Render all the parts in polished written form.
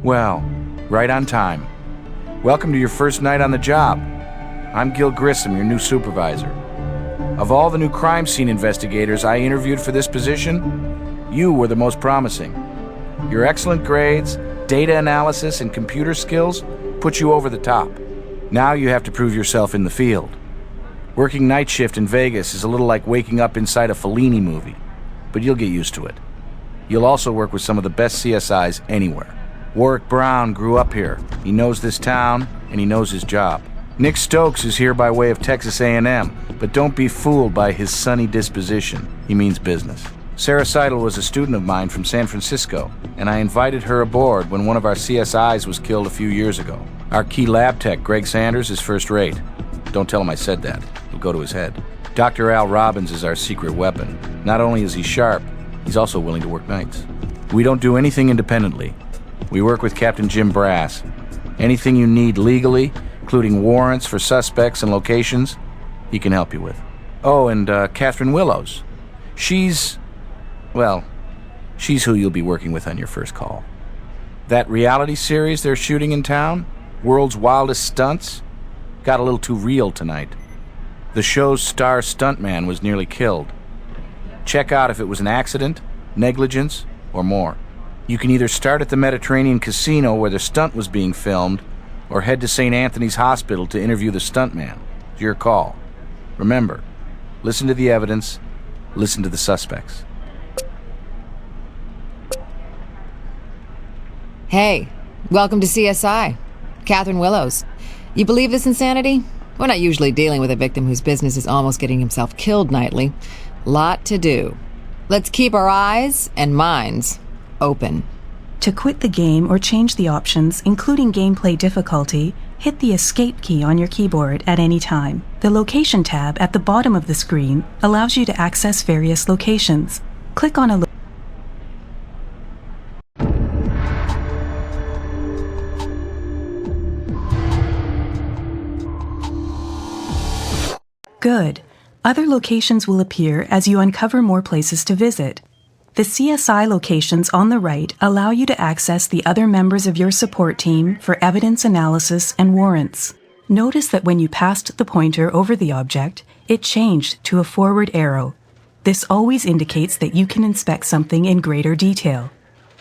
Well, right on time. Welcome to your first night on the job. I'm Grissom, your new supervisor. Of all the new crime scene investigators I interviewed for this position, you were the most promising. Your excellent grades, data analysis, and computer skills put you over the top. Now you have to prove yourself in the field. Working night shift in Vegas is a little like waking up inside a Fellini movie, but you'll get used to it. You'll also work with some of the best CSIs anywhere. Warrick Brown grew up here. He knows this town, and he knows his job. Nick Stokes is here by way of Texas A&M, but don't be fooled by his sunny disposition. He means business. Sara was a student of mine from San Francisco, and I invited her aboard when one of our CSIs was killed a few years ago. Our key lab tech, Greg Sanders, is first rate. Don't tell him I said that. It'll go to his head. Dr. Al Robbins is our secret weapon. Not only is he sharp, he's also willing to work nights. We don't do anything independently. We work with Captain Jim Brass. Anything you need legally, including warrants for suspects and locations, he can help you with. Oh, and Catherine Willows. She's who you'll be working with on your first call. That reality series they're shooting in town, World's Wildest Stunts, got a little too real tonight. The show's star stuntman was nearly killed. Check out if it was an accident, negligence, or more. You can either start at the Mediterranean Casino where the stunt was being filmed, or head to St. Anthony's Hospital to interview the stuntman. It's your call. Remember, listen to the evidence, listen to the suspects. Hey, welcome to CSI. Catherine Willows. You believe this insanity? We're not usually dealing with a victim whose business is almost getting himself killed nightly. Lot to do. Let's keep our eyes and minds open. To quit the game or change the options, including gameplay difficulty, hit the Escape key on your keyboard at any time. The Location tab at the bottom of the screen allows you to access various locations. Click on a Good. Other locations will appear as you uncover more places to visit. The CSI locations on the right allow you to access the other members of your support team for evidence analysis and warrants. Notice that when you passed the pointer over the object, it changed to a forward arrow. This always indicates that you can inspect something in greater detail.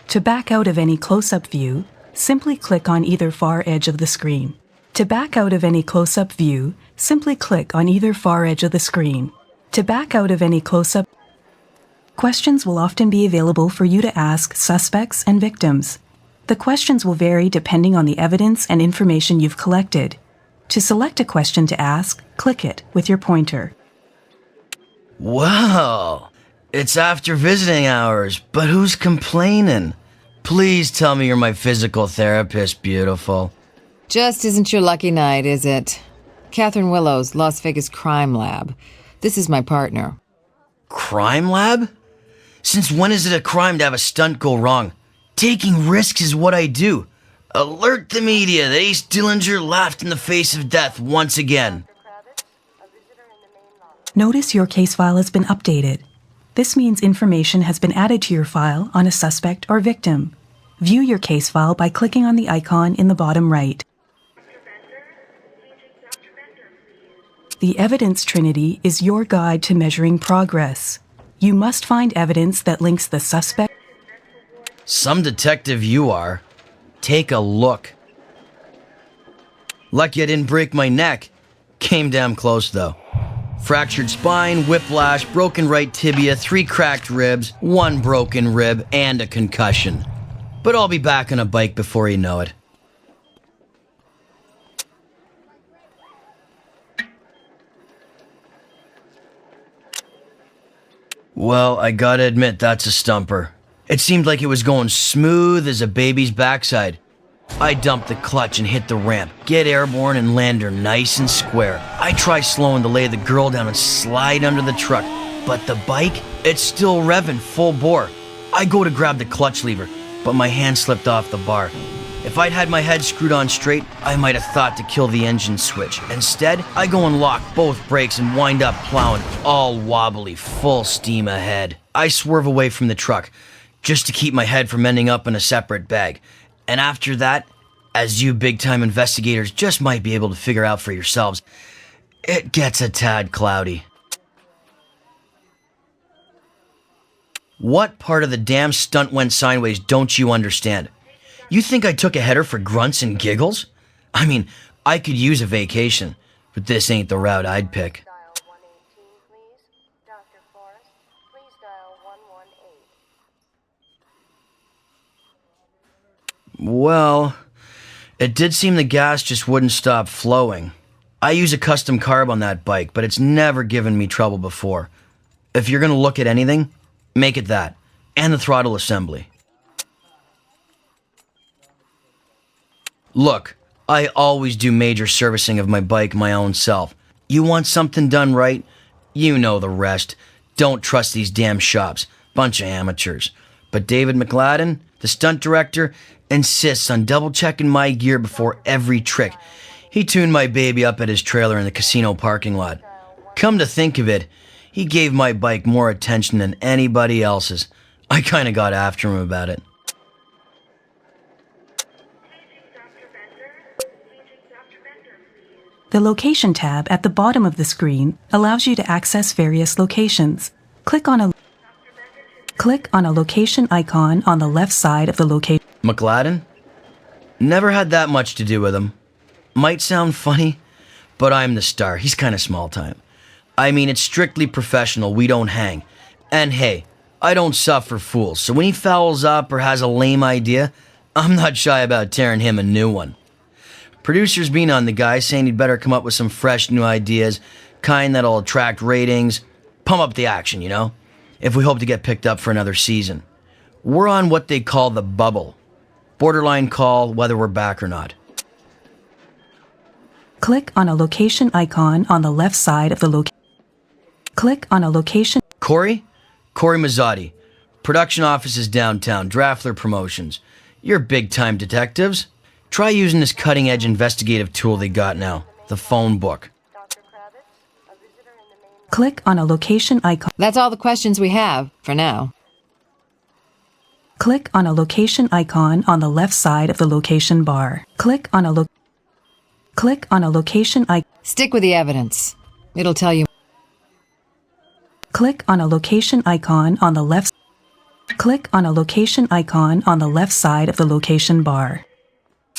To back out of any close-up view, simply click on either far edge of the screen. To back out of any close-up view, simply click on either far edge of the screen. To back out of any close-up, questions will often be available for you to ask suspects and victims. The questions will vary depending on the evidence and information you've collected. To select a question to ask, click it with your pointer. Wow, it's after visiting hours, but who's complaining? Please tell me you're my physical therapist, beautiful. Just isn't your lucky night, is it? Catherine Willows, Las Vegas Crime Lab. This is my partner. Crime lab? Since when is it a crime to have a stunt go wrong? Taking risks is what I do. Alert the media that Ace Dillinger laughed in the face of death once again. Notice your case file has been updated. This means information has been added to your file on a suspect or victim. View your case file by clicking on the icon in the bottom right. The evidence trinity is your guide to measuring progress. You must find evidence that links the suspect. Some detective you are. Take a look. Lucky I didn't break my neck. Came damn close though. Fractured spine, whiplash, broken right tibia, 3 cracked ribs, 1 broken rib, and a concussion. But I'll be back on a bike before you know it. Well, I gotta admit, that's a stumper. It seemed like it was going smooth as a baby's backside. I dumped the clutch and hit the ramp, get airborne and land her nice and square. I try slowing to lay the girl down and slide under the truck, but the bike, it's still revving full bore. I go to grab the clutch lever, but my hand slipped off the bar. If I'd had my head screwed on straight, I might have thought to kill the engine switch. Instead, I go and lock both brakes and wind up plowing, all wobbly, full steam ahead. I swerve away from the truck, just to keep my head from ending up in a separate bag. And after that, as you big-time investigators just might be able to figure out for yourselves, it gets a tad cloudy. What part of the damn stunt went sideways don't you understand? You think I took a header for grunts and giggles? I mean, I could use a vacation, but this ain't the route I'd pick. Dial 118, please. Dr. Forrest, please dial 118. Well, it did seem the gas just wouldn't stop flowing. I use a custom carb on that bike, but it's never given me trouble before. If you're gonna look at anything, make it that, and the throttle assembly. Look, I always do major servicing of my bike my own self. You want something done right? You know the rest. Don't trust these damn shops. Bunch of amateurs. But David McLadden, the stunt director, insists on double-checking my gear before every trick. He tuned my baby up at his trailer in the casino parking lot. Come to think of it, he gave my bike more attention than anybody else's. I kinda got after him about it. The Location tab at the bottom of the screen allows you to access various locations. Click on a location icon on the left side of the location. McLadden? Never had that much to do with him. Might sound funny, but I'm the star. He's kinda small time. I mean, it's strictly professional. We don't hang. And hey, I don't suffer fools, so when he fouls up or has a lame idea, I'm not shy about tearing him a new one. Producers being on the guy, saying he'd better come up with some fresh new ideas, kind that'll attract ratings, pump up the action, you know, if we hope to get picked up for another season. We're on what they call the bubble. Borderline call whether we're back or not. Click on a location icon on the left side of the location. Click on a location. Corey Mazzotti. Production office is downtown. Draftler Promotions. You're big-time detectives. Try using this cutting-edge investigative tool they got now, the phone book. Dr. Kravitz, a visitor in the main... Click on a location icon. That's all the questions we have, for now. Click on a location icon on the left side of the location bar. Click on a location icon. Stick with the evidence. It'll tell you. Click on a location icon on the left. Click on a location icon on the left side of the location bar.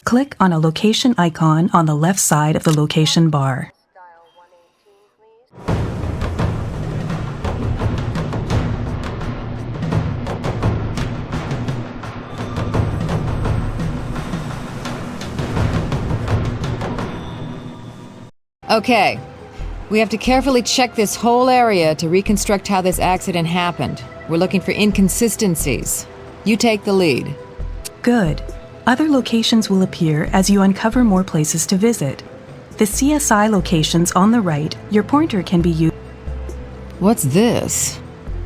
Click on a location icon on the left side of the location bar. Dial 118, please. Okay. We have to carefully check this whole area to reconstruct how this accident happened. We're looking for inconsistencies. You take the lead. Good. Other locations will appear as you uncover more places to visit. The CSI locations on the right, your pointer can be used. What's this?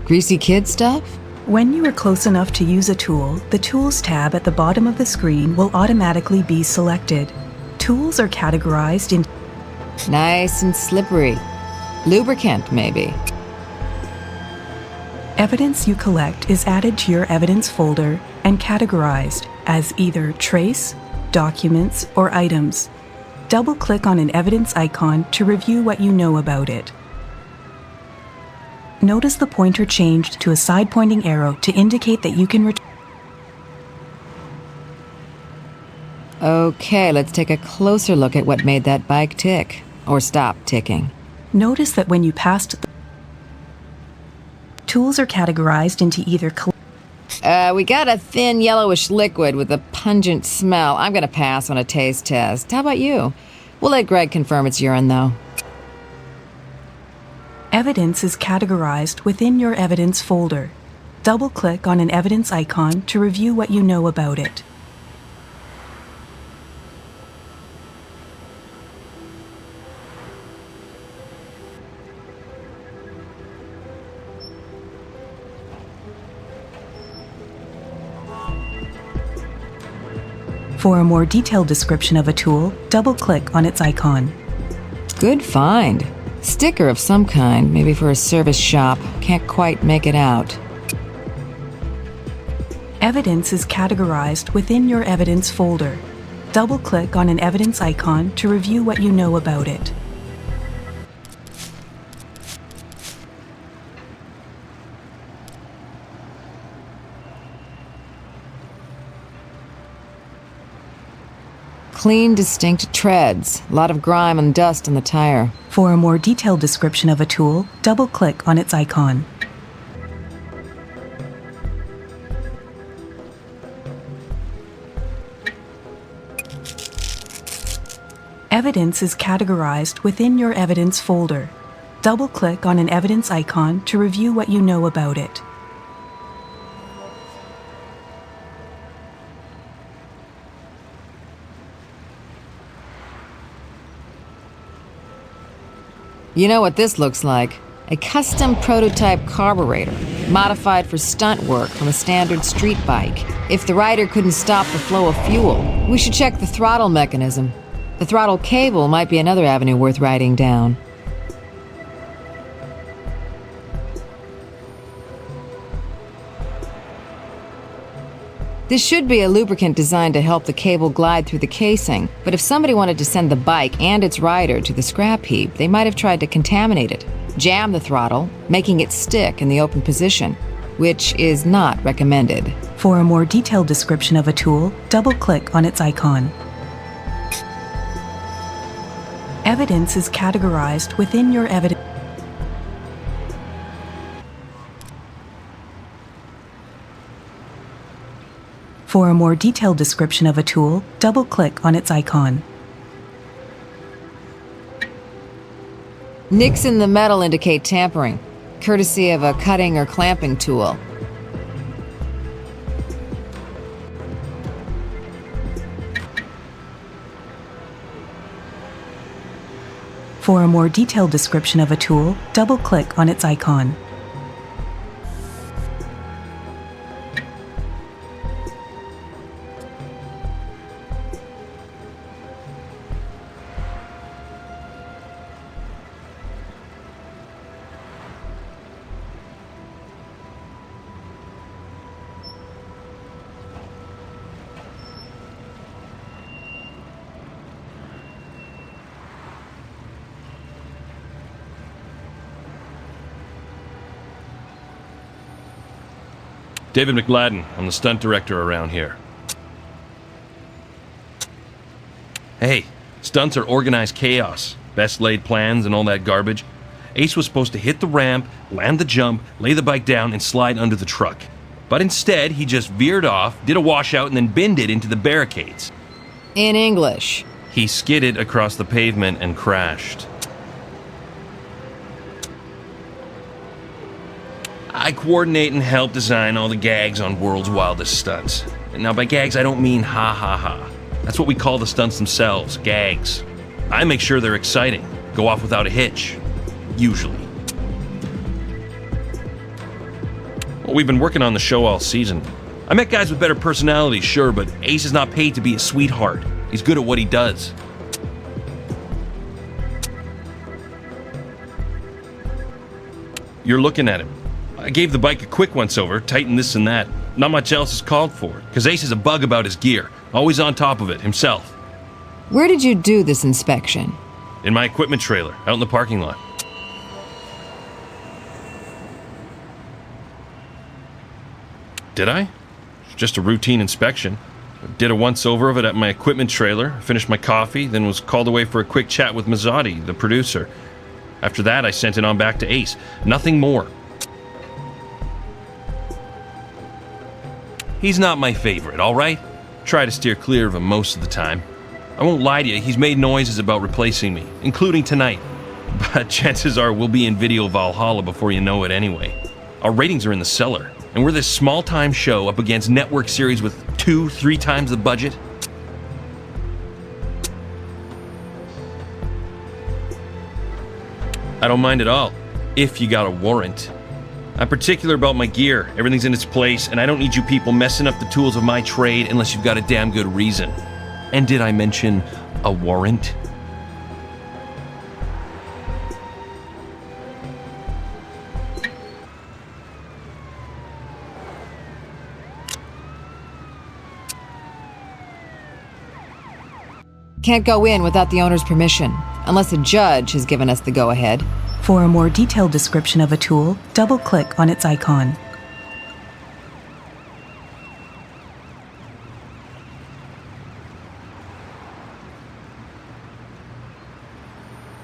Greasy kid stuff? When you are close enough to use a tool, the Tools tab at the bottom of the screen will automatically be selected. Tools are categorized in Nice and slippery. Lubricant, maybe. evidence you collect is added to your evidence folder and categorized as either trace, documents, or items. Double-click on an evidence icon to review what you know about it. Notice the pointer changed to a side-pointing arrow to indicate that you can return. Okay, let's take a closer look at what made that bike tick. Or stop ticking. Notice that when you passed, tools are categorized into either We got a thin yellowish liquid with a pungent smell. I'm gonna pass on a taste test. How about you? We'll let Greg confirm it's urine, though. Evidence is categorized within your evidence folder. Double-click on an evidence icon to review what you know about it. For a more detailed description of a tool, double-click on its icon. Good find. Sticker of some kind, maybe for a service shop. Can't quite make it out. Evidence is categorized within your evidence folder. Double-click on an evidence icon to review what you know about it. Clean, distinct treads. A lot of grime and dust on the tire. For a more detailed description of a tool, double-click on its icon. Evidence is categorized within your evidence folder. Double-click on an evidence icon to review what you know about it. You know what this looks like? A custom prototype carburetor, modified for stunt work from a standard street bike. If the rider couldn't stop the flow of fuel, we should check the throttle mechanism. The throttle cable might be another avenue worth writing down. This should be a lubricant designed to help the cable glide through the casing, but if somebody wanted to send the bike and its rider to the scrap heap, they might have tried to contaminate it, jam the throttle, making it stick in the open position, which is not recommended. For a more detailed description of a tool, double-click on its icon. Evidence is categorized within your evidence. For a more detailed description of a tool, double-click on its icon. Nicks in the metal indicate tampering, courtesy of a cutting or clamping tool. For a more detailed description of a tool, double-click on its icon. David McLadden, I'm the stunt director around here. Hey, stunts are organized chaos, best laid plans and all that garbage. Ace was supposed to hit the ramp, land the jump, lay the bike down, and slide under the truck. But instead, he just veered off, did a washout, and then binned it into the barricades. In English. He skidded across the pavement and crashed. I coordinate and help design all the gags on World's Wildest Stunts. And now by gags, I don't mean ha ha ha. That's what we call the stunts themselves, gags. I make sure they're exciting, go off without a hitch. Usually. Well, we've been working on the show all season. I met guys with better personalities, sure, but Ace is not paid to be a sweetheart. He's good at what he does. You're looking at him. I gave the bike a quick once-over, tightened this and that. Not much else is called for, because Ace is a bug about his gear, always on top of it himself. Where did you do this inspection? In my equipment trailer, out in the parking lot. Did I? Just a routine inspection. Did a once-over of it at my equipment trailer, finished my coffee, then was called away for a quick chat with Mazzotti, the producer. After that, I sent it on back to Ace. Nothing more. He's not my favorite, all right? Try to steer clear of him most of the time. I won't lie to you, he's made noises about replacing me, including tonight. But chances are we'll be in Video Valhalla before you know it anyway. Our ratings are in the cellar, and we're this small-time show up against network series with 2-3 times the budget. I don't mind at all, if you got a warrant. I'm particular about my gear, everything's in its place, and I don't need you people messing up the tools of my trade unless you've got a damn good reason. And did I mention a warrant? Can't go in without the owner's permission, unless a judge has given us the go-ahead. For a more detailed description of a tool, double-click on its icon.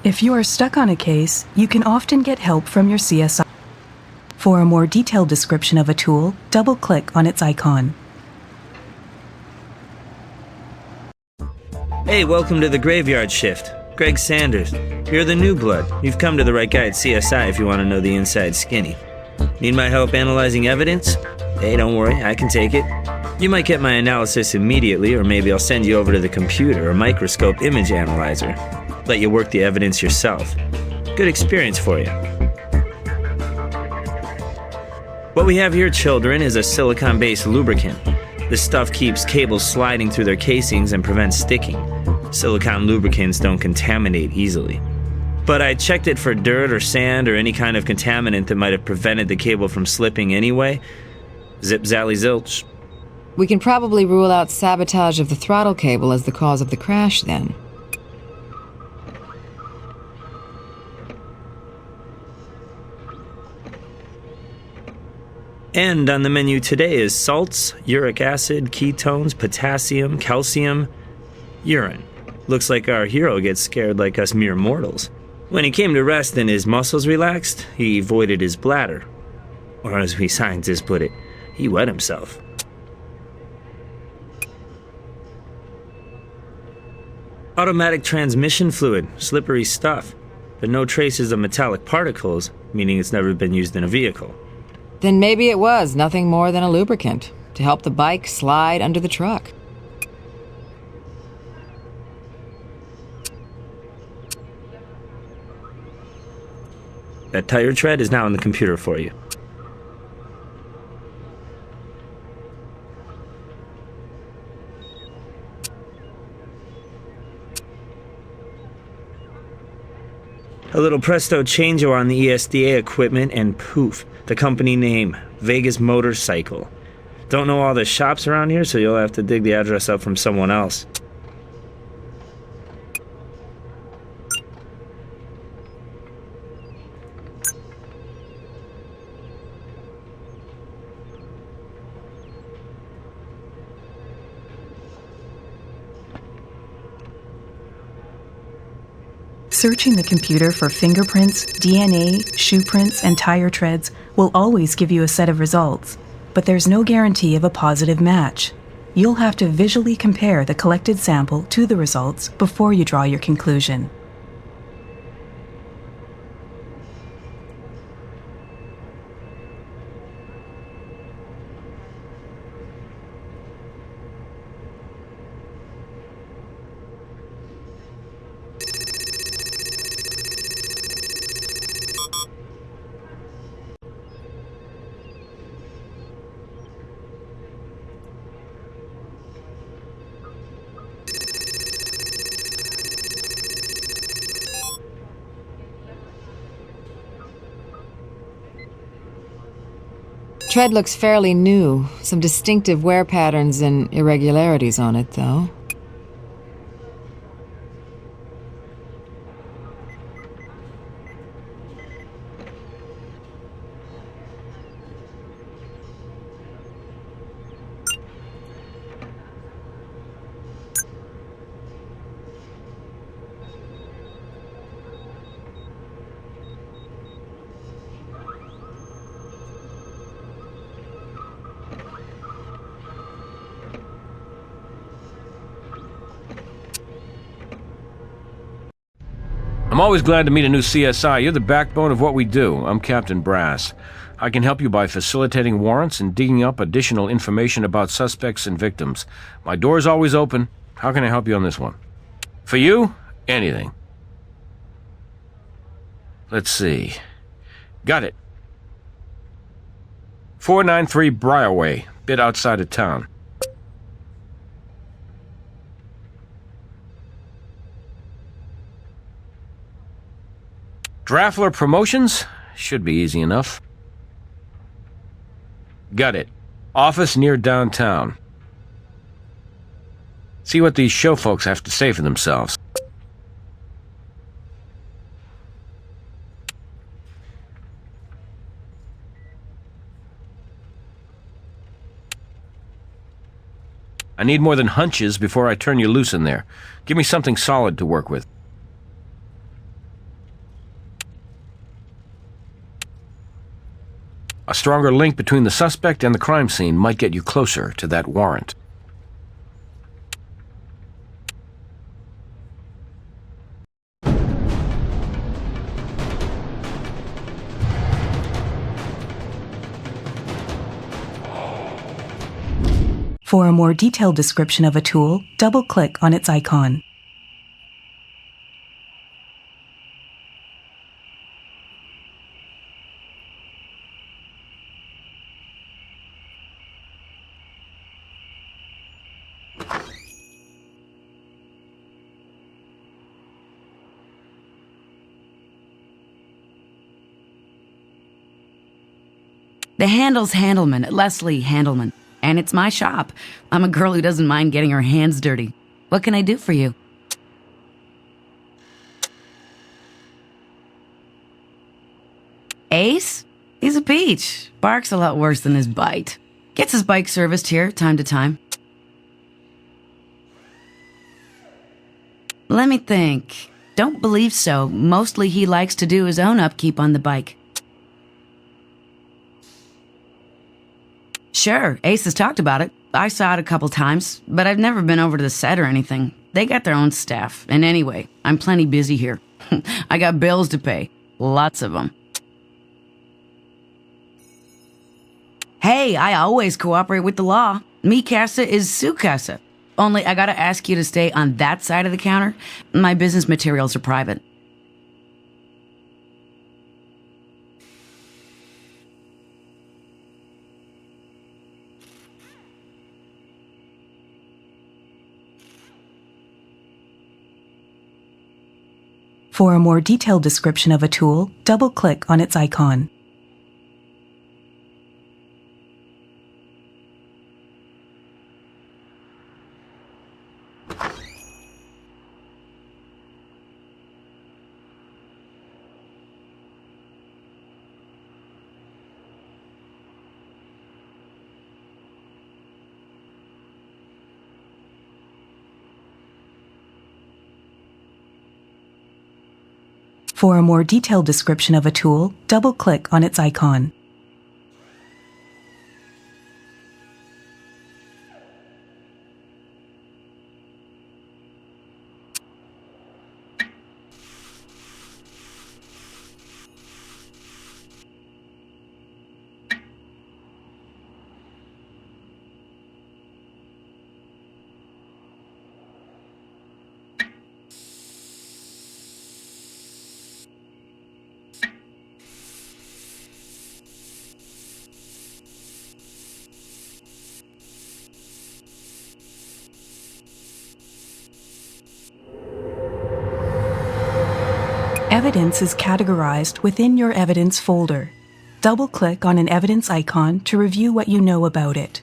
If you are stuck on a case, you can often get help from your CSI. For a more detailed description of a tool, double-click on its icon. Hey, welcome to the graveyard shift. Greg Sanders. You're the new blood. You've come to the right guy at CSI if you want to know the inside skinny. Need my help analyzing evidence? Hey, don't worry, I can take it. You might get my analysis immediately, or maybe I'll send you over to the computer or microscope image analyzer. Let you work the evidence yourself. Good experience for you. What we have here, children, is a silicon-based lubricant. This stuff keeps cables sliding through their casings and prevents sticking. Silicon lubricants don't contaminate easily. But I checked it for dirt or sand or any kind of contaminant that might have prevented the cable from slipping anyway. Zip zally zilch. We can probably rule out sabotage of the throttle cable as the cause of the crash then. And on the menu today is salts, uric acid, ketones, potassium, calcium, urine. Looks like our hero gets scared like us mere mortals. When he came to rest and his muscles relaxed, he voided his bladder. Or as we scientists put it, he wet himself. Automatic transmission fluid, slippery stuff, but no traces of metallic particles, meaning it's never been used in a vehicle. Then maybe it was nothing more than a lubricant to help the bike slide under the truck. That tire tread is now in the computer for you. A little presto changeo on the ESDA equipment and poof, the company name, Vegas Motorcycle. Don't know all the shops around here, so you'll have to dig the address up from someone else. Searching the computer for fingerprints, DNA, shoe prints, and tire treads will always give you a set of results, but there's no guarantee of a positive match. You'll have to visually compare the collected sample to the results before you draw your conclusion. Tread looks fairly new. Some distinctive wear patterns and irregularities on it, though. I'm always glad to meet a new CSI. You're the backbone of what we do. I'm Captain Brass. I can help you by facilitating warrants and digging up additional information about suspects and victims. My door's always open. How can I help you on this one? For you, anything. Let's see. Got it. 493 Briarway, bit outside of town. Draffler Promotions? Should be easy enough. Got it. Office near downtown. See what these show folks have to say for themselves. I need more than hunches before I turn you loose in there. Give me something solid to work with. A stronger link between the suspect and the crime scene might get you closer to that warrant. For a more detailed description of a tool, double-click on its icon. The handle's Handelman, Leslie Handelman. And it's my shop. I'm a girl who doesn't mind getting her hands dirty. What can I do for you? Ace? He's a peach. Barks a lot worse than his bite. Gets his bike serviced here, time to time. Let me think. Don't believe so. Mostly he likes to do his own upkeep on the bike. Sure, Ace has talked about it. I saw it a couple times, but I've never been over to the set or anything. They got their own staff. And anyway, I'm plenty busy here. I got bills to pay. Lots of them. Hey, I always cooperate with the law. Mi casa is su casa. Only I gotta ask you to stay on that side of the counter. My business materials are private. For a more detailed description of a tool, double-click on its icon. For a more detailed description of a tool, double-click on its icon. Evidence is categorized within your evidence folder. Double-click on an evidence icon to review what you know about it.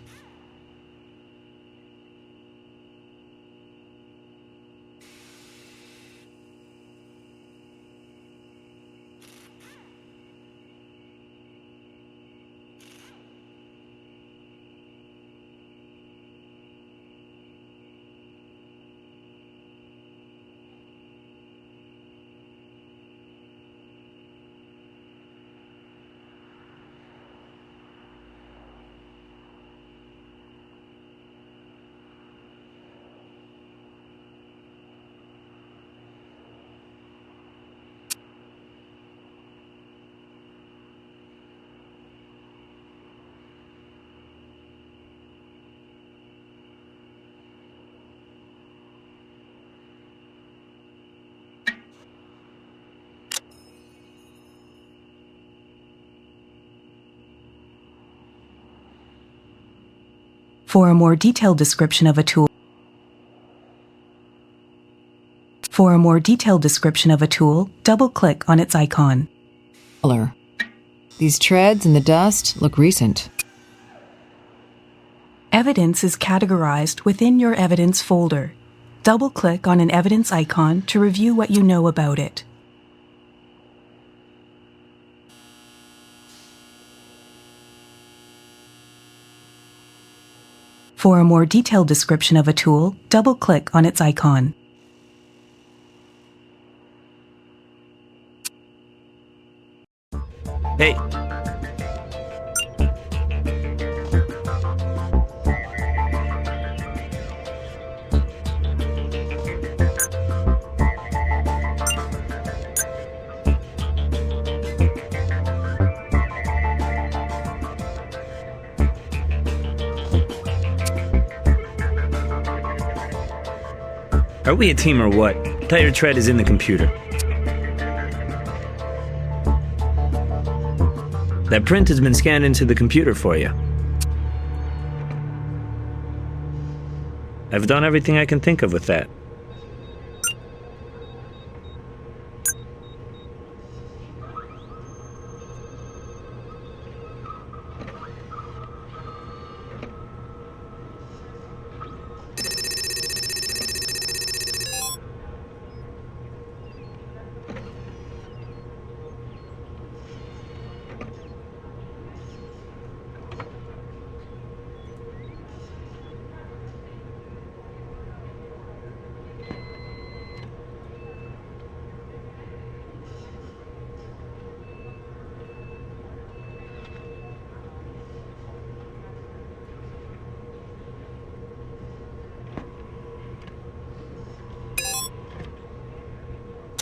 For a more detailed description of a tool, double-click on its icon. Color. These treads and the dust look recent. Evidence is categorized within your evidence folder. Double-click on an evidence icon to review what you know about it. For a more detailed description of a tool, double-click on its icon. Hey. Are we a team or what? Tire tread is in the computer. That print has been scanned into the computer for you. I've done everything I can think of with that.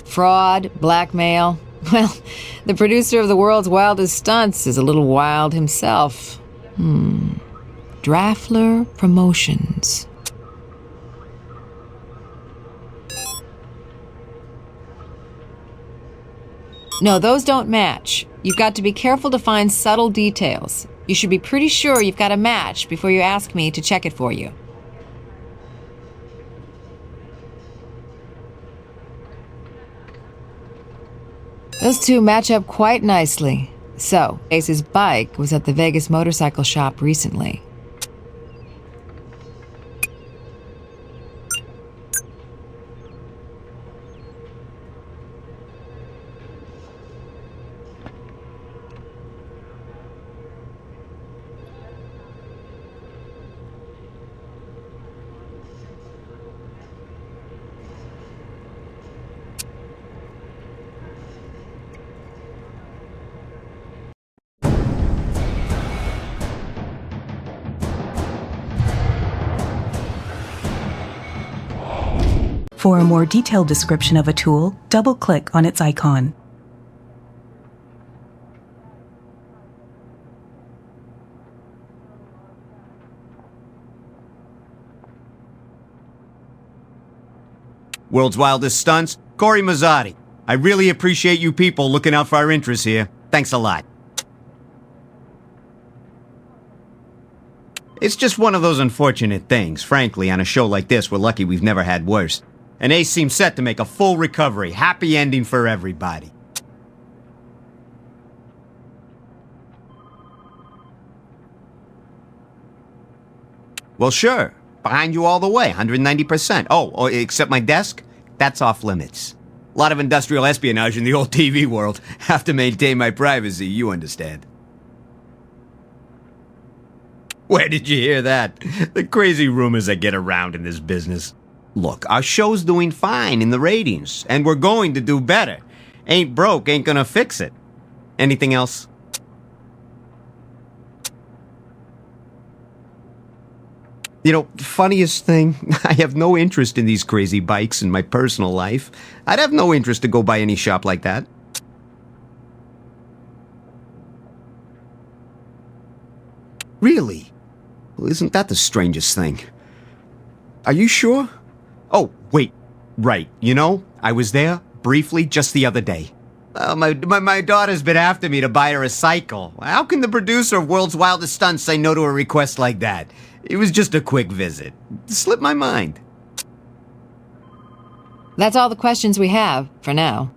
Fraud, blackmail. Well, the producer of the world's wildest stunts is a little wild himself. Draffler Promotions. No, those don't match. You've got to be careful to find subtle details. You should be pretty sure you've got a match before you ask me to check it for you. Those two match up quite nicely. So, Ace's bike was at the Vegas motorcycle shop recently. For a more detailed description of a tool, double-click on its icon. World's Wildest Stunts, Corey Mazzotti. I really appreciate you people looking out for our interests here. Thanks a lot. It's just one of those unfortunate things. Frankly, on a show like this, we're lucky we've never had worse. And Ace seems set to make a full recovery. Happy ending for everybody. Well, sure. Behind you all the way, 190%. Oh, except my desk? That's off limits. A lot of industrial espionage in the old TV world. Have to maintain my privacy, you understand. Where did you hear that? The crazy rumors that get around in this business. Look, our show's doing fine in the ratings, and we're going to do better. Ain't broke, ain't gonna fix it. Anything else? You know, funniest thing, I have no interest in these crazy bikes in my personal life. I'd have no interest to go by any shop like that. Really? Well, isn't that the strangest thing? Are you sure? Oh, wait. Right. You know, I was there, briefly, just the other day. My daughter's been after me to buy her a cycle. How can the producer of World's Wildest Stunts say no to a request like that? It was just a quick visit. Slipped my mind. That's all the questions we have, for now.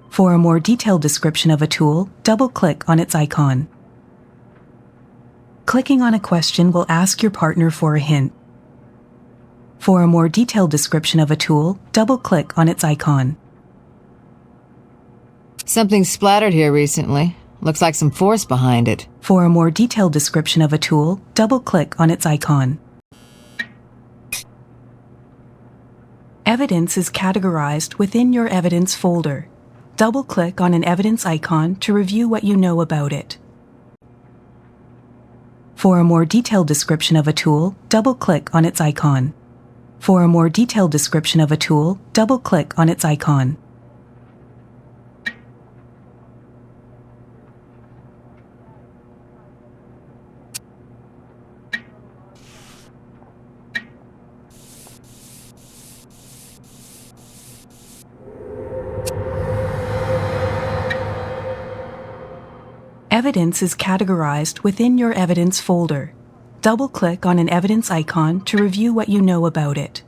For a more detailed description of a tool, double-click on its icon. Clicking on a question will ask your partner for a hint. For a more detailed description of a tool, double-click on its icon. Something splattered here recently. Looks like some force behind it. For a more detailed description of a tool, double-click on its icon. Evidence is categorized within your evidence folder. Double-click on an evidence icon to review what you know about it. For a more detailed description of a tool, double-click on its icon. For a more detailed description of a tool, double-click on its icon. Evidence is categorized within your evidence folder. Double-click on an evidence icon to review what you know about it.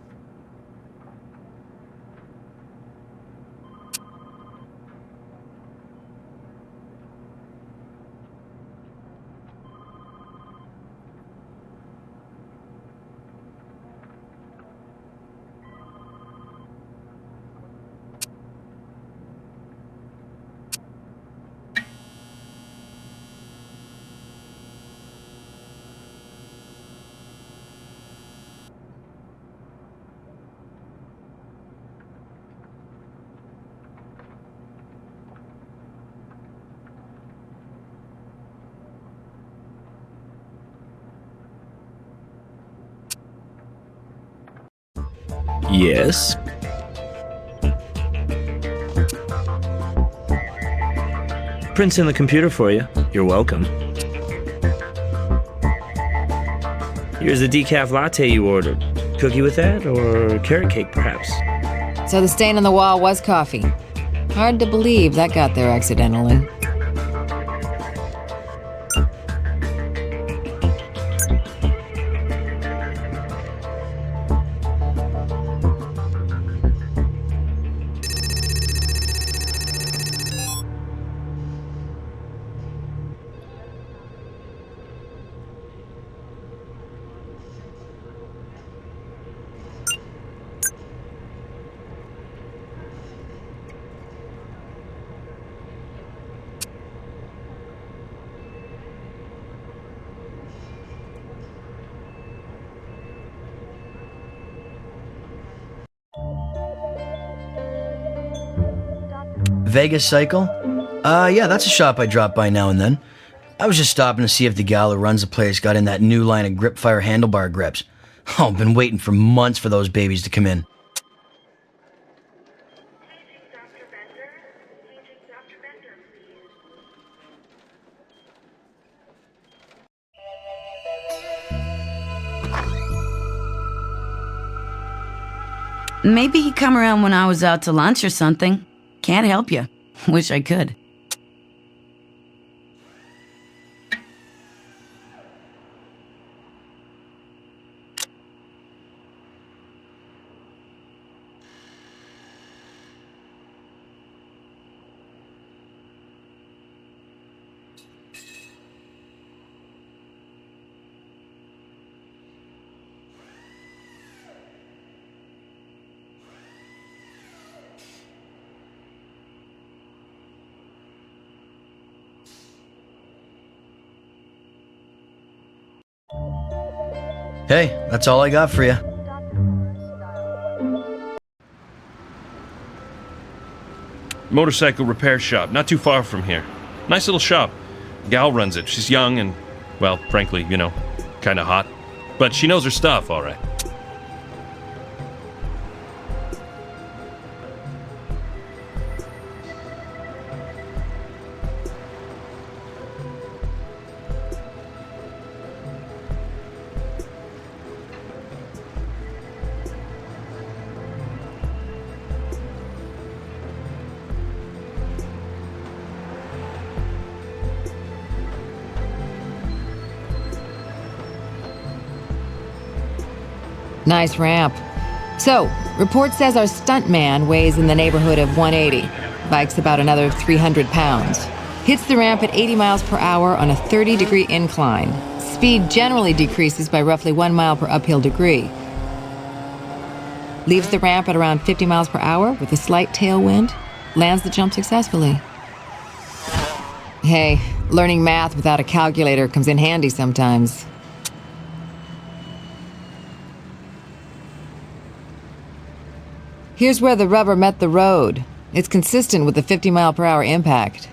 Yes? Prints in the computer for you. You're welcome. Here's the decaf latte you ordered. Cookie with that, or carrot cake, perhaps? So the stain on the wall was coffee. Hard to believe that got there accidentally. Vegas Cycle? Yeah, that's a shop I drop by now and then. I was just stopping to see if the gal who runs the place got in that new line of grip-fire handlebar grips. Oh, I've been waiting for months for those babies to come in. Maybe he'd come around when I was out to lunch or something. Can't help you. Wish I could. Hey, that's all I got for you. Motorcycle repair shop, not too far from here. Nice little shop. Gal runs it. She's young and, well, frankly, you know, kinda hot. But she knows her stuff, all right. Nice ramp. So, report says our stuntman weighs in the neighborhood of 180. Bike's about another 300 pounds. Hits the ramp at 80 miles per hour on a 30-degree incline. Speed generally decreases by roughly 1 mile per uphill degree. Leaves the ramp at around 50 miles per hour with a slight tailwind. Lands the jump successfully. Hey, learning math without a calculator comes in handy sometimes. Here's where the rubber met the road. It's consistent with the 50 mile per hour impact.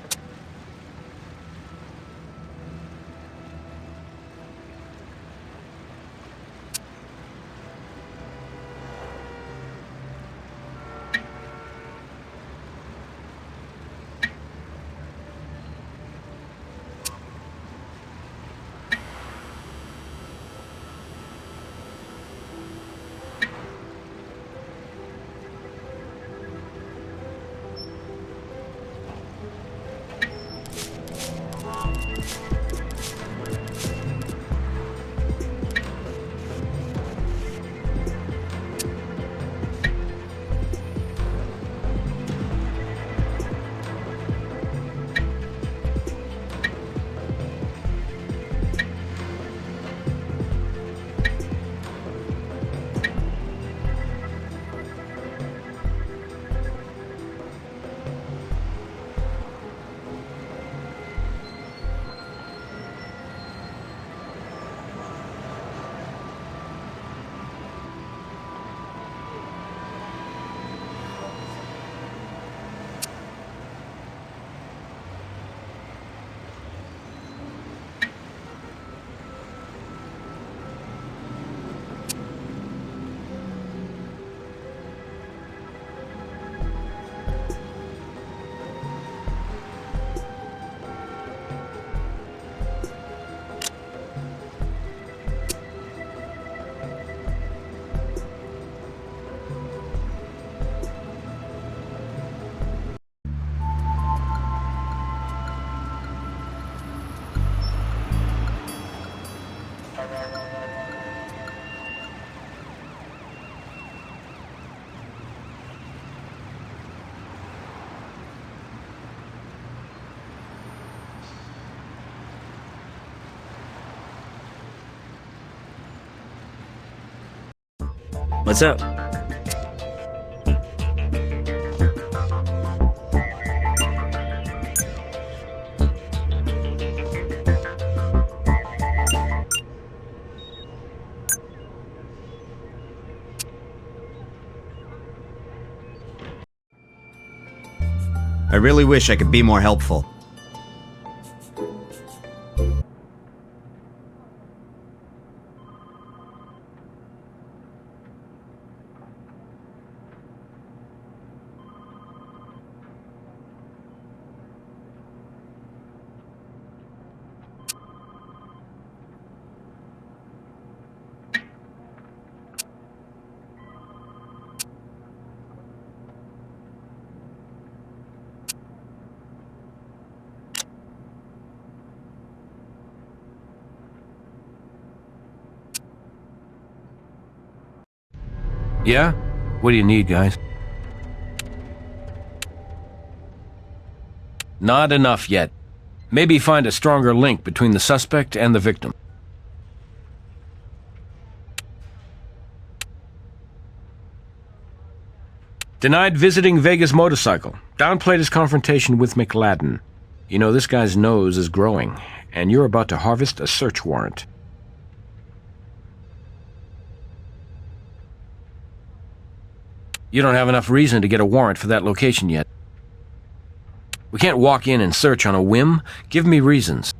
What's up? I really wish I could be more helpful. Yeah? What do you need, guys? Not enough yet. Maybe find a stronger link between the suspect and the victim. Denied visiting Vegas motorcycle. Downplayed his confrontation with McLadden. You know, this guy's nose is growing, and you're about to harvest a search warrant. You don't have enough reason to get a warrant for that location yet. We can't walk in and search on a whim. Give me reasons.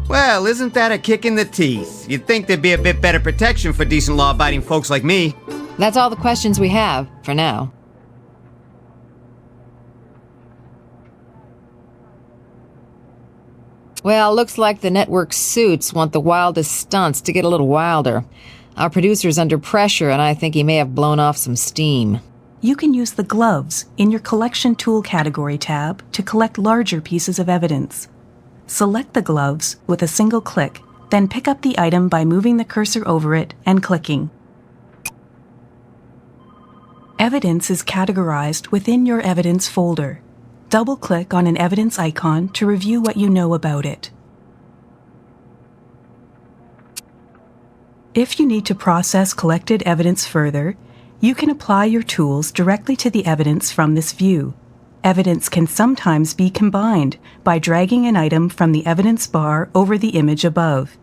Well, isn't that a kick in the teeth? You'd think there'd be a bit better protection for decent law-abiding folks like me. That's all the questions we have, for now. Well, looks like the network's suits want the wildest stunts to get a little wilder. Our producer's under pressure, and I think he may have blown off some steam. you can use the gloves in your Collection Tool category tab to collect larger pieces of evidence. Select the gloves with a single click, then pick up the item by moving the cursor over it and clicking. Evidence is categorized within your evidence folder. Double-click on an evidence icon to review what you know about it. If you need to process collected evidence further, you can apply your tools directly to the evidence from this view. Evidence can sometimes be combined by dragging an item from the evidence bar over the image above.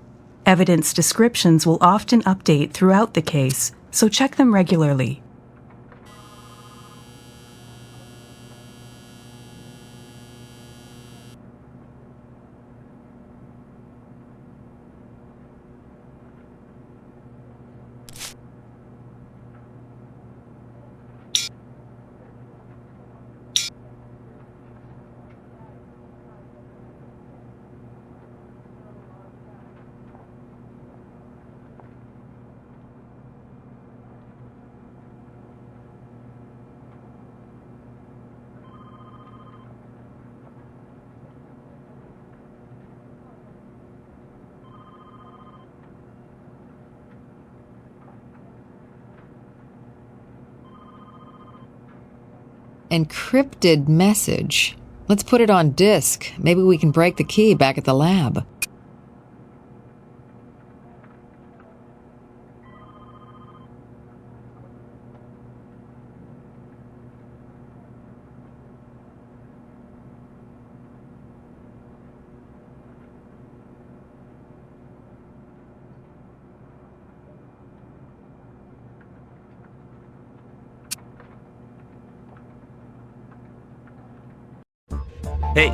Evidence descriptions will often update throughout the case, so check them regularly. Encrypted message. Let's put it on disk. Maybe we can break the key back at the lab. Hey.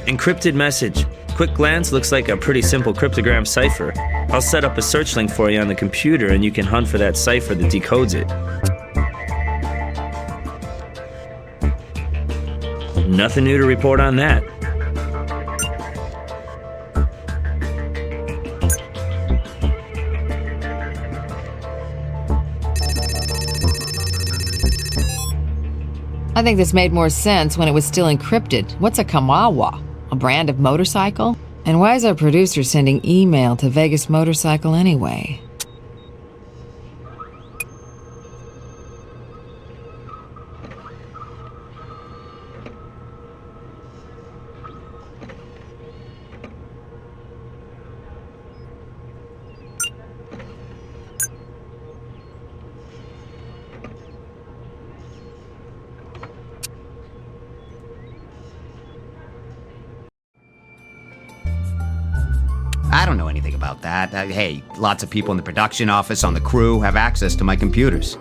Encrypted message. Quick glance looks like a pretty simple cryptogram cipher. I'll set up a search link for you on the computer and you can hunt for that cipher that decodes it. Nothing new to report on that. I think this made more sense when it was still encrypted. What's a Kamawa? A brand of motorcycle? And why is our producer sending email to Vegas Motorcycle anyway? I don't know anything about that. Hey, lots of people in the production office, on the crew, have access to my computers.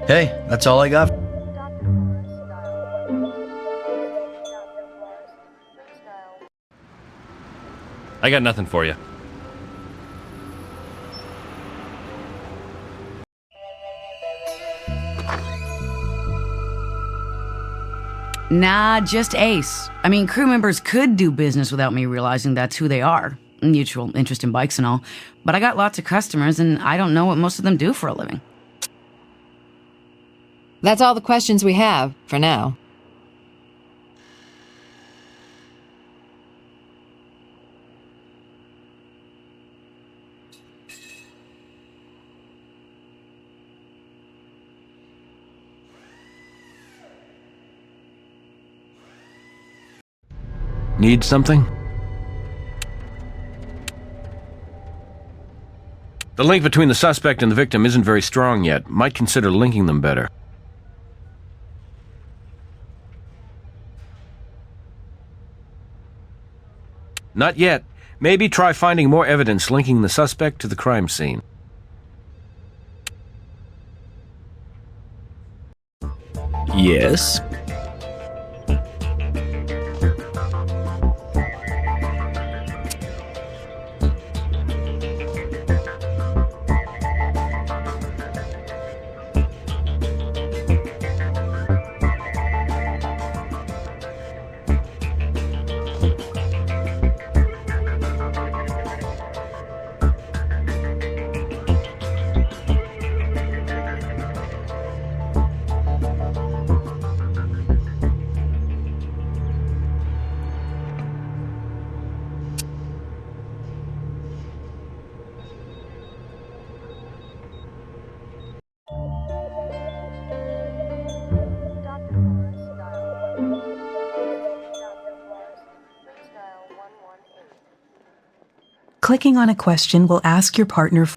Hey, that's all I got. Dr. Forrest, dial 1. Dr. Forrest, please dial. I got nothing for you. Nah, just Ace. I mean, crew members could do business without me realizing that's who they are. Mutual interest in bikes and all. But I got lots of customers, and I don't know what most of them do for a living. That's all the questions we have, for now. Need something? The link between the suspect and the victim isn't very strong yet. Might consider linking them better. Not yet. Maybe try finding more evidence linking the suspect to the crime scene. Yes. Clicking on a question will ask your partner.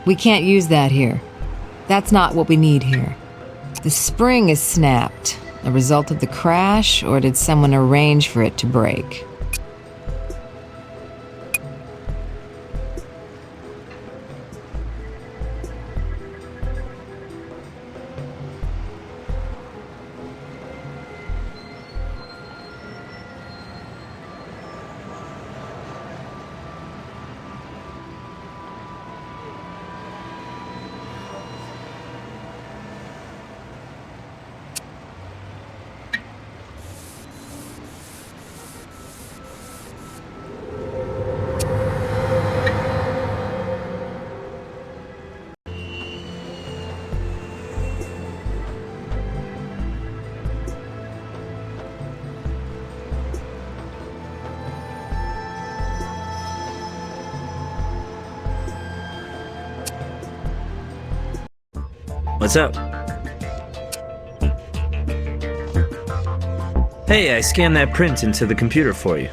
We can't use that here. That's not what we need here. The spring is snapped, a result of the crash, or did someone arrange for it to break? What's up? Hey, I scanned that print into the computer for you.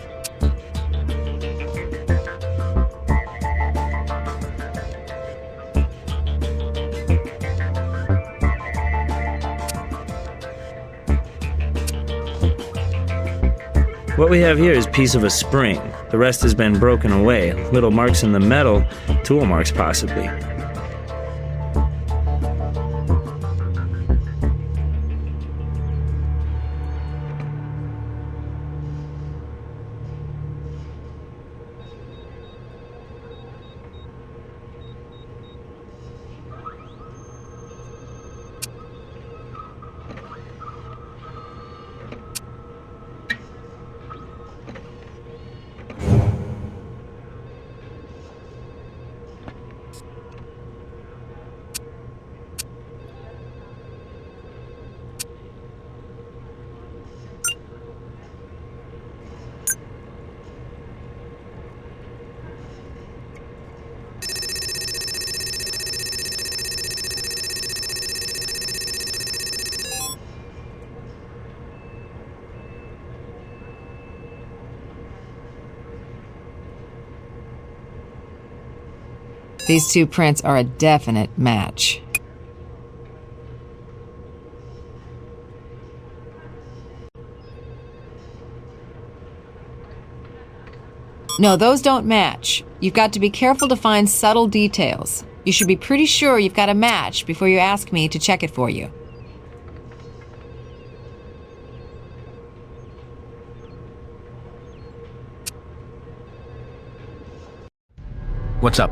What we have here is a piece of a spring. The rest has been broken away. Little marks in the metal, tool marks possibly. These two prints are a definite match. No, those don't match. You've got to be careful to find subtle details. You should be pretty sure you've got a match before you ask me to check it for you. What's up?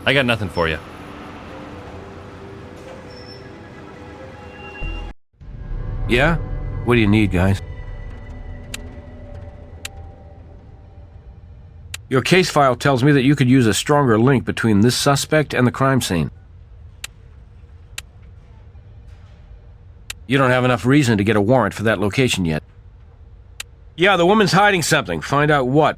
I got nothing for you. Yeah? What do you need, guys? Your case file tells me that you could use a stronger link between this suspect and the crime scene. You don't have enough reason to get a warrant for that location yet. Yeah, the woman's hiding something. Find out what.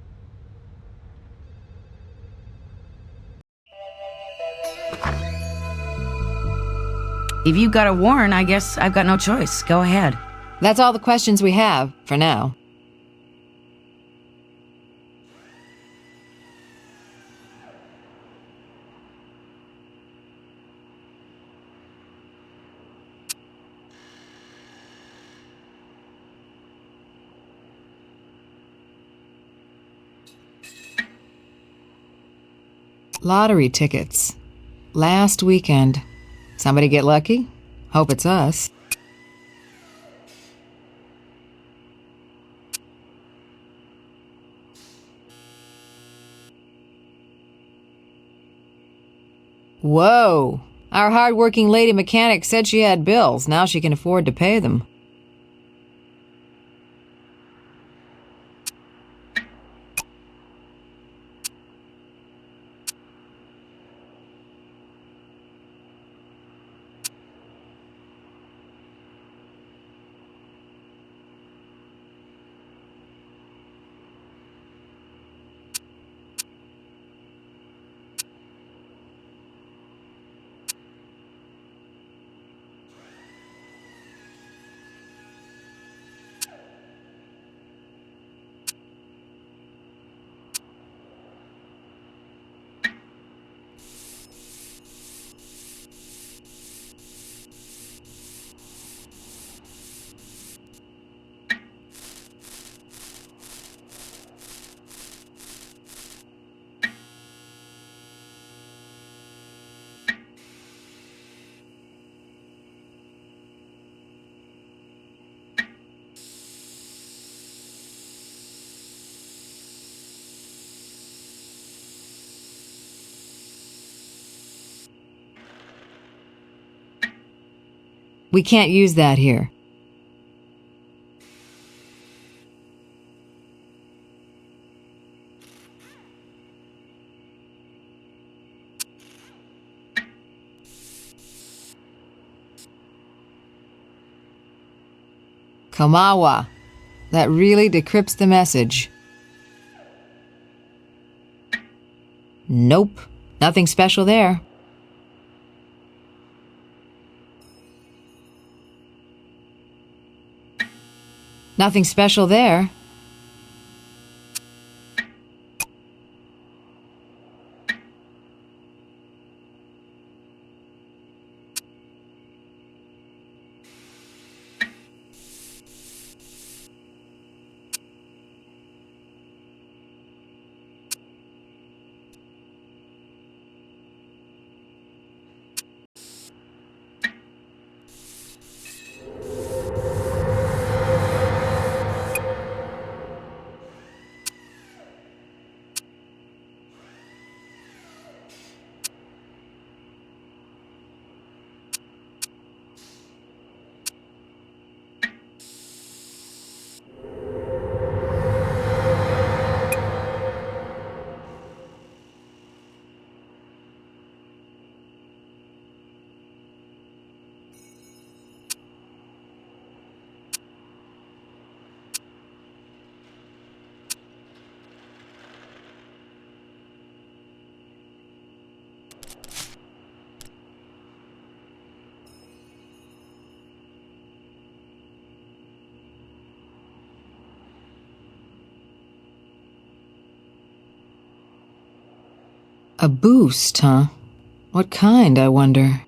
If you've got a warrant, I guess I've got no choice. Go ahead. That's all the questions we have, for now. Lottery tickets. Last weekend. Somebody get lucky? Hope it's us. Whoa. Our hard-working lady mechanic said she had bills. Now she can afford to pay them. We can't use that here. Kamawa. That really decrypts the message. Nope. Nothing special there. Nothing special there. A boost, huh? What kind, I wonder?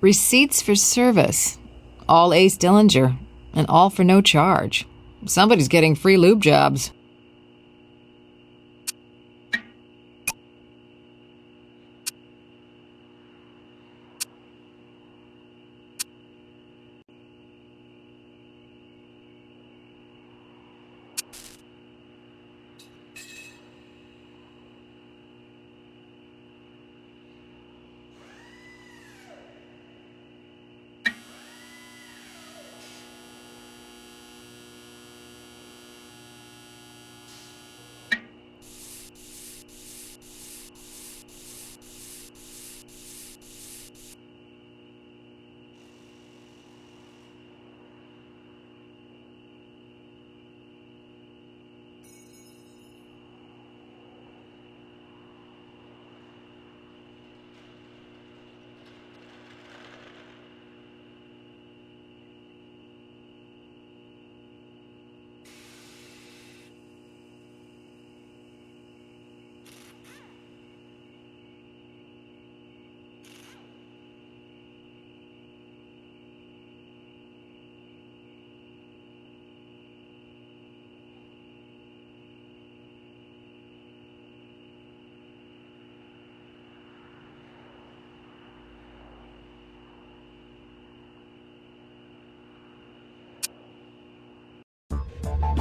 Receipts for service. All Ace Dillinger. And all for no charge. Somebody's getting free lube jobs.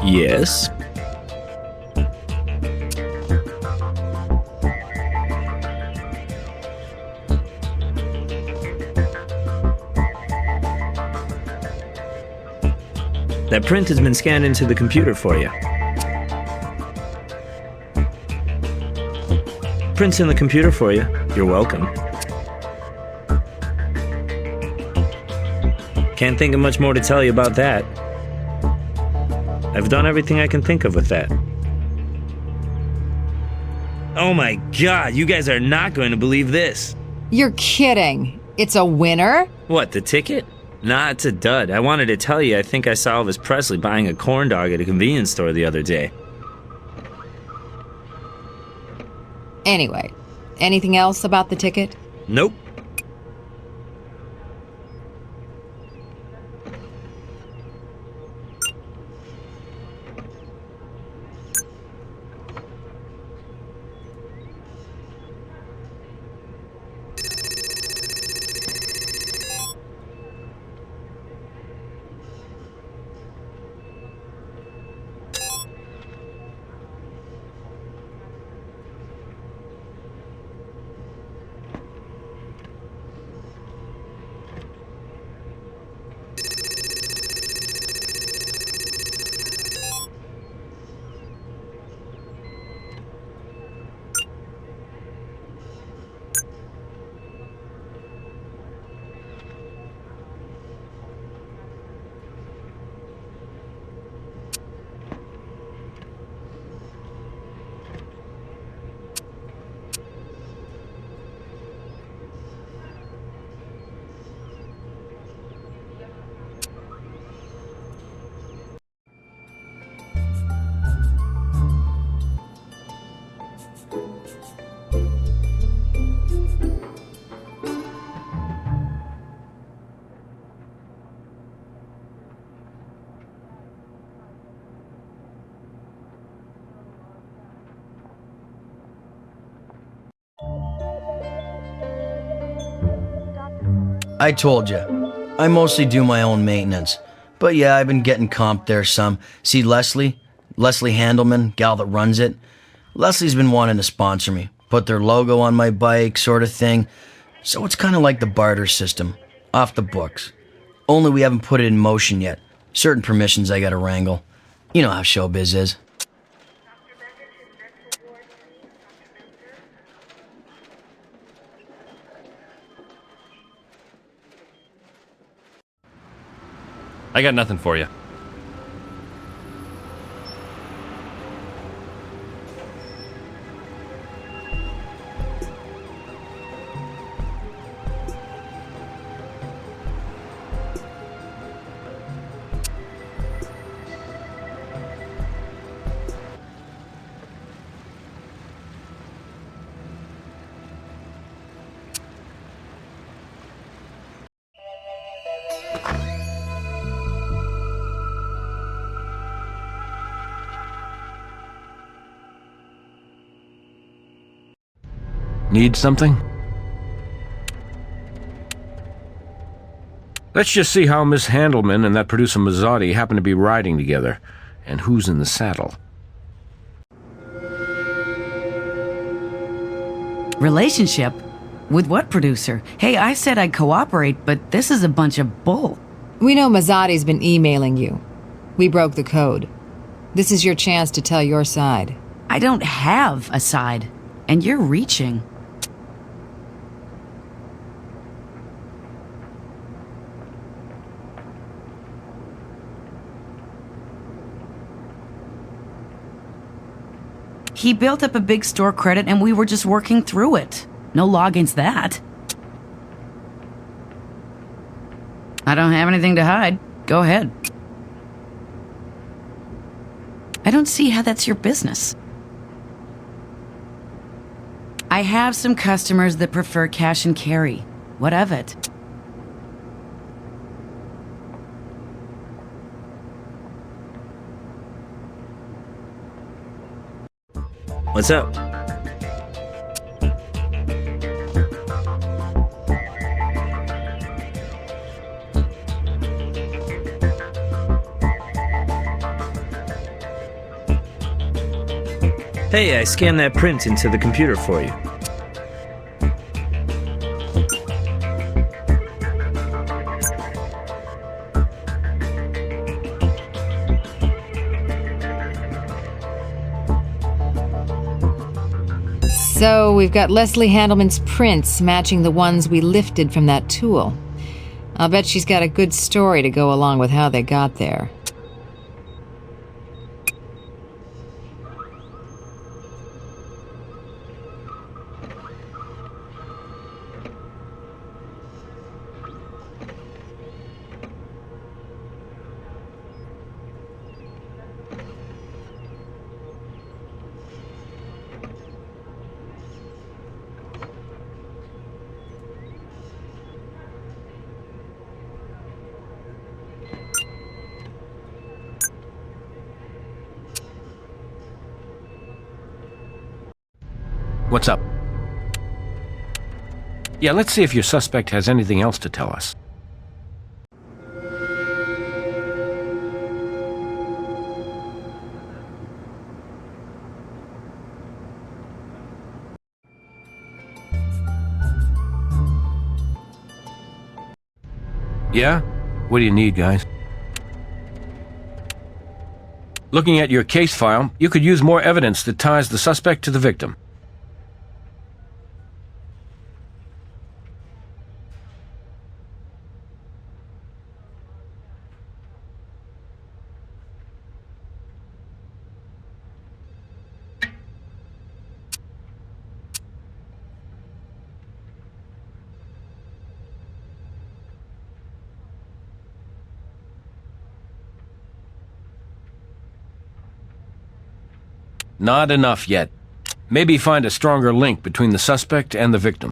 Yes? That print has been scanned into the computer for you. Print's in the computer for you. You're welcome. Can't think of much more to tell you about that. I've done everything I can think of with that. Oh my god, you guys are not going to believe this. You're kidding. It's a winner? What, the ticket? Nah, it's a dud. I wanted to tell you I think I saw Elvis Presley buying a corn dog at a convenience store the other day. Anyway, anything else about the ticket? Nope. I told you, I mostly do my own maintenance. But yeah, I've been getting comped there some. See Leslie Handelman, gal that runs it? Leslie's been wanting to sponsor me, put their logo on my bike, sort of thing. So it's kind of like the barter system, off the books. Only we haven't put it in motion yet. Certain permissions I gotta wrangle. You know how showbiz is. I got nothing for you. Need something? Let's just see how Miss Handelman and that producer Mazzotti happen to be riding together, and who's in the saddle. Relationship? With what producer? Hey, I said I'd cooperate, but this is a bunch of bull. We know Mazzotti's been emailing you. We broke the code. This is your chance to tell your side. I don't have a side, and you're reaching. He built up a big store credit and we were just working through it. No law against that. I don't have anything to hide. Go ahead. I don't see how that's your business. I have some customers that prefer cash and carry. What of it? What's up? Hey, I scanned that print into the computer for you. So we've got Leslie Handelman's prints matching the ones we lifted from that tool. I'll bet she's got a good story to go along with how they got there. What's up? Yeah, let's see if your suspect has anything else to tell us. Yeah? What do you need, guys? Looking at your case file, you could use more evidence that ties the suspect to the victim. Not enough yet. Maybe find a stronger link between the suspect and the victim.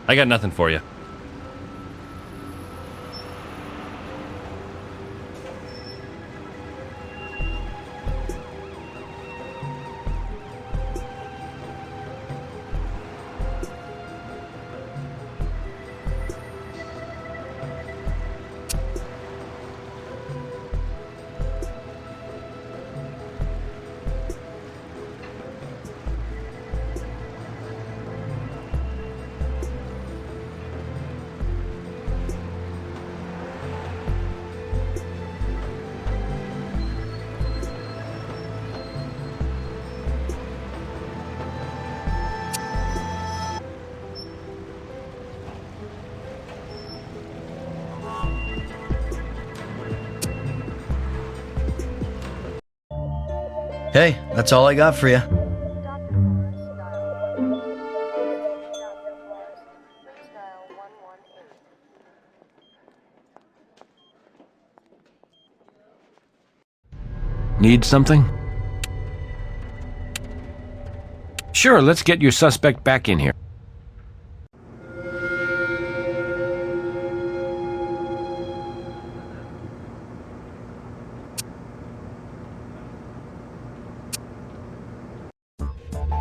I got nothing for you. Hey, that's all I got for you. Dr. Forrest, dial 118. Dr. Forrest, please dial 118. Need something? Sure, let's get your suspect back in here.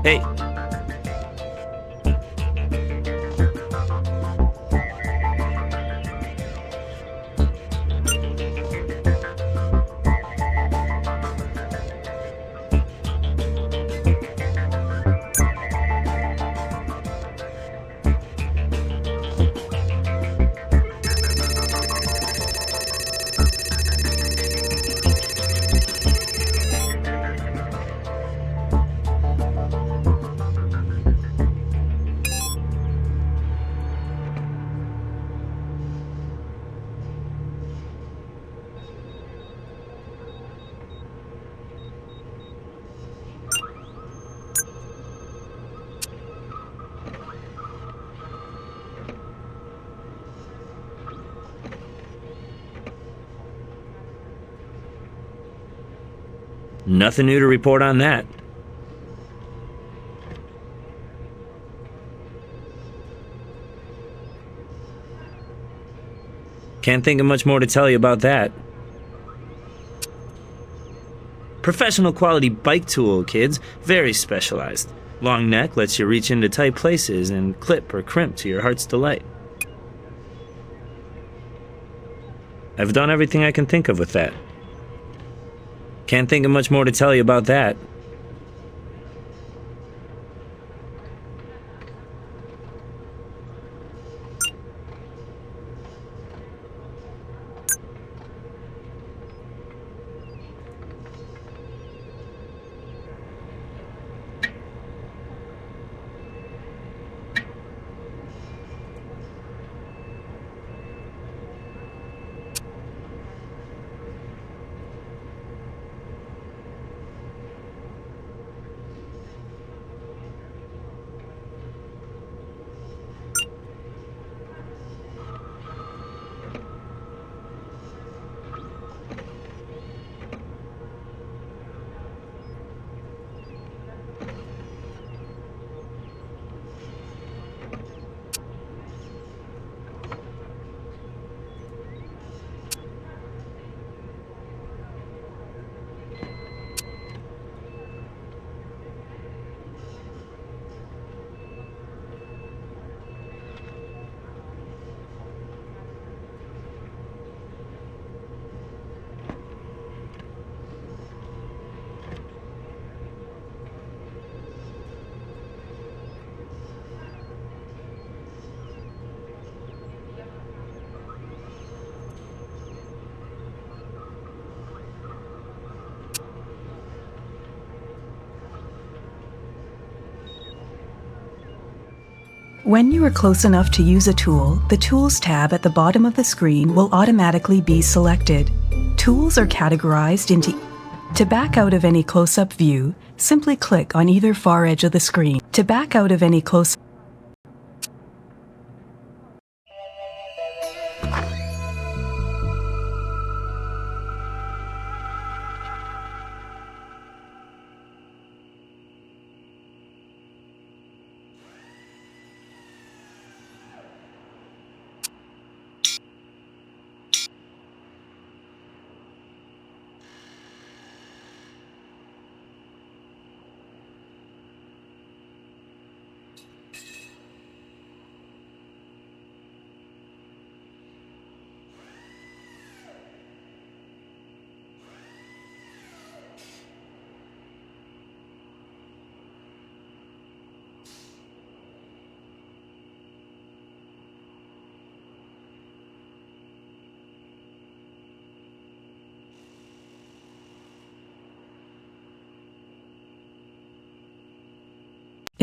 Hey. Nothing new to report on that. Can't think of much more to tell you about that. Professional quality bike tool, kids. Very specialized. Long neck lets you reach into tight places and clip or crimp to your heart's delight. I've done everything I can think of with that. Can't think of much more to tell you about that. When you are close enough to use a tool, the Tools tab at the bottom of the screen will automatically be selected. Tools are categorized into... To back out of any close-up view, simply click on either far edge of the screen. To back out of any close...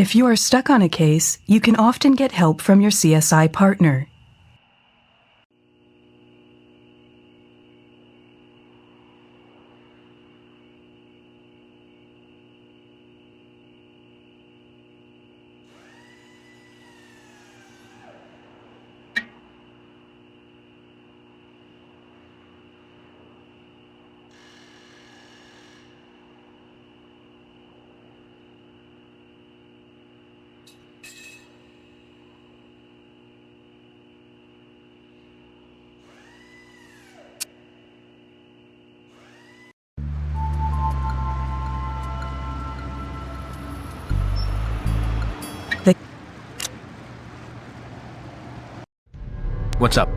If you are stuck on a case, you can often get help from your CSI partner. What's up?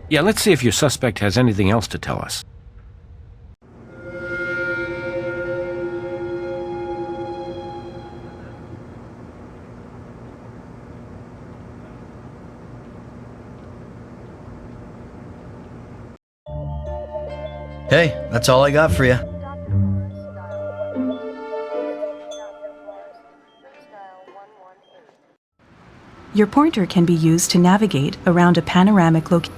Yeah, let's see if your suspect has anything else to tell us. Hey, that's all I got for you. Your pointer can be used to navigate around a panoramic location.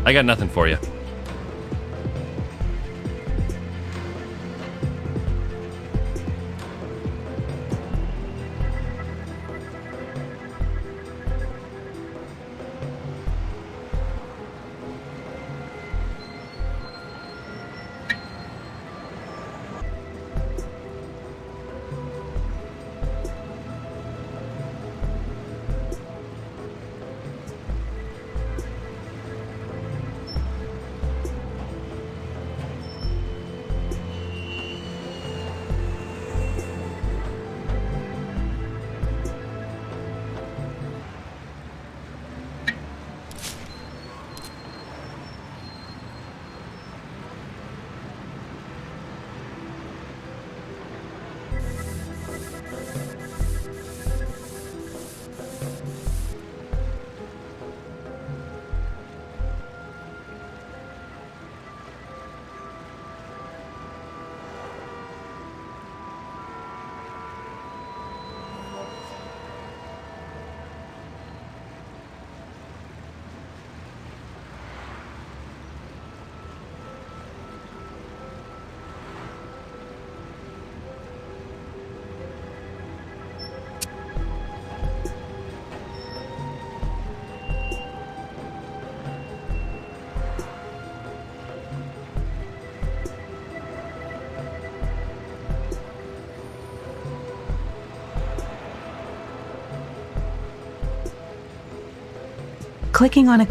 I got nothing for you. Clicking on a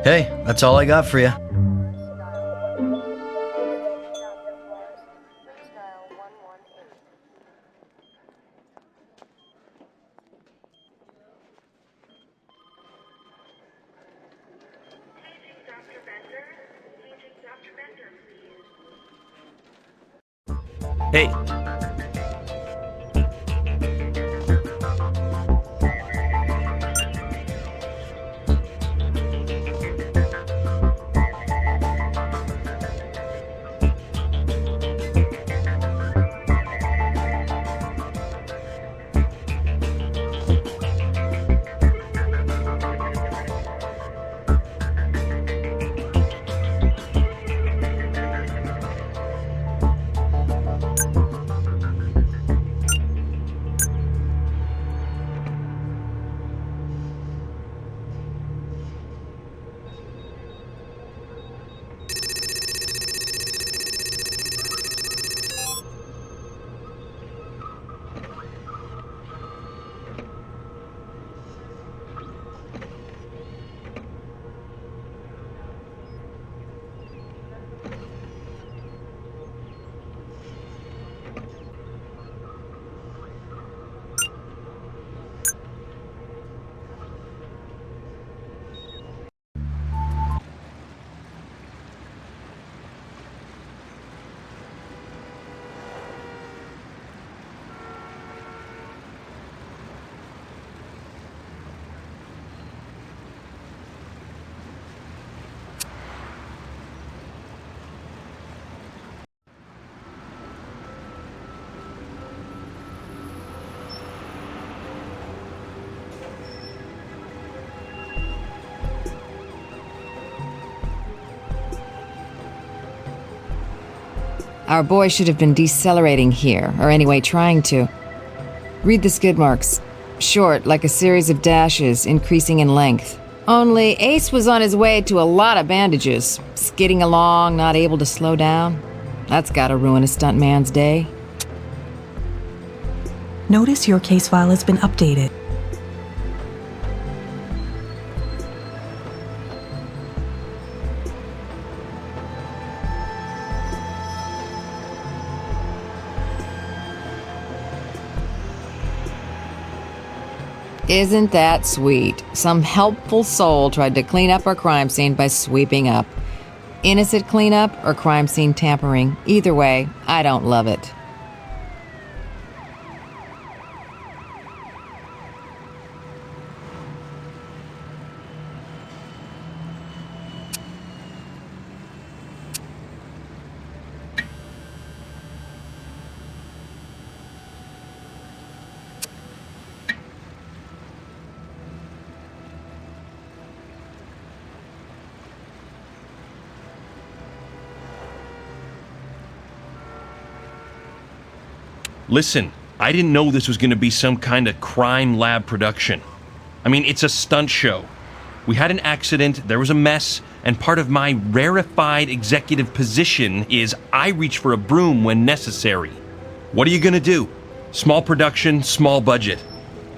Hey, that's all I got for you. Dr. Forrest, please dial 118. Hey, Our boy should have been decelerating here, or anyway trying to. Read the skid marks. Short, like a series of dashes, increasing in length. Only Ace was on his way to a lot of bandages, skidding along, not able to slow down. That's gotta ruin a stuntman's day. Notice your case file has been updated. Isn't that sweet? Some helpful soul tried to clean up our crime scene by sweeping up. Innocent cleanup or crime scene tampering. Either way, I don't love it. Listen, I didn't know this was going to be some kind of crime lab production. I mean, it's a stunt show. We had an accident, there was a mess, and part of my rarefied executive position is I reach for a broom when necessary. What are you going to do? Small production, small budget.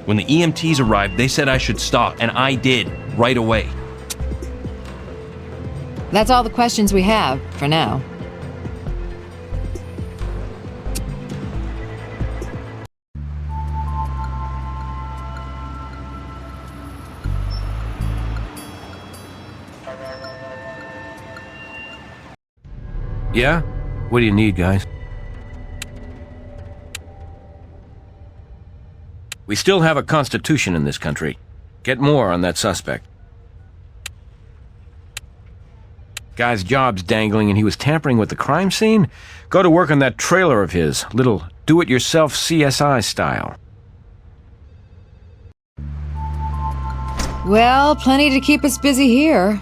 When the EMTs arrived, they said I should stop, and I did, right away. That's all the questions we have, for now. Yeah? What do you need, guys? We still have a constitution in this country. Get more on that suspect. Guy's job's dangling and he was tampering with the crime scene? Go to work on that trailer of his, little do-it-yourself CSI style. Well, plenty to keep us busy here.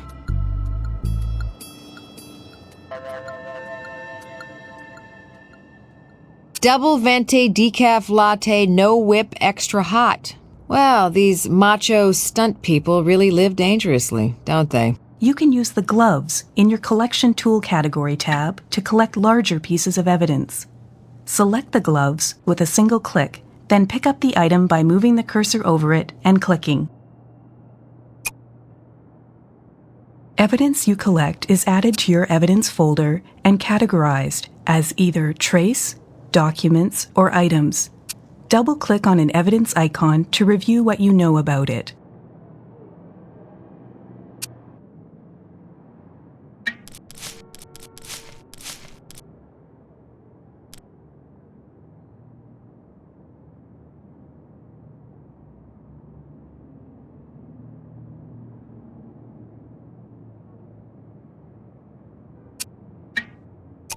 Double venti decaf latte, no whip, extra hot. Well, these macho stunt people really live dangerously, don't they? You can use the gloves in your Collection Tool category tab to collect larger pieces of evidence. Select the gloves with a single click, then pick up the item by moving the cursor over it and clicking. Evidence you collect is added to your evidence folder and categorized as either trace, documents, or items. Double-click on an evidence icon to review what you know about it.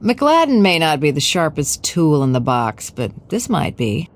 McLadden may not be the sharpest tool in the box, but this might be.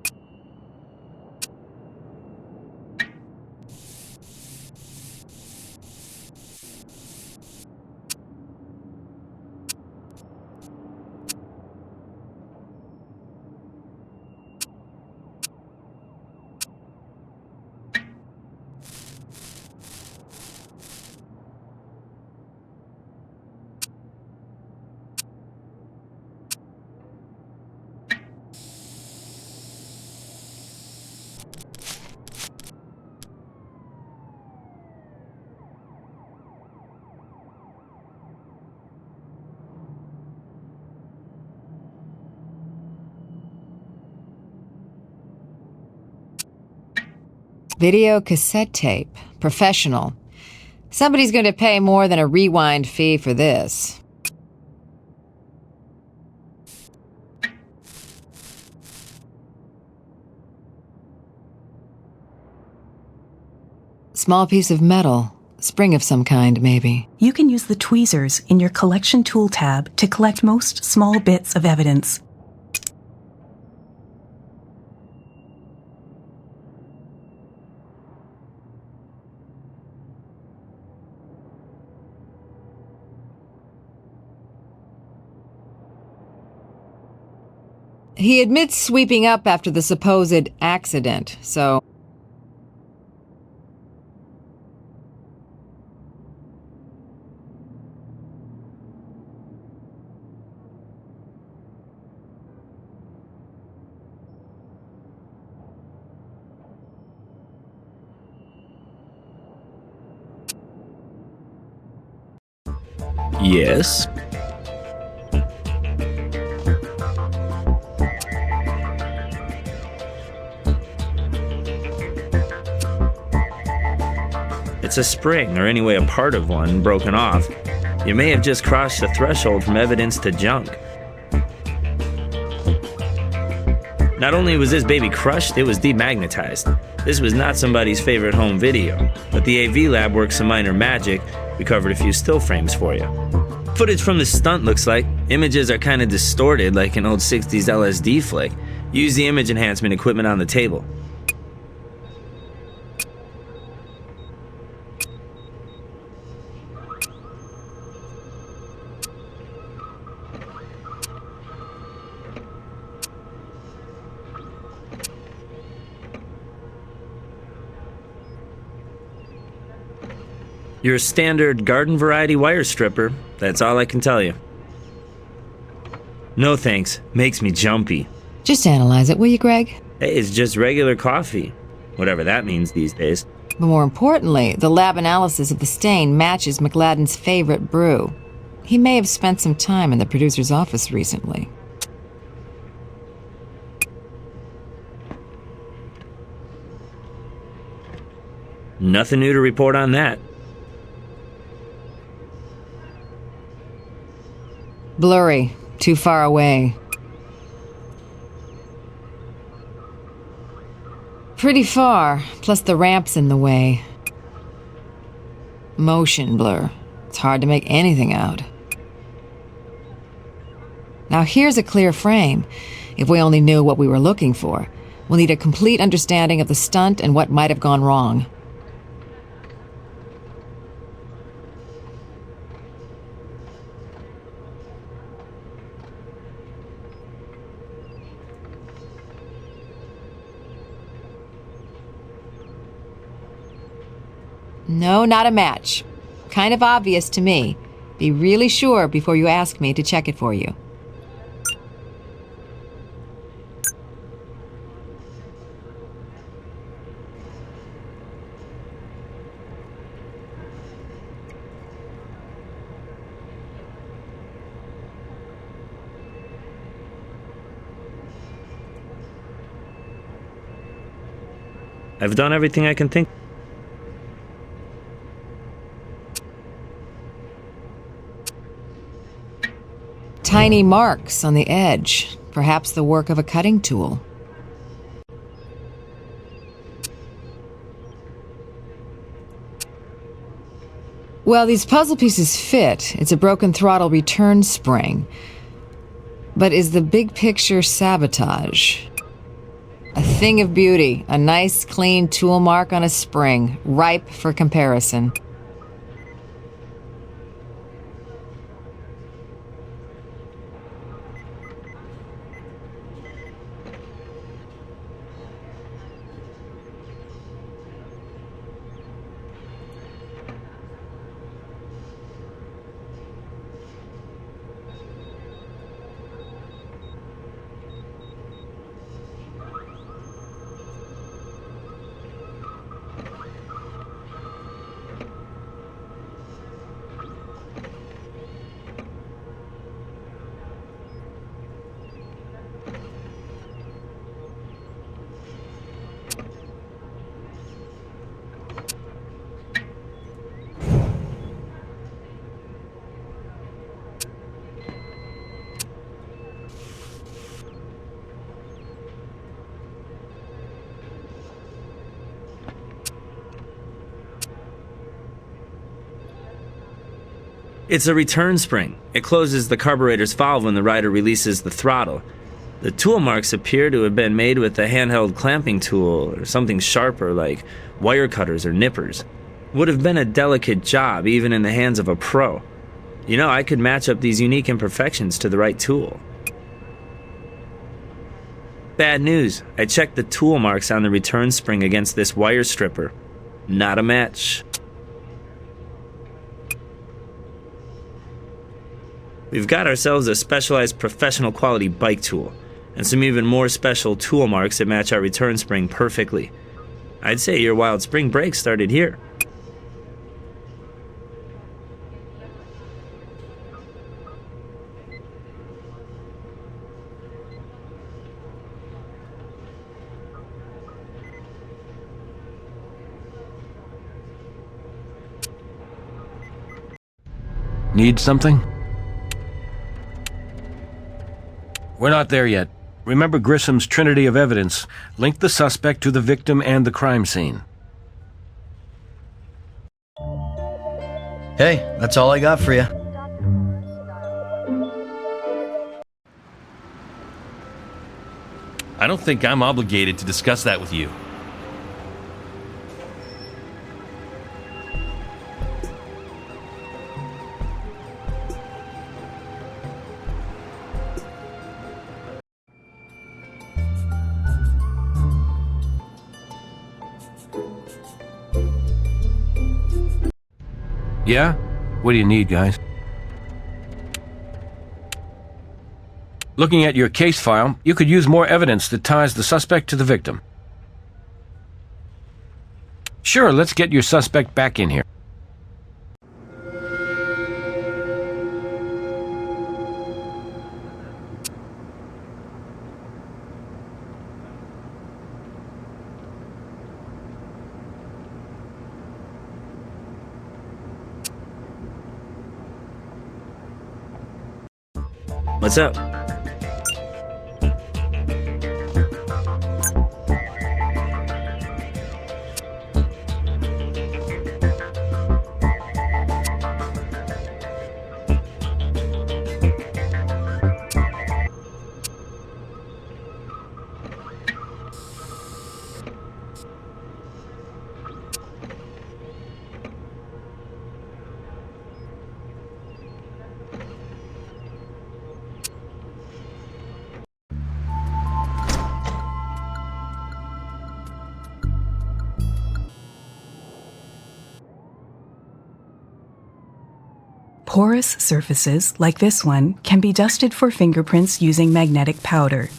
Video cassette tape. Professional. Somebody's going to pay more than a rewind fee for this. Small piece of metal. Spring of some kind, maybe. You can use the tweezers in your Collection Tool tab to collect most small bits of evidence. He admits sweeping up after the supposed accident, so... Yes? It's a spring, or anyway a part of one, broken off. You may have just crossed the threshold from evidence to junk. Not only was this baby crushed, it was demagnetized. This was not somebody's favorite home video, but the AV lab worked some minor magic. We covered a few still frames for you. Footage from the stunt looks like. Images are kind of distorted like an old 60s LSD flick. Use the image enhancement equipment on the table. Your standard garden variety wire stripper, that's all I can tell you. No thanks, makes me jumpy. Just analyze it, will you, Greg? Hey, it's just regular coffee. Whatever that means these days. But more importantly, the lab analysis of the stain matches McLadden's favorite brew. He may have spent some time in the producer's office recently. Nothing new to report on that. Blurry. Too far away. Pretty far, plus the ramp's in the way. Motion blur. It's hard to make anything out. Now here's a clear frame. If we only knew what we were looking for. We'll need a complete understanding of the stunt and what might have gone wrong. No, not a match. Kind of obvious to me. Be really sure before you ask me to check it for you. I've done everything I can think. Tiny marks on the edge, perhaps the work of a cutting tool. Well, these puzzle pieces fit. It's a broken throttle return spring. But is the big picture sabotage? A thing of beauty, a nice clean tool mark on a spring, ripe for comparison. It's a return spring. It closes the carburetor's valve when the rider releases the throttle. The tool marks appear to have been made with a handheld clamping tool or something sharper like wire cutters or nippers. Would have been a delicate job even in the hands of a pro. You know, I could match up these unique imperfections to the right tool. Bad news. I checked the tool marks on the return spring against this wire stripper. Not a match. We've got ourselves a specialized professional quality bike tool, and some even more special tool marks that match our return spring perfectly. I'd say your wild spring break started here. Need something? We're not there yet. Remember Grissom's trinity of evidence. Link the suspect to the victim and the crime scene. Hey, that's all I got for you. I don't think I'm obligated to discuss that with you. Yeah? What do you need, guys? Looking at your case file, you could use more evidence that ties the suspect to the victim. Sure, let's get your suspect back in here. What's up? Porous surfaces, like this one, can be dusted for fingerprints using magnetic powder.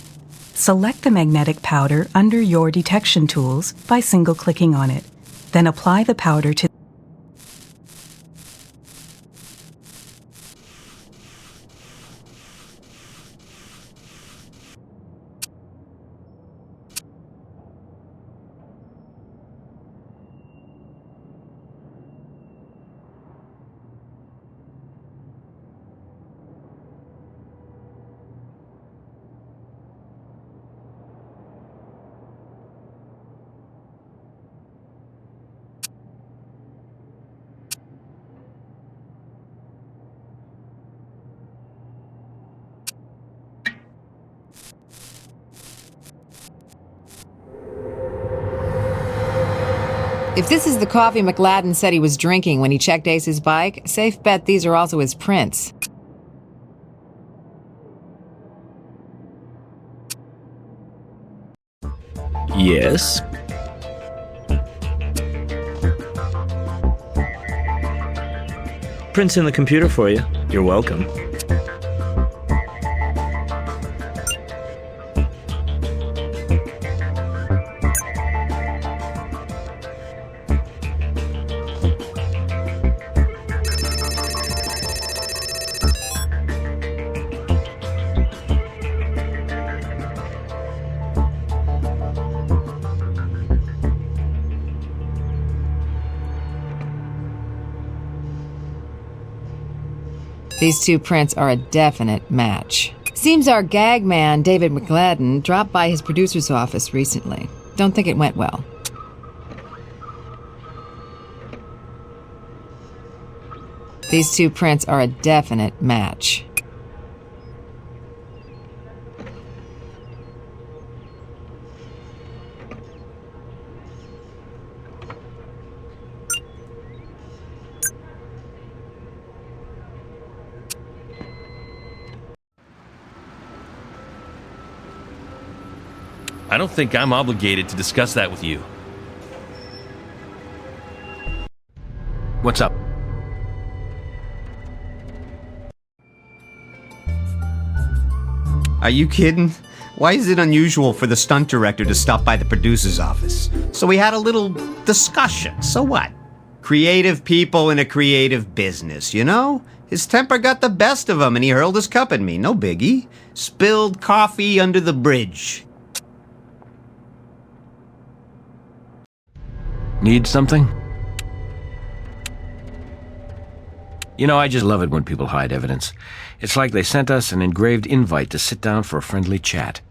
Select the magnetic powder under your detection tools by single-clicking on it. Then apply the powder to If this is the coffee McLadden said he was drinking when he checked Ace's bike, safe bet these are also his prints. Yes. Prints in the computer for you. You're welcome. These two prints are a definite match. Seems our gag man, David McLadden, dropped by his producer's office recently. Don't think it went well. These two prints are a definite match. I don't think I'm obligated to discuss that with you. What's up? Are you kidding? Why is it unusual for the stunt director to stop by the producer's office? So we had a little discussion. So what? Creative people in a creative business, you know? His temper got the best of him and he hurled his cup at me. No biggie. Spilled coffee under the bridge. Need something? You know, I just love it when people hide evidence. It's like they sent us an engraved invite to sit down for a friendly chat.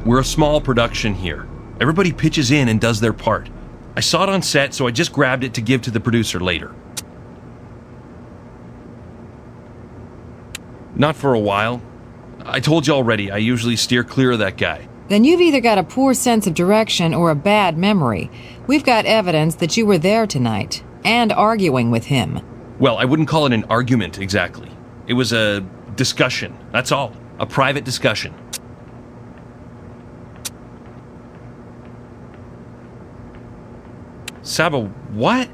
We're a small production here. Everybody pitches in and does their part. I saw it on set, so I just grabbed it to give to the producer later. Not for a while. I told you already, I usually steer clear of that guy. Then you've either got a poor sense of direction or a bad memory. We've got evidence that you were there tonight, and arguing with him. Well, I wouldn't call it an argument, exactly. It was a discussion, that's all. A private discussion. Saba, what?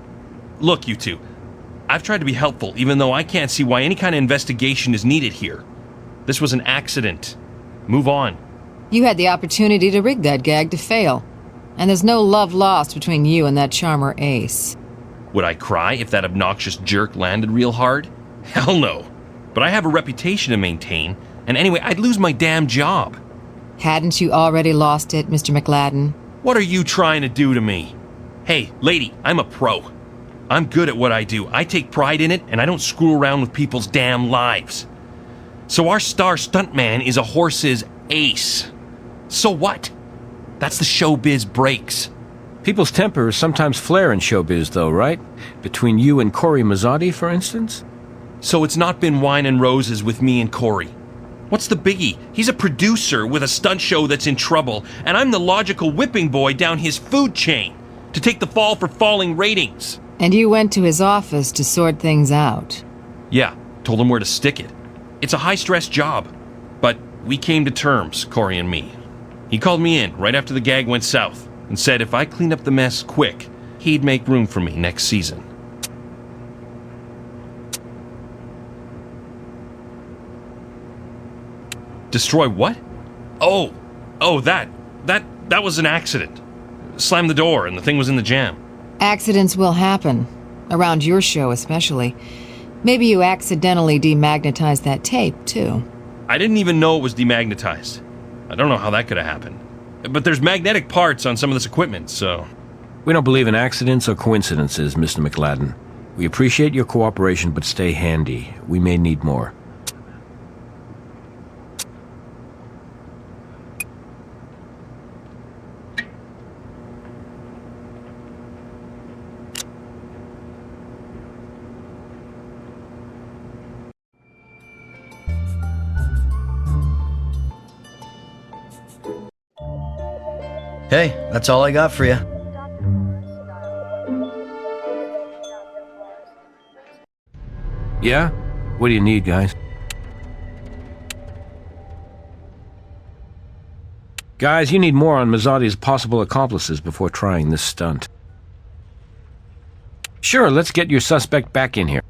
Look, you two. I've tried to be helpful, even though I can't see why any kind of investigation is needed here. This was an accident. Move on. You had the opportunity to rig that gag to fail. And there's no love lost between you and that charmer Ace. Would I cry if that obnoxious jerk landed real hard? Hell no. But I have a reputation to maintain, and anyway, I'd lose my damn job. Hadn't you already lost it, Mr. McLadden? What are you trying to do to me? Hey, lady, I'm a pro. I'm good at what I do. I take pride in it, and I don't screw around with people's damn lives. So our star stuntman is a horse's ace. So what? That's the showbiz breaks. People's tempers sometimes flare in showbiz, though, right? Between you and Corey Mazzotti, for instance? So it's not been wine and roses with me and Corey. What's the biggie? He's a producer with a stunt show that's in trouble, and I'm the logical whipping boy down his food chain to take the fall for falling ratings. And you went to his office to sort things out. Yeah, told him where to stick it. It's a high-stress job. But we came to terms, Corey and me. He called me in right after the gag went south and said if I cleaned up the mess quick, he'd make room for me next season. Destroy what? Oh, that was an accident. Slammed the door and the thing was in the jam. Accidents will happen. Around your show, especially. Maybe you accidentally demagnetized that tape, too. I didn't even know it was demagnetized. I don't know how that could have happened. But there's magnetic parts on some of this equipment, so... We don't believe in accidents or coincidences, Mr. McLadden. We appreciate your cooperation, but stay handy. We may need more. Hey, that's all I got for you. Yeah? What do you need, guys? Guys, you need more on Mazzotti's possible accomplices before trying this stunt. Sure, let's get your suspect back in here.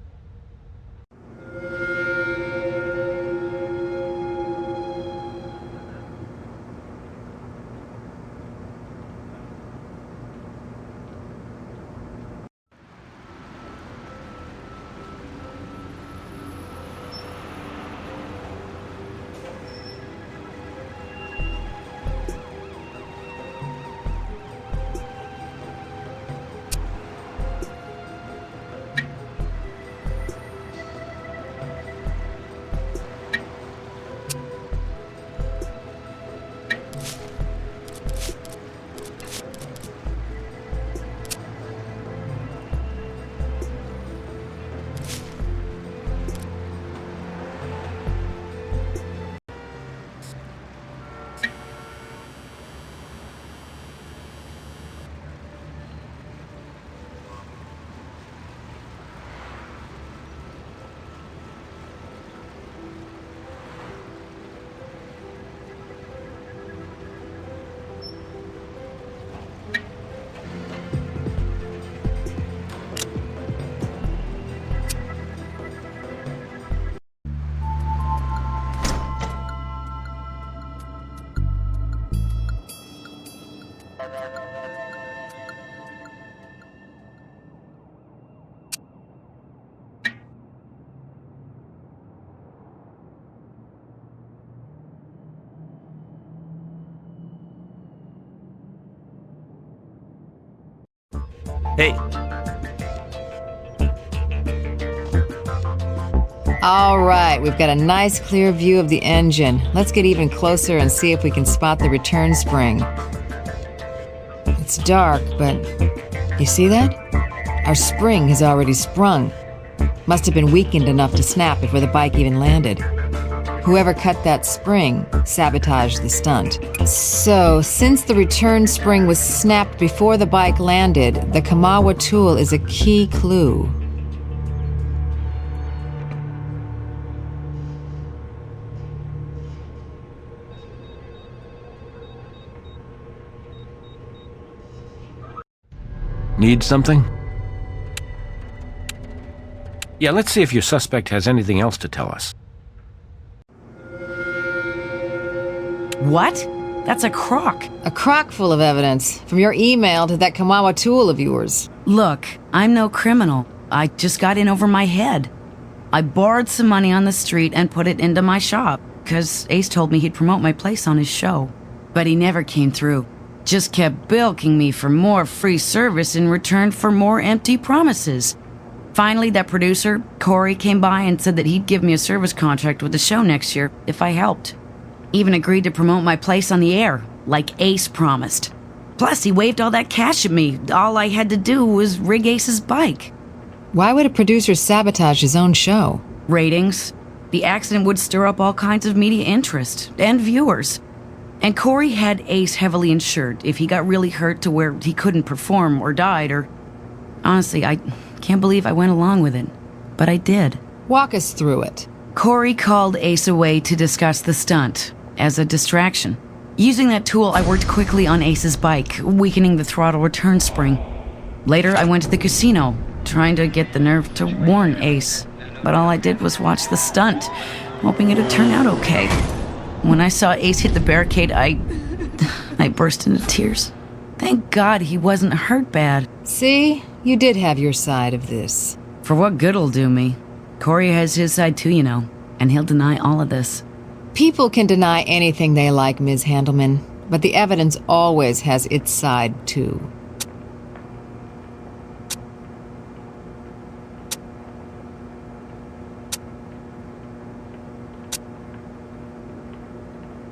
Hey, All right, we've got a nice clear view of the engine. Let's get even closer and see if we can spot the return spring. It's dark, but you see that? Our spring has already sprung. Must have been weakened enough to snap before the bike even landed. Whoever cut that spring sabotaged the stunt. So, since the return spring was snapped before the bike landed, the Kamawa tool is a key clue. Need something? Yeah, let's see if your suspect has anything else to tell us. What? That's a crock. A crock full of evidence, from your email to that Kamawa tool of yours. Look, I'm no criminal. I just got in over my head. I borrowed some money on the street and put it into my shop, because Ace told me he'd promote my place on his show. But he never came through. Just kept bilking me for more free service in return for more empty promises. Finally, that producer, Corey, came by and said that he'd give me a service contract with the show next year if I helped. Even agreed to promote my place on the air, like Ace promised. Plus, he waved all that cash at me. All I had to do was rig Ace's bike. Why would a producer sabotage his own show? Ratings. The accident would stir up all kinds of media interest and viewers. And Corey had Ace heavily insured if he got really hurt to where he couldn't perform or died or... Honestly, I can't believe I went along with it. But I did. Walk us through it. Corey called Ace away to discuss the stunt, as a distraction. Using that tool, I worked quickly on Ace's bike, weakening the throttle return spring. Later, I went to the casino, trying to get the nerve to warn Ace. But all I did was watch the stunt, hoping it'd turn out okay. When I saw Ace hit the barricade, I burst into tears. Thank God he wasn't hurt bad. See? You did have your side of this. For what good'll do me? Corey has his side too, you know, and he'll deny all of this. People can deny anything they like, Ms. Handelman, but the evidence always has its side too.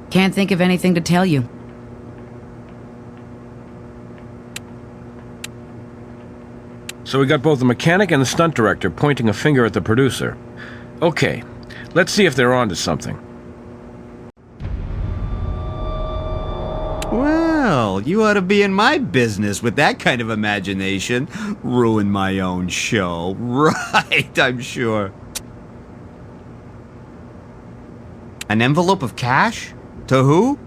Can't think of anything to tell you. So we got both the mechanic and the stunt director pointing a finger at the producer. Okay, let's see if they're onto something. Well, you ought to be in my business with that kind of imagination. Ruin my own show. Right, I'm sure. An envelope of cash? To who?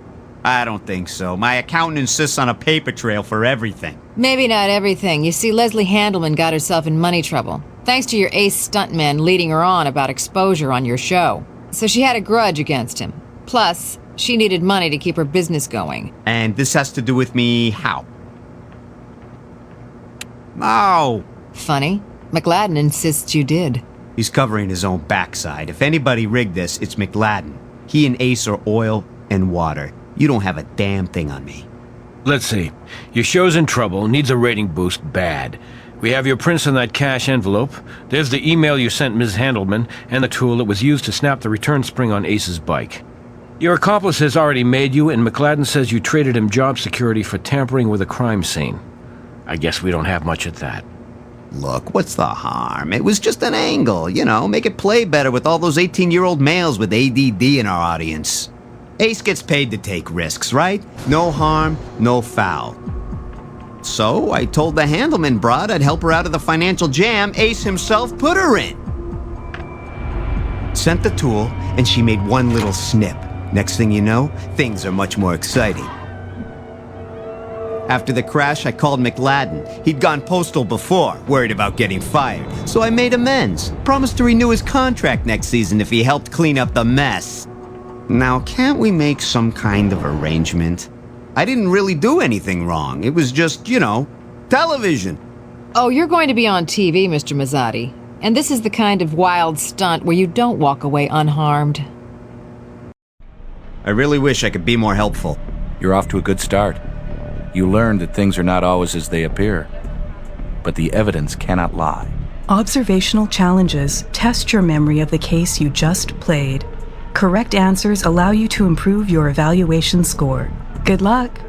I don't think so. My accountant insists on a paper trail for everything. Maybe not everything. You see, Leslie Handelman got herself in money trouble, thanks to your ace stuntman leading her on about exposure on your show. So she had a grudge against him. Plus, she needed money to keep her business going. And this has to do with me how? Oh! Funny. McLadden insists you did. He's covering his own backside. If anybody rigged this, it's McLadden. He and Ace are oil and water. You don't have a damn thing on me. Let's see. Your show's in trouble, needs a rating boost bad. We have your prints on that cash envelope. There's the email you sent Ms. Handelman, and the tool that was used to snap the return spring on Ace's bike. Your accomplice has already made you, and McLadden says you traded him job security for tampering with a crime scene. I guess we don't have much at that. Look, what's the harm? It was just an angle, you know, make it play better with all those 18-year-old males with ADD in our audience. Ace gets paid to take risks, right? No harm, no foul. So I told the Handelman broad I'd help her out of the financial jam Ace himself put her in. Sent the tool, and she made one little snip. Next thing you know, things are much more exciting. After the crash, I called McLadden. He'd gone postal before, worried about getting fired. So I made amends. Promised to renew his contract next season if he helped clean up the mess. Now, can't we make some kind of arrangement? I didn't really do anything wrong. It was just, you know, television. Oh, you're going to be on TV, Mr. Mazzotti. And this is the kind of wild stunt where you don't walk away unharmed. I really wish I could be more helpful. You're off to a good start. You learned that things are not always as they appear. but the evidence cannot lie. Observational challenges test your memory of the case you just played. Correct answers allow you to improve your evaluation score. Good luck!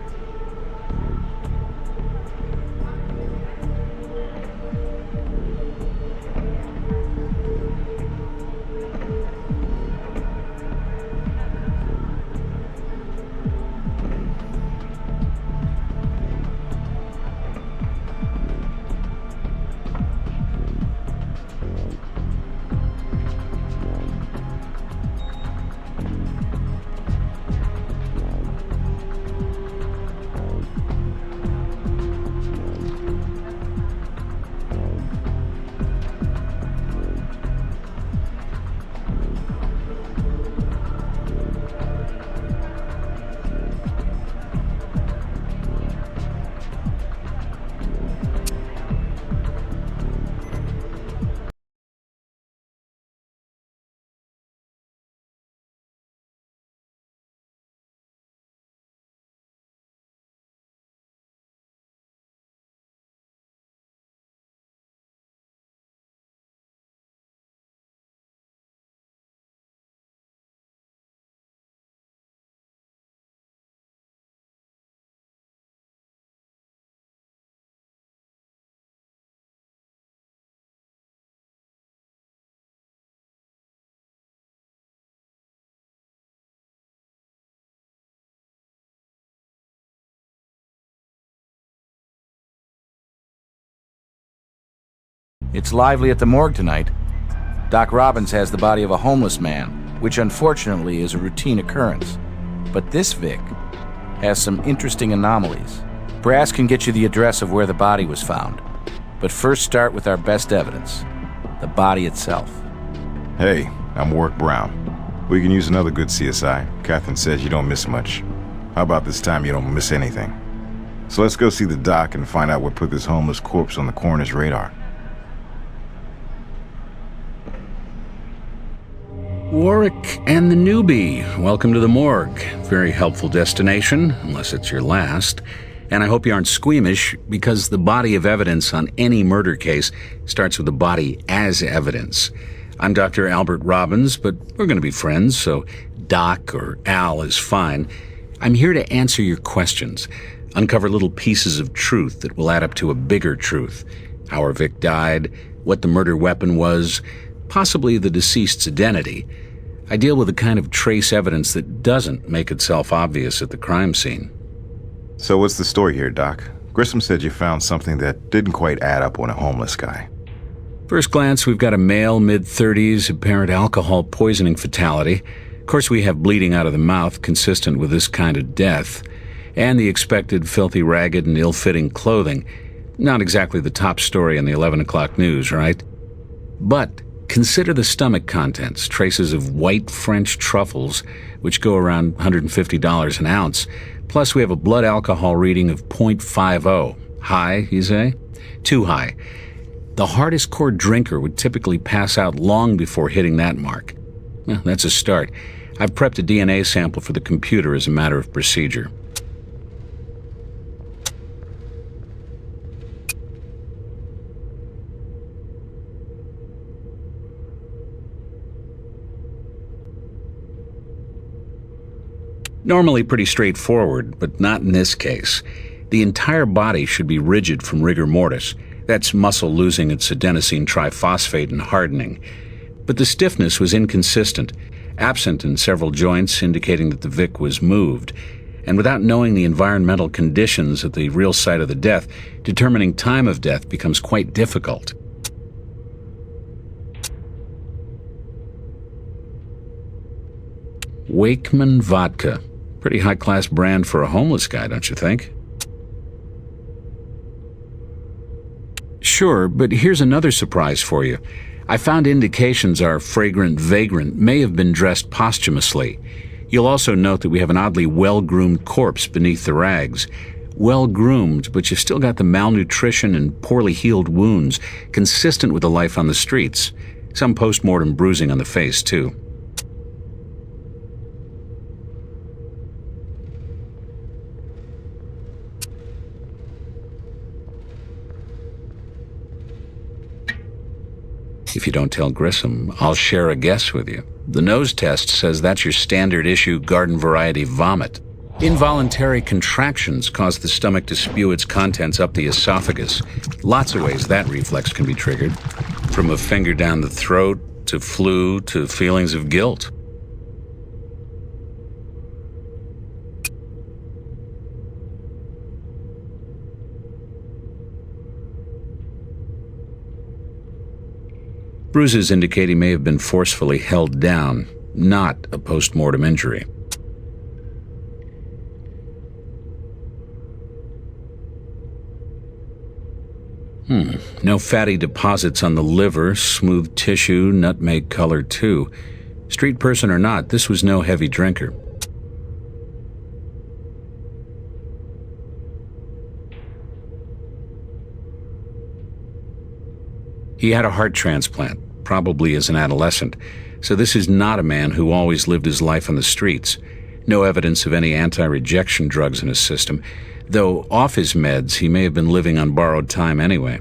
It's lively at the morgue tonight. Doc Robbins has the body of a homeless man, which unfortunately is a routine occurrence. But this Vic has some interesting anomalies. Brass can get you the address of where the body was found. But first start with our best evidence, the body itself. Hey, I'm Warrick Brown. We can use another good CSI. Catherine says you don't miss much. How about this time you don't miss anything? So let's go see the doc and find out what put this homeless corpse on the coroner's radar. Warrick and the newbie, welcome to the morgue. Very helpful destination, unless it's your last. And I hope you aren't squeamish, because the body of evidence on any murder case starts with the body as evidence. I'm Dr. Albert Robbins, but we're going to be friends, so Doc or Al is fine. I'm here to answer your questions, uncover little pieces of truth that will add up to a bigger truth. How our Vic died, what the murder weapon was, possibly the deceased's identity. I deal with the kind of trace evidence that doesn't make itself obvious at the crime scene. So what's the story here, Doc? Grissom said you found something that didn't quite add up on a homeless guy. First glance, we've got a male, mid-30s, apparent alcohol poisoning fatality. Of course, we have bleeding out of the mouth consistent with this kind of death, and the expected filthy, ragged, and ill-fitting clothing. Not exactly the top story in the 11 o'clock news, right? But consider the stomach contents, traces of white French truffles, which go around $150 an ounce. Plus, we have a blood alcohol reading of 0.50. High, you say? Too high. The hardest core drinker would typically pass out long before hitting that mark. Well, that's a start. I've prepped a DNA sample for the computer as a matter of procedure. Normally pretty straightforward, but not in this case. The entire body should be rigid from rigor mortis. That's muscle losing its adenosine triphosphate and hardening. But the stiffness was inconsistent, absent in several joints, indicating that the Vic was moved. And without knowing the environmental conditions at the real site of the death, determining time of death becomes quite difficult. Wakeman Vodka. Pretty high-class brand for a homeless guy, don't you think? Sure, but here's another surprise for you. I found indications our fragrant vagrant may have been dressed posthumously. You'll also note that we have an oddly well-groomed corpse beneath the rags. Well-groomed, but you've still got the malnutrition and poorly healed wounds, consistent with the life on the streets. Some post-mortem bruising on the face, too. If you don't tell Grissom, I'll share a guess with you. The nose test says that's your standard issue garden variety vomit. Involuntary contractions cause the stomach to spew its contents up the esophagus. Lots of ways that reflex can be triggered. From a finger down the throat, to flu, to feelings of guilt. Bruises indicate he may have been forcefully held down, not a post-mortem injury. No fatty deposits on the liver, smooth tissue, nutmeg color too. Street person or not, this was no heavy drinker. He had a heart transplant, probably as an adolescent, so this is not a man who always lived his life on the streets. No evidence of any anti-rejection drugs in his system, though off his meds he may have been living on borrowed time anyway.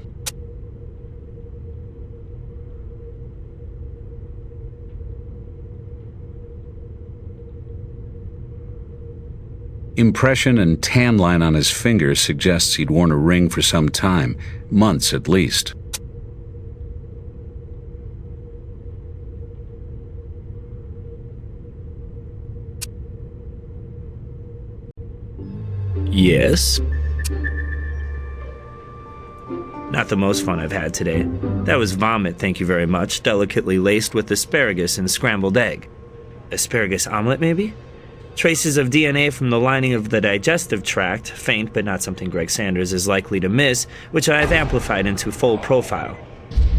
Impression and tan line on his finger suggests he'd worn a ring for some time, months at least. Yes? Not the most fun I've had today. That was vomit, thank you very much, delicately laced with asparagus and scrambled egg. Asparagus omelet, maybe? Traces of DNA from the lining of the digestive tract, faint but not something Greg Sanders is likely to miss, which I've amplified into full profile.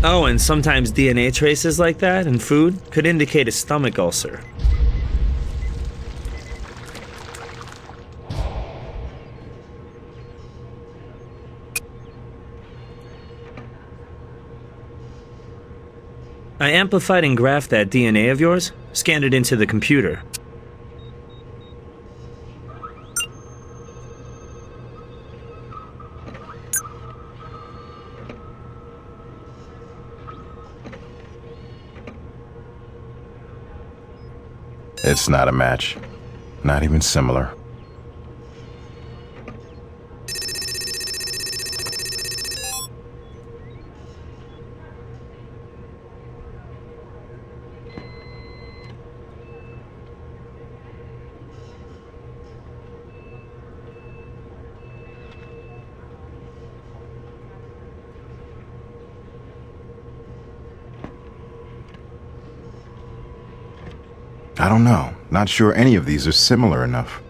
Oh, and sometimes DNA traces like that in food could indicate a stomach ulcer. I amplified and graphed that DNA of yours, scanned it into the computer. It's not a match. Not even similar. I don't know. Not sure any of these are similar enough.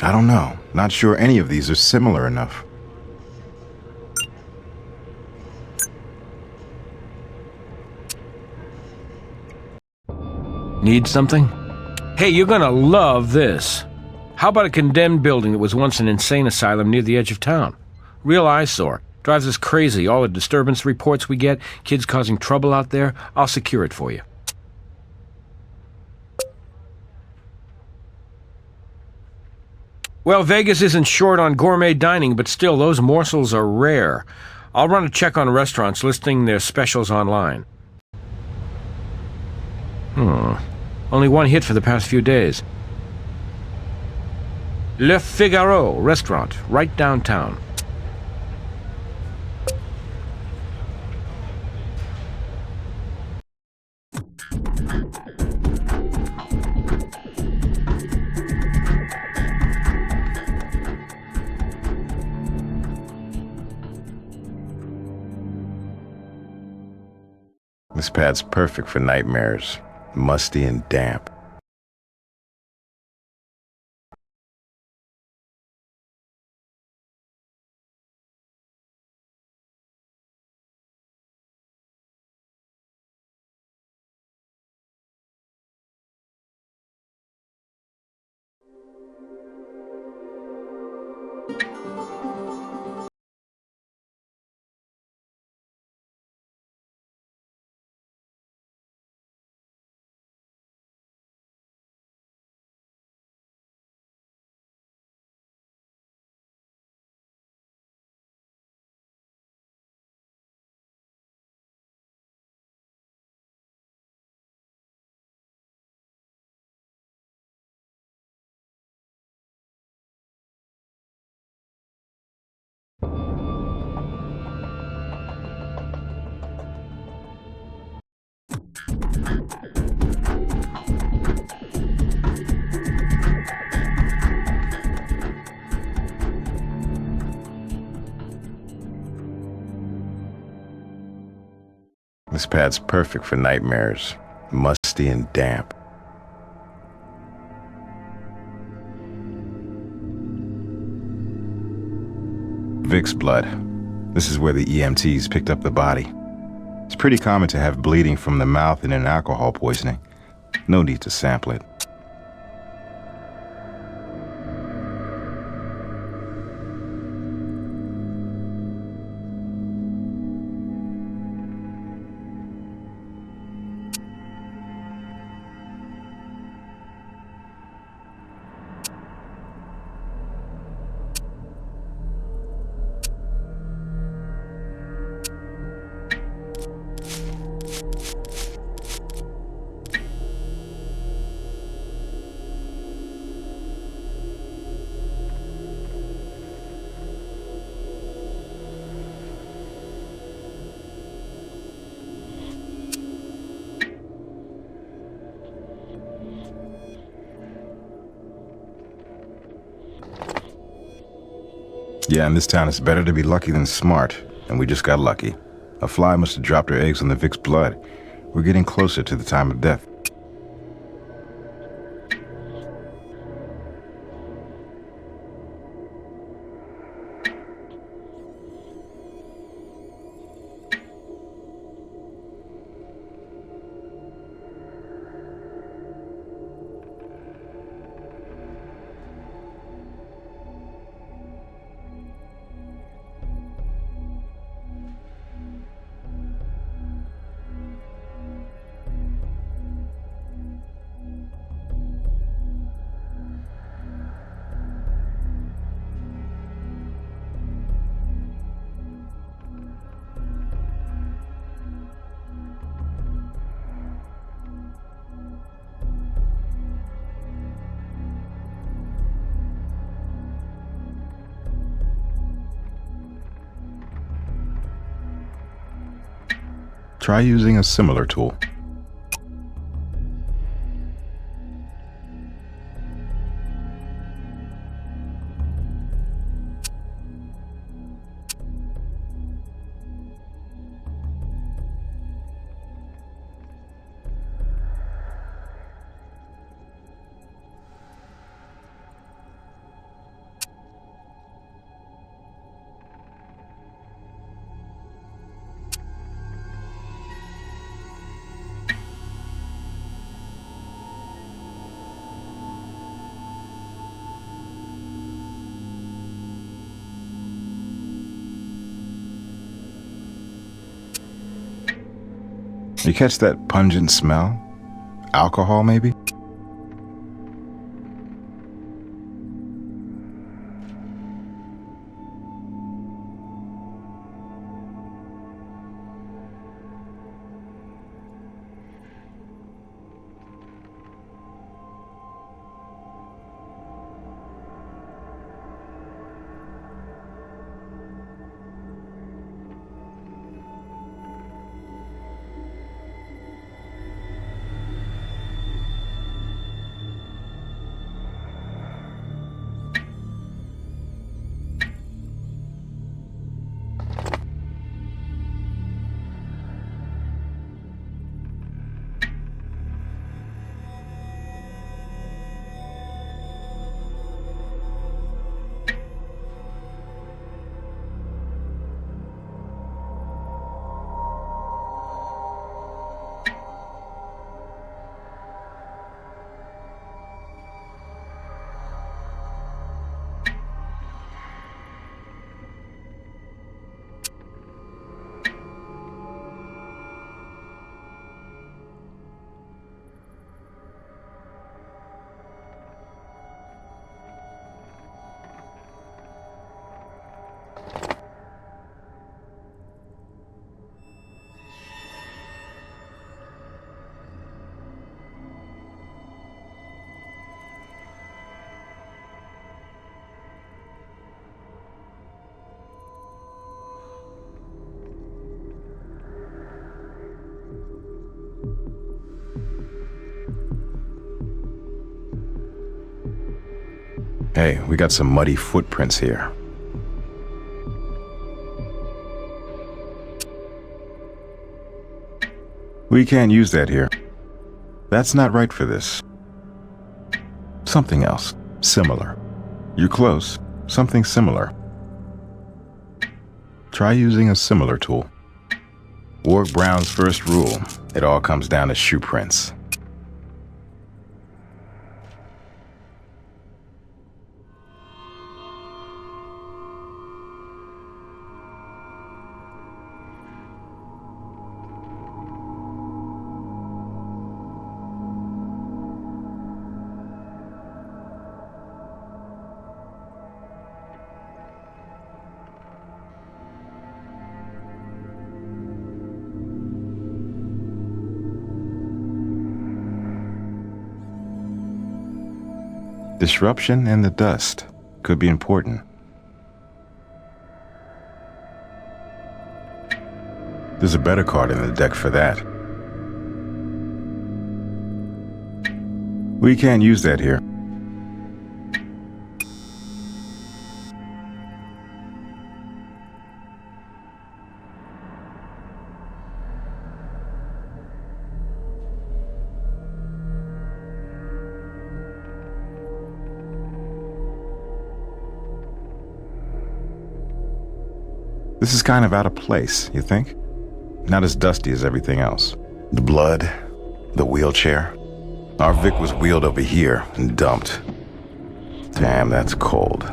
I don't know. Not sure any of these are similar enough. Need something? Hey, you're gonna love this. How about a condemned building that was once an insane asylum near the edge of town? Real eyesore. Drives us crazy. All the disturbance reports we get, kids causing trouble out there. I'll secure it for you. Well, Vegas isn't short on gourmet dining, but still, those morsels are rare. I'll run a check on restaurants listing their specials online. Only one hit for the past few days. Le Figaro restaurant, right downtown. This pad's perfect for nightmares. Musty and damp. This pad's perfect for nightmares. Musty and damp. Vic's blood. This is where the EMTs picked up the body. It's pretty common to have bleeding from the mouth in an alcohol poisoning. No need to sample it. Yeah, in this town it's better to be lucky than smart, and we just got lucky. A fly must have dropped her eggs on the Vic's blood. We're getting closer to the time of death. Try using a similar tool. You catch that pungent smell? Alcohol, maybe? Hey, we got some muddy footprints here. We can't use that here. That's not right for this. Something else. Similar. You're close. Something similar. Try using a similar tool. Warrick Brown's first rule. It all comes down to shoe prints. Disruption and the dust could be important. There's a better card in the deck for that. We can't use that here. This is kind of out of place, you think? Not as dusty as everything else. The blood, the wheelchair. Our Vic was wheeled over here and dumped. Damn, that's cold.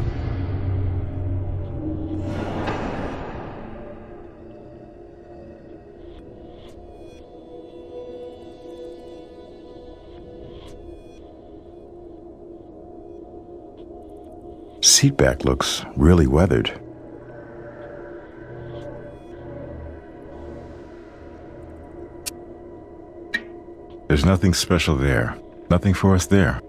Seatback looks really weathered. There's nothing special there. Nothing for us there.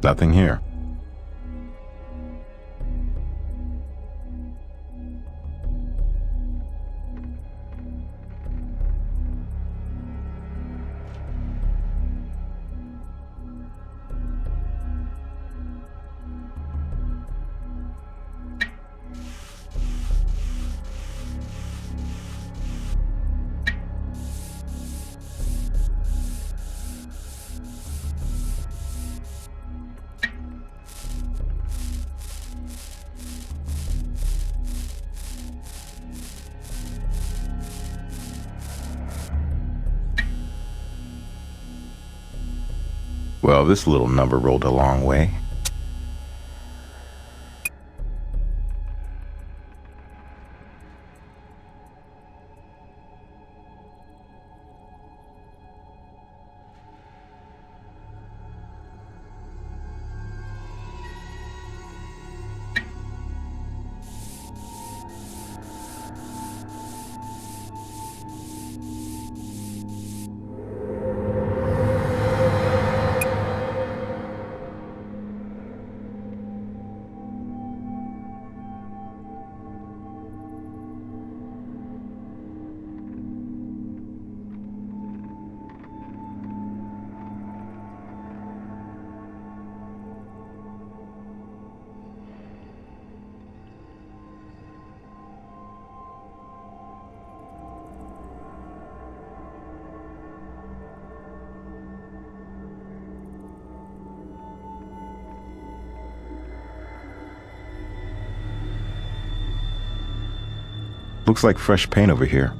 Nothing here. Well, this little number rolled a long way. Looks like fresh paint over here.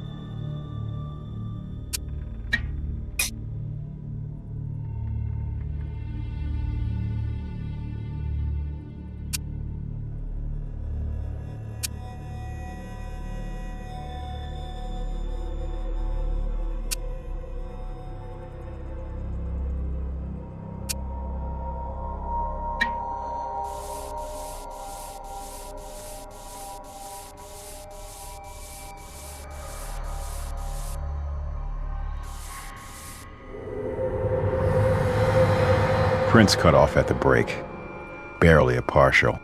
Prints cut off at the break. barely a partial.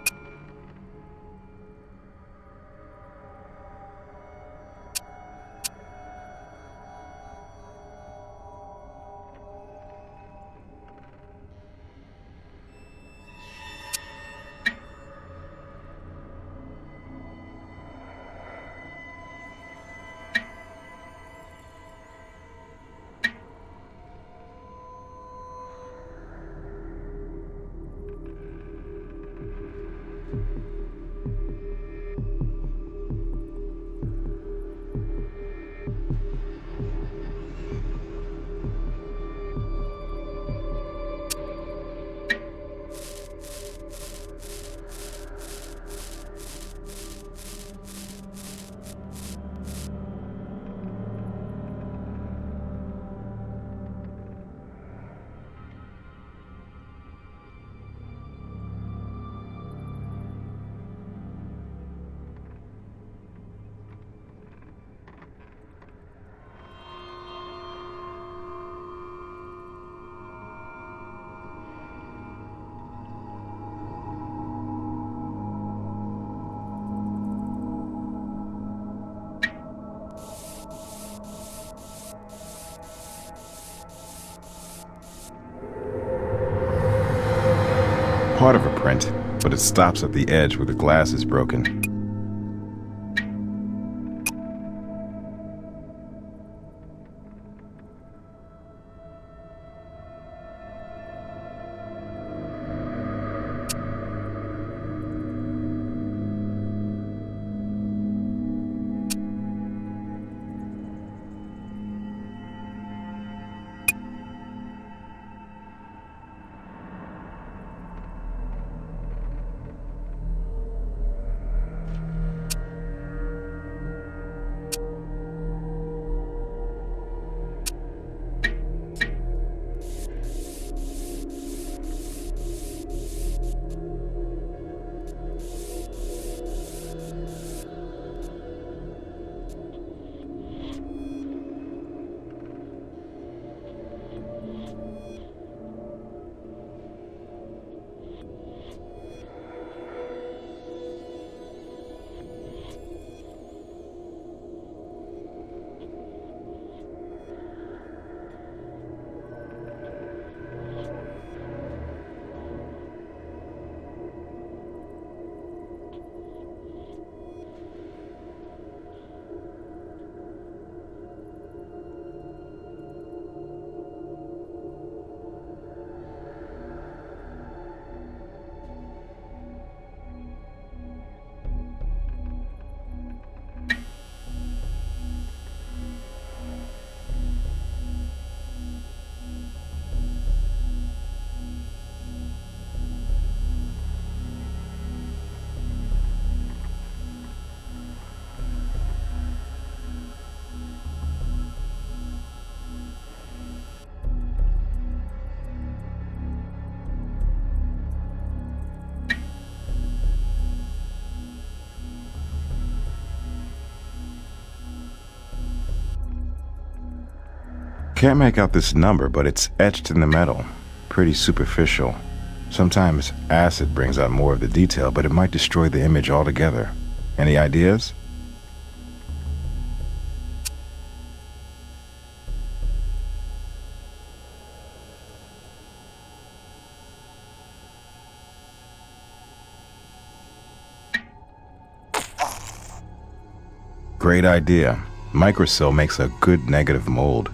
Part of a print, but it stops at the edge where the glass is broken. Can't make out this number, but it's etched in the metal. Pretty superficial. Sometimes acid brings out more of the detail, but it might destroy the image altogether. Any ideas? Great idea. Microsil makes a good negative mold.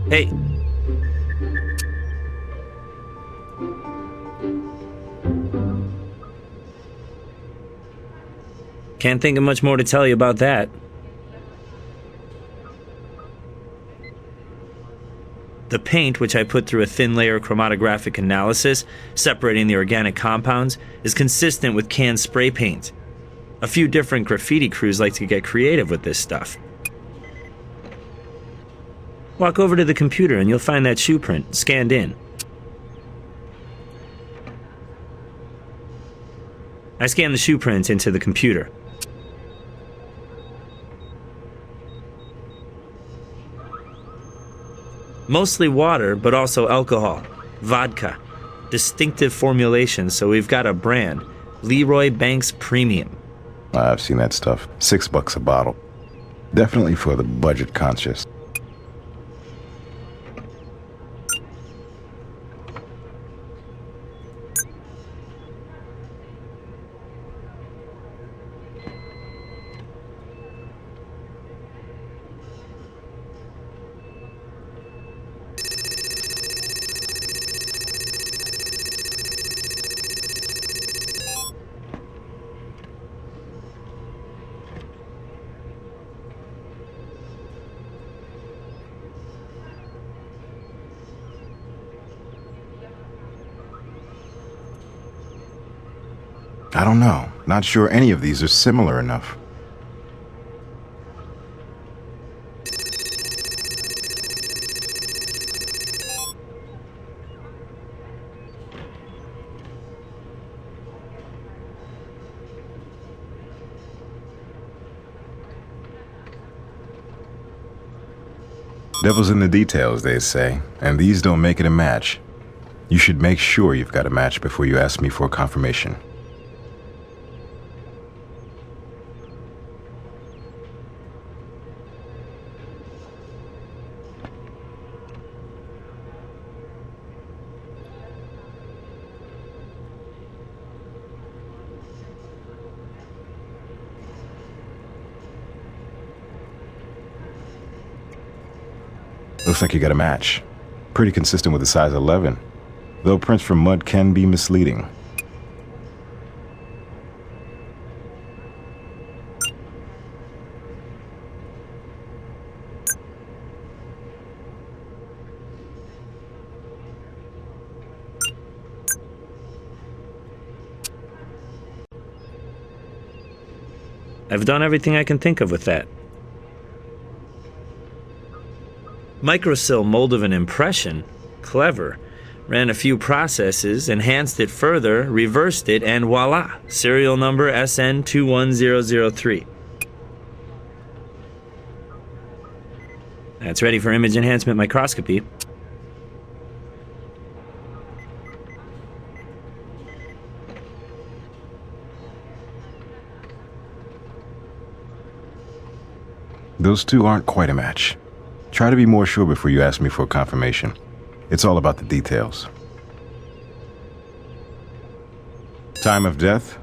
Hey. Can't think of much more to tell you about that. The paint, which I put through a thin layer chromatographic analysis, separating the organic compounds, is consistent with canned spray paint. A few different graffiti crews like to get creative with this stuff. Walk over to the computer and you'll find that shoe print scanned in. I scanned the shoe print into the computer. Mostly water, but also alcohol, vodka, distinctive formulation, so we've got a brand, Leroy Banks Premium. I've seen that stuff. $6 a bottle. Definitely for the budget conscious. I don't know. Not sure any of these are similar enough. Devil's in the details, they say, and these don't make it a match. You should make sure you've got a match before you ask me for confirmation. Looks like you got a match. Pretty consistent with the size 11. Though prints from mud can be misleading. I've done everything I can think of with that. Microsil mold of an impression? Clever. Ran a few processes, enhanced it further, reversed it, and voila! Serial number SN21003. That's ready for image enhancement microscopy. Those two aren't quite a match. Try to be more sure before you ask me for confirmation. It's all about the details. Time of death?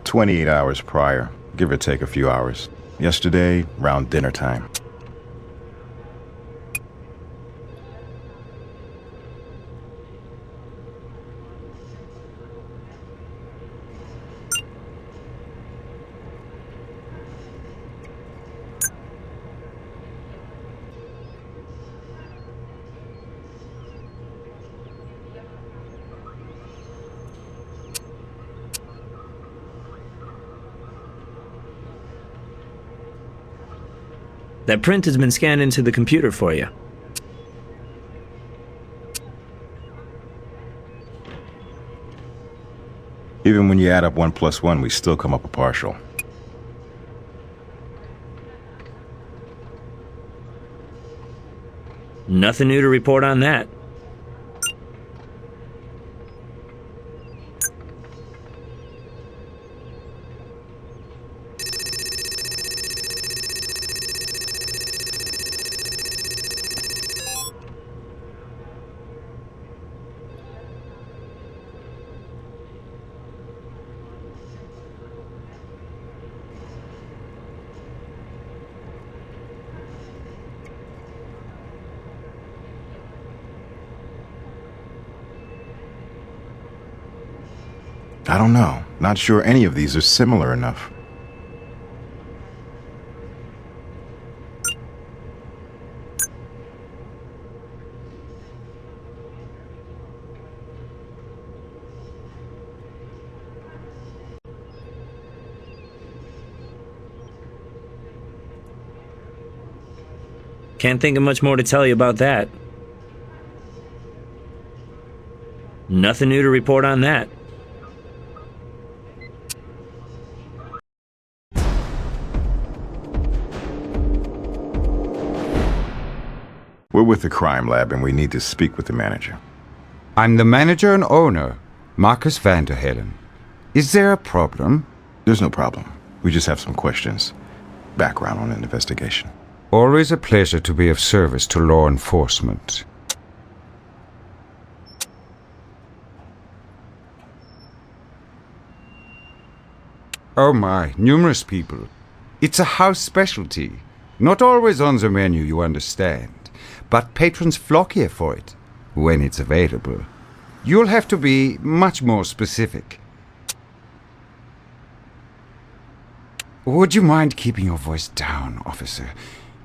28 hours prior, give or take a few hours. Yesterday, around dinner time. That print has been scanned into the computer for you. Even when you add up 1 + 1, we still come up a partial. Nothing new to report on that. I don't know. Not sure any of these are similar enough. Can't think of much more to tell you about that. Nothing new to report on that. We're with the crime lab and we need to speak with the manager. I'm the manager and owner, Marcus Vanderhelen. Is there a problem? There's no problem. We just have some questions. Background on an investigation. Always a pleasure to be of service to law enforcement. Oh my, numerous people. It's a house specialty. Not always on the menu, you understand. But patrons flock here for it, when it's available. You'll have to be much more specific. Would you mind keeping your voice down, officer?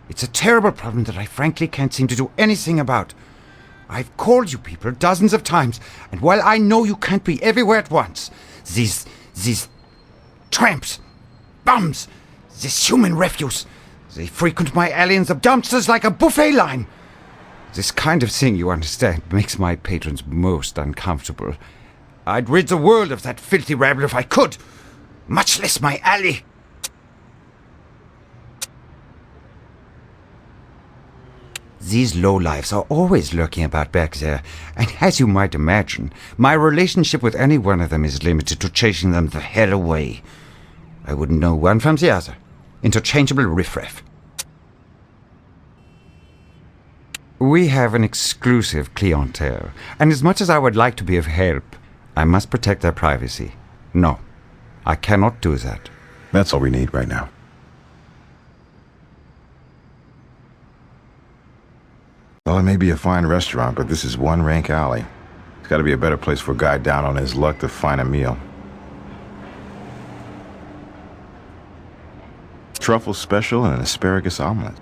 It's a terrible problem that I frankly can't seem to do anything about. I've called you people dozens of times, and while I know you can't be everywhere at once, these tramps, bums, this human refuse, they frequent my alley in the dumpsters like a buffet line. This kind of thing, you understand, makes my patrons most uncomfortable. I'd rid the world of that filthy rabble if I could, much less my alley. These lowlifes are always lurking about back there, and as you might imagine, my relationship with any one of them is limited to chasing them the hell away. I wouldn't know one from the other. Interchangeable riffraff. We have an exclusive clientele, and as much as I would like to be of help, I must protect their privacy. No, I cannot do that. That's all we need right now. Well, it may be a fine restaurant, but this is one rank alley. It's got to be a better place for a guy down on his luck to find a meal. Truffle special and an asparagus omelet.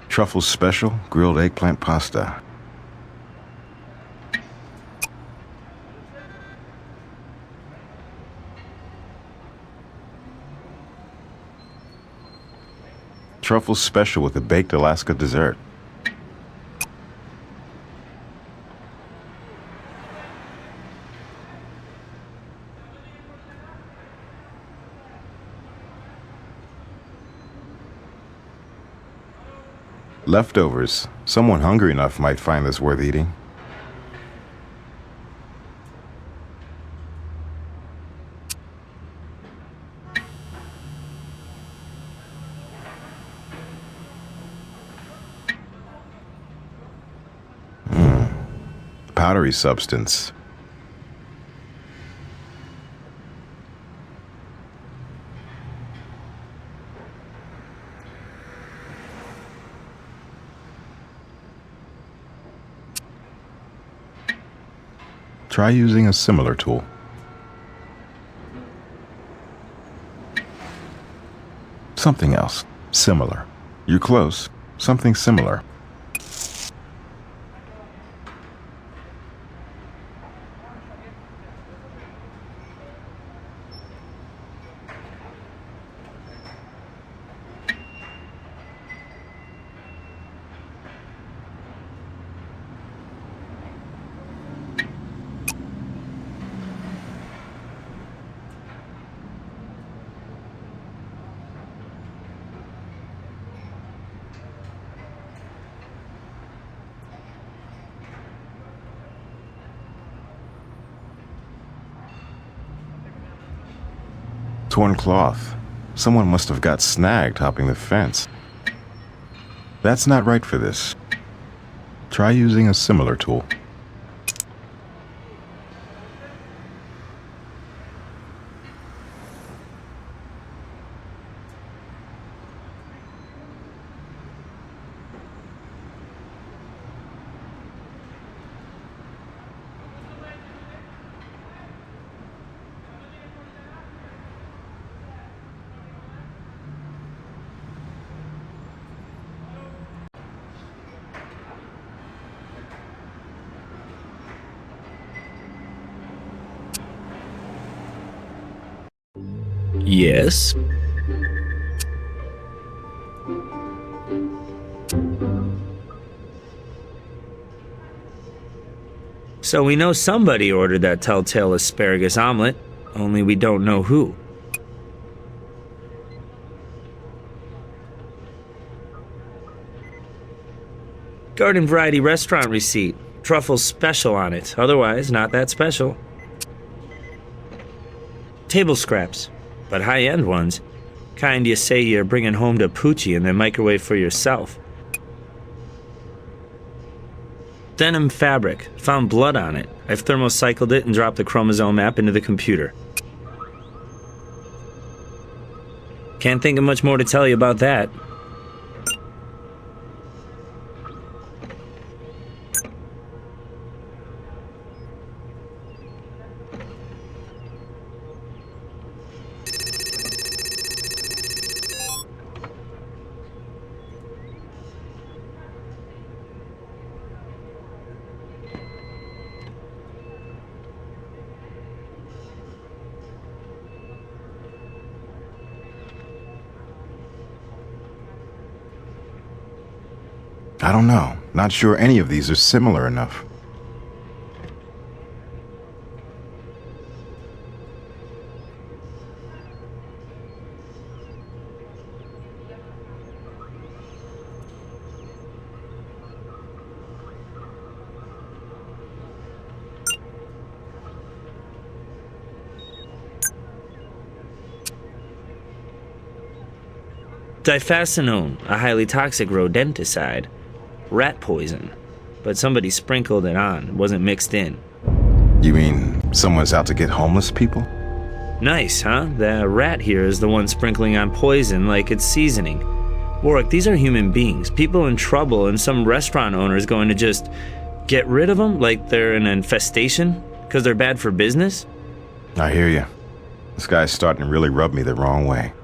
Truffle special, grilled eggplant pasta. Truffle special with a baked Alaska dessert. Leftovers. Someone hungry enough might find this worth eating. Powdery substance. Try using a similar tool. Something else. Similar. You're close. Something similar. Torn cloth. Someone must have got snagged hopping the fence. That's not right for this. Try using a similar tool. Yes. So we know somebody ordered that telltale asparagus omelet, only we don't know who. Garden variety restaurant receipt. Truffles special on it, otherwise not that special. Table scraps, but high-end ones. Kind you say you're bringing home to Poochie and then microwave for yourself. Denim fabric. Found blood on it. I've thermocycled it and dropped the chromosome map into the computer. Can't think of much more to tell you about that. I don't know. Not sure any of these are similar enough. Diphacinone, a highly toxic rodenticide. Rat poison. But somebody sprinkled it on. It wasn't mixed in. You mean someone's out to get homeless people? Nice, huh? The rat here is the one sprinkling on poison like it's seasoning. Warrick, these are human beings. People in trouble, and some restaurant owner is going to just get rid of them like they're an infestation? Because they're bad for business? I hear you. This guy's starting to really rub me the wrong way.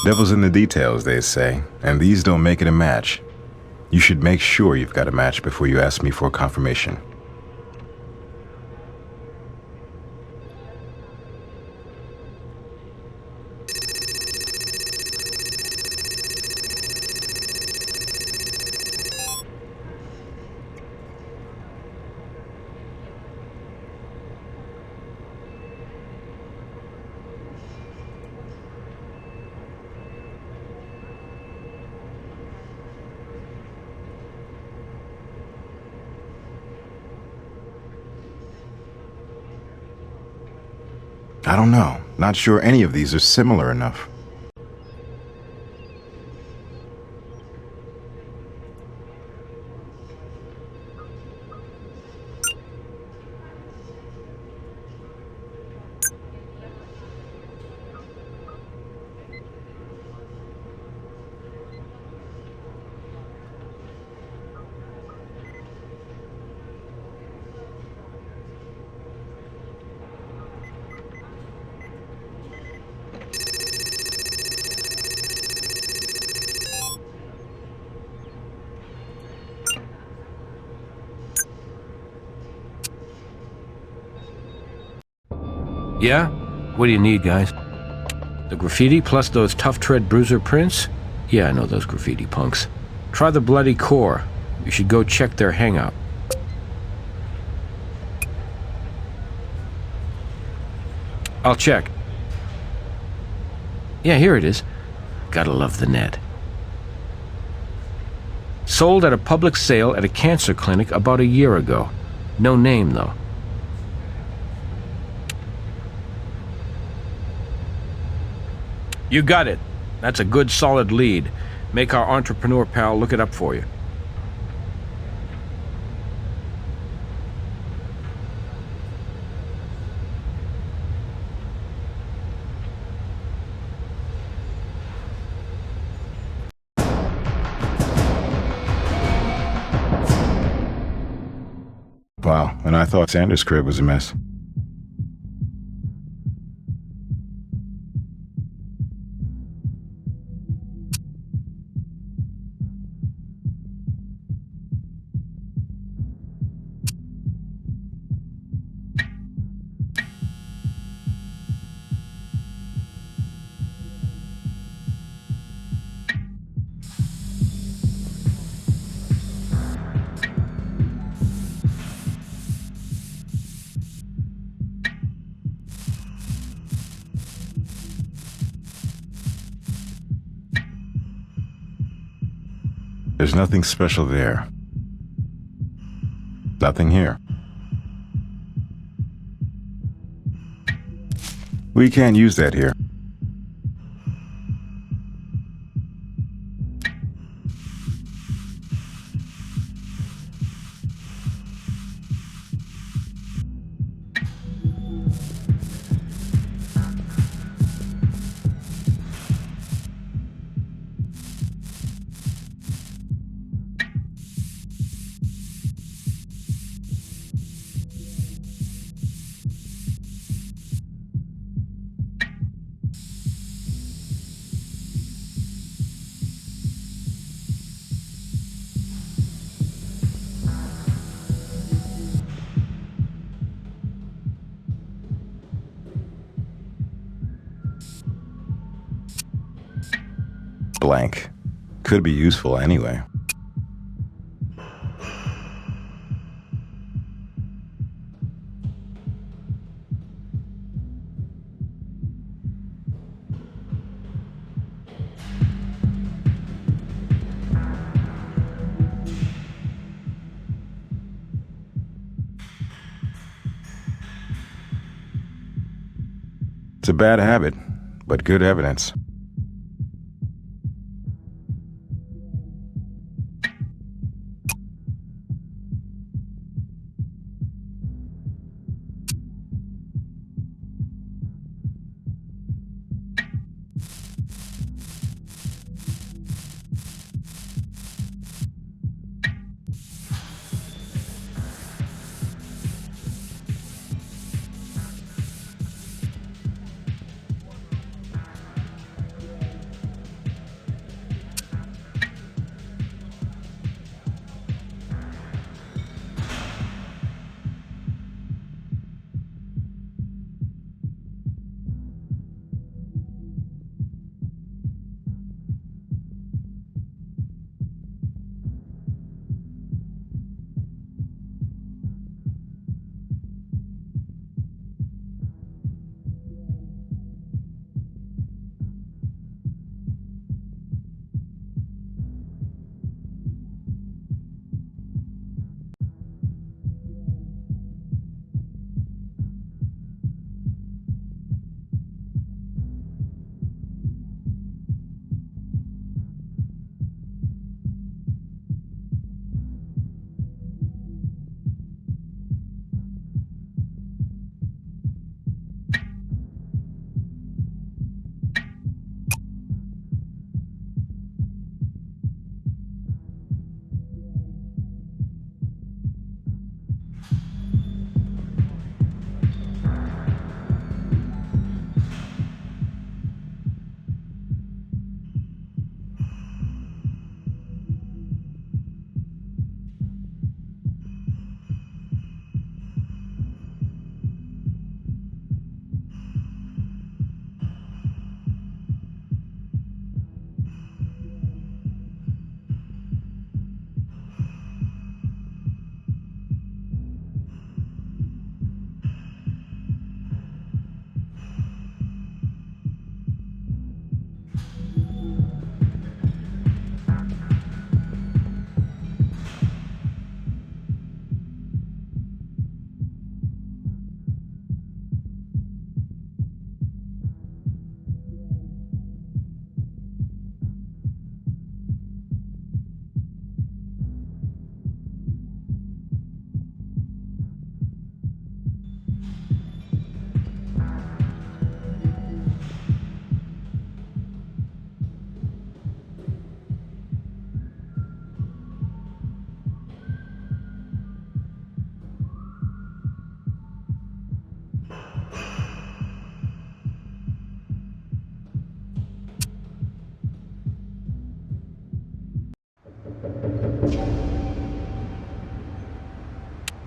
Devil's in the details, they say, and these don't make it a match. You should make sure you've got a match before you ask me for confirmation. I don't know. Not sure any of these are similar enough. Yeah? What do you need, guys? The graffiti plus those tough tread bruiser prints? Yeah, I know those graffiti punks. Try the bloody core. You should go check their hangout. I'll check. Yeah, here it is. Gotta love the net. Sold at a public sale at a cancer clinic about a year ago. No name, though. You got it. That's a good, solid lead. Make our entrepreneur pal look it up for you. Wow, and I thought Sanders' crib was a mess. There's nothing special there. Nothing here. We can't use that here. Blank. Could be useful anyway. It's a bad habit, but good evidence.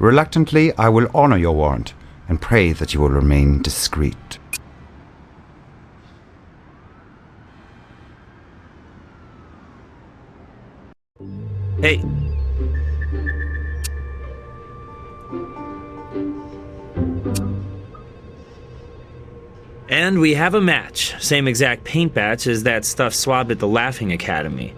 Reluctantly, I will honor your warrant and pray that you will remain discreet. Hey. And we have a match. Same exact paint batch as that stuff swabbed at the Laughing Academy.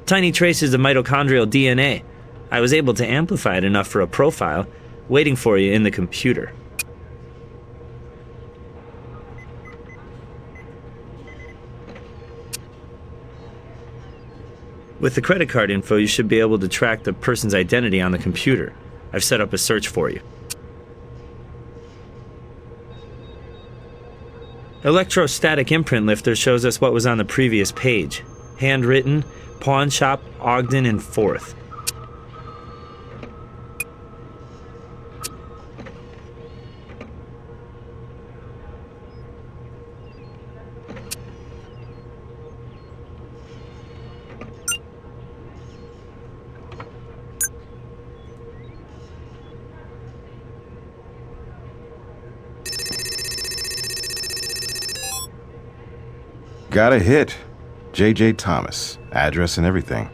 Tiny traces of mitochondrial DNA. I was able to amplify it enough for a profile, waiting for you in the computer. With the credit card info, you should be able to track the person's identity on the computer. I've set up a search for you. Electrostatic imprint lifter shows us what was on the previous page. Handwritten, pawn shop, Ogden and Forth. Got a hit. J.J. Thomas. Address and everything.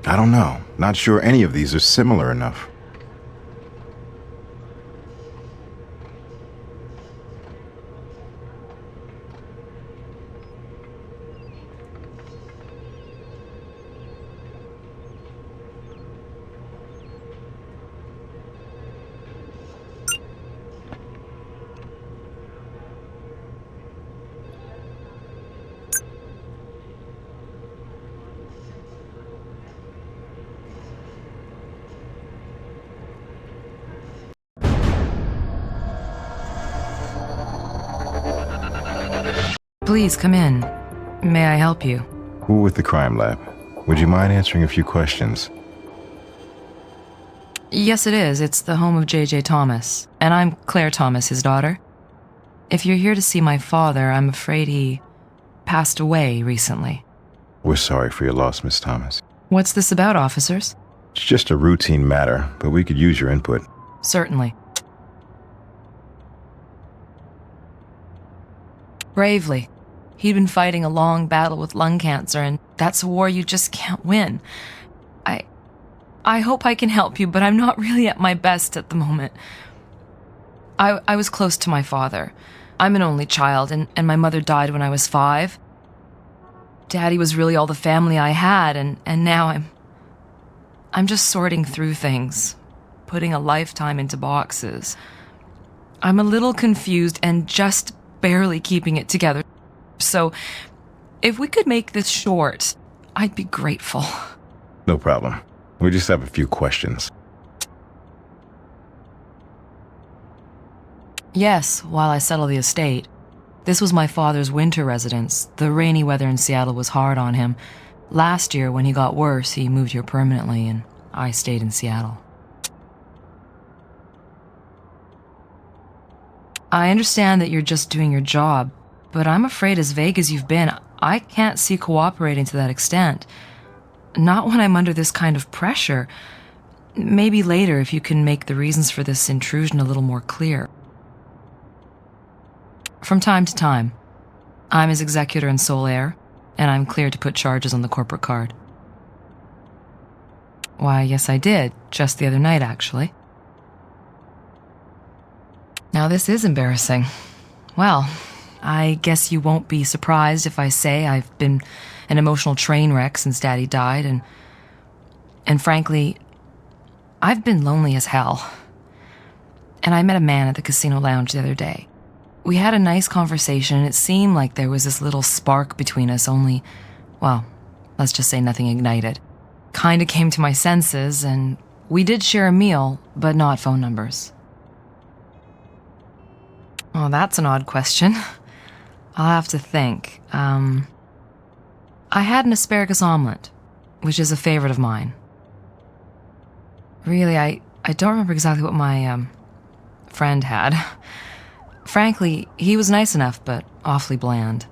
I don't know. Not sure any of these are similar enough. Please come in. May I help you? Who with the crime lab? Would you mind answering a few questions? Yes, it is. It's the home of J.J. Thomas. And I'm Claire Thomas, his daughter. If you're here to see my father, I'm afraid he passed away recently. We're sorry for your loss, Miss Thomas. What's this about, officers? It's just a routine matter, but we could use your input. Certainly. Bravely. He'd been fighting a long battle with lung cancer, and that's a war you just can't win. I hope I can help you, but I'm not really at my best at the moment. I was close to my father. I'm an only child, and my mother died when I was 5. Daddy was really all the family I had, and now I'm just sorting through things, putting a lifetime into boxes. I'm a little confused and just barely keeping it together. So, if we could make this short, I'd be grateful. No problem. We just have a few questions. Yes, while I settle the estate. This was my father's winter residence. The rainy weather in Seattle was hard on him. Last year, when he got worse, he moved here permanently, and I stayed in Seattle. I understand that you're just doing your job, but I'm afraid as vague as you've been, I can't see cooperating to that extent. Not when I'm under this kind of pressure. Maybe later if you can make the reasons for this intrusion a little more clear. From time to time, I'm his executor and sole heir, and I'm cleared to put charges on the corporate card. Why, yes I did, just the other night actually. Now this is embarrassing. Well, I guess you won't be surprised if I say I've been an emotional train wreck since Daddy died, and frankly, I've been lonely as hell. And I met a man at the casino lounge the other day. We had a nice conversation, and it seemed like there was this little spark between us, only, well, let's just say nothing ignited. Kinda came to my senses, and we did share a meal, but not phone numbers. Oh, that's an odd question. I'll have to think. I had an asparagus omelet, which is a favorite of mine. Really, I don't remember exactly what my, friend had. Frankly, he was nice enough, but awfully bland.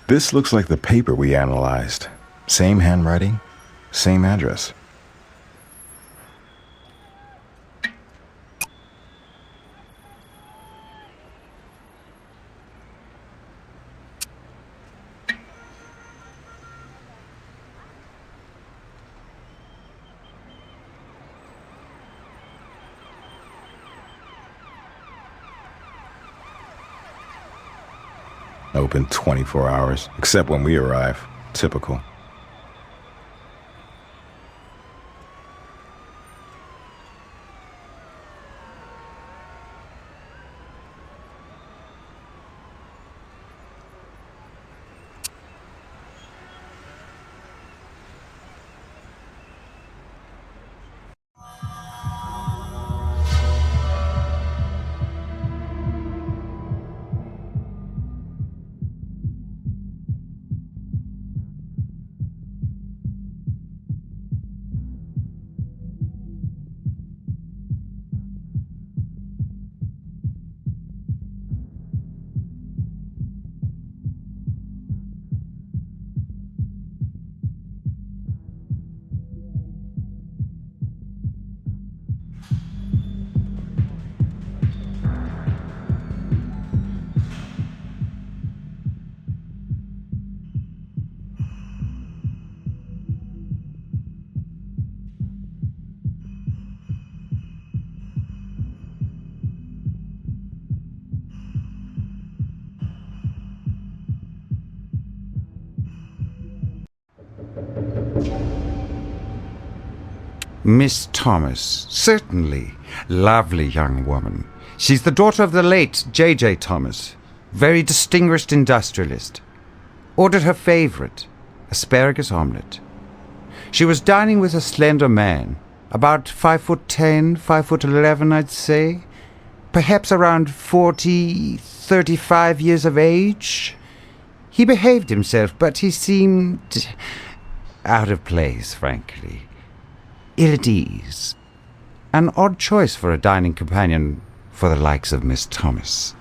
This looks like the paper we analyzed. Same handwriting, same address. Open 24 hours, except when we arrive. Typical. Miss Thomas, certainly. Lovely young woman. She's the daughter of the late J.J. Thomas, very distinguished industrialist. Ordered her favorite, asparagus omelette. She was dining with a slender man, about 5'10", 5'11", I'd say. Perhaps around 40, 35 years of age. He behaved himself, but he seemed out of place, frankly. Ill at ease. An odd choice for a dining companion for the likes of Miss Thomas.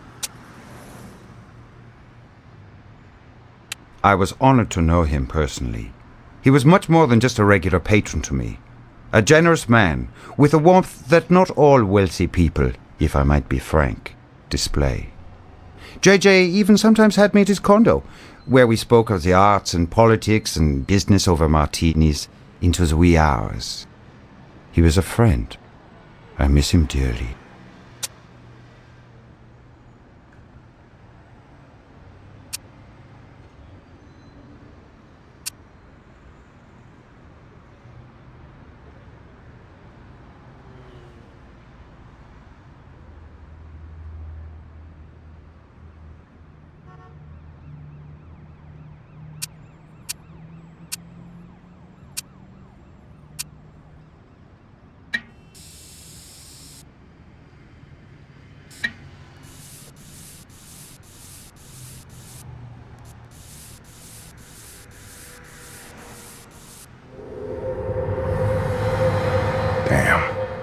I was honored to know him personally. He was much more than just a regular patron to me. A generous man, with a warmth that not all wealthy people, if I might be frank, display. JJ even sometimes had me at his condo, where we spoke of the arts and politics and business over martinis into the wee hours. He was a friend. I miss him dearly.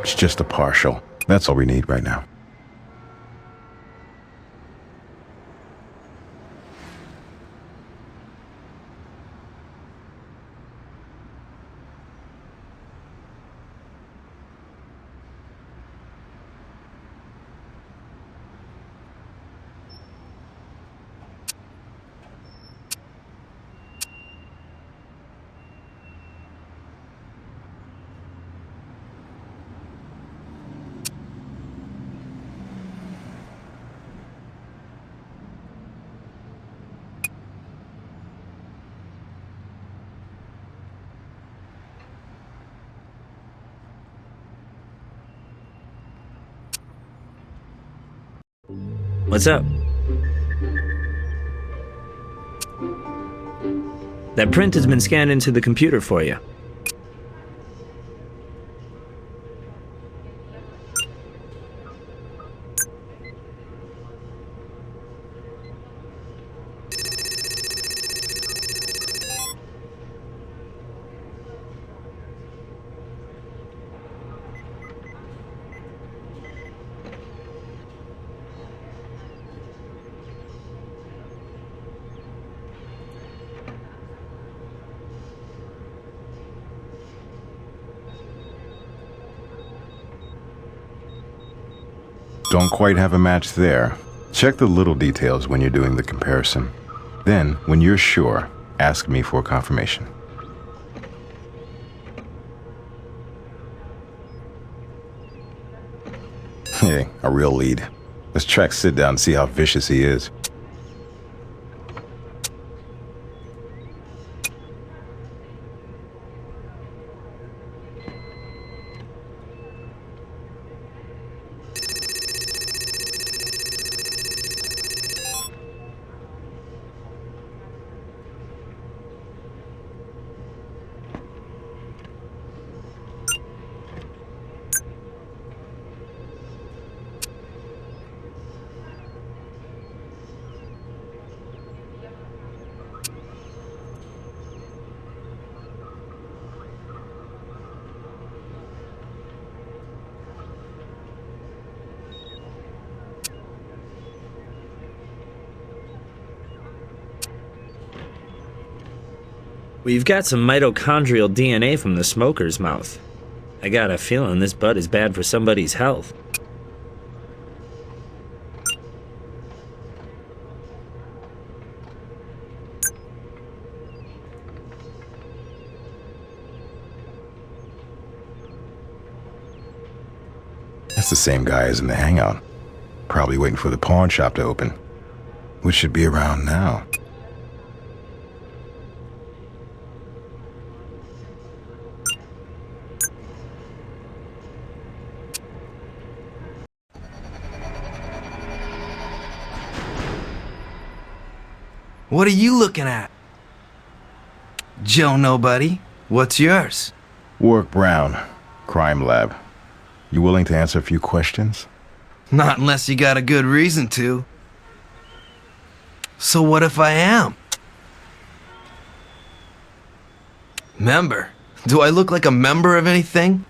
It's just a partial. That's all we need right now. What's up? That print has been scanned into the computer for you. Don't quite have a match there. Check the little details when you're doing the comparison. Then, when you're sure, ask me for confirmation. Hey, a real lead. Let's track Sid down and see how vicious he is. We've got some mitochondrial DNA from the smoker's mouth. I got a feeling this bud is bad for somebody's health. That's the same guy as in the hangout. Probably waiting for the pawn shop to open, which should be around now. What are you looking at? Joe Nobody, what's yours? Warrick Brown, Crime Lab. You willing to answer a few questions? Not unless you got a good reason to. So what if I am? Member? Do I look like a member of anything?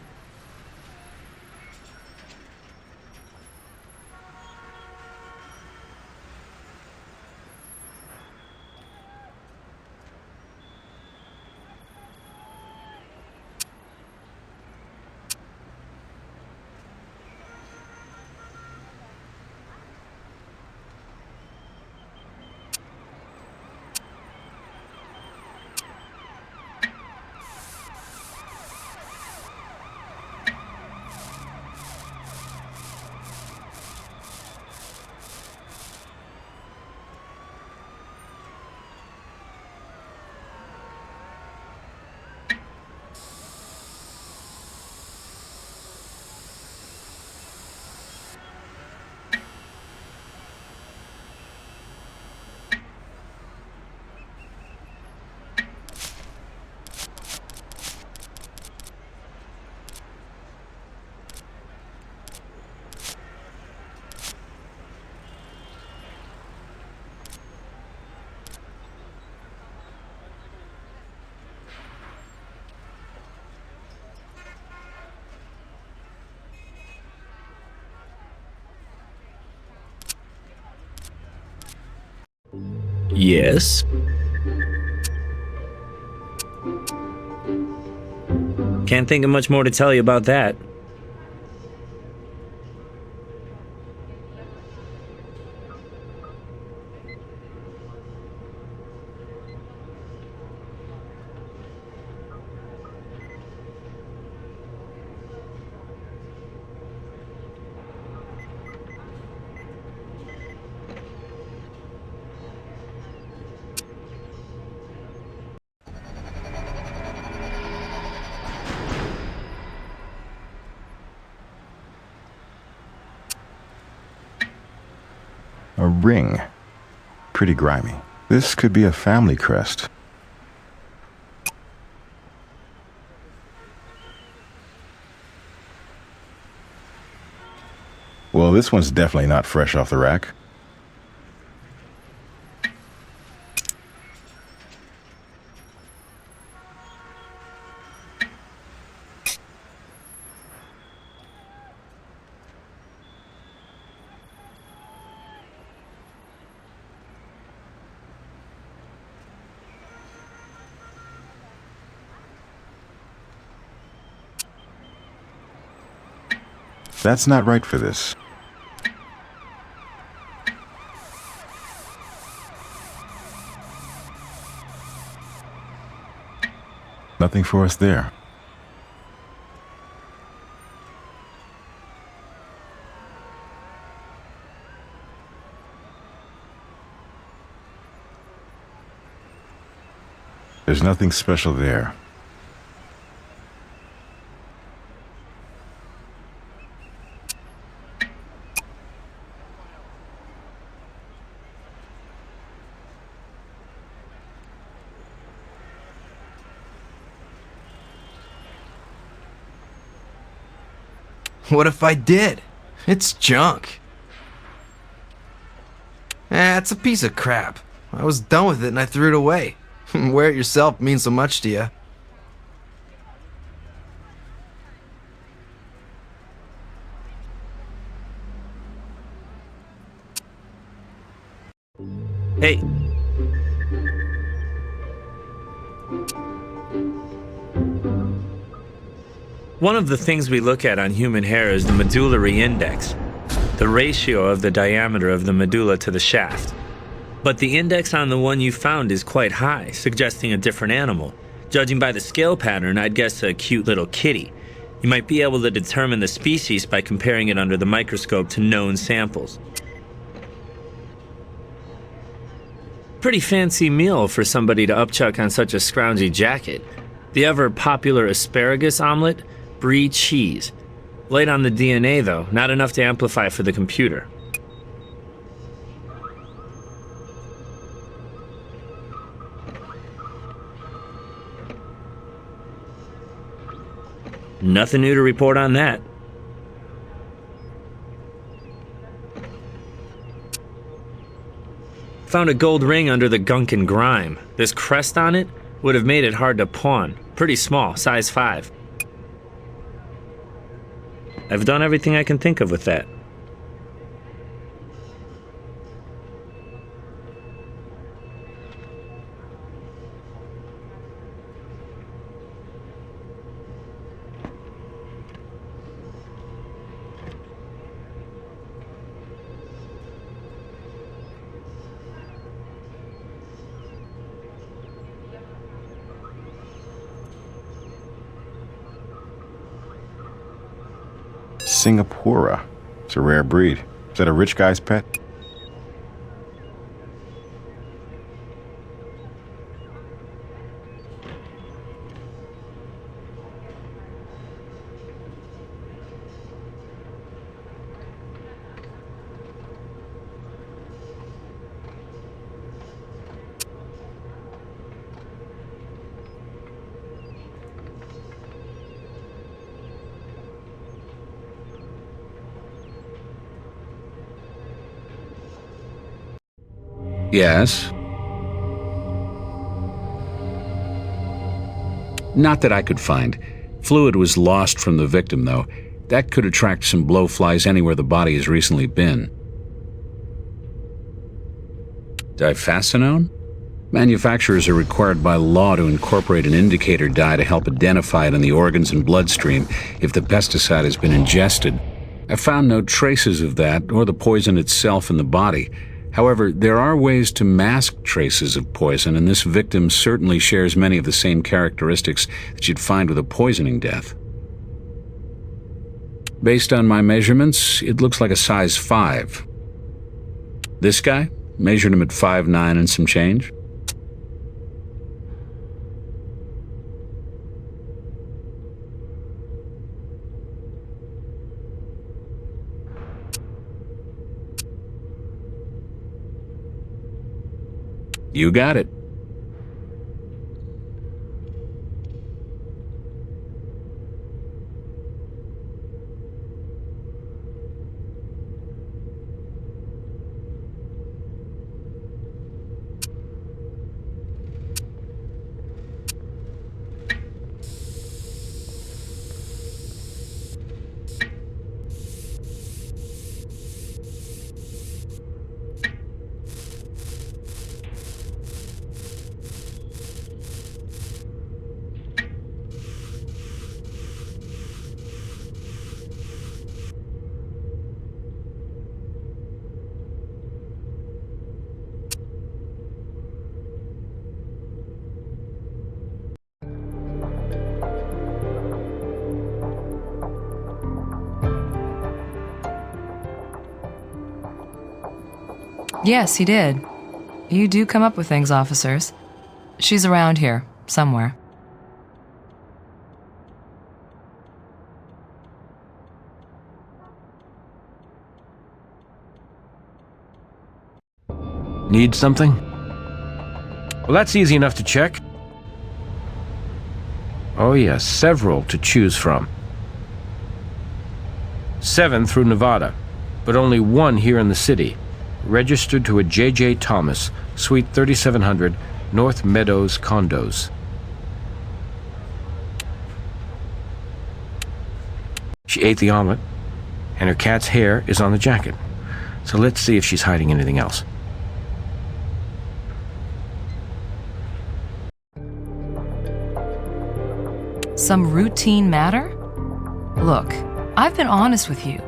Yes? Can't think of much more to tell you about that. A ring. Pretty grimy. This could be a family crest. Well, this one's definitely not fresh off the rack. That's not right for this. Nothing for us there. There's nothing special there. What if I did? It's junk. It's a piece of crap. I was done with it and I threw it away. Wear it yourself means so much to you. Hey. One of the things we look at on human hair is the medullary index, the ratio of the diameter of the medulla to the shaft. But the index on the one you found is quite high, suggesting a different animal. Judging by the scale pattern, I'd guess a cute little kitty. You might be able to determine the species by comparing it under the microscope to known samples. Pretty fancy meal for somebody to upchuck on such a scroungy jacket. The ever popular asparagus omelet? Brie cheese. Light on the DNA though, not enough to amplify for the computer. Nothing new to report on that. Found a gold ring under the gunk and grime. This crest on it would have made it hard to pawn. Pretty small, size 5. I've done everything I can think of with that. Singapura. It's a rare breed. Is that a rich guy's pet? Yes? Not that I could find. Fluid was lost from the victim, though. That could attract some blowflies anywhere the body has recently been. Diphacinone? Manufacturers are required by law to incorporate an indicator dye to help identify it in the organs and bloodstream if the pesticide has been ingested. I found no traces of that or the poison itself in the body. However, there are ways to mask traces of poison, and this victim certainly shares many of the same characteristics that you'd find with a poisoning death. Based on my measurements, it looks like a size 5. This guy? Measured him at 5'9" and some change. You got it. Yes, he did. You do come up with things, officers. She's around here, somewhere. Need something? Well, that's easy enough to check. Oh yes, several to choose from. 7 through Nevada, but only 1 here in the city. Registered to a J.J. Thomas, Suite 3700, North Meadows Condos. She ate the omelet, and her cat's hair is on the jacket. So let's see if she's hiding anything else. Some routine matter? Look, I've been honest with you.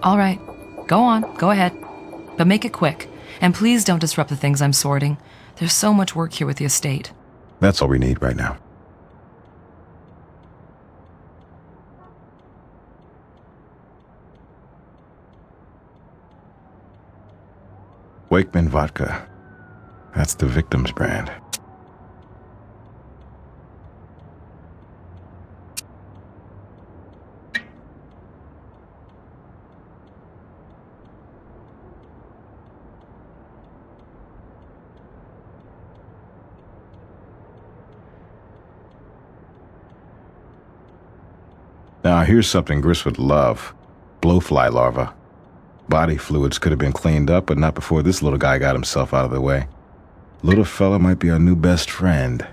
All right, go on, go ahead. But make it quick. And please don't disrupt the things I'm sorting. There's so much work here with the estate. That's all we need right now. Wakeman Vodka. That's the victim's brand. Now, here's something Grissom would love. Blowfly larva. Body fluids could have been cleaned up, but not before this little guy got himself out of the way. Little fella might be our new best friend.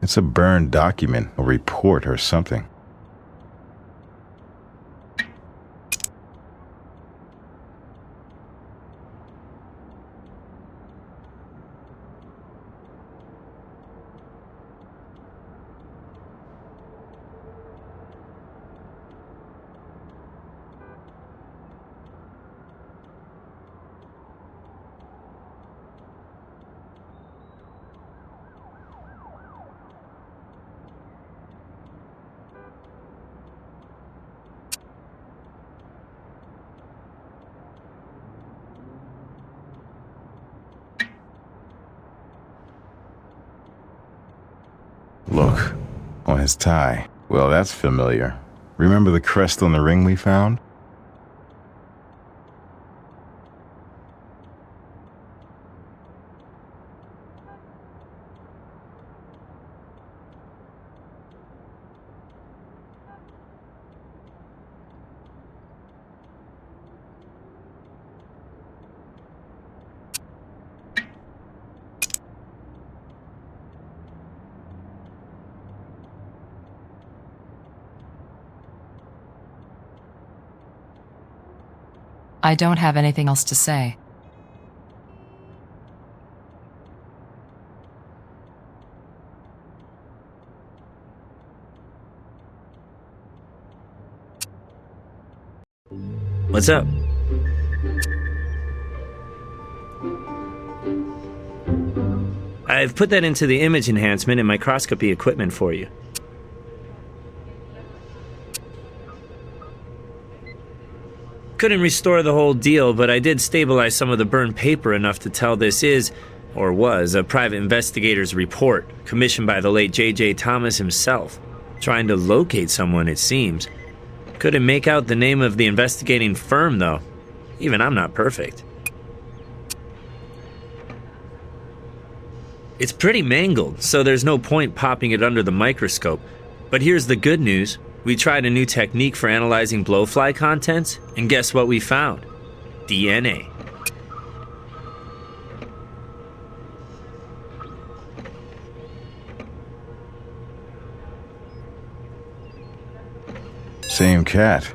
It's a burned document, a report or something. Look, on his tie. Well, that's familiar. Remember the crest on the ring we found? I don't have anything else to say. What's up? I've put that into the image enhancement and microscopy equipment for you. Couldn't restore the whole deal, but I did stabilize some of the burned paper enough to tell this is, or was, a private investigator's report, commissioned by the late J.J. Thomas himself. Trying to locate someone, it seems. Couldn't make out the name of the investigating firm, though. Even I'm not perfect. It's pretty mangled, so there's no point popping it under the microscope. But here's the good news. We tried a new technique for analyzing blowfly contents, and guess what we found? DNA. Same cat.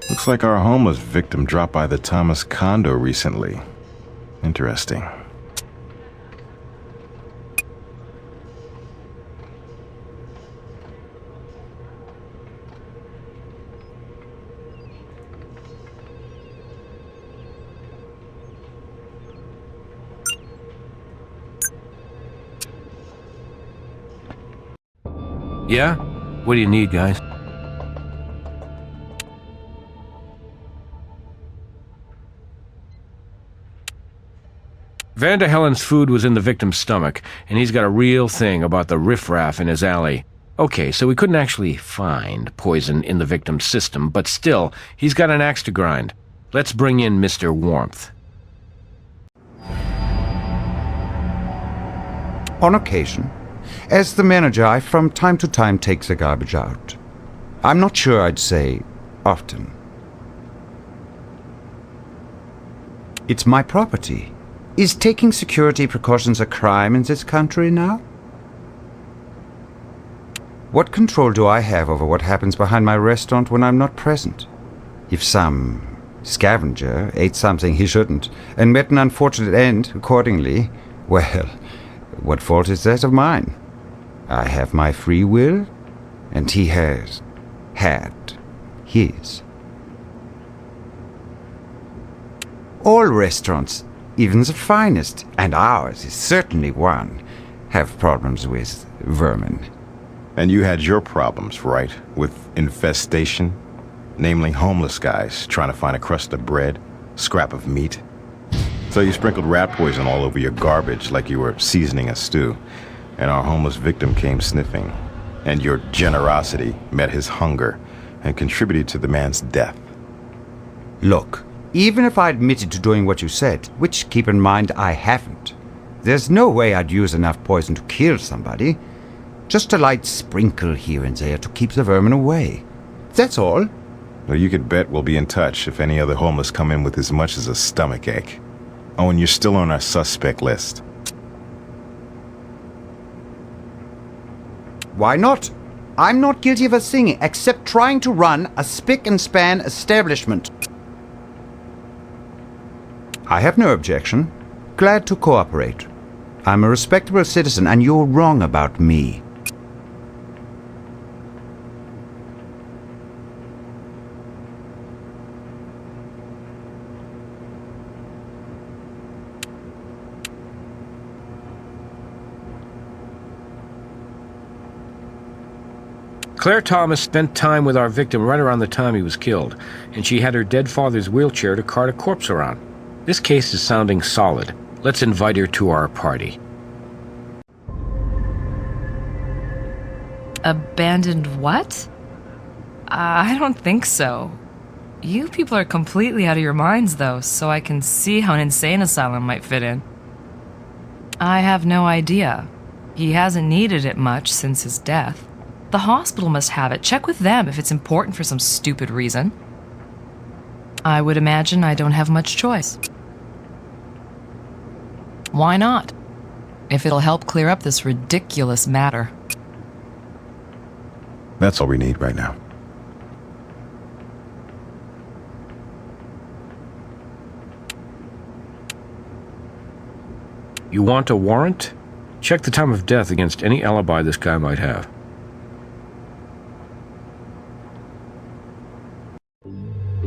Looks like our homeless victim dropped by the Thomas condo recently. Interesting. Yeah? What do you need, guys? Vander Hellen's food was in the victim's stomach, and he's got a real thing about the riffraff in his alley. Okay, so we couldn't actually find poison in the victim's system, but still, he's got an axe to grind. Let's bring in Mr. Warmth. On occasion, as the manager, I from time to time take the garbage out. I'm not sure I'd say often. It's my property. Is taking security precautions a crime in this country now? What control do I have over what happens behind my restaurant when I'm not present? If some scavenger ate something he shouldn't and met an unfortunate end accordingly, well, what fault is that of mine? I have my free will, and he has had his. All restaurants, even the finest, and ours is certainly one, have problems with vermin. And you had your problems, right? With infestation? Namely, homeless guys trying to find a crust of bread, scrap of meat. So you sprinkled rat poison all over your garbage like you were seasoning a stew, and our homeless victim came sniffing. And your generosity met his hunger and contributed to the man's death. Look, even if I admitted to doing what you said, which, keep in mind, I haven't, there's no way I'd use enough poison to kill somebody. Just a light sprinkle here and there to keep the vermin away. That's all. Well, you could bet we'll be in touch if any other homeless come in with as much as a stomachache. Oh, and you're still on our suspect list. Why not? I'm not guilty of a thing except trying to run a spick-and-span establishment. I have no objection. Glad to cooperate. I'm a respectable citizen, and you're wrong about me. Claire Thomas spent time with our victim right around the time he was killed, and she had her dead father's wheelchair to cart a corpse around. This case is sounding solid. Let's invite her to our party. Abandoned what? I don't think so. You people are completely out of your minds, though, so I can see how an insane asylum might fit in. I have no idea. He hasn't needed it much since his death. The hospital must have it. Check with them if it's important for some stupid reason. I would imagine I don't have much choice. Why not? If it'll help clear up this ridiculous matter. That's all we need right now. You want a warrant? Check the time of death against any alibi this guy might have.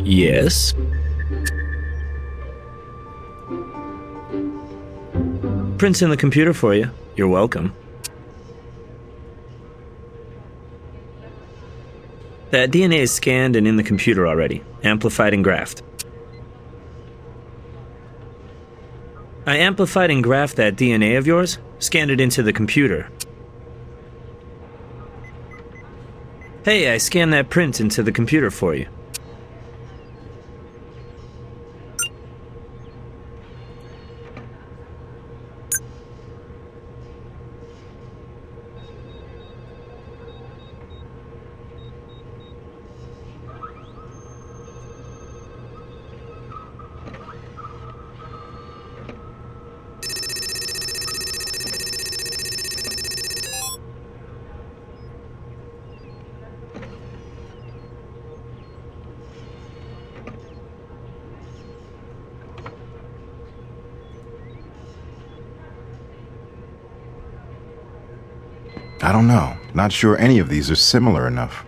Yes? Print's in the computer for you. You're welcome. That DNA is scanned and in the computer already, amplified and graphed. I amplified and graphed that DNA of yours, scanned it into the computer. Hey, I scanned that print into the computer for you. I don't know. Not sure any of these are similar enough.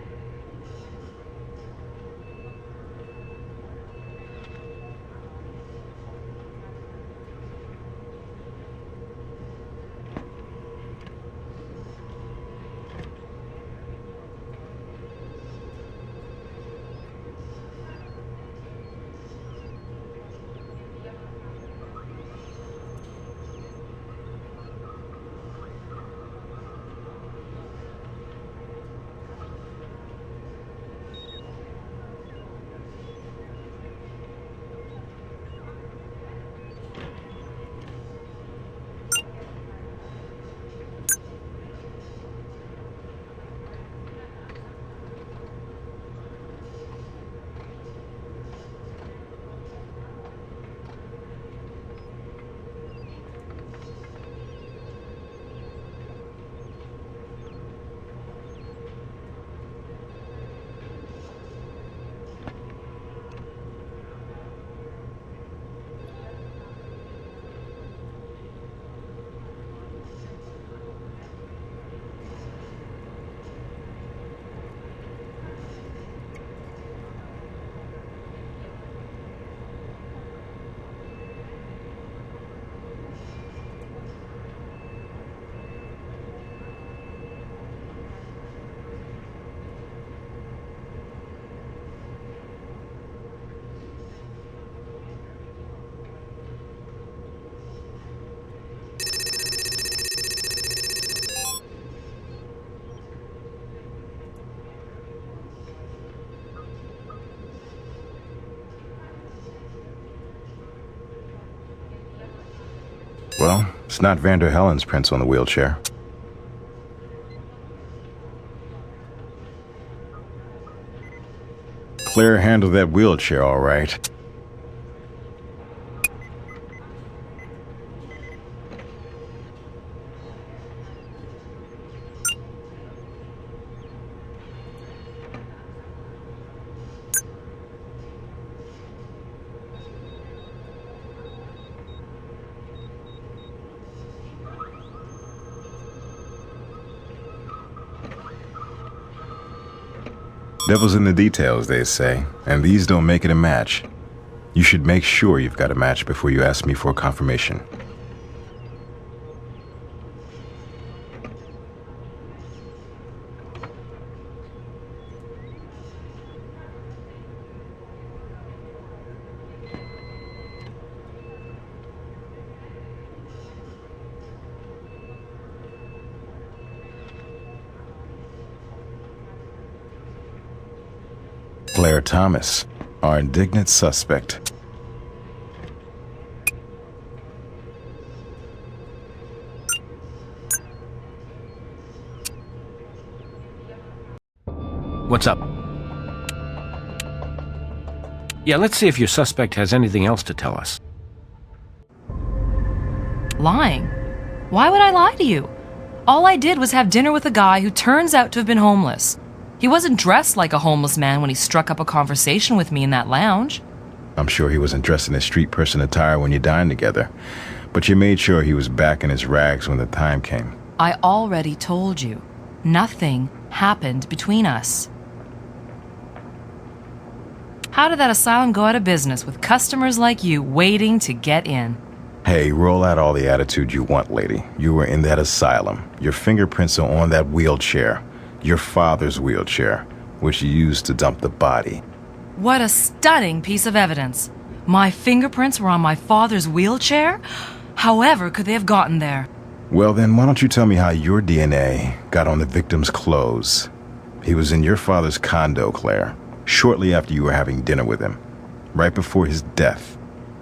Well, it's not Vander Helen's prints on the wheelchair. Claire handled that wheelchair all right. Devil's in the details, they say, and these don't make it a match. You should make sure you've got a match before you ask me for confirmation. Claire Thomas, our indignant suspect. What's up? Yeah, let's see if your suspect has anything else to tell us. Lying? Why would I lie to you? All I did was have dinner with a guy who turns out to have been homeless. He wasn't dressed like a homeless man when he struck up a conversation with me in that lounge. I'm sure he wasn't dressed in his street person attire when you dined together, but you made sure he was back in his rags when the time came. I already told you. Nothing happened between us. How did that asylum go out of business with customers like you waiting to get in? Hey, roll out all the attitude you want, lady. You were in that asylum. Your fingerprints are on that wheelchair. Your father's wheelchair, which you used to dump the body. What a stunning piece of evidence. My fingerprints were on my father's wheelchair? However could they have gotten there? Well then, why don't you tell me how your DNA got on the victim's clothes? He was in your father's condo, Claire, shortly after you were having dinner with him, right before his death.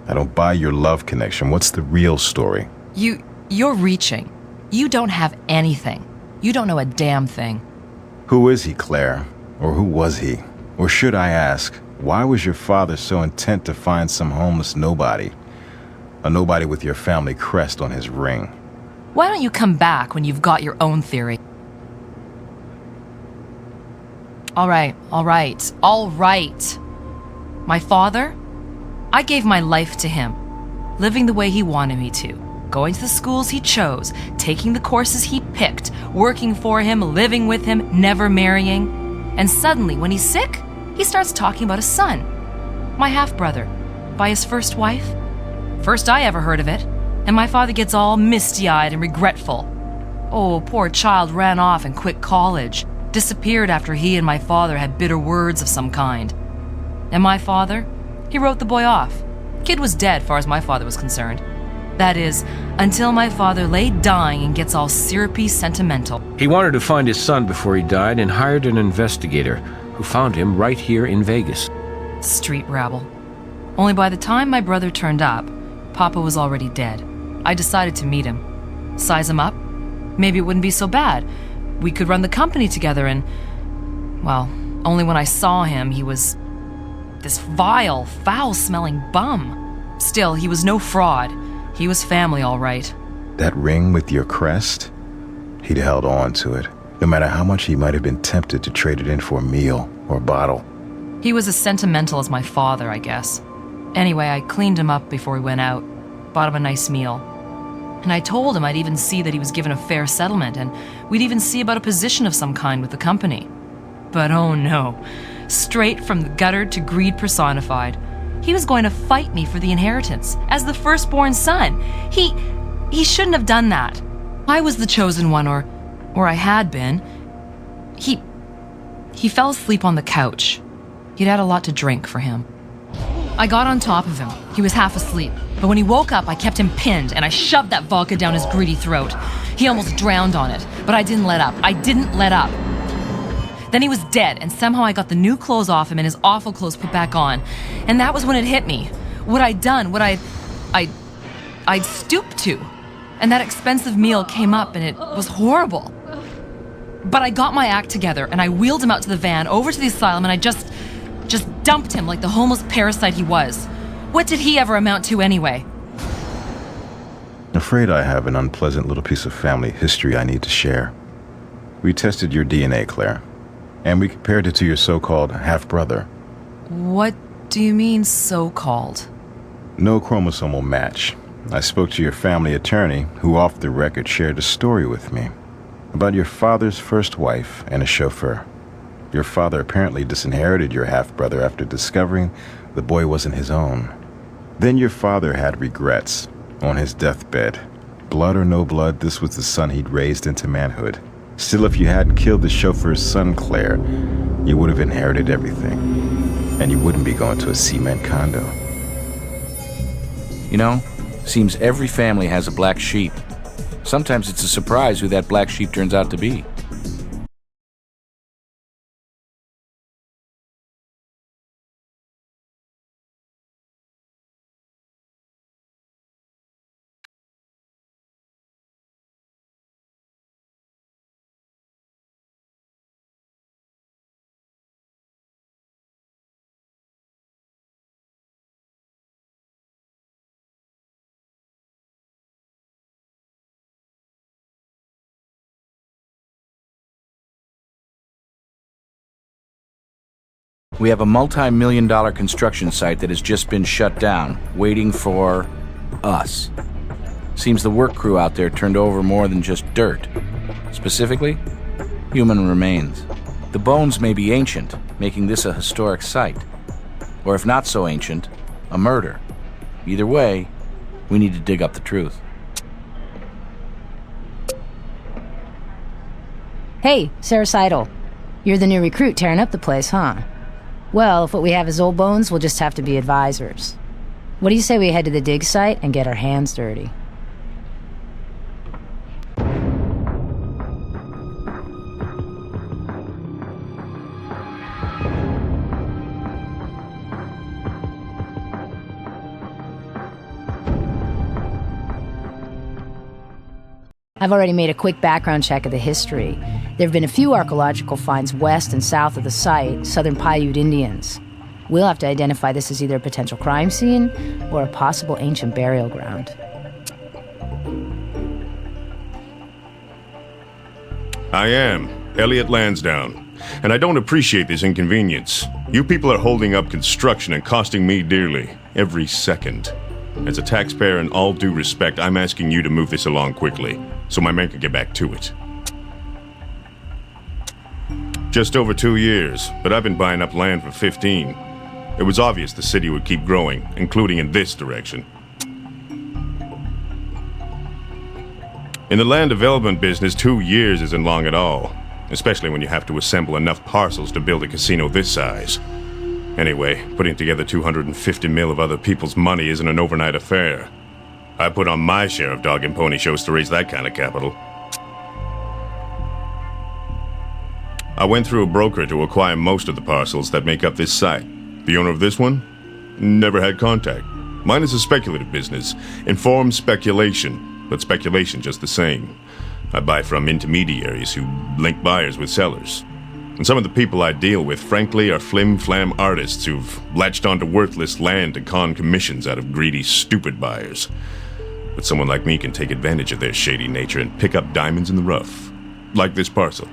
I don't buy your love connection. What's the real story? You're reaching. You don't have anything. You don't know a damn thing. Who is he, Claire? Or who was he? Or should I ask, why was your father so intent to find some homeless nobody? A nobody with your family crest on his ring. Why don't you come back when you've got your own theory? All right. My father? I gave my life to him, living the way he wanted me to, going to the schools he chose, taking the courses he picked, working for him, living with him, never marrying. And suddenly, when he's sick, he starts talking about a son, my half-brother, by his first wife. First I ever heard of it, and my father gets all misty-eyed and regretful. Oh, poor child ran off and quit college, disappeared after he and my father had bitter words of some kind. And my father? He wrote the boy off. Kid was dead, far as my father was concerned. That is, until my father lay dying and gets all syrupy sentimental. He wanted to find his son before he died and hired an investigator who found him right here in Vegas. Street rabble. Only by the time my brother turned up, Papa was already dead. I decided to meet him. Size him up. Maybe it wouldn't be so bad. We could run the company together and... Well, only when I saw him, he was... this vile, foul-smelling bum. Still, he was no fraud. He was family, all right. That ring with your crest? He'd held on to it, no matter how much he might have been tempted to trade it in for a meal or a bottle. He was as sentimental as my father, I guess. Anyway, I cleaned him up before we went out, bought him a nice meal. And I told him I'd even see that he was given a fair settlement, and we'd even see about a position of some kind with the company. But oh no. Straight from the gutter to greed personified. He was going to fight me for the inheritance, as the firstborn son. He shouldn't have done that. I was the chosen one, or I had been. He fell asleep on the couch. He'd had a lot to drink for him. I got on top of him. He was half asleep. But when he woke up, I kept him pinned, and I shoved that vodka down his greedy throat. He almost drowned on it, but I didn't let up. Then he was dead, and somehow I got the new clothes off him and his awful clothes put back on. And that was when it hit me. What I'd done, I'd stooped to. And that expensive meal came up, and it was horrible. But I got my act together, and I wheeled him out to the van, over to the asylum, and I just dumped him like the homeless parasite he was. What did he ever amount to anyway? Afraid I have an unpleasant little piece of family history I need to share. We tested your DNA, Claire, and we compared it to your so-called half-brother. What do you mean, so-called? No chromosomal match. I spoke to your family attorney, who off the record shared a story with me about your father's first wife and a chauffeur. Your father apparently disinherited your half-brother after discovering the boy wasn't his own. Then your father had regrets on his deathbed. Blood or no blood, this was the son he'd raised into manhood. Still, if you hadn't killed the chauffeur's son, Claire, you would have inherited everything. And you wouldn't be going to a cement condo. You know, seems every family has a black sheep. Sometimes it's a surprise who that black sheep turns out to be. We have a multi-million-dollar construction site that has just been shut down, waiting for us. Seems the work crew out there turned over more than just dirt. Specifically, human remains. The bones may be ancient, making this a historic site. Or if not so ancient, a murder. Either way, we need to dig up the truth. Hey, Sara Seidel. You're the new recruit tearing up the place, huh? Well, if what we have is old bones, we'll just have to be advisors. What do you say we head to the dig site and get our hands dirty? I've already made a quick background check of the history. There have been a few archaeological finds west and south of the site, southern Paiute Indians. We'll have to identify this as either a potential crime scene or a possible ancient burial ground. I am Elliot Lansdowne, and I don't appreciate this inconvenience. You people are holding up construction and costing me dearly, every second. As a taxpayer, in all due respect, I'm asking you to move this along quickly, so my men can get back to it. Just over 2 years, but I've been buying up land for 15. It was obvious the city would keep growing, including in this direction. In the land development business, 2 years isn't long at all, especially when you have to assemble enough parcels to build a casino this size. Anyway, putting together 250 mil of other people's money isn't an overnight affair. I put on my share of dog and pony shows to raise that kind of capital. I went through a broker to acquire most of the parcels that make up this site. The owner of this one? Never had contact. Mine is a speculative business. Informed speculation, but speculation just the same. I buy from intermediaries who link buyers with sellers. And some of the people I deal with, frankly, are flim-flam artists who've latched onto worthless land to con commissions out of greedy, stupid buyers. But someone like me can take advantage of their shady nature and pick up diamonds in the rough. Like this parcel.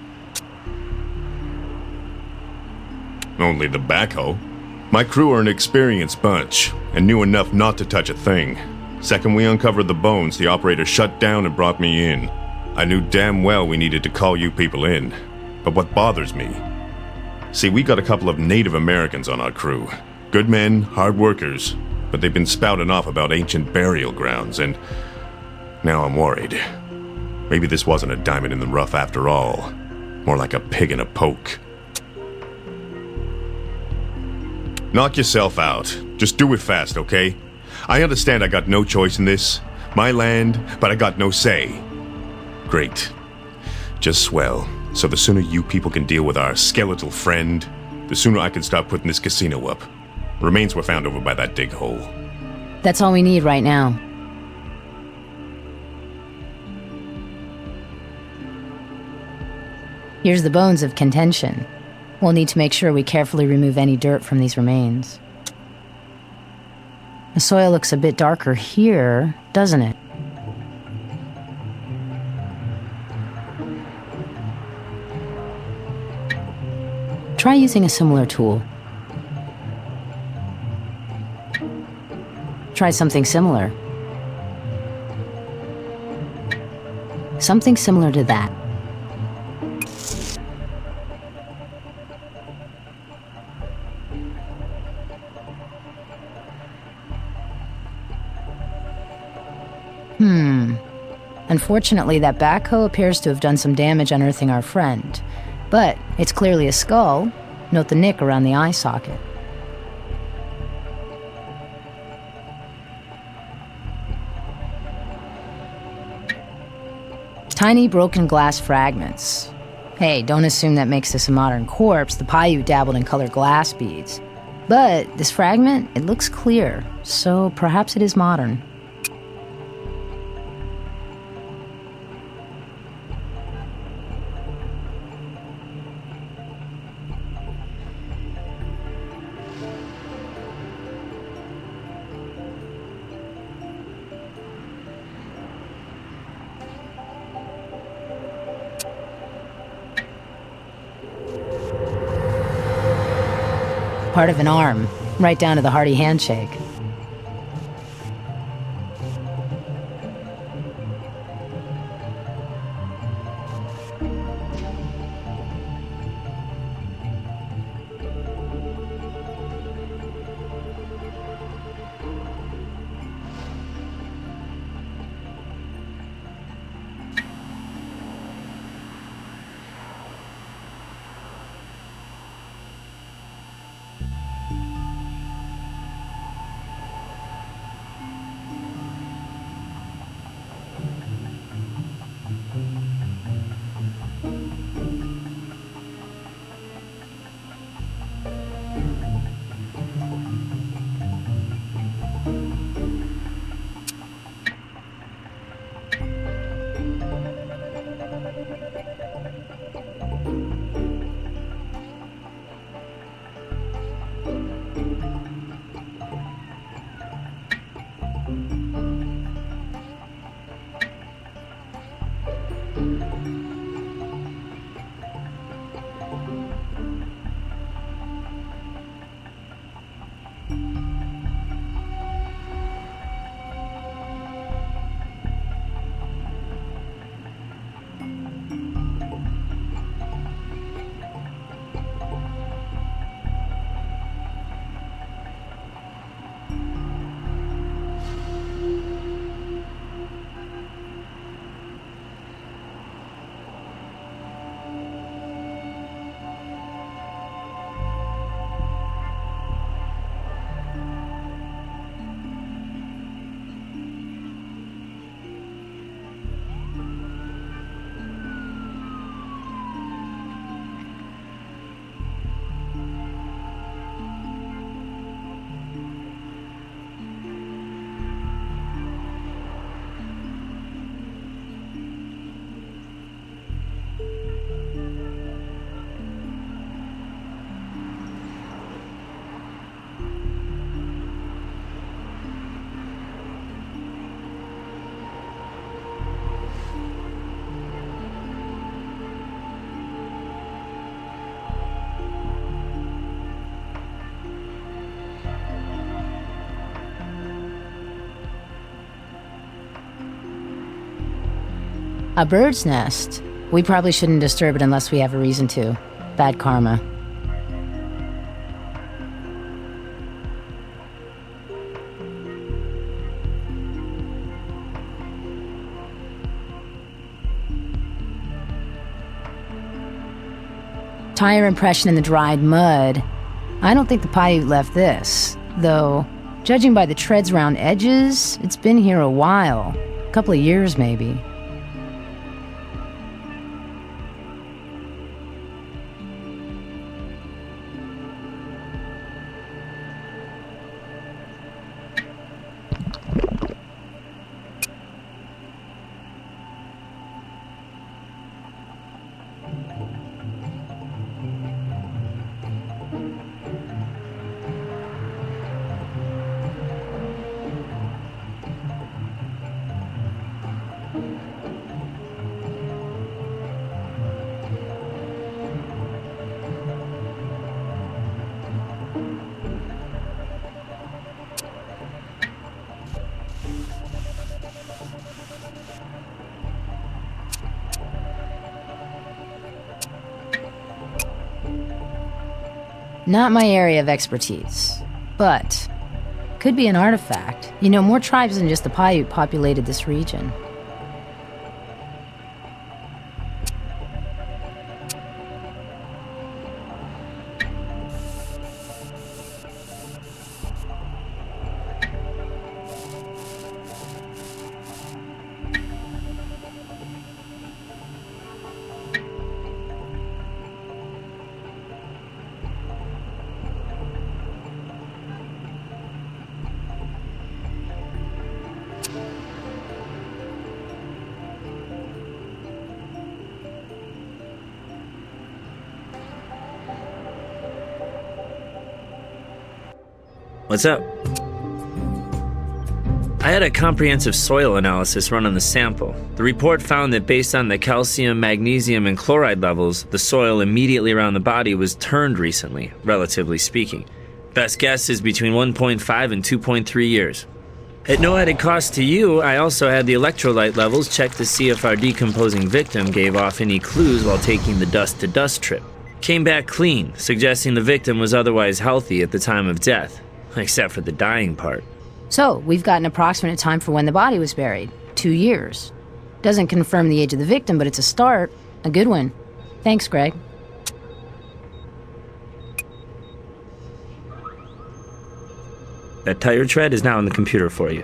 Only the backhoe. My crew are an experienced bunch, and knew enough not to touch a thing. Second we uncovered the bones, the operator shut down and brought me in. I knew damn well we needed to call you people in. But what bothers me? See, we got a couple of Native Americans on our crew. Good men, hard workers, but they've been spouting off about ancient burial grounds, and now I'm worried. Maybe this wasn't a diamond in the rough after all. More like a pig in a poke. Knock yourself out. Just do it fast, okay? I understand I got no choice in this. My land, but I got no say. Great. Just swell. So the sooner you people can deal with our skeletal friend, the sooner I can start putting this casino up. Remains were found over by that dig hole. That's all we need right now. Here's the bones of contention. We'll need to make sure we carefully remove any dirt from these remains. The soil looks a bit darker here, doesn't it? Try using a similar tool. Try something similar. Something similar to that. Unfortunately, that backhoe appears to have done some damage unearthing our friend. But it's clearly a skull. Note the nick around the eye socket. Tiny broken glass fragments. Hey, don't assume that makes this a modern corpse. The Paiute dabbled in colored glass beads. But this fragment, it looks clear, so perhaps it is modern. Part of an arm, right down to the hearty handshake. A bird's nest. We probably shouldn't disturb it unless we have a reason to. Bad karma. Tire impression in the dried mud. I don't think the Paiute left this, though, judging by the treads around edges, it's been here a while. A couple of years, maybe. Not my area of expertise, but could be an artifact. You know, more tribes than just the Paiute populated this region. What's up? I had a comprehensive soil analysis run on the sample. The report found that based on the calcium, magnesium, and chloride levels, the soil immediately around the body was turned recently, relatively speaking. Best guess is between 1.5 and 2.3 years. At no added cost to you, I also had the electrolyte levels checked to see if our decomposing victim gave off any clues while taking the dust-to-dust trip. Came back clean, suggesting the victim was otherwise healthy at the time of death, except for the dying part. So, we've got an approximate time for when the body was buried. 2 years. Doesn't confirm the age of the victim, but it's a start. A good one. Thanks, Greg. That tire tread is now in the computer for you.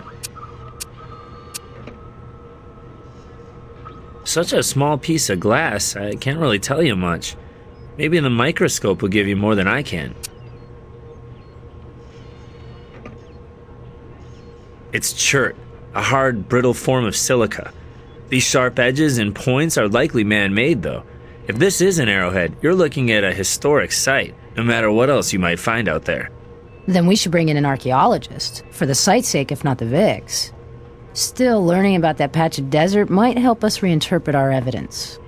Such a small piece of glass, I can't really tell you much. Maybe the microscope will give you more than I can. It's chert, a hard, brittle form of silica. These sharp edges and points are likely man-made, though. If this is an arrowhead, you're looking at a historic site, no matter what else you might find out there. Then we should bring in an archaeologist, for the site's sake, if not the Vic's. Still, learning about that patch of desert might help us reinterpret our evidence.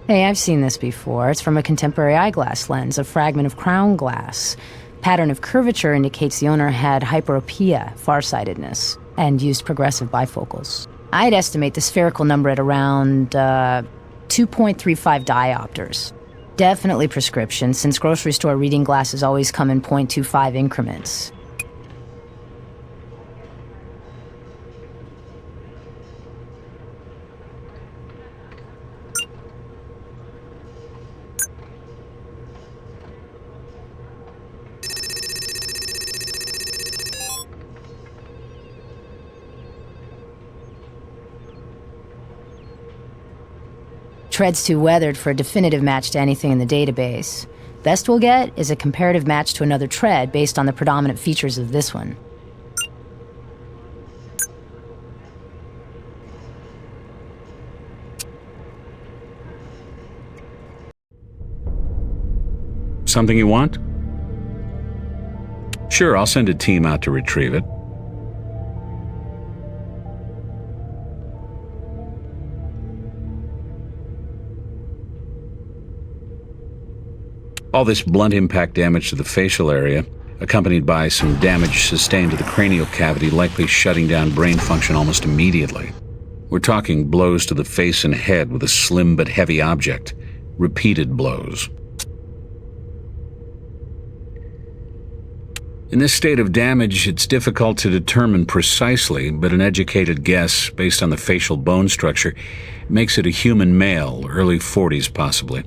Hey, I've seen this before. It's from a contemporary eyeglass lens, a fragment of crown glass. Pattern of curvature indicates the owner had hyperopia, farsightedness, and used progressive bifocals. I'd estimate the spherical number at around 2.35 diopters. Definitely prescription, since grocery store reading glasses always come in 0.25 increments. Tread's too weathered for a definitive match to anything in the database. Best we'll get is a comparative match to another tread based on the predominant features of this one. Something you want? Sure, I'll send a team out to retrieve it. All this blunt impact damage to the facial area, accompanied by some damage sustained to the cranial cavity, likely shutting down brain function almost immediately. We're talking blows to the face and head with a slim but heavy object. Repeated blows. In this state of damage, it's difficult to determine precisely, but an educated guess, based on the facial bone structure, makes it a human male, early 40s possibly.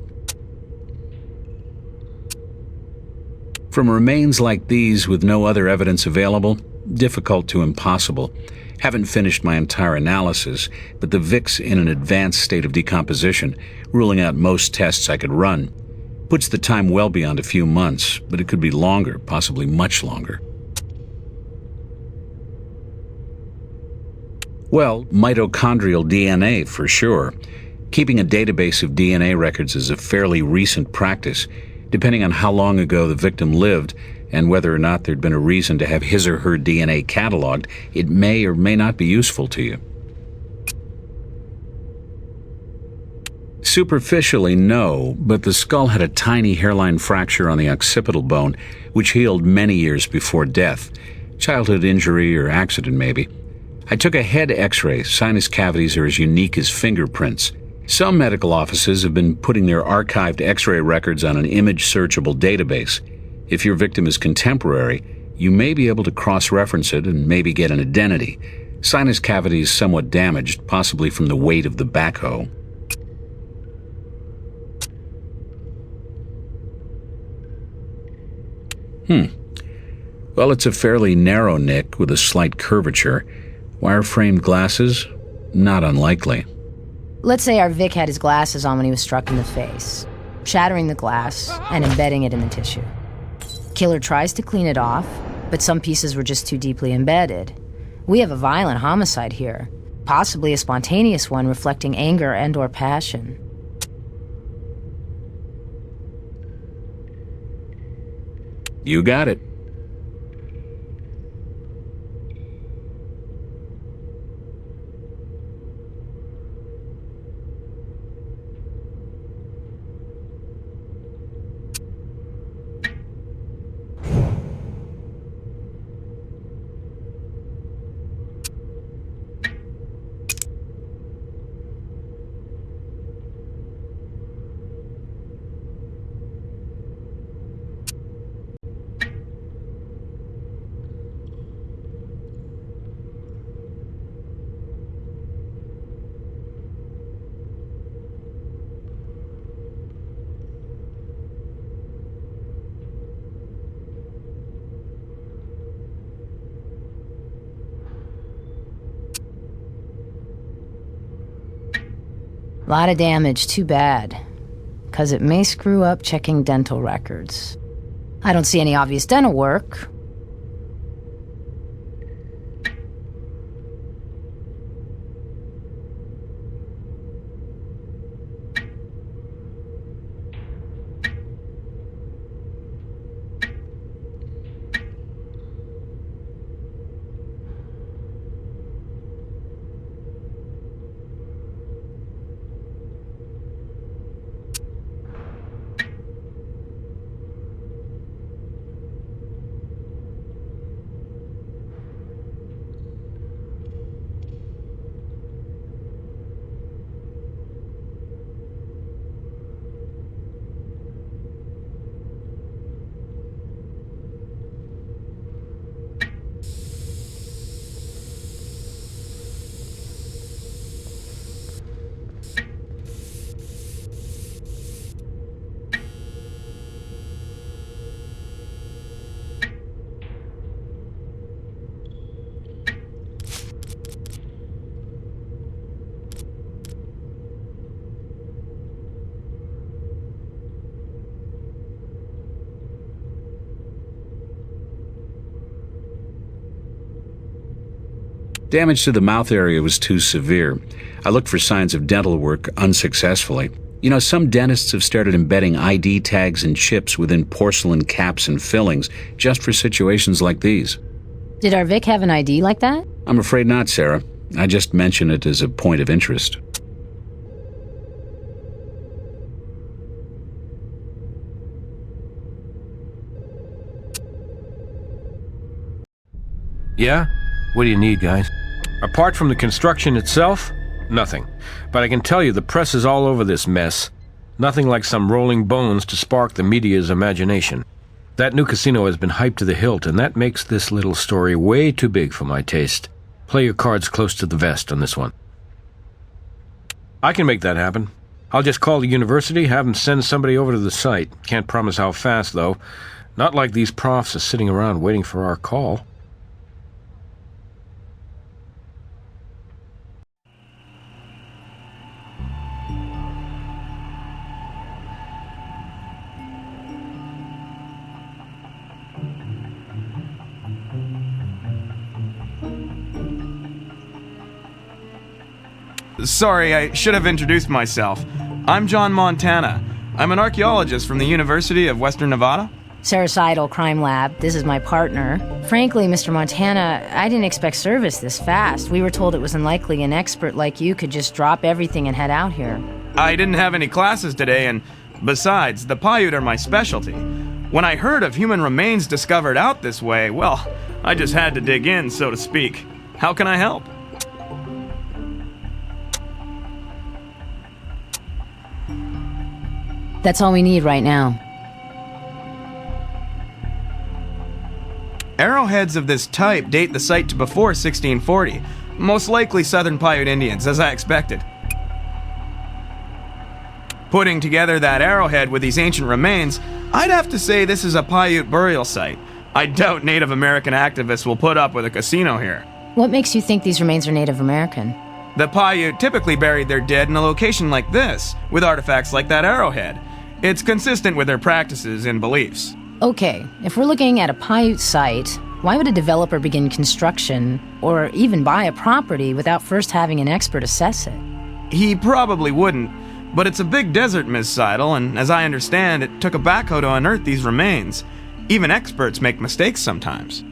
From remains like these with no other evidence available, difficult to impossible. Haven't finished my entire analysis, but the Vic's in an advanced state of decomposition, ruling out most tests I could run. Puts the time well beyond a few months, but it could be longer, possibly much longer. Well, mitochondrial DNA for sure. Keeping a database of DNA records is a fairly recent practice, depending on how long ago the victim lived and whether or not there'd been a reason to have his or her DNA cataloged. It may or may not be useful to you. Superficially, no, but the skull had a tiny hairline fracture on the occipital bone, which healed many years before death. Childhood injury or accident, maybe. I took a head x-ray. Sinus cavities are as unique as fingerprints. Some medical offices have been putting their archived x-ray records on an image-searchable database. If your victim is contemporary, you may be able to cross-reference it and maybe get an identity. Sinus cavity is somewhat damaged, possibly from the weight of the backhoe. Well, it's a fairly narrow nick with a slight curvature. Wire-framed glasses? Not unlikely. Let's say our Vic had his glasses on when he was struck in the face, shattering the glass and embedding it in the tissue. Killer tries to clean it off, but some pieces were just too deeply embedded. We have a violent homicide here, possibly a spontaneous one reflecting anger and/or passion. You got it. Lot of damage, too bad. 'Cause it may screw up checking dental records. I don't see any obvious dental work. Damage to the mouth area was too severe. I looked for signs of dental work unsuccessfully. You know, some dentists have started embedding ID tags and chips within porcelain caps and fillings just for situations like these. Did our Vic have an ID like that? I'm afraid not, Sarah. I just mention it as a point of interest. Yeah? What do you need, guys? Apart from the construction itself, nothing. But I can tell you the press is all over this mess. Nothing like some rolling bones to spark the media's imagination. That new casino has been hyped to the hilt, and that makes this little story way too big for my taste. Play your cards close to the vest on this one. I can make that happen. I'll just call the university, have them send somebody over to the site. Can't promise how fast, though. Not like these profs are sitting around waiting for our call. Sorry, I should have introduced myself. I'm John Montana. I'm an archaeologist from the University of Western Nevada. Sara Seidel, Crime Lab. This is my partner. Frankly, Mr. Montana, I didn't expect service this fast. We were told it was unlikely an expert like you could just drop everything and head out here. I didn't have any classes today, and besides, the Paiute are my specialty. When I heard of human remains discovered out this way, well, I just had to dig in, so to speak. How can I help? That's all we need right now. Arrowheads of this type date the site to before 1640. Most likely Southern Paiute Indians, as I expected. Putting together that arrowhead with these ancient remains, I'd have to say this is a Paiute burial site. I doubt Native American activists will put up with a casino here. What makes you think these remains are Native American? The Paiute typically buried their dead in a location like this, with artifacts like that arrowhead. It's consistent with their practices and beliefs. Okay, if we're looking at a Paiute site, why would a developer begin construction, or even buy a property without first having an expert assess it? He probably wouldn't, but it's a big desert, Ms. Seidel, and as I understand, it took a backhoe to unearth these remains. Even experts make mistakes sometimes.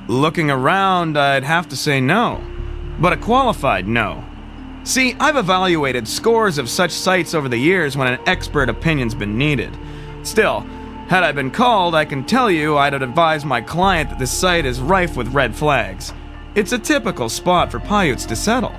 Looking around, I'd have to say no, but a qualified no. See, I've evaluated scores of such sites over the years when an expert opinion's been needed. Still, had I been called, I can tell you I'd advise my client that this site is rife with red flags. It's a typical spot for Paiutes to settle.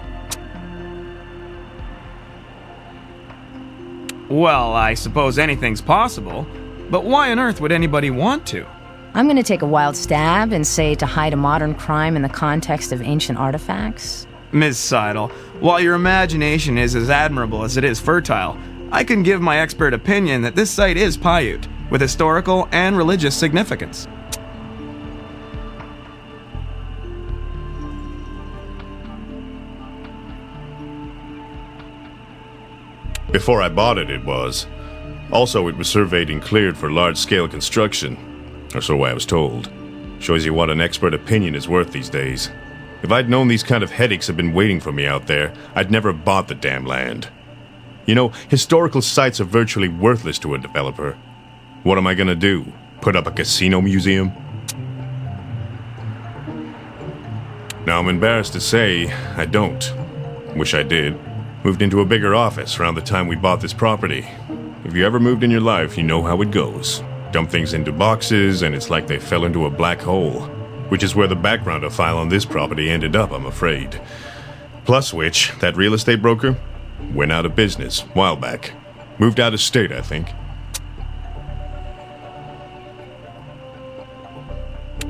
Well, I suppose anything's possible, but why on earth would anybody want to? I'm going to take a wild stab and say to hide a modern crime in the context of ancient artifacts. Ms. Seidel, while your imagination is as admirable as it is fertile, I can give my expert opinion that this site is Paiute, with historical and religious significance. Before I bought it, it was. Also, it was surveyed and cleared for large-scale construction. Or so I was told. Shows you what an expert opinion is worth these days. If I'd known these kind of headaches had been waiting for me out there, I'd never bought the damn land. You know, historical sites are virtually worthless to a developer. What am I gonna do? Put up a casino museum? Now, I'm embarrassed to say, I don't. Wish I did. Moved into a bigger office around the time we bought this property. If you ever moved in your life, you know how it goes. Dump things into boxes, and it's like they fell into a black hole. Which is where the backgrounder file on this property ended up, I'm afraid. Plus which, that real estate broker went out of business a while back. Moved out of state, I think.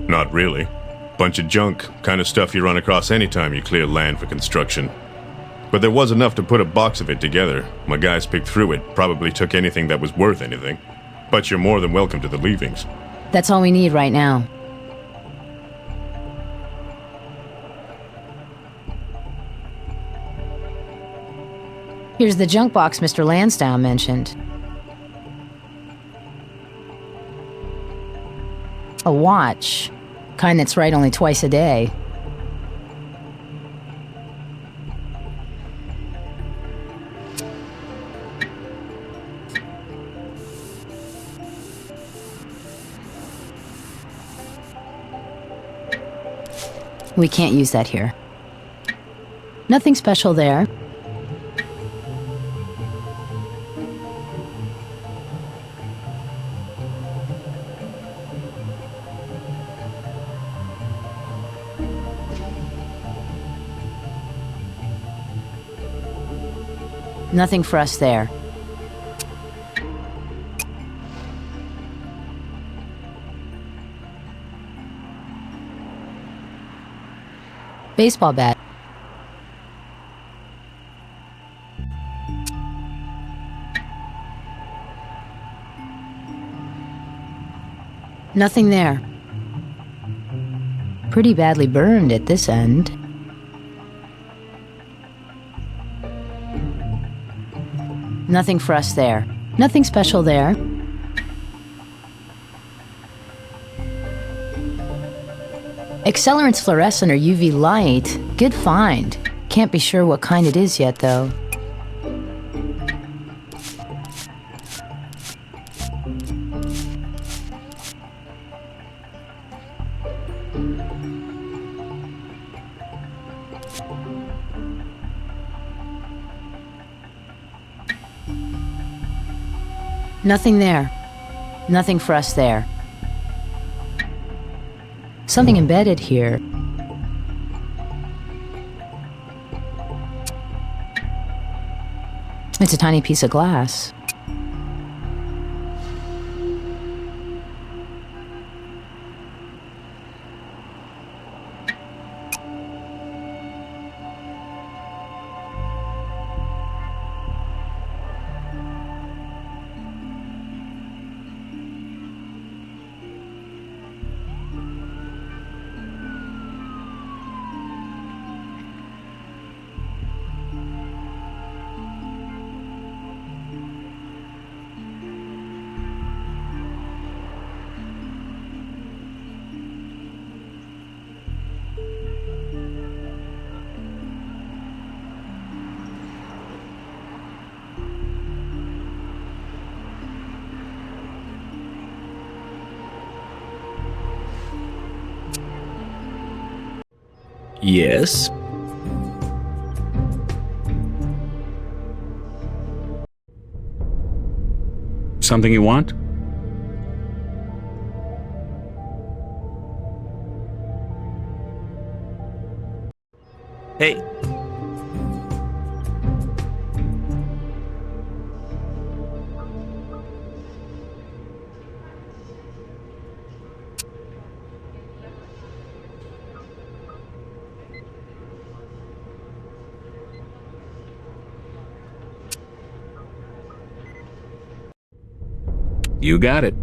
Not really. Bunch of junk, kind of stuff you run across anytime you clear land for construction. But there was enough to put a box of it together. My guys picked through it, probably took anything that was worth anything. But you're more than welcome to the leavings. That's all we need right now. Here's the junk box Mr. Lansdowne mentioned. A watch. Kind that's right only twice a day. We can't use that here. Nothing special there. Nothing for us there. Baseball bat. Nothing there. Pretty badly burned at this end. Nothing for us there. Nothing special there. Accelerant's fluorescent or UV light. Good find. Can't be sure what kind it is yet, though. Nothing there. Nothing for us there. Something embedded here. It's a tiny piece of glass. Yes? Something you want? Hey. You got it.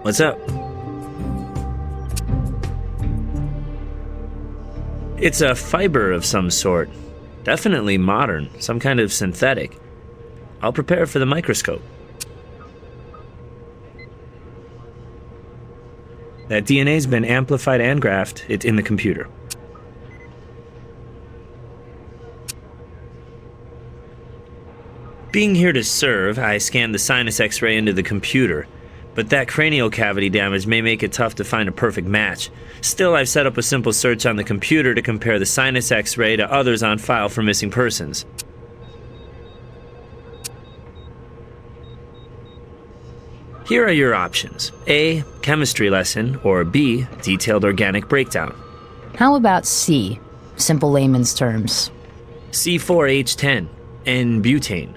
What's up? It's a fiber of some sort. Definitely modern, some kind of synthetic. I'll prepare it for the microscope. That DNA's been amplified and graphed. It's in the computer. Being here to serve, I scanned the sinus x-ray into the computer, but that cranial cavity damage may make it tough to find a perfect match. Still, I've set up a simple search on the computer to compare the sinus x-ray to others on file for missing persons. Here are your options. A, chemistry lesson, or B, detailed organic breakdown. How about C? Simple layman's terms. C4H10, N-butane,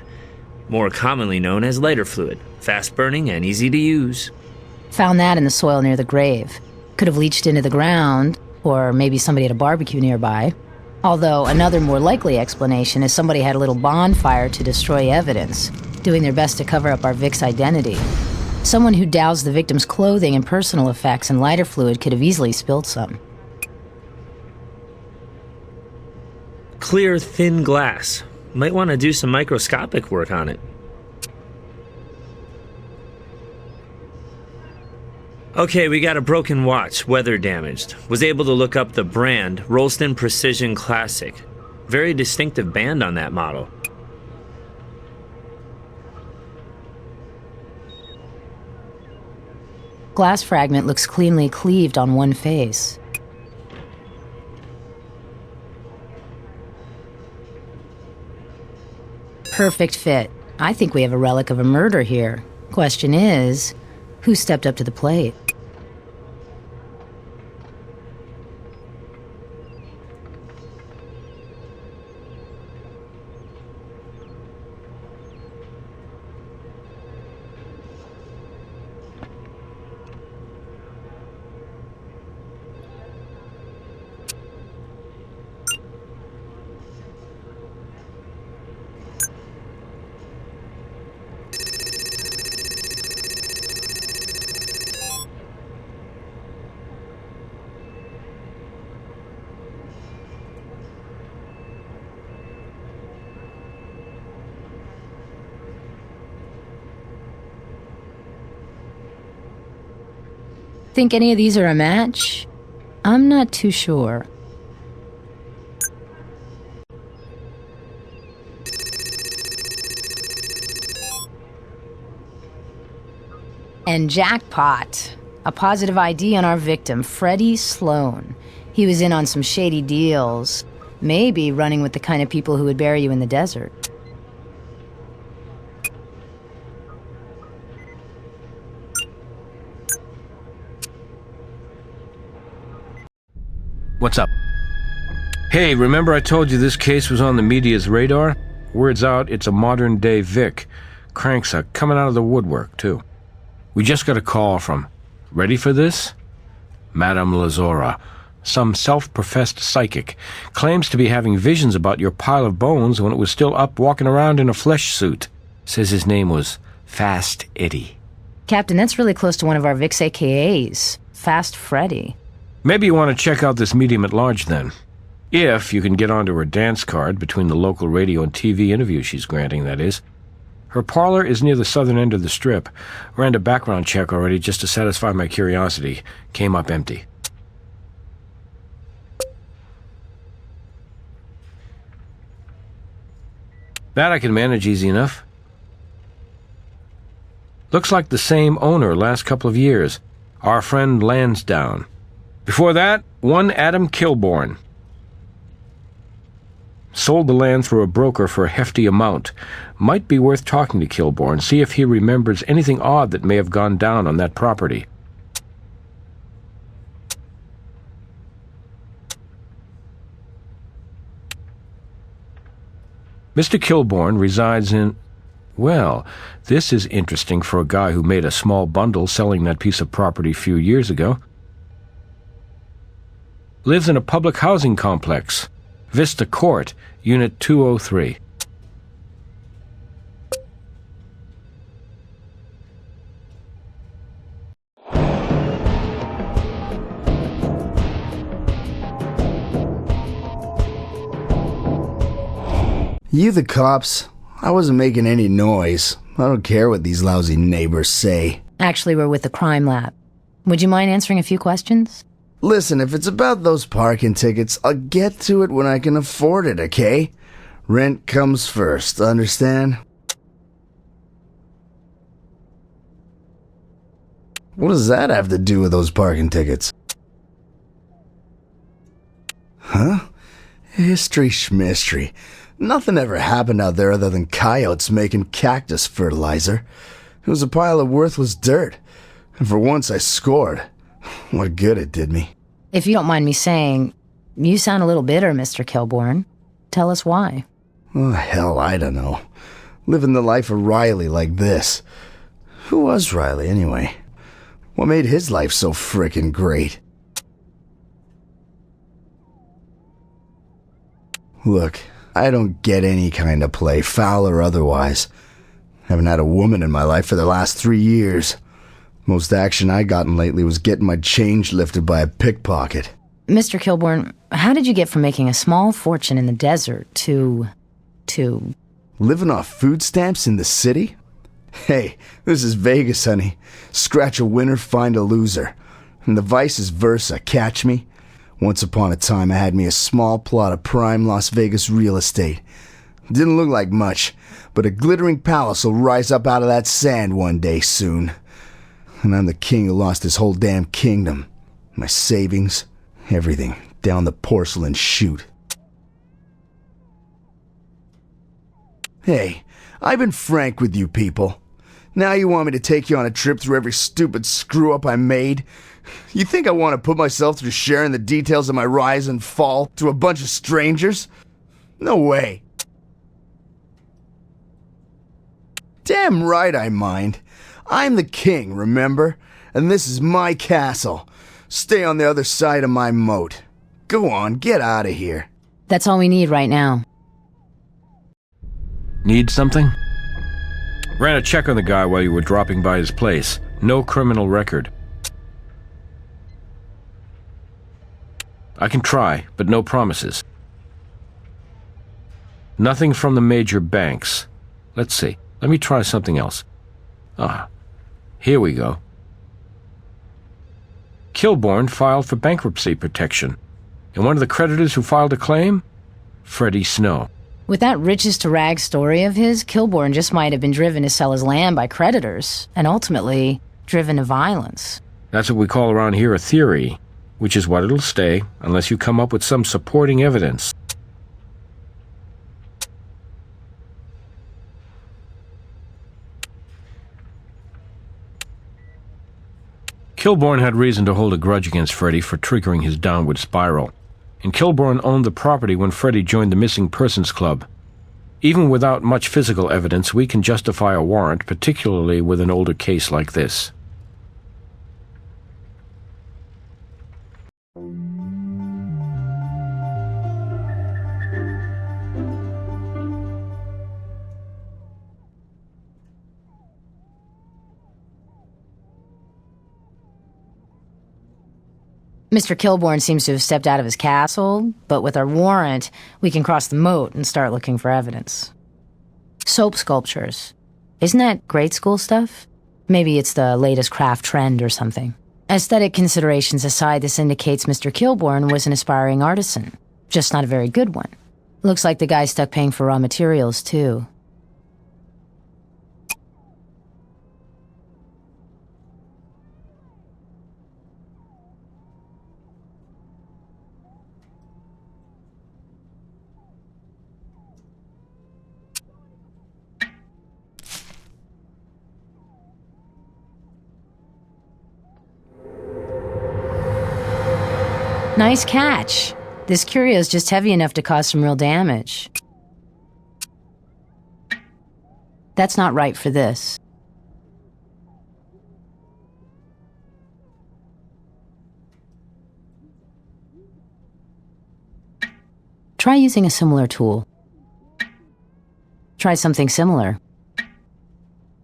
more commonly known as lighter fluid, fast-burning and easy to use. Found that in the soil near the grave. Could have leached into the ground, or maybe somebody had a barbecue nearby. Although another more likely explanation is somebody had a little bonfire to destroy evidence, doing their best to cover up our Vic's identity. Someone who doused the victim's clothing and personal effects in lighter fluid could have easily spilled some. Clear, thin glass. Might want to do some microscopic work on it. Okay, we got a broken watch, weather damaged. Was able to look up the brand, Rolston Precision Classic. Very distinctive band on that model. Glass fragment looks cleanly cleaved on one face. Perfect fit. I think we have a relic of a murder here. Question is, who stepped up to the plate? Think any of these are a match? I'm not too sure. And jackpot. A positive ID on our victim, Freddie Sloan. He was in on some shady deals. Maybe running with the kind of people who would bury you in the desert. What's up? Hey, remember I told you this case was on the media's radar? Word's out, it's a modern-day Vic. Cranks are coming out of the woodwork, too. We just got a call from... Ready for this? Madame Lazora, some self-professed psychic, claims to be having visions about your pile of bones when it was still up walking around in a flesh suit. Says his name was Fast Eddie. Captain, that's really close to one of our Vic's AKAs. Fast Freddy. Maybe you want to check out this medium at large, then. If you can get onto her dance card between the local radio and TV interview she's granting, that is. Her parlor is near the southern end of the strip. Ran a background check already just to satisfy my curiosity. Came up empty. That I can manage easy enough. Looks like the same owner last couple of years. Our friend Lansdowne. Before that, one Adam Kilborn. Sold the land through a broker for a hefty amount. Might be worth talking to Kilborn, see if he remembers anything odd that may have gone down on that property. Mr. Kilborn resides in... Well, this is interesting for a guy who made a small bundle selling that piece of property a few years ago. Lives in a public housing complex. Vista Court, Unit 203. You the cops? I wasn't making any noise. I don't care what these lousy neighbors say. Actually, we're with the crime lab. Would you mind answering a few questions? Listen, if it's about those parking tickets, I'll get to it when I can afford it, okay? Rent comes first, understand? What does that have to do with those parking tickets? Huh? History schmistery. Nothing ever happened out there other than coyotes making cactus fertilizer. It was a pile of worthless dirt. And for once I scored. What good it did me. If you don't mind me saying, you sound a little bitter, Mr. Kilbourne. Tell us why. Oh, hell, I don't know. Living the life of Riley like this. Who was Riley, anyway? What made his life so frickin' great? Look, I don't get any kind of play, foul or otherwise. Haven't had a woman in my life for the last 3 years. Most action I gotten lately was getting my change lifted by a pickpocket. Mr. Kilbourne, how did you get from making a small fortune in the desert to... Living off food stamps in the city? Hey, this is Vegas, honey. Scratch a winner, find a loser. And the vice versa, catch me? Once upon a time, I had me a small plot of prime Las Vegas real estate. Didn't look like much, but a glittering palace will rise up out of that sand one day soon. And I'm the king who lost his whole damn kingdom. My savings, everything, down the porcelain chute. Hey, I've been frank with you people. Now you want me to take you on a trip through every stupid screw-up I made? You think I want to put myself through sharing the details of my rise and fall to a bunch of strangers? No way. Damn right I mind. I'm the king, remember? And this is my castle. Stay on the other side of my moat. Go on, get out of here. That's all we need right now. Need something? Ran a check on the guy while you were dropping by his place. No criminal record. I can try, but no promises. Nothing from the major banks. Let's see. Let me try something else. Ah, here we go. Kilbourne filed for bankruptcy protection. And one of the creditors who filed a claim? Freddie Snow. With that riches-to-rags story of his, Kilbourne just might have been driven to sell his land by creditors, and ultimately driven to violence. That's what we call around here a theory, which is what it'll stay unless you come up with some supporting evidence. Kilbourne had reason to hold a grudge against Freddie for triggering his downward spiral. And Kilbourne owned the property when Freddie joined the Missing Persons Club. Even without much physical evidence, we can justify a warrant, particularly with an older case like this. Mr. Kilbourne seems to have stepped out of his castle, but with our warrant, we can cross the moat and start looking for evidence. Soap sculptures. Isn't that grade school stuff? Maybe it's the latest craft trend or something. Aesthetic considerations aside, this indicates Mr. Kilbourne was an aspiring artisan, just not a very good one. Looks like the guy stuck paying for raw materials, too. Nice catch. This curio is just heavy enough to cause some real damage. That's not right for this. Try using a similar tool. Try something similar.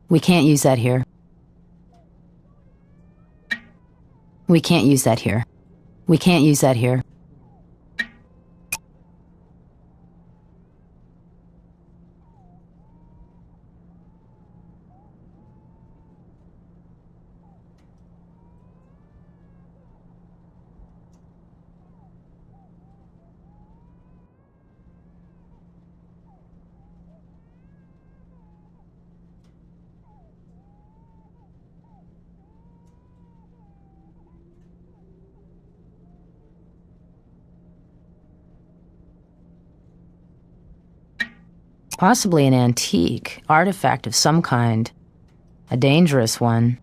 We can't use that here. We can't use that here. We can't use that here. Possibly an antique, artifact of some kind. A dangerous one.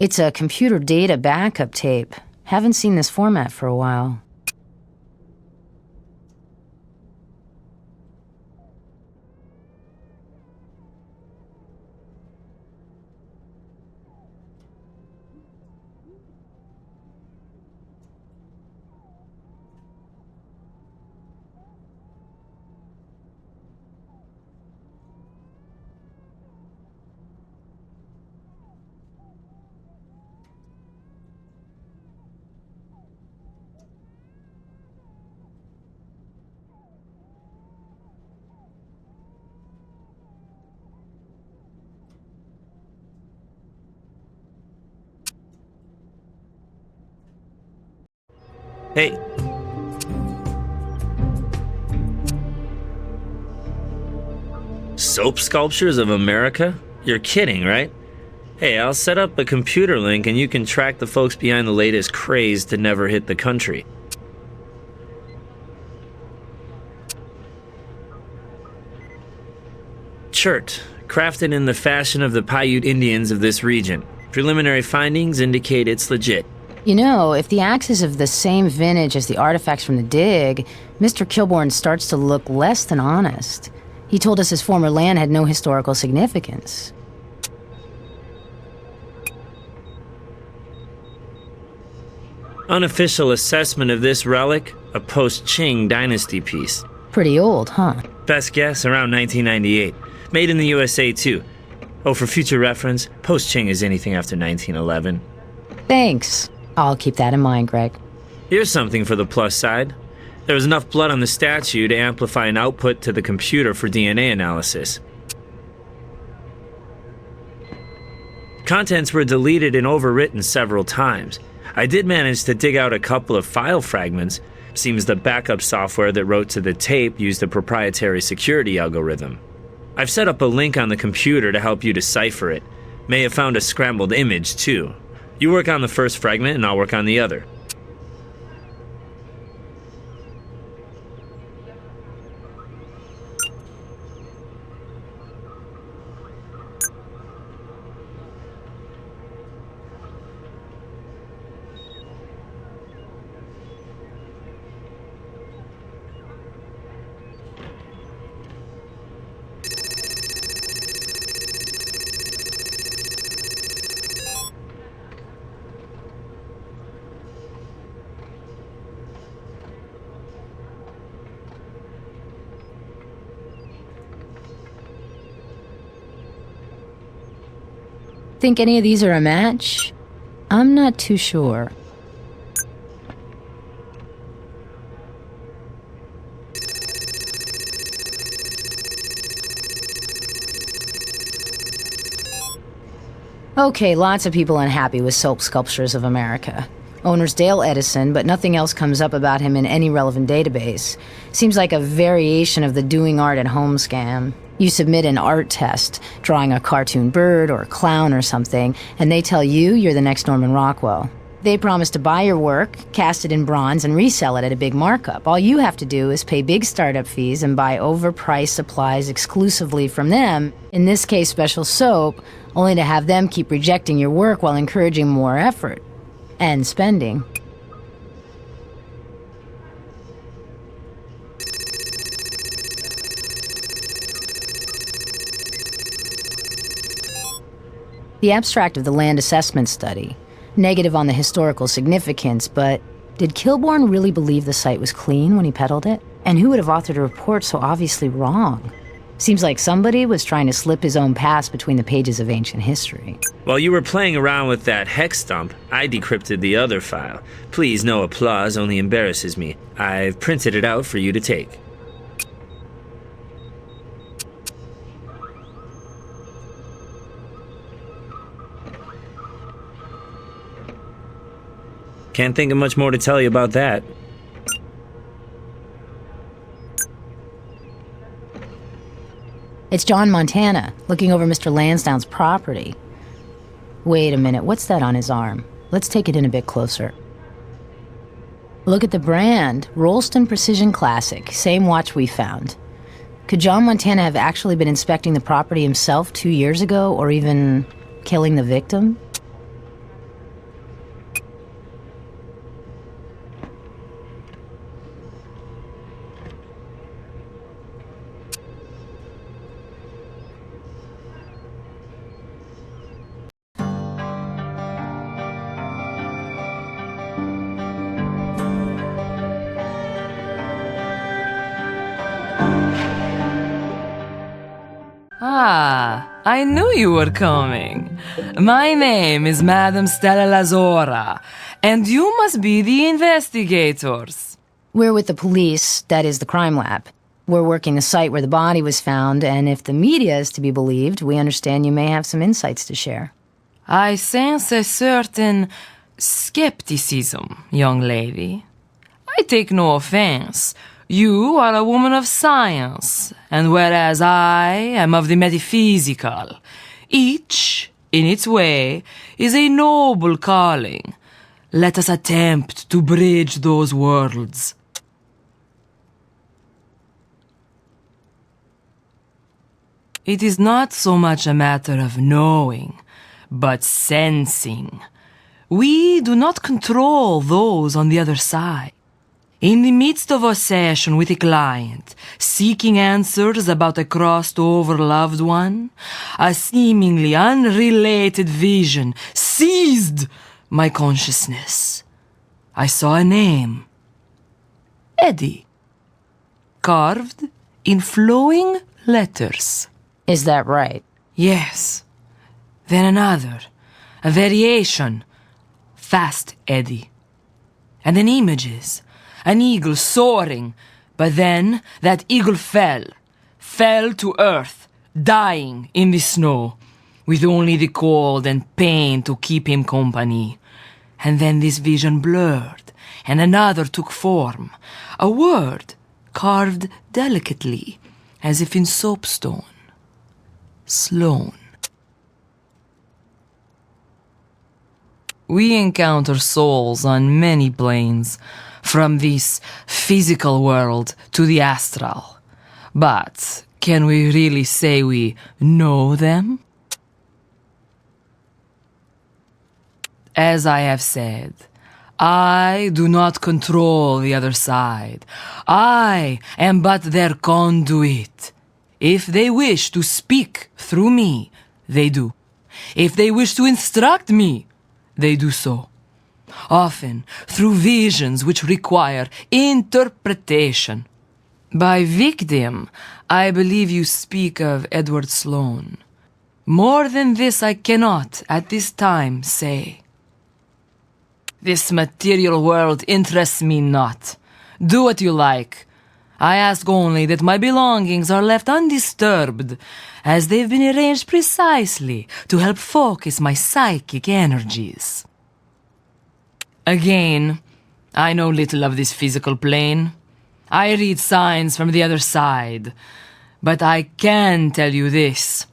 It's a computer data backup tape. Haven't seen this format for a while. Hey. Soap Sculptures of America? You're kidding, right? Hey, I'll set up a computer link and you can track the folks behind the latest craze to never hit the country. Chert, crafted in the fashion of the Paiute Indians of this region. Preliminary findings indicate it's legit. You know, if the axe is of the same vintage as the artifacts from the dig, Mr. Kilbourne starts to look less than honest. He told us his former land had no historical significance. Unofficial assessment of this relic, a post-Qing dynasty piece. Pretty old, huh? Best guess, around 1998. Made in the USA, too. Oh, for future reference, post-Qing is anything after 1911. Thanks. I'll keep that in mind, Greg. Here's something for the plus side. There was enough blood on the statue to amplify an output to the computer for DNA analysis. Contents were deleted and overwritten several times. I did manage to dig out a couple of file fragments. Seems the backup software that wrote to the tape used a proprietary security algorithm. I've set up a link on the computer to help you decipher it. May have found a scrambled image, too. You work on the first fragment and I'll work on the other. Think any of these are a match? I'm not too sure. Okay, lots of people unhappy with Soap Sculptures of America. Owner's Dale Edison, but nothing else comes up about him in any relevant database. Seems like a variation of the doing art at home scam. You submit an art test, drawing a cartoon bird or clown or something, and they tell you you're the next Norman Rockwell. They promise to buy your work, cast it in bronze, and resell it at a big markup. All you have to do is pay big startup fees and buy overpriced supplies exclusively from them, in this case special soap, only to have them keep rejecting your work while encouraging more effort. And spending. The abstract of the land assessment study. Negative on the historical significance, but did Kilbourne really believe the site was clean when he peddled it? And who would have authored a report so obviously wrong? Seems like somebody was trying to slip his own past between the pages of ancient history. While you were playing around with that hex dump, I decrypted the other file. Please, no applause, only embarrasses me. I've printed it out for you to take. Can't think of much more to tell you about that. It's John Montana, looking over Mr. Lansdowne's property. Wait a minute, what's that on his arm? Let's take it in a bit closer. Look at the brand, Rolston Precision Classic, same watch we found. Could John Montana have actually been inspecting the property himself 2 years ago, or even killing the victim? Ah, I knew you were coming. My name is Madame Stella Lazora, and you must be the investigators. We're with the police, that is the crime lab. We're working the site where the body was found, and if the media is to be believed, we understand you may have some insights to share. I sense a certain skepticism, young lady. I take no offense. You are a woman of science, and whereas I am of the metaphysical, each, in its way, is a noble calling. Let us attempt to bridge those worlds. It is not so much a matter of knowing, but sensing. We do not control those on the other side. In the midst of a session with a client, seeking answers about a crossed-over loved one, a seemingly unrelated vision seized my consciousness. I saw a name. Eddie. Carved in flowing letters. Is that right? Yes. Then another. A variation. Fast Eddie. And then images. An eagle soaring, but then that eagle fell to earth, dying in the snow, with only the cold and pain to keep him company. And then this vision blurred, and another took form, a word carved delicately, as if in soapstone. Sloan. We encounter souls on many planes, from this physical world to the astral. But can we really say we know them? As I have said, I do not control the other side. I am but their conduit. If they wish to speak through me, they do. If they wish to instruct me, they do so. Often through visions which require interpretation. By victim, I believe you speak of Edward Sloan. More than this I cannot, at this time, say. This material world interests me not. Do what you like. I ask only that my belongings are left undisturbed, as they've been arranged precisely to help focus my psychic energies. Again, I know little of this physical plane. I read signs from the other side. But I can tell you this.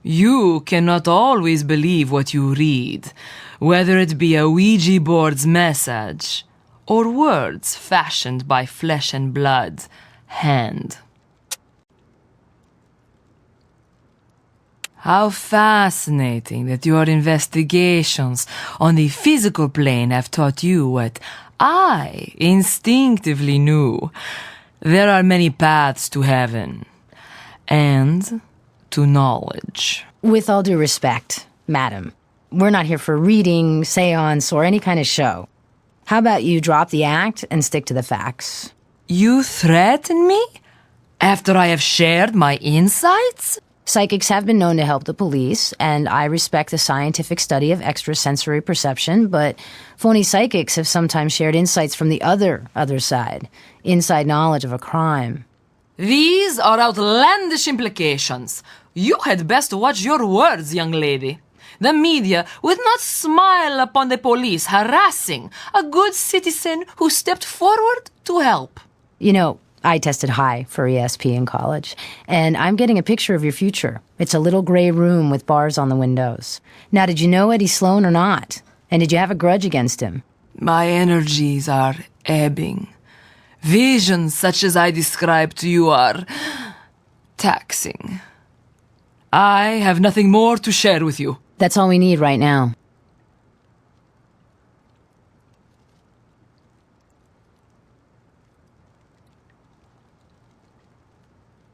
You cannot always believe what you read, whether it be a Ouija board's message or words fashioned by flesh and blood hand. How fascinating that your investigations on the physical plane have taught you what I instinctively knew. There are many paths to heaven and to knowledge. With all due respect, madam, we're not here for reading, seance, or any kind of show. How about you drop the act and stick to the facts? You threaten me? After I have shared my insights? Psychics have been known to help the police, and I respect the scientific study of extrasensory perception, but phony psychics have sometimes shared insights from the other side, inside knowledge of a crime. These are outlandish implications. You had best watch your words, young lady. the media would not smile upon the police harassing a good citizen who stepped forward to help. You know, I tested high for ESP in college, and I'm getting a picture of your future. It's a little gray room with bars on the windows. Now, did you know Eddie Sloan or not? And did you have a grudge against him? My energies are ebbing. Visions such as I described to you are taxing. I have nothing more to share with you. That's all we need right now.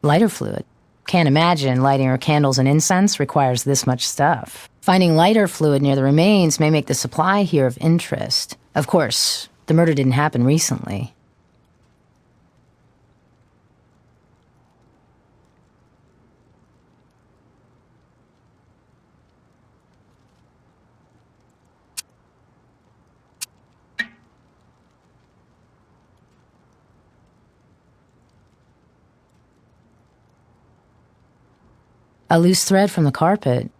Lighter fluid. Can't imagine lighting her candles and incense requires this much stuff. Finding lighter fluid near the remains may make the supply here of interest. Of course, the murder didn't happen recently. A loose thread from the carpet.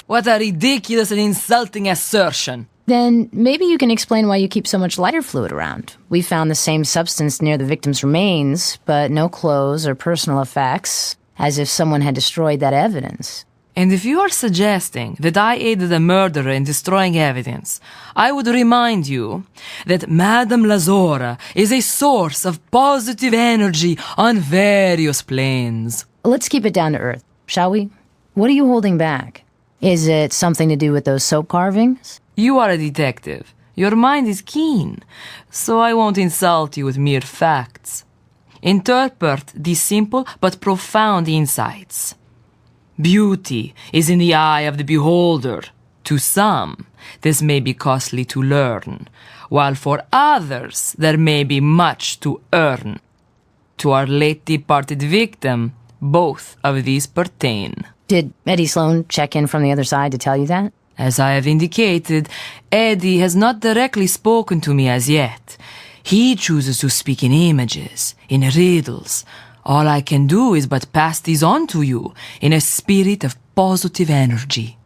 What a ridiculous and insulting assertion. Then maybe you can explain why you keep so much lighter fluid around. We found the same substance near the victim's remains, but no clothes or personal effects, as if someone had destroyed that evidence. And if you are suggesting that I aided the murderer in destroying evidence, I would remind you that Madame Lazora is a source of positive energy on various planes. Let's keep it down to earth, shall we? What are you holding back? Is it something to do with those soap carvings? You are a detective. Your mind is keen, so I won't insult you with mere facts. Interpret these simple but profound insights. Beauty is in the eye of the beholder. To some, this may be costly to learn, while for others there may be much to earn. To our late departed victim, both of these pertain. Did Eddie Sloan check in from the other side to tell you that? As I have indicated, Eddie has not directly spoken to me as yet. He chooses to speak in images, in riddles. All I can do is but pass these on to you in a spirit of positive energy.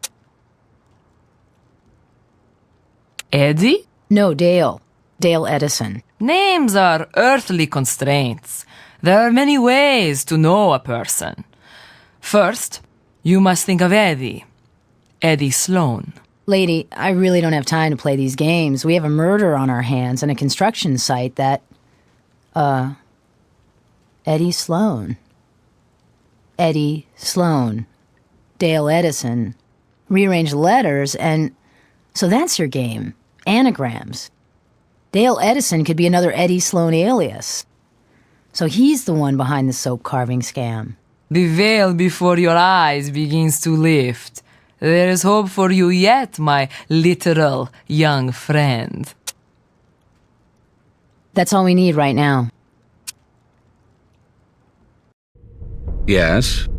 Eddie? No, Dale. Dale Edison. Names are earthly constraints. There are many ways to know a person. First, you must think of Eddie. Eddie Sloan. Lady, I really don't have time to play these games. We have a murder on our hands and a construction site that... Eddie Sloan. Eddie Sloan. Dale Edison. Rearrange letters and... So that's your game. Anagrams. Dale Edison could be another Eddie Sloan alias. So he's the one behind the soap carving scam. The veil before your eyes begins to lift. There is hope for you yet, my literal young friend. That's all we need right now. Yes.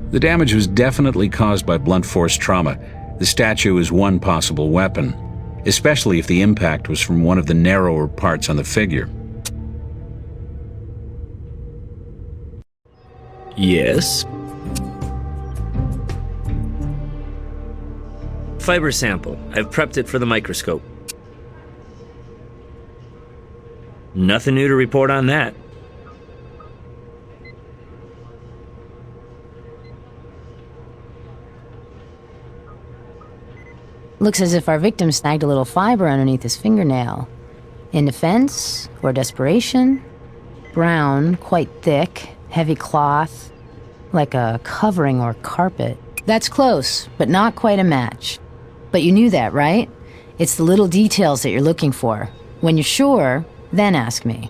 The damage was definitely caused by blunt force trauma. The statue is one possible weapon, especially if the impact was from one of the narrower parts on the figure. Yes. Fiber sample. I've prepped it for the microscope. Nothing new to report on that. Looks as if our victim snagged a little fiber underneath his fingernail. In defense or desperation? Brown, quite thick, heavy cloth, like a covering or carpet. That's close, but not quite a match. But you knew that, right? It's the little details that you're looking for. When you're sure, then ask me.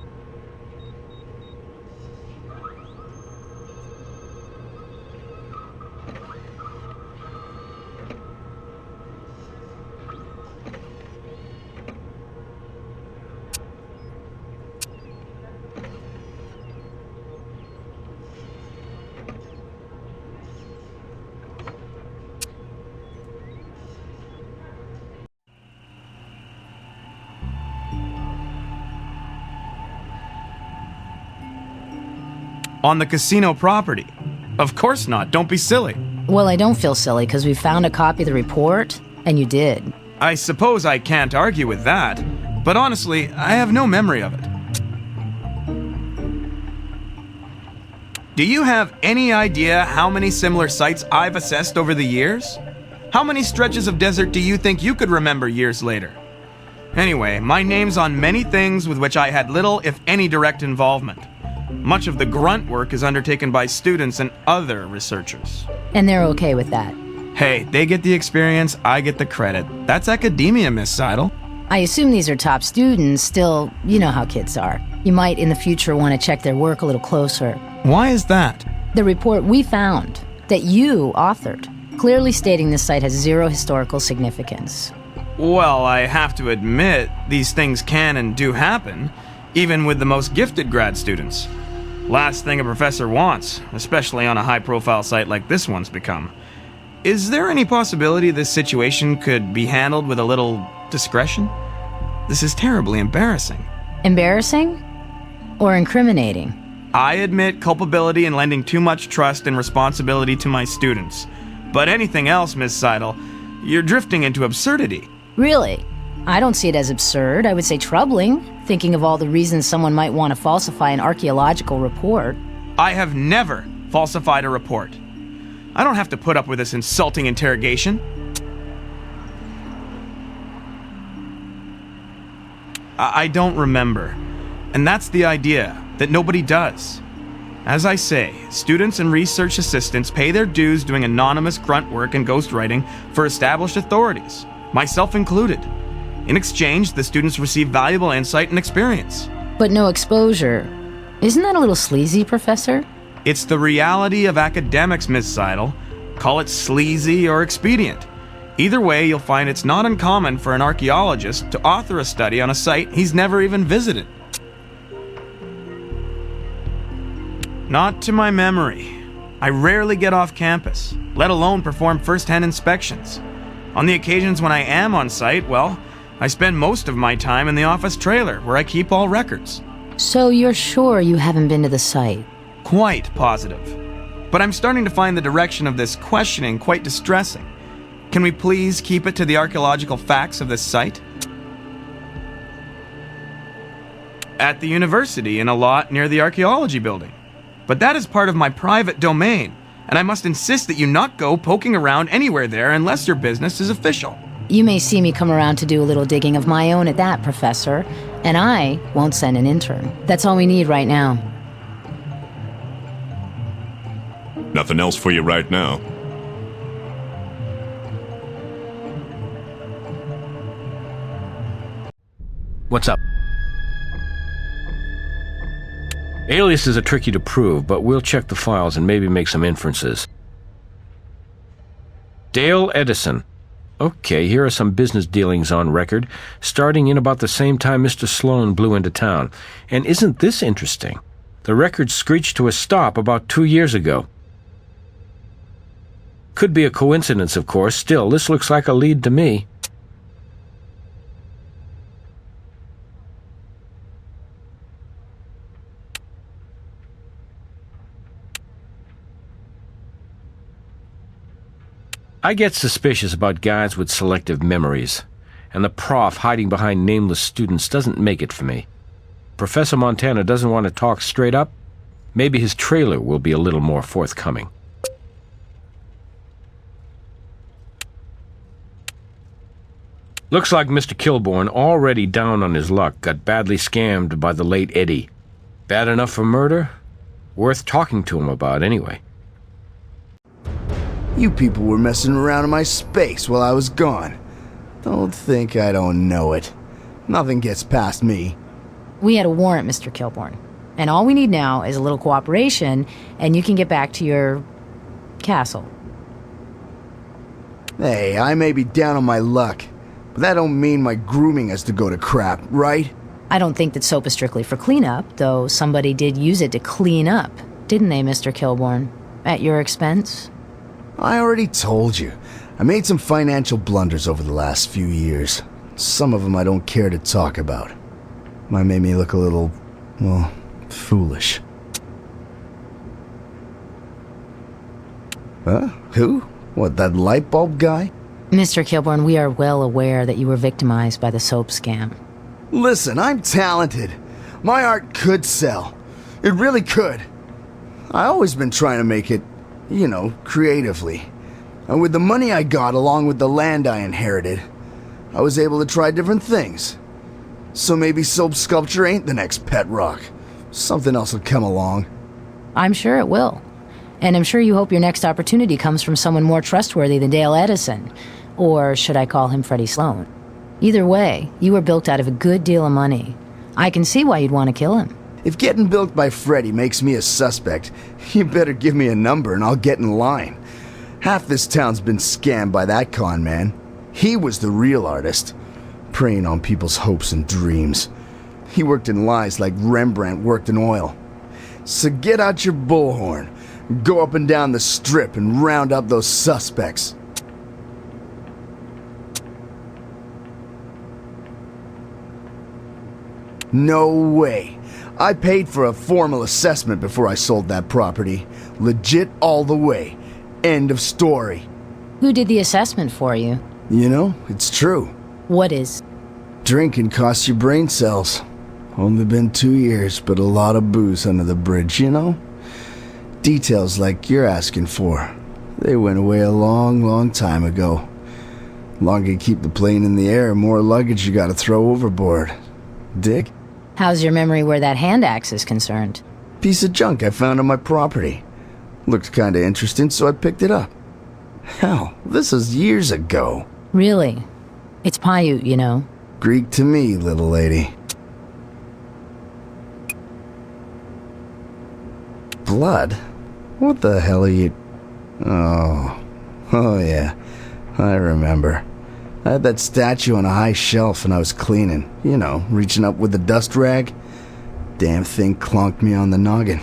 On the casino property? Of course not. Don't be silly. Well, I don't feel silly because we found a copy of the report, and you did. I suppose I can't argue with that, but honestly, I have no memory of it. Do you have any idea how many similar sites I've assessed over the years? How many stretches of desert do you think you could remember years later? Anyway, my name's on many things with which I had little, if any, direct involvement. Much of the grunt work is undertaken by students and other researchers. And they're okay with that. Hey, they get the experience, I get the credit. That's academia, Miss Seidel. I assume these are top students. Still, you know how kids are. You might in the future want to check their work a little closer. Why is that? The report we found, that you authored, clearly stating this site has zero historical significance. Well, I have to admit, these things can and do happen, even with the most gifted grad students. Last thing a professor wants, especially on a high-profile site like this one's become. Is there any possibility this situation could be handled with a little discretion? This is terribly embarrassing. Embarrassing? Or incriminating? I admit culpability in lending too much trust and responsibility to my students. But anything else, Miss Seidel, you're drifting into absurdity. Really? I don't see it as absurd. I would say troubling, thinking of all the reasons someone might want to falsify an archaeological report. I have never falsified a report. I don't have to put up with this insulting interrogation. I don't remember. And that's the idea, that nobody does. As I say, students and research assistants pay their dues doing anonymous grunt work and ghostwriting for established authorities, myself included. In exchange, the students receive valuable insight and experience. But no exposure. Isn't that a little sleazy, Professor? It's the reality of academics, Miss Seidel. Call it sleazy or expedient. Either way, you'll find it's not uncommon for an archaeologist to author a study on a site he's never even visited. Not to my memory. I rarely get off campus, let alone perform first-hand inspections. On the occasions when I am on site, well, I spend most of my time in the office trailer where I keep all records. So you're sure you haven't been to the site? Quite positive. But I'm starting to find the direction of this questioning quite distressing. Can we please keep it to the archaeological facts of this site? At the university in a lot near the archaeology building. But that is part of my private domain, and I must insist that you not go poking around anywhere there unless your business is official. You may see me come around to do a little digging of my own at that, Professor, and I won't send an intern. That's all we need right now. Nothing else for you right now. What's up? Aliases are tricky to prove, but we'll check the files and maybe make some inferences. Dale Edison. Okay, here are some business dealings on record, starting in about the same time Mr. Sloan blew into town. And isn't this interesting? The record screeched to a stop about 2 years ago. Could be a coincidence, of course. Still, this looks like a lead to me. I get suspicious about guys with selective memories, and the prof hiding behind nameless students doesn't make it for me. Professor Montana doesn't want to talk straight up. Maybe his trailer will be a little more forthcoming. Looks like Mr. Kilbourne, already down on his luck, got badly scammed by the late Eddie. Bad enough for murder? Worth talking to him about, anyway. You people were messing around in my space while I was gone. Don't think I don't know it. Nothing gets past me. We had a warrant, Mr. Kilbourne. And all we need now is a little cooperation, and you can get back to your castle. Hey, I may be down on my luck, but that don't mean my grooming has to go to crap, right? I don't think that soap is strictly for cleanup, though somebody did use it to clean up, didn't they, Mr. Kilbourne? At your expense? I already told you. I made some financial blunders over the last few years. Some of them I don't care to talk about. Might make me look a little, well, foolish. Huh? Who? What, that light bulb guy? Mr. Kilborn, we are well aware that you were victimized by the soap scam. Listen, I'm talented. My art could sell. It really could. I've always been trying to make it, creatively. And with the money I got, along with the land I inherited, I was able to try different things. So maybe soap sculpture ain't the next pet rock. Something else will come along. I'm sure it will. And I'm sure you hope your next opportunity comes from someone more trustworthy than Dale Edison. Or should I call him Freddie Sloan? Either way, you were bilked out of a good deal of money. I can see why you'd want to kill him. If getting bilked by Freddie makes me a suspect, you better give me a number and I'll get in line. Half this town's been scammed by that con man. He was the real artist, preying on people's hopes and dreams. He worked in lies like Rembrandt worked in oil. So get out your bullhorn, go up and down the strip and round up those suspects. No way. I paid for a formal assessment before I sold that property. Legit all the way. End of story. Who did the assessment for you? It's true. What is? Drinking costs you brain cells. Only been 2 years, but a lot of booze under the bridge, Details like you're asking for. They went away a long, long time ago. Longer you keep the plane in the air, more luggage you gotta throw overboard. Dig? How's your memory where that hand axe is concerned? Piece of junk I found on my property. Looked kinda interesting, so I picked it up. Hell, this is years ago. Really? It's Paiute, Greek to me, little lady. Blood? What the hell are you... Oh yeah, I remember. I had that statue on a high shelf and I was cleaning, reaching up with the dust rag. Damn thing clonked me on the noggin.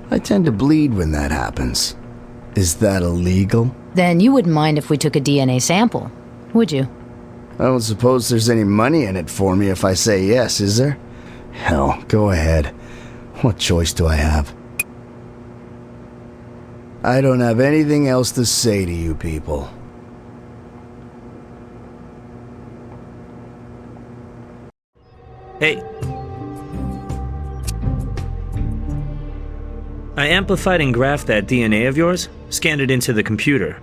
I tend to bleed when that happens. Is that illegal? Then you wouldn't mind if we took a DNA sample, would you? I don't suppose there's any money in it for me if I say yes, is there? Hell, go ahead. What choice do I have? I don't have anything else to say to you people. Hey. I amplified and graphed that DNA of yours, scanned it into the computer.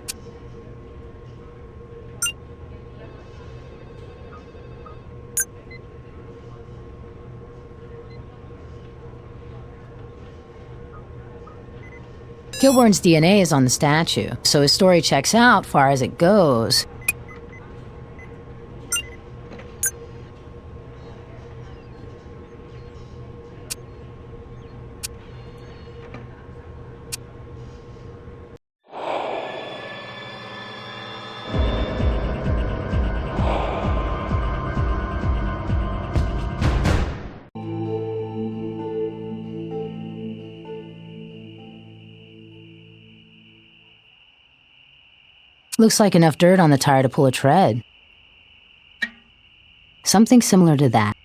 Kilborn's DNA is on the statue, so his story checks out far as it goes. Looks like enough dirt on the tire to pull a tread. Something similar to that.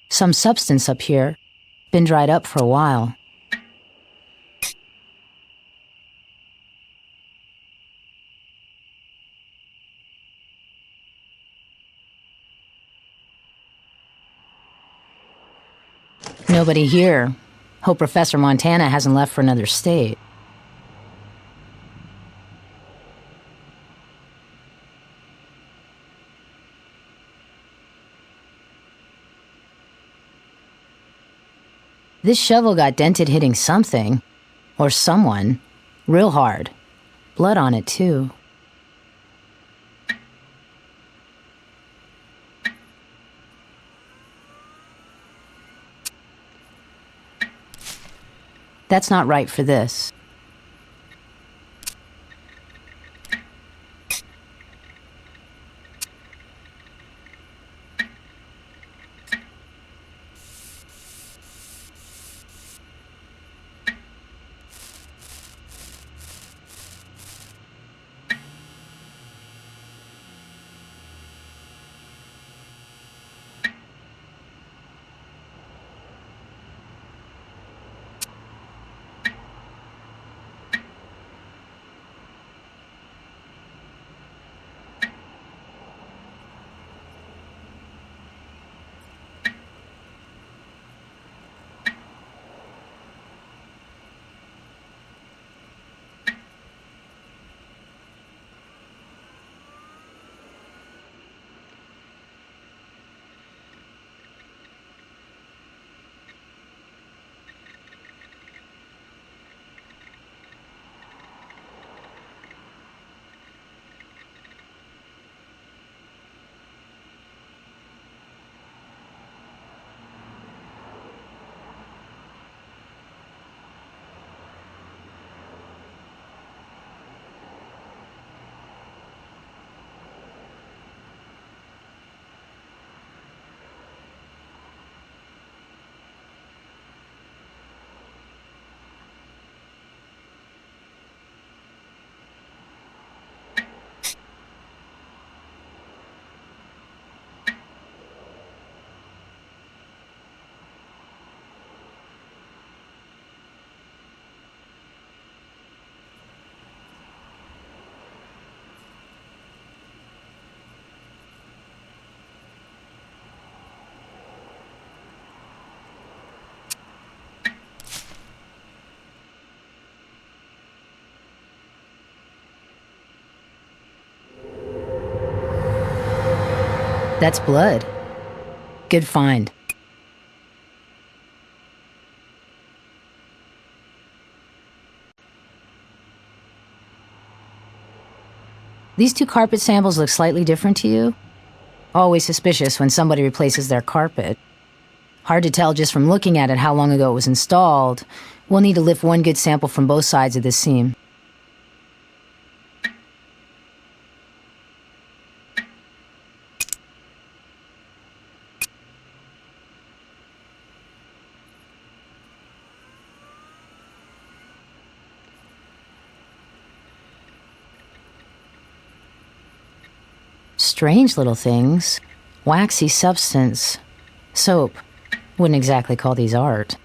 Some substance up here. Been dried up for a while. Nobody here. Hope Professor Montana hasn't left for another state. This shovel got dented hitting something. Or someone. Real hard. Blood on it, too. That's not right for this. That's blood. Good find. These two carpet samples look slightly different to you? Always suspicious when somebody replaces their carpet. Hard to tell just from looking at it how long ago it was installed. We'll need to lift one good sample from both sides of this seam. Strange little things. Waxy substance. Soap. Wouldn't exactly call these art.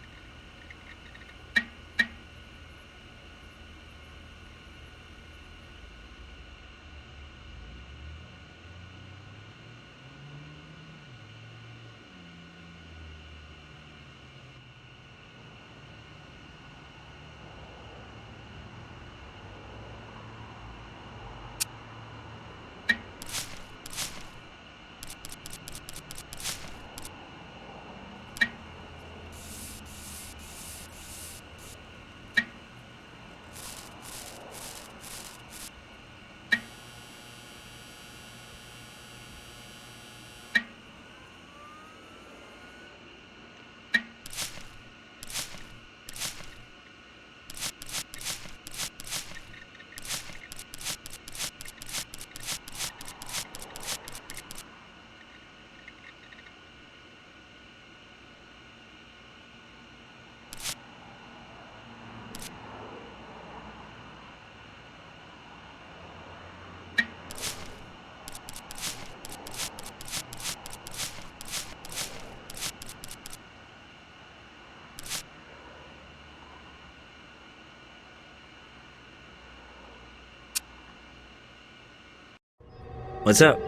What's up?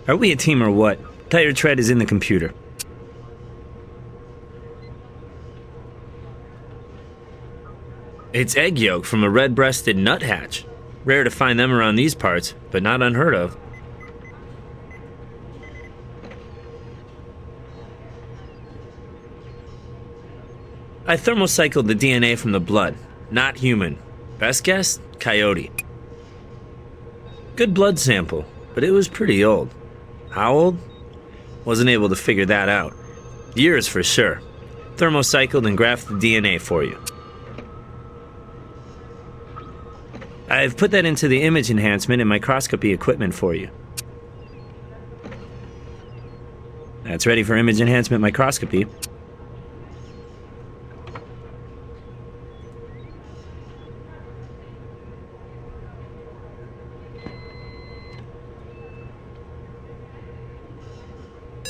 Are we a team or what? Tire tread is in the computer. It's egg yolk from a red-breasted nuthatch. Rare to find them around these parts, but not unheard of. I thermocycled the DNA from the blood. Not human. Best guess? Coyote. Good blood sample, but it was pretty old. How old? Wasn't able to figure that out. Years for sure. Thermocycled and graphed the DNA for you. I've put that into the image enhancement and microscopy equipment for you. That's ready for image enhancement microscopy.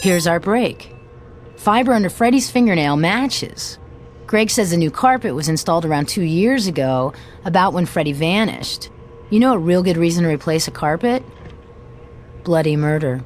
Here's our break. Fiber under Freddy's fingernail matches. Greg says the new carpet was installed around 2 years ago, about when Freddy vanished. You know a real good reason to replace a carpet? Bloody murder.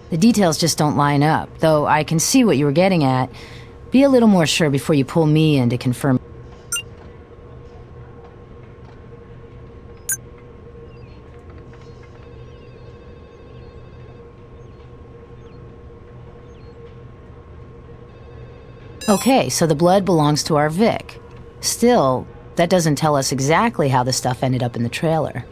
The details just don't line up, though I can see what you were getting at. Be a little more sure before you pull me in to confirm. Okay, so the blood belongs to our Vic. Still, that doesn't tell us exactly how the stuff ended up in the trailer.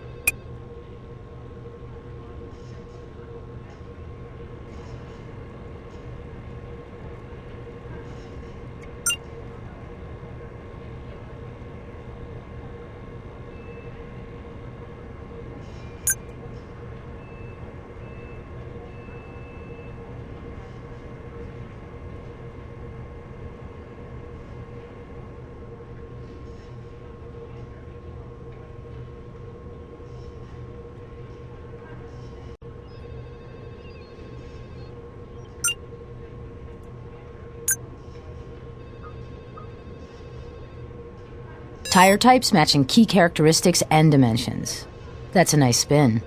Tire types matching key characteristics and dimensions. That's a nice spin.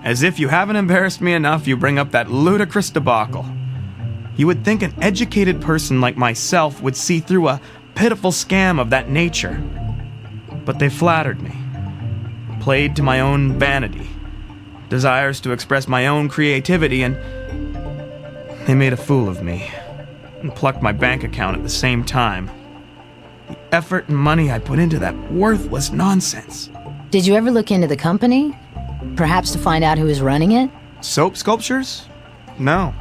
As if you haven't embarrassed me enough, you bring up that ludicrous debacle. You would think an educated person like myself would see through a pitiful scam of that nature. But they flattered me, played to my own vanity, desires to express my own creativity, and they made a fool of me and plucked my bank account at the same time. The effort and money I put into that worthless nonsense. Did you ever look into the company? Perhaps to find out who is running it? Soap sculptures? No.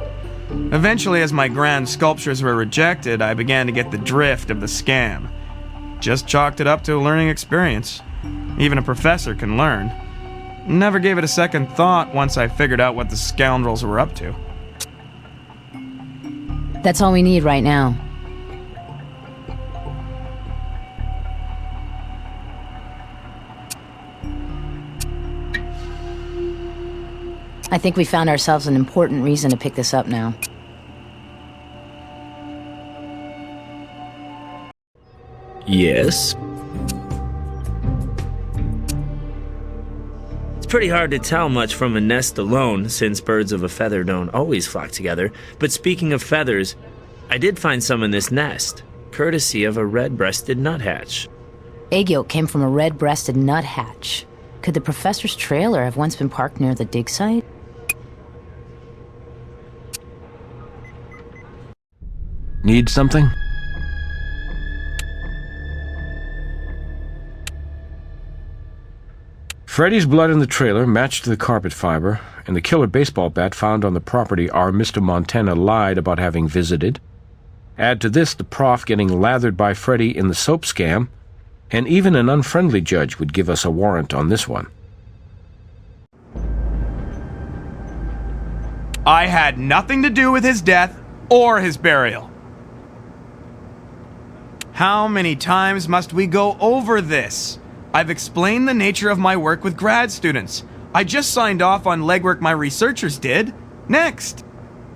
Eventually, as my grand sculptures were rejected, I began to get the drift of the scam. Just chalked it up to a learning experience. Even a professor can learn. Never gave it a second thought once I figured out what the scoundrels were up to. That's all we need right now. I think we found ourselves an important reason to pick this up now. Yes? It's pretty hard to tell much from a nest alone, since birds of a feather don't always flock together. But speaking of feathers, I did find some in this nest, courtesy of a red-breasted nuthatch. Egg yolk came from a red-breasted nuthatch. Could the professor's trailer have once been parked near the dig site? Need something? Freddy's blood in the trailer matched the carpet fiber, and the killer baseball bat found on the property our Mr. Montana lied about having visited. Add to this the prof getting lathered by Freddy in the soap scam, and even an unfriendly judge would give us a warrant on this one. I had nothing to do with his death or his burial. How many times must we go over this? I've explained the nature of my work with grad students. I just signed off on legwork my researchers did. Next.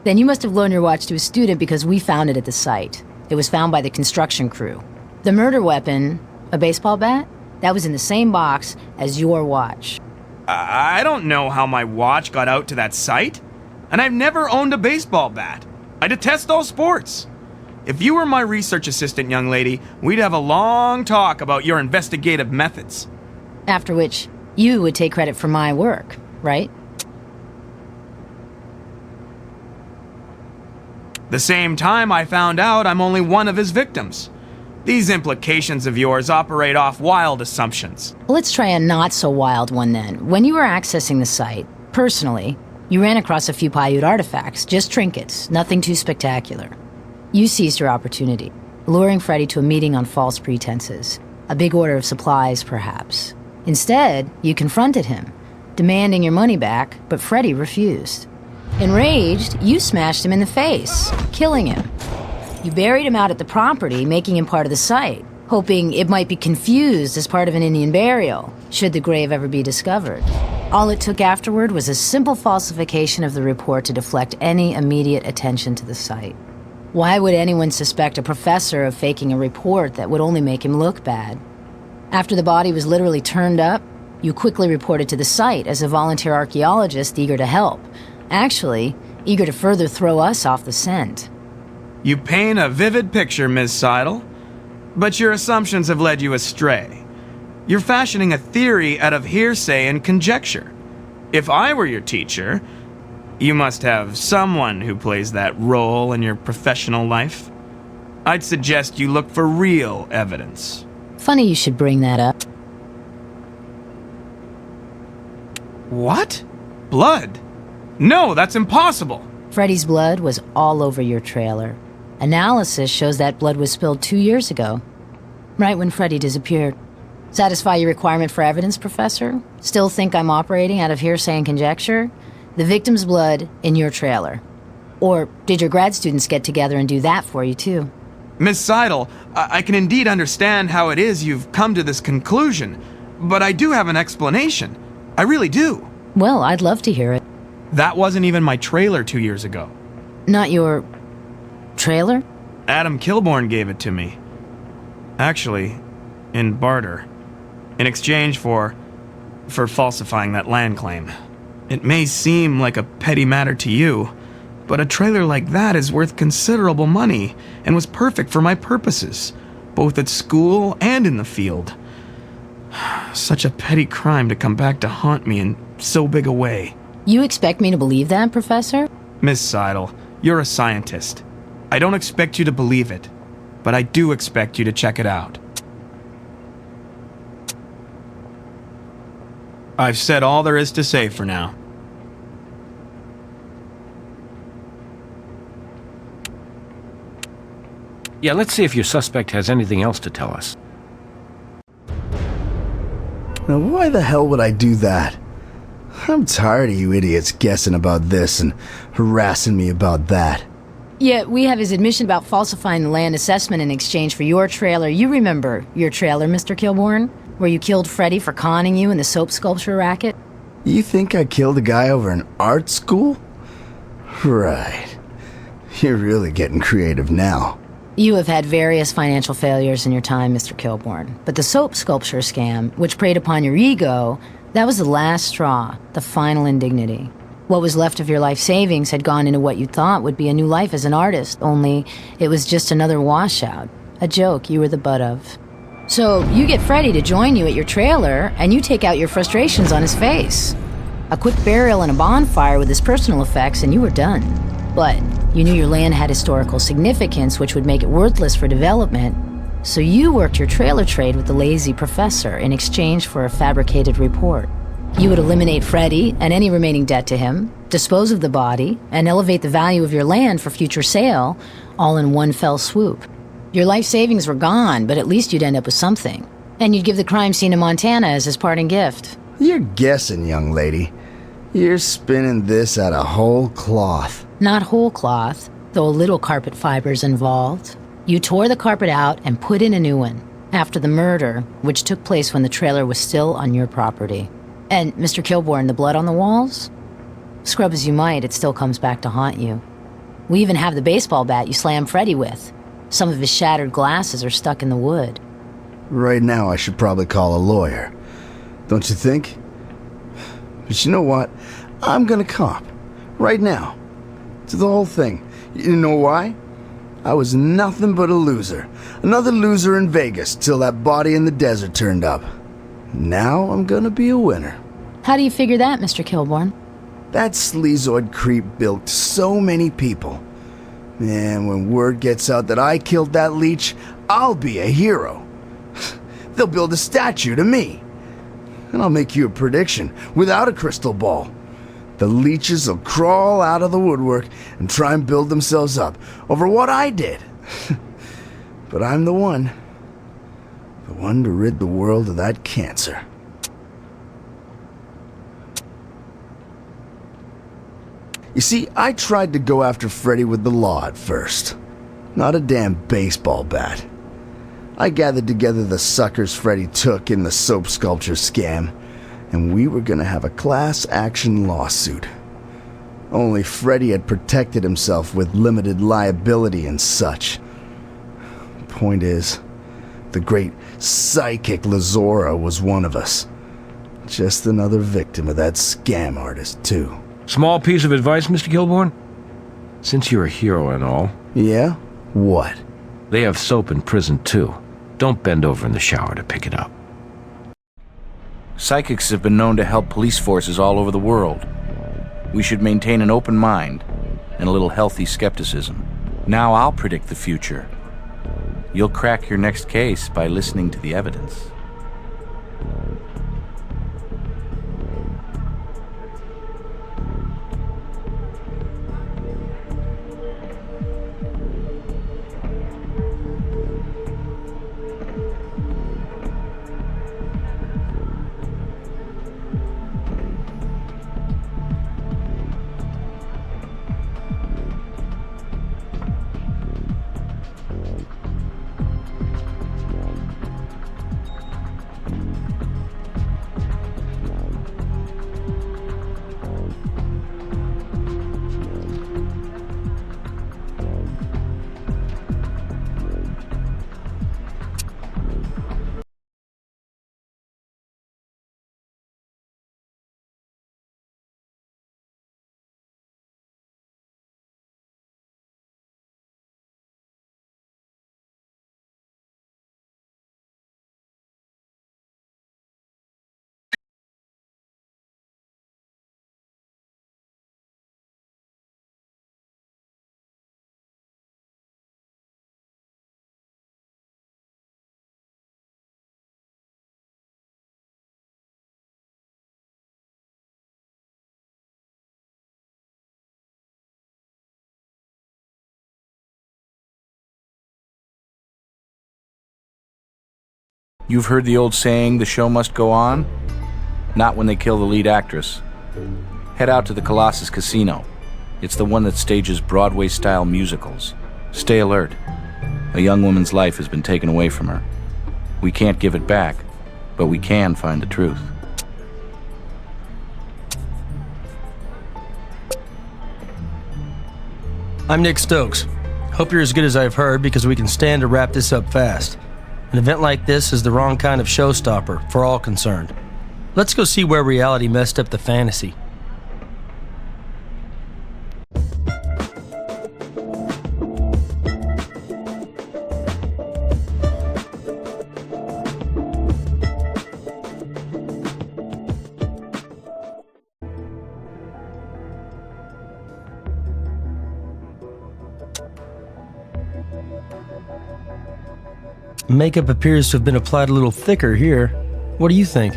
Then you must have loaned your watch to a student because we found it at the site. It was found by the construction crew. The murder weapon, a baseball bat, that was in the same box as your watch. I don't know how my watch got out to that site. And I've never owned a baseball bat. I detest all sports. If you were my research assistant, young lady, we'd have a long talk about your investigative methods. After which, you would take credit for my work, right? The same time I found out I'm only one of his victims. These implications of yours operate off wild assumptions. Let's try a not-so-wild one then. When you were accessing the site, personally, you ran across a few Paiute artifacts, just trinkets, nothing too spectacular. You seized your opportunity, luring Freddy to a meeting on false pretenses. A big order of supplies, perhaps. Instead, you confronted him, demanding your money back, but Freddy refused. Enraged, you smashed him in the face, killing him. You buried him out at the property, making him part of the site, hoping it might be confused as part of an Indian burial, should the grave ever be discovered. All it took afterward was a simple falsification of the report to deflect any immediate attention to the site. Why would anyone suspect a professor of faking a report that would only make him look bad? After the body was literally turned up, you quickly reported to the site as a volunteer archaeologist eager to help. Actually, eager to further throw us off the scent. You paint a vivid picture, Ms. Seidel, but your assumptions have led you astray. You're fashioning a theory out of hearsay and conjecture. If I were your teacher, you must have someone who plays that role in your professional life. I'd suggest you look for real evidence. Funny you should bring that up. What? Blood? No, that's impossible. Freddy's blood was all over your trailer. Analysis shows that blood was spilled 2 years ago, right when Freddy disappeared. Satisfy your requirement for evidence, Professor? Still think I'm operating out of hearsay and conjecture? The victim's blood in your trailer. Or did your grad students get together and do that for you, too? Miss Seidel, I can indeed understand how it is you've come to this conclusion, but I do have an explanation. I really do. Well, I'd love to hear it. That wasn't even my trailer 2 years ago. Not your... trailer? Adam Kilborn gave it to me. Actually, in barter. In exchange for falsifying that land claim. It may seem like a petty matter to you, but a trailer like that is worth considerable money and was perfect for my purposes, both at school and in the field. Such a petty crime to come back to haunt me in so big a way. You expect me to believe that, Professor? Miss Seidel, you're a scientist. I don't expect you to believe it, but I do expect you to check it out. I've said all there is to say for now. Yeah, let's see if your suspect has anything else to tell us. Now, why the hell would I do that? I'm tired of you idiots guessing about this and harassing me about that. Yeah, we have his admission about falsifying the land assessment in exchange for your trailer. You remember your trailer, Mr. Kilborn? Where you killed Freddy for conning you in the soap sculpture racket? You think I killed a guy over an art school? Right. You're really getting creative now. You have had various financial failures in your time, Mr. Kilborn. But the soap sculpture scam, which preyed upon your ego, that was the last straw, the final indignity. What was left of your life savings had gone into what you thought would be a new life as an artist, only it was just another washout, a joke you were the butt of. So you get Freddy to join you at your trailer, and you take out your frustrations on his face. A quick burial and a bonfire with his personal effects, and you were done. But you knew your land had historical significance, which would make it worthless for development, so you worked your trailer trade with the lazy professor in exchange for a fabricated report. You would eliminate Freddy and any remaining debt to him, dispose of the body, and elevate the value of your land for future sale, all in one fell swoop. Your life savings were gone, but at least you'd end up with something. And you'd give the crime scene to Montana as his parting gift. You're guessing, young lady. You're spinning this out of whole cloth. Not whole cloth, though a little carpet fiber's involved. You tore the carpet out and put in a new one after the murder, which took place when the trailer was still on your property. And Mr. Kilborn, the blood on the walls? Scrub as you might, it still comes back to haunt you. We even have the baseball bat you slammed Freddy with. Some of his shattered glasses are stuck in the wood. Right now, I should probably call a lawyer. Don't you think? But you know what? I'm gonna cop. Right now. To the whole thing. You know why? I was nothing but a loser. Another loser in Vegas till that body in the desert turned up. Now I'm gonna be a winner. How do you figure that, Mr. Kilborn? That sleazoid creep bilked so many people. And when word gets out that I killed that leech, I'll be a hero. They'll build a statue to me. And I'll make you a prediction without a crystal ball. The leeches will crawl out of the woodwork and try and build themselves up over what I did. But I'm the one. The one to rid the world of that cancer. You see, I tried to go after Freddy with the law at first. Not a damn baseball bat. I gathered together the suckers Freddy took in the soap sculpture scam, and we were gonna have a class action lawsuit. Only Freddy had protected himself with limited liability and such. Point is, the great psychic Lazora was one of us. Just another victim of that scam artist, too. Small piece of advice, Mr. Kilborn? Since you're a hero and all. Yeah? What? They have soap in prison, too. Don't bend over in the shower to pick it up. Psychics have been known to help police forces all over the world. We should maintain an open mind and a little healthy skepticism. Now I'll predict the future. You'll crack your next case by listening to the evidence. You've heard the old saying, the show must go on? Not when they kill the lead actress. Head out to the Colossus Casino. It's the one that stages Broadway-style musicals. Stay alert. A young woman's life has been taken away from her. We can't give it back, but we can find the truth. I'm Nick Stokes. Hope you're as good as I've heard, because we can stand to wrap this up fast. An event like this is the wrong kind of showstopper for all concerned. Let's go see where reality messed up the fantasy. Makeup appears to have been applied a little thicker here. What do you think?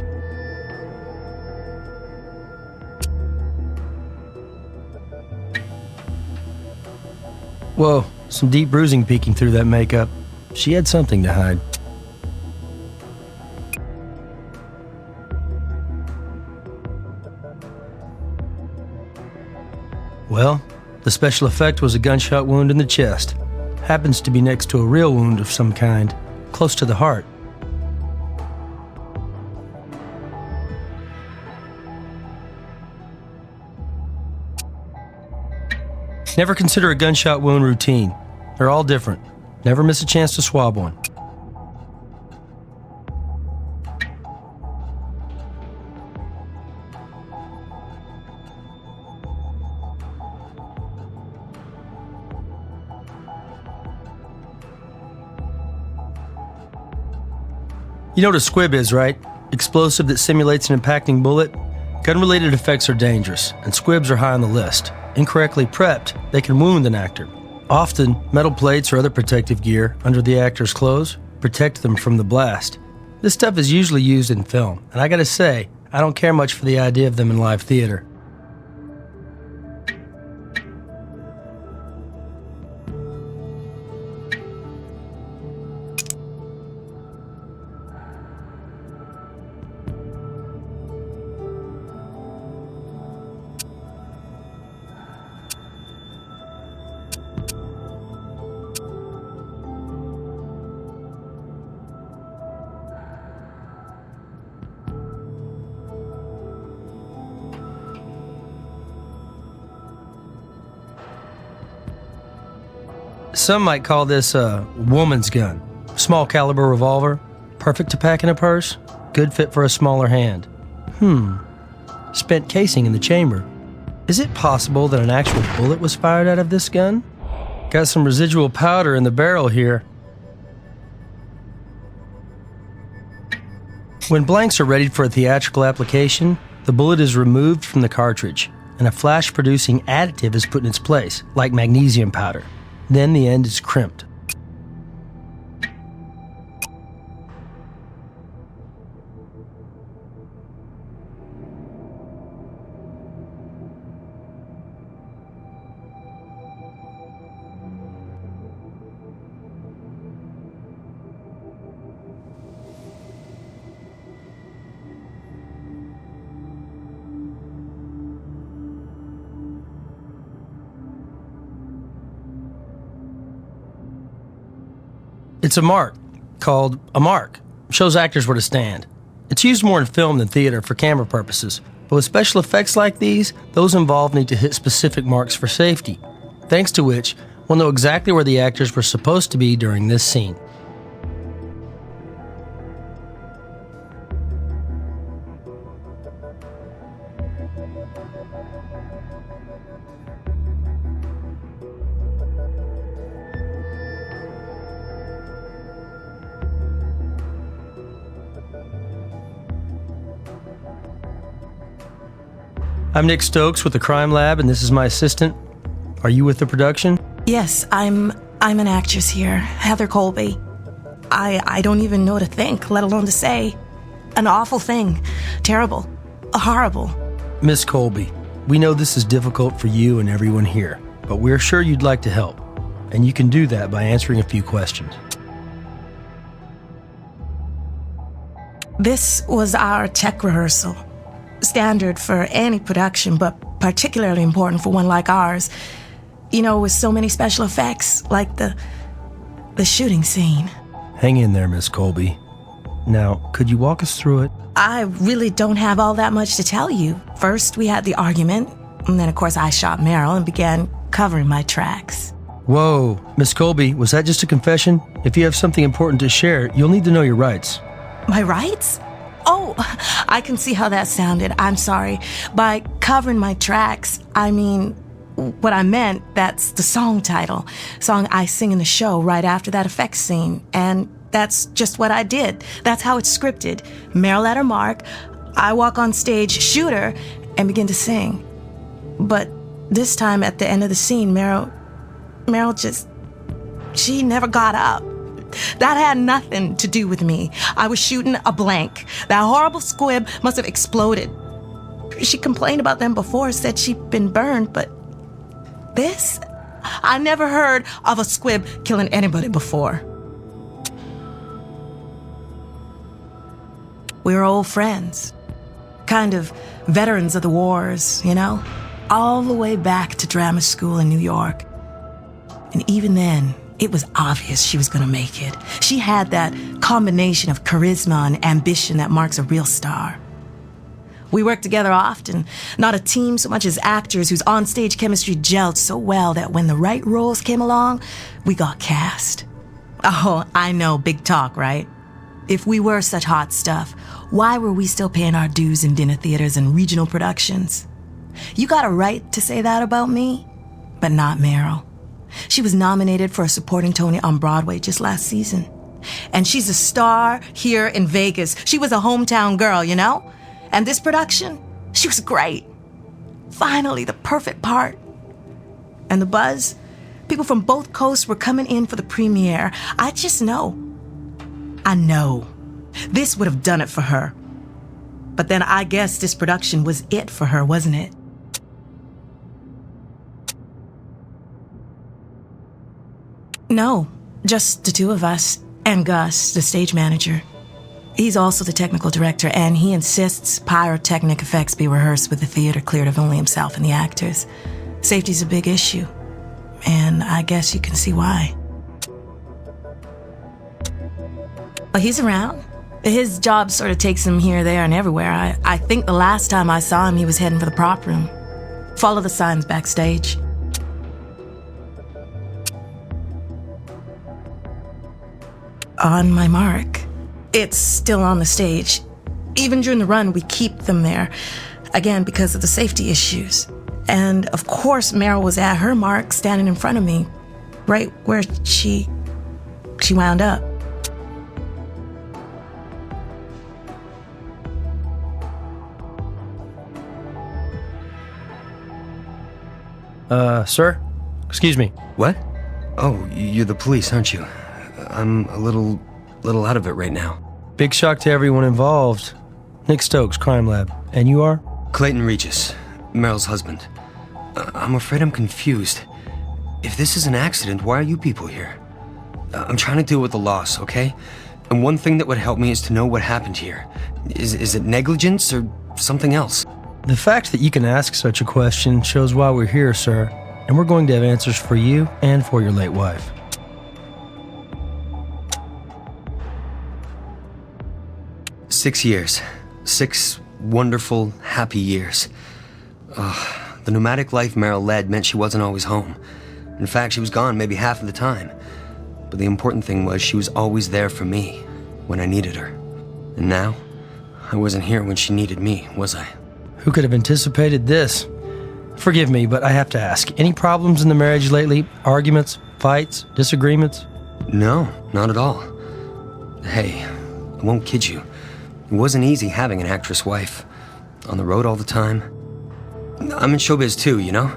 Whoa, some deep bruising peeking through that makeup. She had something to hide. Well, the special effect was a gunshot wound in the chest. Happens to be next to a real wound of some kind, close to the heart. Never consider a gunshot wound routine. They're all different. Never miss a chance to swab one. You know what a squib is, right? Explosive that simulates an impacting bullet? Gun-related effects are dangerous, and squibs are high on the list. Incorrectly prepped, they can wound an actor. Often, metal plates or other protective gear under the actor's clothes protect them from the blast. This stuff is usually used in film, and I gotta say, I don't care much for the idea of them in live theater. Some might call this a woman's gun. Small caliber revolver, perfect to pack in a purse, good fit for a smaller hand. Spent casing in the chamber. Is it possible that an actual bullet was fired out of this gun? Got some residual powder in the barrel here. When blanks are readied for a theatrical application, the bullet is removed from the cartridge, and a flash-producing additive is put in its place, like magnesium powder. Then the end is crimped. It's a mark, called a mark. Shows actors where to stand. It's used more in film than theater for camera purposes, but with special effects like these, those involved need to hit specific marks for safety, thanks to which we'll know exactly where the actors were supposed to be during this scene. I'm Nick Stokes with the Crime Lab, and this is my assistant. Are you with the production? Yes, I'm an actress here, Heather Colby. I don't even know what to think, let alone to say. An awful thing. Terrible. Horrible. Miss Colby, we know this is difficult for you and everyone here, but we're sure you'd like to help. And you can do that by answering a few questions. This was our tech rehearsal. Standard for any production, but particularly important for one like ours. You know, with so many special effects, like the shooting scene. Hang in there, Miss Colby. Now, could you walk us through it? I really don't have all that much to tell you. First, we had the argument, and then, of course, I shot Meryl and began covering my tracks. Whoa, Miss Colby, was that just a confession? If you have something important to share, you'll need to know your rights. My rights? Oh, I can see how that sounded. I'm sorry. By covering my tracks, I mean, what I meant, that's the song title. Song I sing in the show right after that effects scene. And that's just what I did. That's how it's scripted. Meryl at her mark, I walk on stage, shoot her, and begin to sing. But this time at the end of the scene, Meryl she never got up. That had nothing to do with me. I was shooting a blank. That horrible squib must have exploded. She complained about them before, said she'd been burned, but this? I never heard of a squib killing anybody before. We were old friends. Kind of veterans of the wars, you know? all the way back to drama school in New York. And even then, it was obvious she was gonna make it. She had that combination of charisma and ambition that marks a real star. We worked together often, not a team so much as actors whose onstage chemistry gelled so well that when the right roles came along, we got cast. Oh, I know, big talk, right? If we were such hot stuff, why were we still paying our dues in dinner theaters and regional productions? You got a right to say that about me, but not Meryl. She was nominated for a supporting Tony on Broadway just last season. And she's a star here in Vegas. She was a hometown girl, you know? And this production, she was great. Finally, the perfect part. And the buzz? People from both coasts were coming in for the premiere. I just know. I know. This would have done it for her. But then I guess this production was it for her, wasn't it? No, just the two of us, and Gus, the stage manager. He's also the technical director, and he insists pyrotechnic effects be rehearsed with the theater cleared of only himself and the actors. Safety's a big issue, and I guess you can see why. Well, he's around. His job sort of takes him here, there, and everywhere. I think the last time I saw him, he was heading for the prop room. Follow the signs backstage. On my mark. It's still on the stage. Even during the run, we keep them there. Again, because of the safety issues. And of course, Meryl was at her mark, standing in front of me, right where she wound up. Sir? Excuse me. What? Oh, you're the police, aren't you? I'm a little out of it right now. Big shock to everyone involved. Nick Stokes, Crime Lab. And you are? Clayton Regis, Meryl's husband. I'm afraid I'm confused. If this is an accident, why are you people here? I'm trying to deal with the loss, okay? And one thing that would help me is to know what happened here. Is it negligence or something else? The fact that you can ask such a question shows why we're here, sir. And we're going to have answers for you and for your late wife. Six years. 6 wonderful, happy years. The nomadic life Meryl led meant she wasn't always home. In fact, she was gone maybe half of the time. But the important thing was she was always there for me when I needed her. And now, I wasn't here when she needed me, was I? Who could have anticipated this? Forgive me, but I have to ask. Any problems in the marriage lately? Arguments, fights, disagreements? No, not at all. Hey, I won't kid you. It wasn't easy having an actress wife. On the road all the time. I'm in showbiz too, you know?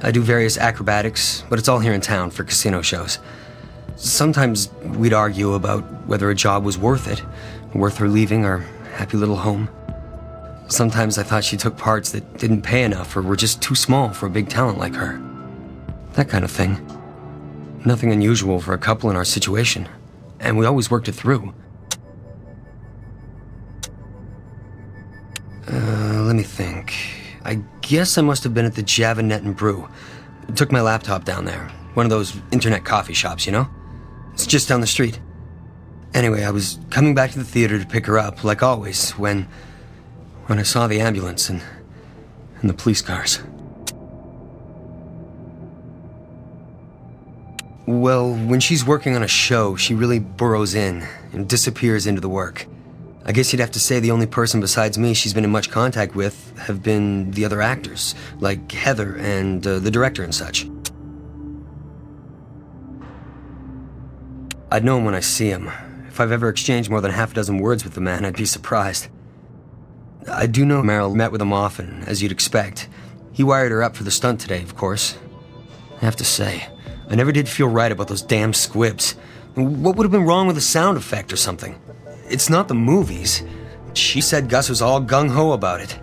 I do various acrobatics, but it's all here in town for casino shows. Sometimes we'd argue about whether a job was worth it, worth her leaving our happy little home. Sometimes I thought she took parts that didn't pay enough or were just too small for a big talent like her. That kind of thing. Nothing unusual for a couple in our situation, and we always worked it through. Let me think. I guess I must have been at the Javanet and Brew. Took my laptop down there. One of those internet coffee shops, you know? It's just down the street. Anyway, I was coming back to the theater to pick her up, like always, when I saw the ambulance and the police cars. Well, when she's working on a show, she really burrows in and disappears into the work. I guess you'd have to say the only person besides me she's been in much contact with have been the other actors, like Heather and the director and such. I'd know him when I see him. If I've ever exchanged more than half a dozen words with the man, I'd be surprised. I do know Meryl met with him often, as you'd expect. He wired her up for the stunt today, of course. I have to say, I never did feel right about those damn squibs. What would have been wrong with a sound effect or something? It's not the movies. She said Gus was all gung-ho about it.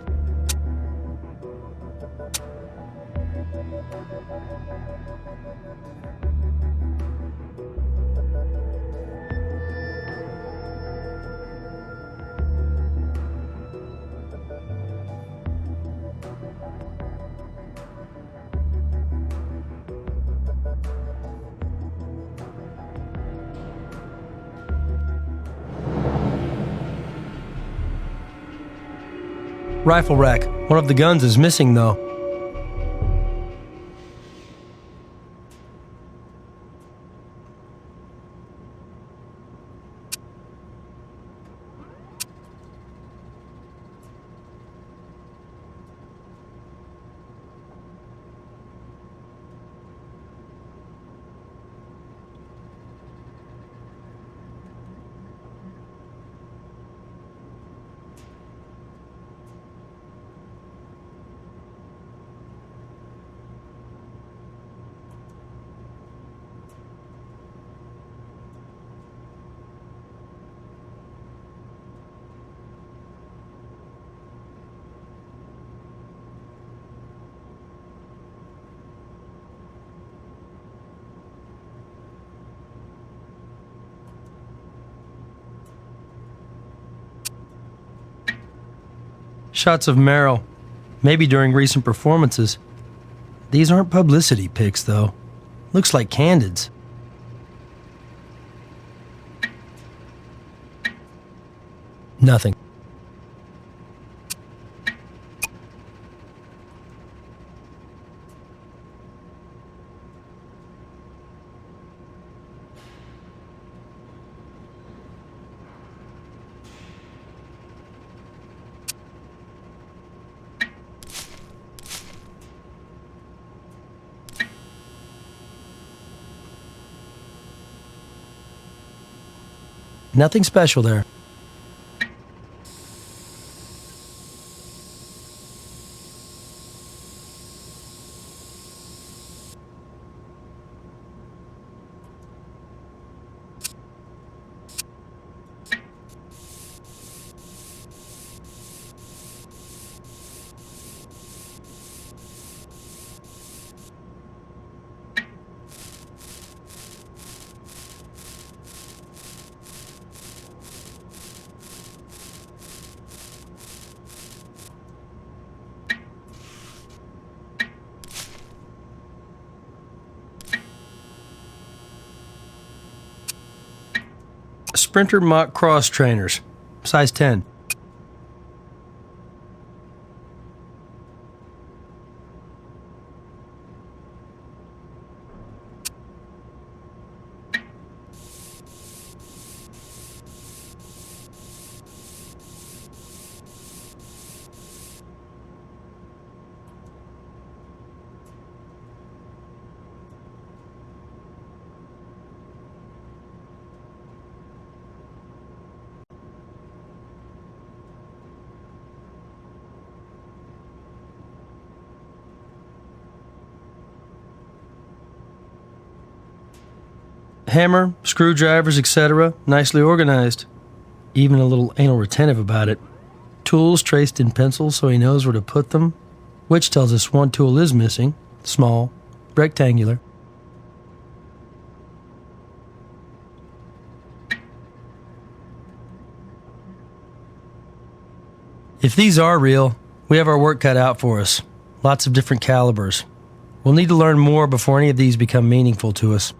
Rifle rack. One of the guns is missing, though. Shots of Merrill, maybe during recent performances. These aren't publicity pics, though. Looks like candids. Nothing. Nothing special there. Sprinter mock cross trainers, size 10. Hammer, screwdrivers, etc. Nicely organized. Even a little anal retentive about it. Tools traced in pencil so he knows where to put them, which tells us one tool is missing. Small, rectangular. If these are real, we have our work cut out for us. Lots of different calibers. We'll need to learn more before any of these become meaningful to us.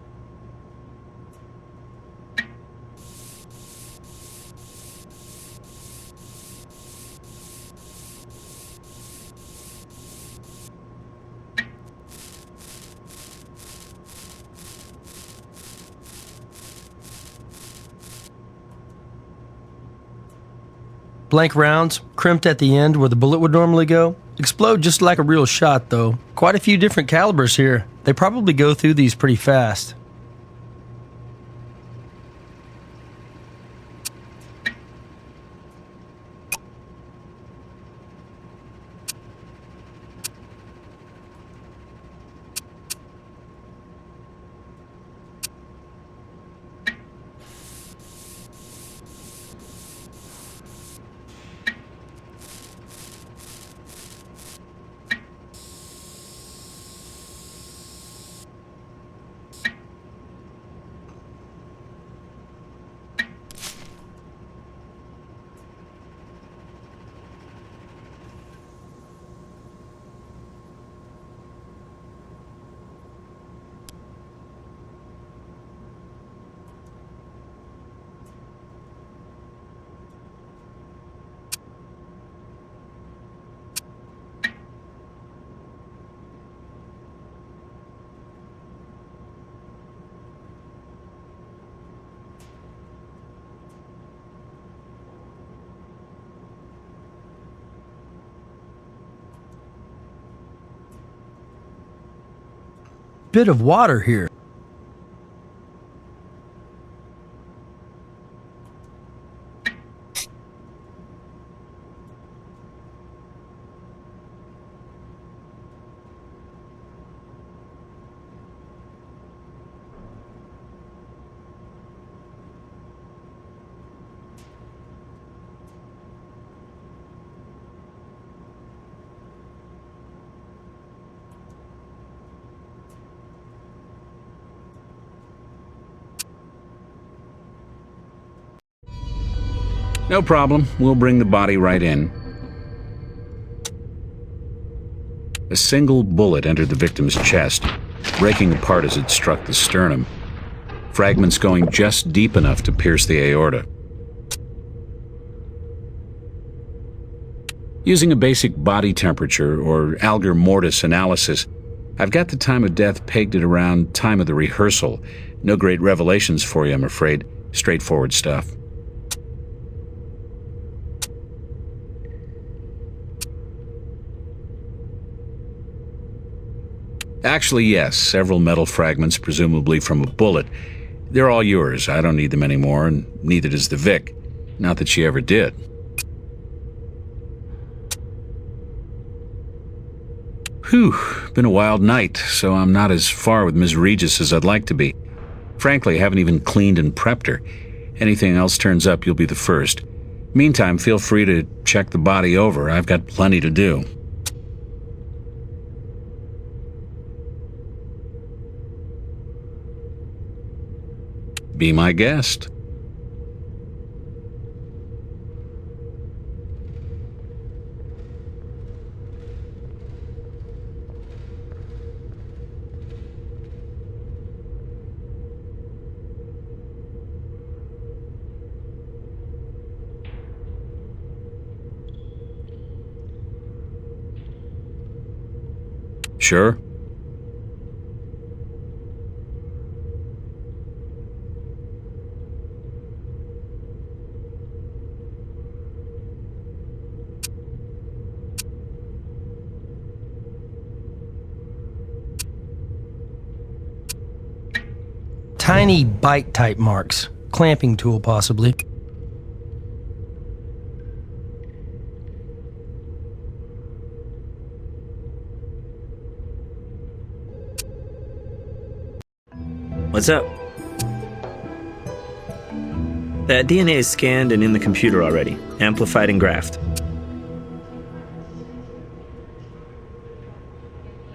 Blank rounds, crimped at the end where the bullet would normally go. Explode just like a real shot, though. Quite a few different calibers here. They probably go through these pretty fast. bit of water here. No problem. We'll bring the body right in. A single bullet entered the victim's chest, breaking apart as it struck the sternum. Fragments going just deep enough to pierce the aorta. Using a basic body temperature or algor mortis analysis, I've got the time of death pegged at around time of the rehearsal. No great revelations for you, I'm afraid. Straightforward stuff. Actually, yes, several metal fragments, presumably from a bullet. They're all yours. I don't need them anymore, and neither does the Vic. Not that she ever did. Whew, been a wild night, so I'm not as far with Ms. Regis as I'd like to be. Frankly, I haven't even cleaned and prepped her. Anything else turns up, you'll be the first. Meantime, feel free to check the body over. I've got plenty to do. Be my guest. Sure. Tiny bite-type marks. Clamping tool, possibly. What's up? That DNA is scanned and in the computer already, amplified and graphed.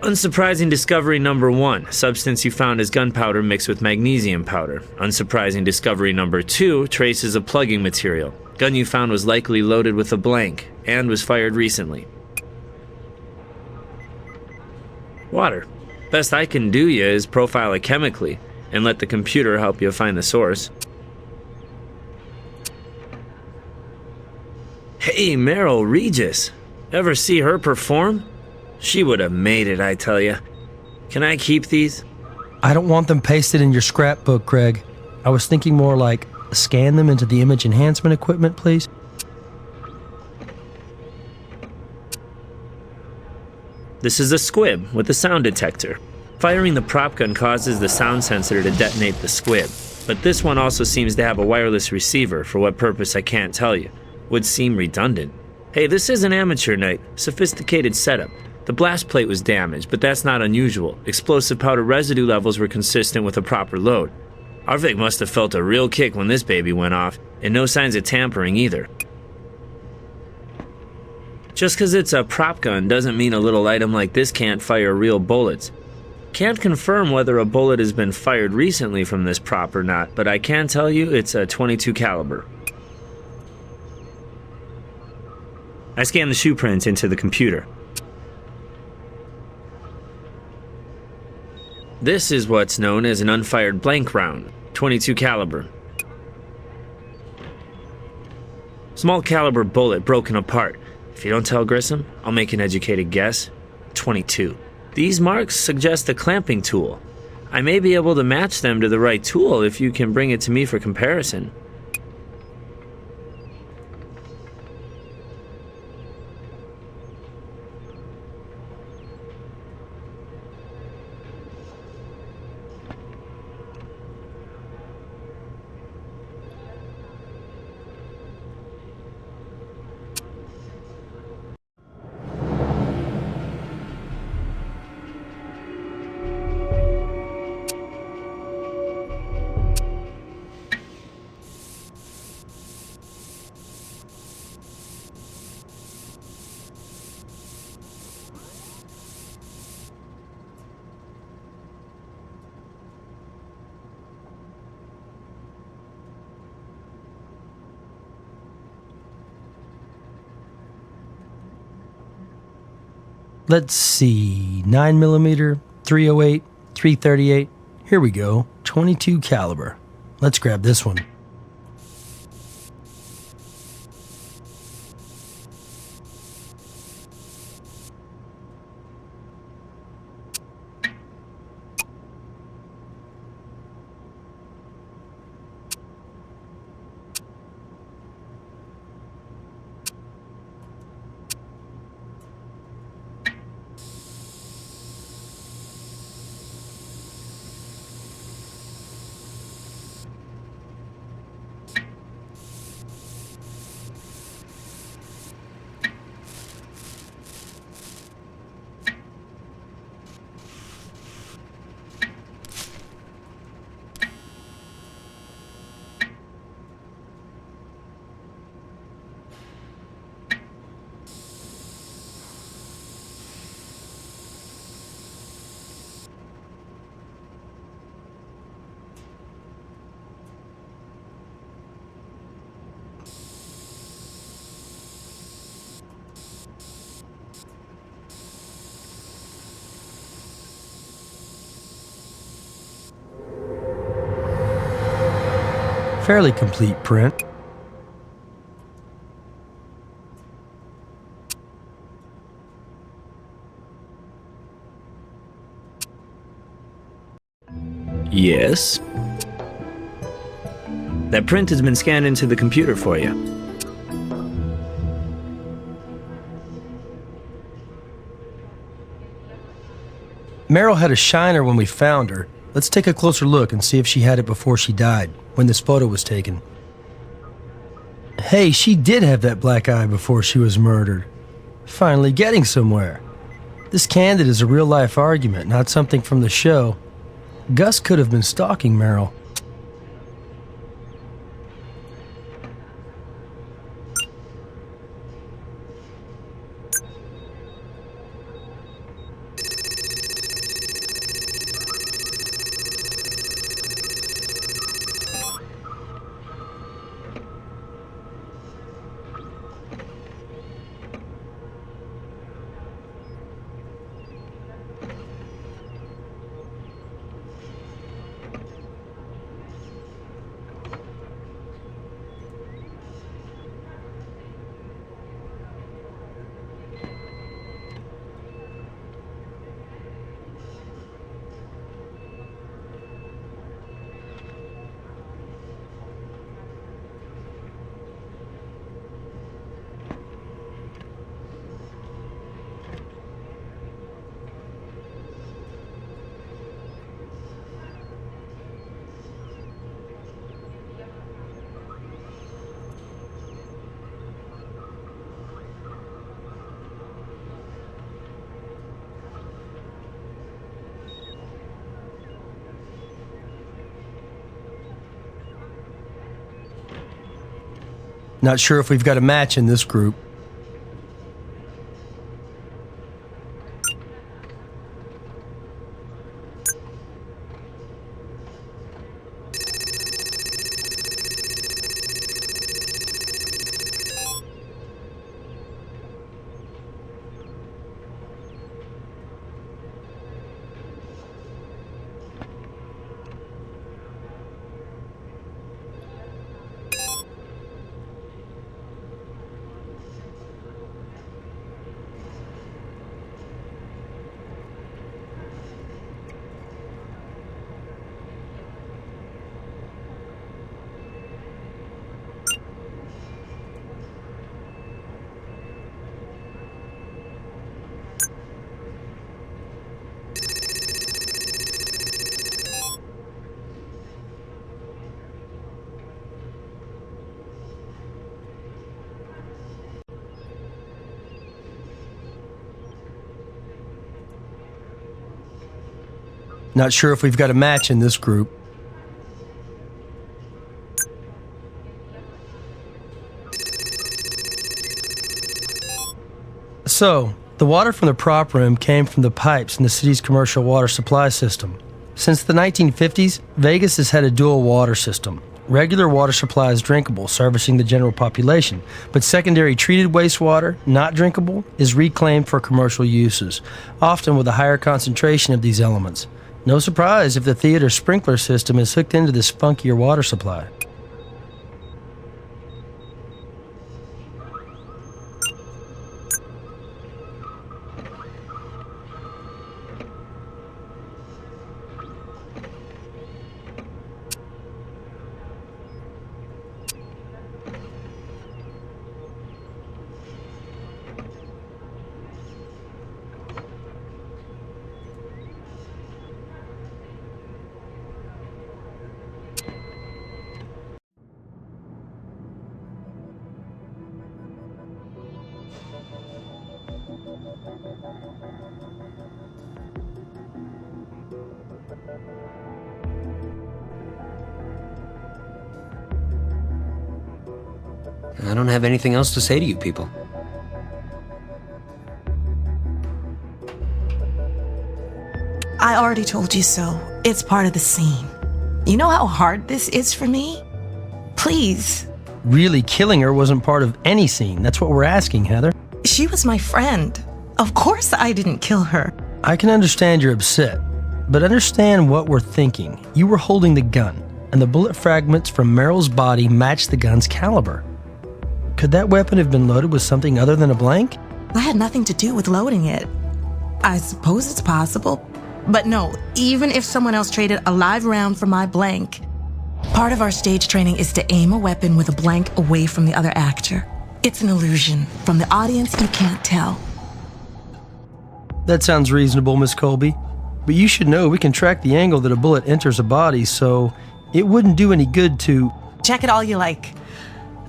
Unsurprising discovery number 1. Substance you found is gunpowder mixed with magnesium powder. Unsurprising discovery number 2. Traces of plugging material. Gun you found was likely loaded with a blank and was fired recently. Water. Best I can do you is profile it chemically and let the computer help you find the source. Hey, Meryl Regis. Ever see her perform? She would have made it, I tell ya. Can I keep these? I don't want them pasted in your scrapbook, Craig. I was thinking more like, scan them into the image enhancement equipment, please. This is a squib with a sound detector. Firing the prop gun causes the sound sensor to detonate the squib. But this one also seems to have a wireless receiver, for what purpose I can't tell you. Would seem redundant. Hey, this is an amateur night. Sophisticated setup. The blast plate was damaged, but that's not unusual. Explosive powder residue levels were consistent with a proper load. Our Vic must have felt a real kick when this baby went off, and no signs of tampering either. Just because it's a prop gun doesn't mean a little item like this can't fire real bullets. Can't confirm whether a bullet has been fired recently from this prop or not, but I can tell you it's a .22 caliber. I scanned the shoe print into the computer. This is what's known as an unfired blank round, .22 caliber. Small caliber bullet broken apart. If you don't tell Grissom, I'll make an educated guess. .22. These marks suggest a clamping tool. I may be able to match them to the right tool if you can bring it to me for comparison. Let's see, 9mm, 308, 338. Here we go, 22 caliber. Let's grab this one. Fairly complete print. Yes? That print has been scanned into the computer for you. Meryl had a shiner when we found her. Let's take a closer look and see if she had it before she died, when this photo was taken. Hey, she did have that black eye before she was murdered. Finally getting somewhere. This candid is a real-life argument, not something from the show. Gus could have been stalking Meryl. Not sure if we've got a match in this group. Not sure if we've got a match in this group. So, the water from the prop room came from the pipes in the city's commercial water supply system. Since the 1950s, Vegas has had a dual water system. Regular water supply is drinkable, servicing the general population, but secondary treated wastewater, not drinkable, is reclaimed for commercial uses, often with a higher concentration of these elements. No surprise if the theater sprinkler system is hooked into this funkier water supply. I don't have anything else to say to you people. I already told you so. It's part of the scene. You know how hard this is for me? Please. Really, killing her wasn't part of any scene. That's what we're asking, Heather. She was my friend. Of course I didn't kill her. I can understand you're upset, but understand what we're thinking. You were holding the gun, and the bullet fragments from Meryl's body matched the gun's caliber. Could that weapon have been loaded with something other than a blank? I had nothing to do with loading it. I suppose it's possible. But no, even if someone else traded a live round for my blank, part of our stage training is to aim a weapon with a blank away from the other actor. It's an illusion. From the audience, you can't tell. That sounds reasonable, Miss Colby. But you should know we can track the angle that a bullet enters a body, so it wouldn't do any good to... Check it all you like.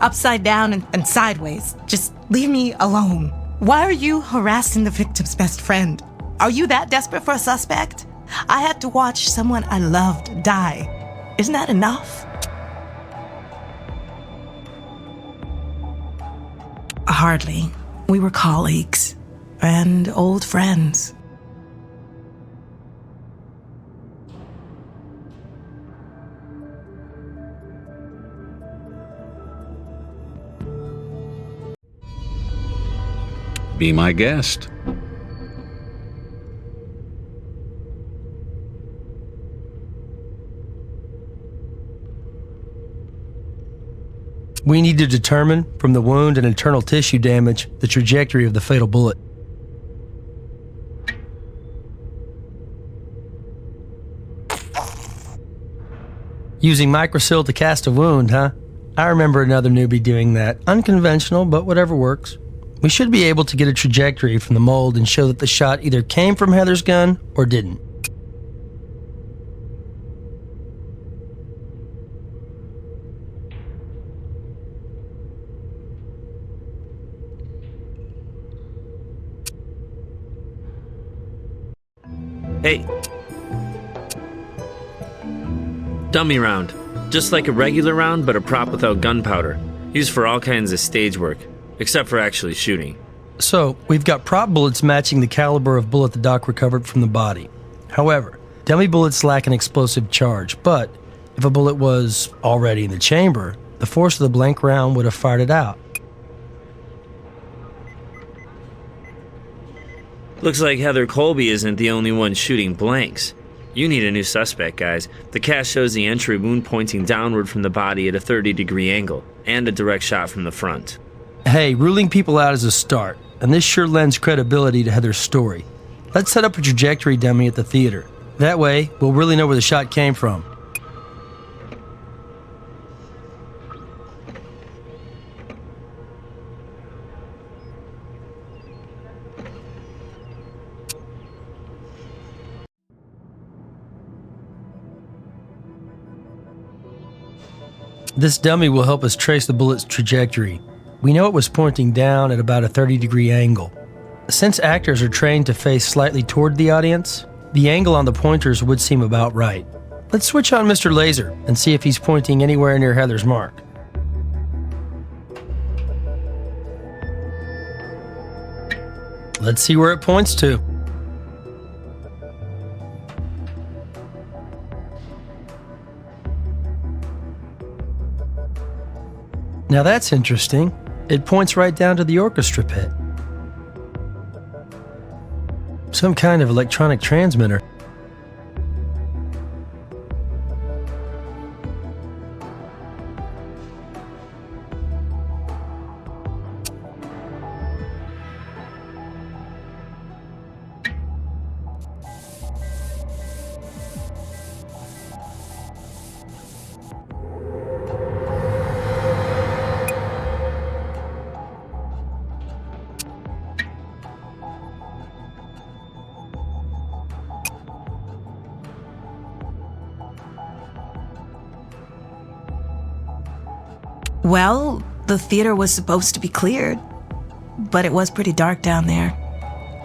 Upside down and sideways. Just leave me alone. Why are you harassing the victim's best friend? Are you that desperate for a suspect? I had to watch someone I loved die. Isn't that enough? Hardly. We were colleagues and old friends. Be my guest. We need to determine, from the wound and internal tissue damage, the trajectory of the fatal bullet. Using microsil to cast a wound, huh? I remember another newbie doing that. Unconventional, but whatever works. We should be able to get a trajectory from the mold and show that the shot either came from Heather's gun or didn't. Hey. Dummy round. Just like a regular round, but a prop without gunpowder. Used for all kinds of stage work, except for actually shooting. So, we've got prop bullets matching the caliber of bullet the doc recovered from the body. However, dummy bullets lack an explosive charge, but if a bullet was already in the chamber, the force of the blank round would have fired it out. Looks like Heather Colby isn't the only one shooting blanks. You need a new suspect, guys. The cast shows the entry wound pointing downward from the body at a 30-degree angle, and a direct shot from the front. Hey, ruling people out is a start, and this sure lends credibility to Heather's story. Let's set up a trajectory dummy at the theater. That way, we'll really know where the shot came from. This dummy will help us trace the bullet's trajectory. We know it was pointing down at about a 30-degree angle. Since actors are trained to face slightly toward the audience, the angle on the pointers would seem about right. Let's switch on Mr. Laser and see if he's pointing anywhere near Heather's mark. Let's see where it points to. Now that's interesting. It points right down to the orchestra pit. Some kind of electronic transmitter. Well, the theater was supposed to be cleared, but it was pretty dark down there.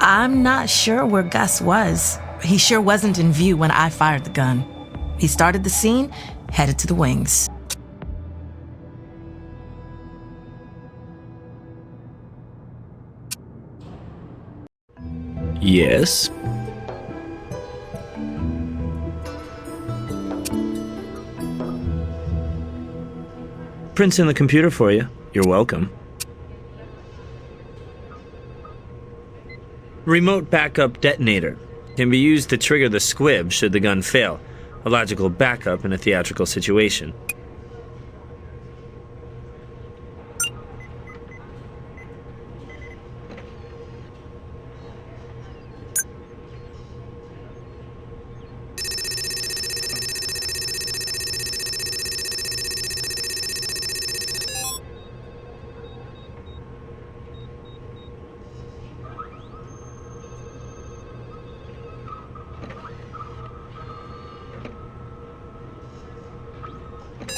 I'm not sure where Gus was. He sure wasn't in view when I fired the gun. He started the scene, headed to the wings. Yes? Prints in the computer for you. You're welcome. Remote backup detonator. Can be used to trigger the squib should the gun fail. A logical backup in a theatrical situation.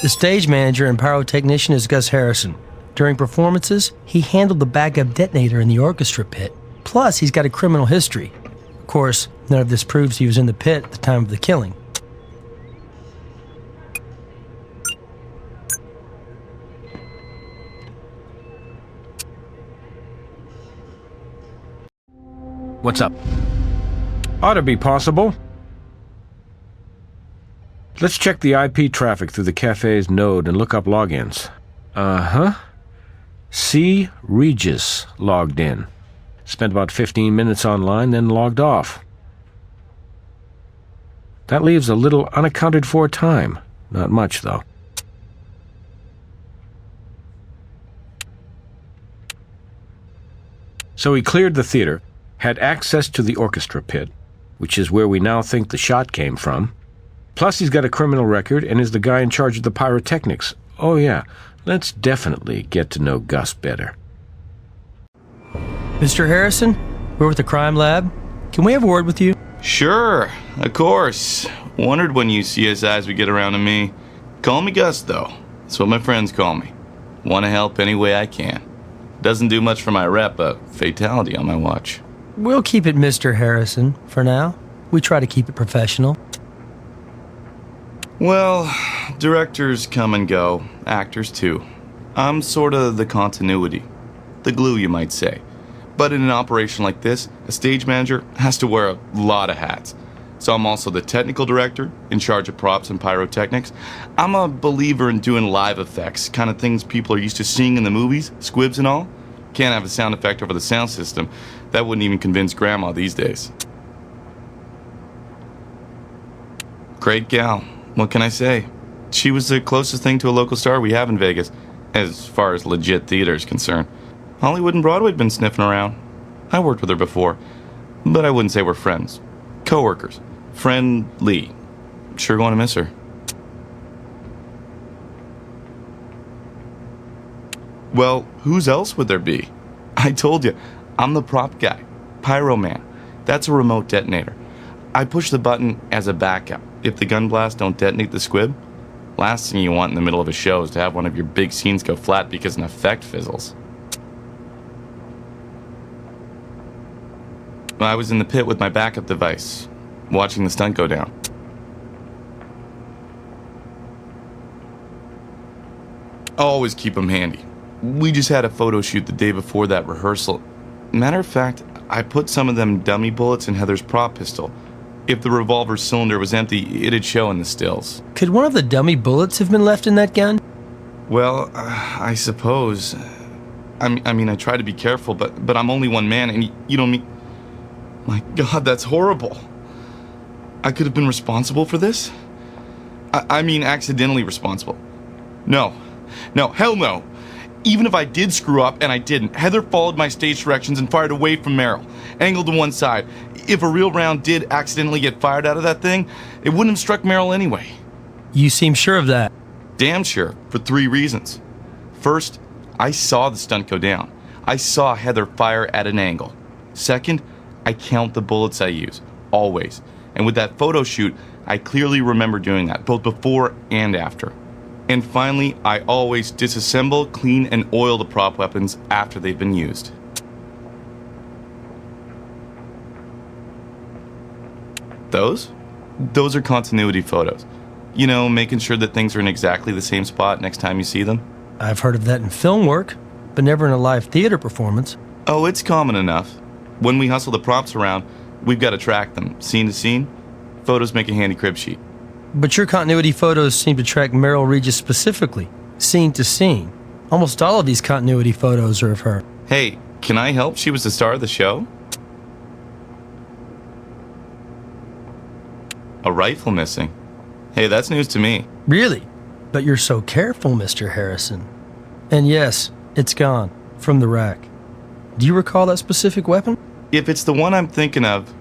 The stage manager and pyrotechnician is Gus Harrison. During performances, he handled the backup detonator in the orchestra pit. Plus, he's got a criminal history. Of course, none of this proves he was in the pit at the time of the killing. What's up? Ought to be possible. Let's check the IP traffic through the cafe's node and look up logins. C. Regis logged in. Spent about 15 minutes online, then logged off. That leaves a little unaccounted for time. Not much, though. So he cleared the theater, had access to the orchestra pit, which is where we now think the shot came from. Plus, he's got a criminal record and is the guy in charge of the pyrotechnics. Oh, yeah. Let's definitely get to know Gus better. Mr. Harrison, we're with the crime lab. Can we have a word with you? Sure, of course. Wondered when you CSIs would get around to me. Call me Gus, though. That's what my friends call me. Want to help any way I can. Doesn't do much for my rep, but fatality on my watch. We'll keep it Mr. Harrison for now. We try to keep it professional. Well, directors come and go, actors too. I'm sort of the continuity. The glue, you might say. But in an operation like this, a stage manager has to wear a lot of hats. So I'm also the technical director, in charge of props and pyrotechnics. I'm a believer in doing live effects, kind of things people are used to seeing in the movies, squibs and all. Can't have a sound effect over the sound system. That wouldn't even convince Grandma these days. Great gal. What can I say? She was the closest thing to a local star we have in Vegas, as far as legit theater is concerned. Hollywood and Broadway had been sniffing around. I worked with her before, but I wouldn't say we're friends. Co-workers. Friendly. Sure going to miss her. Well, whose else would there be? I told you, I'm the prop guy. Pyro man. That's a remote detonator. I push the button as a backup. If the gun blasts don't detonate the squib, last thing you want in the middle of a show is to have one of your big scenes go flat because an effect fizzles. I was in the pit with my backup device, watching the stunt go down. Always keep them handy. We just had a photo shoot the day before that rehearsal. Matter of fact, I put some of them dummy bullets in Heather's prop pistol. If the revolver cylinder was empty, it'd show in the stills. Could one of the dummy bullets have been left in that gun? Well, I suppose. I mean, I try to be careful, but I'm only one man, and you don't mean... My God, that's horrible. I could have been responsible for this? I mean, accidentally responsible. No, hell no. Even if I did screw up, and I didn't, Heather followed my stage directions and fired away from Meryl, angled to one side. If a real round did accidentally get fired out of that thing, it wouldn't have struck Meryl anyway. You seem sure of that. Damn sure, for 3 reasons. First, I saw the stunt go down. I saw Heather fire at an angle. Second, I count the bullets I use, always. And with that photo shoot, I clearly remember doing that, both before and after. And finally, I always disassemble, clean, and oil the prop weapons after they've been used. Those are continuity photos. You know, making sure that things are in exactly the same spot next time you see them. I've heard of that in film work, but never in a live theater performance. Oh, it's common enough. When we hustle the props around, we've got to track them, scene to scene. Photos make a handy crib sheet. But your continuity photos seem to track Meryl Regis specifically, scene to scene. Almost all of these continuity photos are of her. Hey, can I help? She was the star of the show. A rifle missing. Hey, that's news to me. Really? But you're so careful, Mr. Harrison. And yes, it's gone, from the rack. Do you recall that specific weapon? If it's the one I'm thinking of,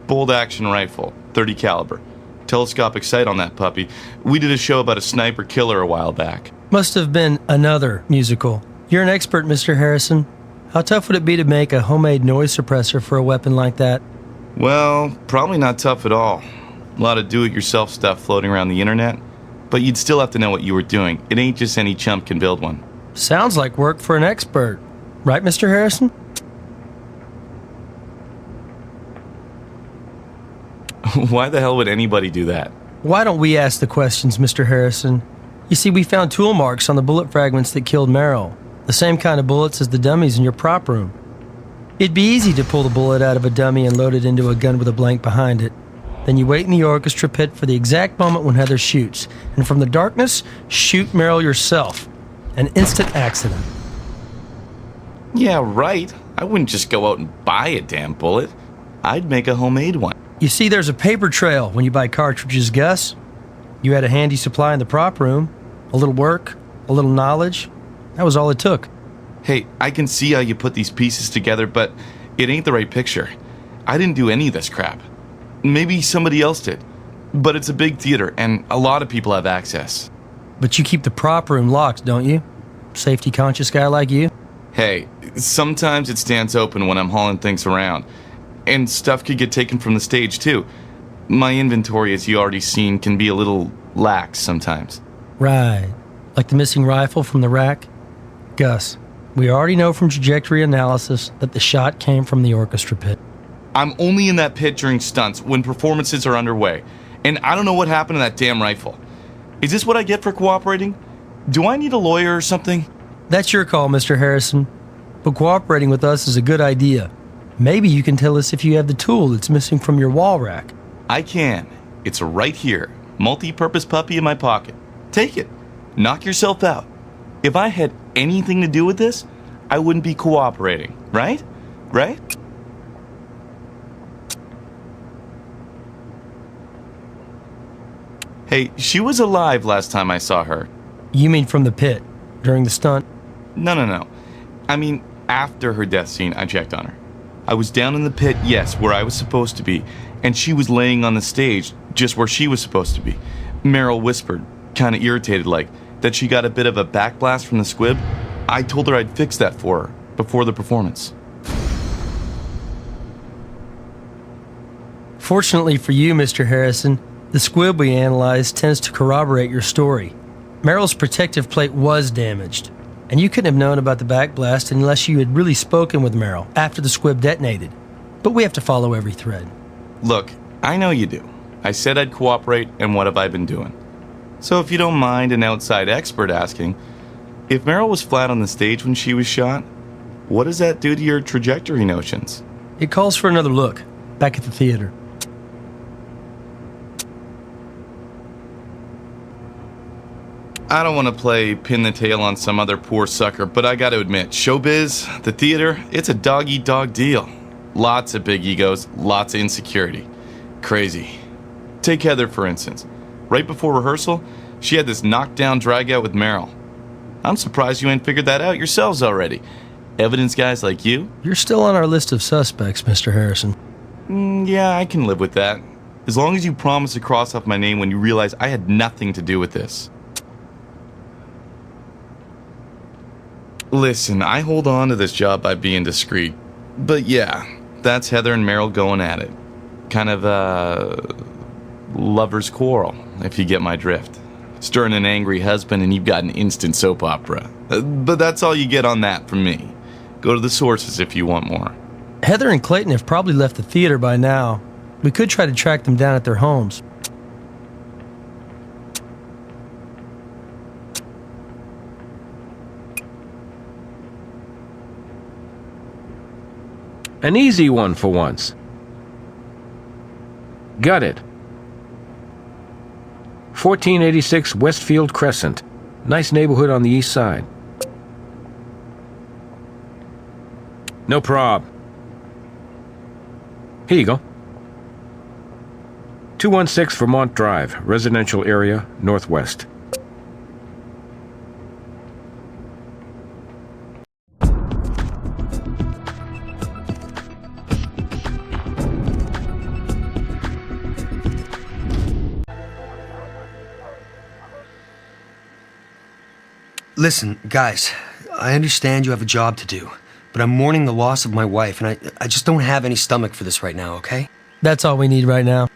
bolt action rifle, 30 caliber. Telescopic sight on that puppy. We did a show about a sniper killer a while back. Must have been another musical. You're an expert, Mr. Harrison. How tough would it be to make a homemade noise suppressor for a weapon like that? Well, probably not tough at all. A lot of do-it-yourself stuff floating around the internet. But you'd still have to know what you were doing. It ain't just any chump can build one. Sounds like work for an expert. Right, Mr. Harrison? Why the hell would anybody do that? Why don't we ask the questions, Mr. Harrison? You see, we found tool marks on the bullet fragments that killed Meryl. The same kind of bullets as the dummies in your prop room. It'd be easy to pull the bullet out of a dummy and load it into a gun with a blank behind it. Then you wait in the orchestra pit for the exact moment when Heather shoots. And from the darkness, shoot Meryl yourself. An instant accident. Yeah, right. I wouldn't just go out and buy a damn bullet. I'd make a homemade one. You see, there's a paper trail when you buy cartridges, Gus. You had a handy supply in the prop room. A little work, a little knowledge. That was all it took. Hey, I can see how you put these pieces together, but it ain't the right picture. I didn't do any of this crap. Maybe somebody else did. But it's a big theater, and a lot of people have access. But you keep the prop room locked, don't you? Safety-conscious guy like you? Hey, sometimes it stands open when I'm hauling things around. And stuff could get taken from the stage, too. My inventory, as you already seen, can be a little lax sometimes. Right. Like the missing rifle from the rack? Gus, we already know from trajectory analysis that the shot came from the orchestra pit. I'm only in that pit during stunts when performances are underway. And I don't know what happened to that damn rifle. Is this what I get for cooperating? Do I need a lawyer or something? That's your call, Mr. Harrison. But cooperating with us is a good idea. Maybe you can tell us if you have the tool that's missing from your wall rack. I can. It's right here. Multi-purpose puppy in my pocket. Take it. Knock yourself out. If I had anything to do with this, I wouldn't be cooperating, right? Right? Hey, she was alive last time I saw her. You mean from the pit, during the stunt? No. I mean, after her death scene, I checked on her. I was down in the pit, yes, where I was supposed to be, and she was laying on the stage, just where she was supposed to be. Meryl whispered, kinda irritated like, that she got a bit of a backblast from the squib. I told her I'd fix that for her, before the performance. Fortunately for you, Mr. Harrison, the squib we analyzed tends to corroborate your story. Meryl's protective plate was damaged, and you couldn't have known about the backblast unless you had really spoken with Meryl after the squib detonated. But we have to follow every thread. Look, I know you do. I said I'd cooperate, and what have I been doing? So if you don't mind an outside expert asking, if Meryl was flat on the stage when she was shot, what does that do to your trajectory notions? It calls for another look, back at the theater. I don't want to play pin the tail on some other poor sucker, but I gotta admit, showbiz, the theater, it's a dog-eat-dog deal. Lots of big egos, lots of insecurity. Crazy. Take Heather, for instance. Right before rehearsal, she had this knockdown drag-out with Meryl. I'm surprised you ain't figured that out yourselves already. Evidence guys like you? You're still on our list of suspects, Mr. Harrison. Yeah, I can live with that. As long as you promise to cross off my name when you realize I had nothing to do with this. Listen, I hold on to this job by being discreet. But yeah, that's Heather and Meryl going at it. Kind of a lover's quarrel, if you get my drift. Stirring an angry husband and you've got an instant soap opera. But that's all you get on that from me. Go to the sources if you want more. Heather and Clayton have probably left the theater by now. We could try to track them down at their homes. An easy one for once. Got it. 1486 Westfield Crescent. Nice neighborhood on the east side. No prob. Here you go. 216 Vermont Drive, residential area, northwest. Listen, guys, I understand you have a job to do, but I'm mourning the loss of my wife, and I just don't have any stomach for this right now, okay? That's all we need right now.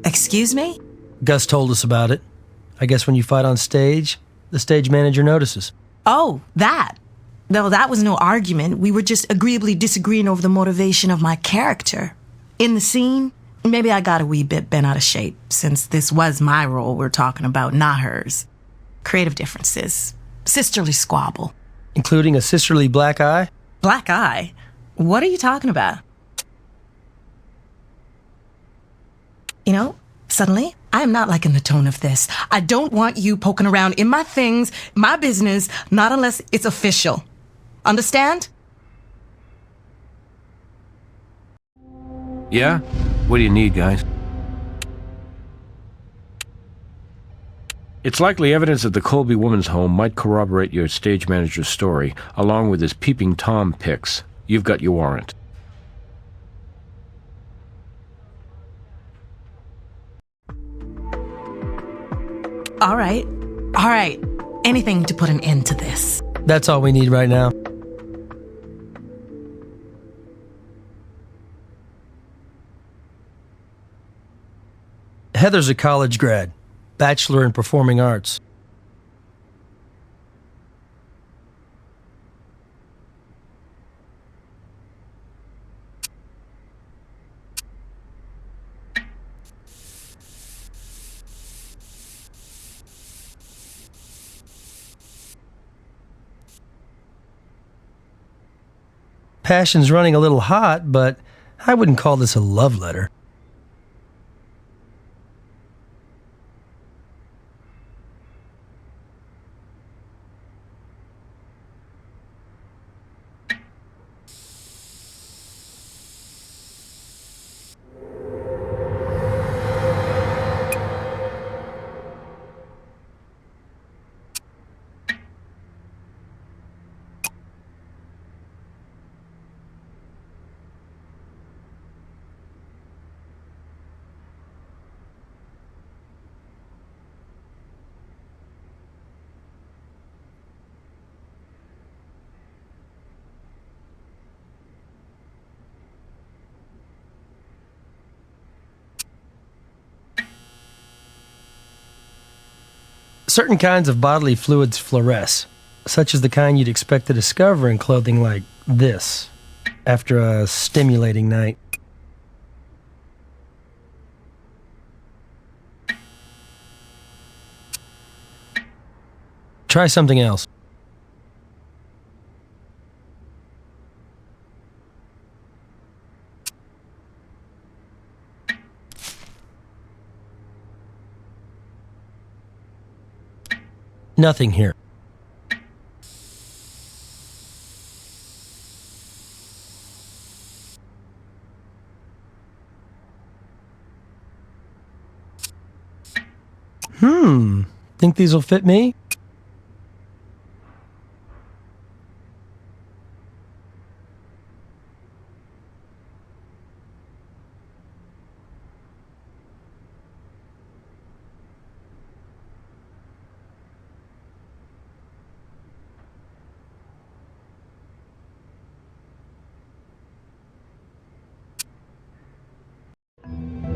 Excuse me? Gus told us about it. I guess when you fight on stage, the stage manager notices. Oh, that. No, that was no argument. We were just agreeably disagreeing over the motivation of my character. In the scene, maybe I got a wee bit bent out of shape, since this was my role we're talking about, not hers. Creative differences. Sisterly squabble. Including a sisterly black eye? Black eye? What are you talking about? You know, suddenly, I am not liking the tone of this. I don't want you poking around in my things, my business, not unless it's official. Understand? Yeah? What do you need, guys? It's likely evidence at the Colby woman's home might corroborate your stage manager's story, along with his peeping Tom pics. You've got your warrant. All right. All right. Anything to put an end to this. That's all we need right now. Heather's a college grad, bachelor in performing arts. Passion's running a little hot, but I wouldn't call this a love letter. Certain kinds of bodily fluids fluoresce, such as the kind you'd expect to discover in clothing like this, after a stimulating night. Try something else. Nothing here. Think these will fit me?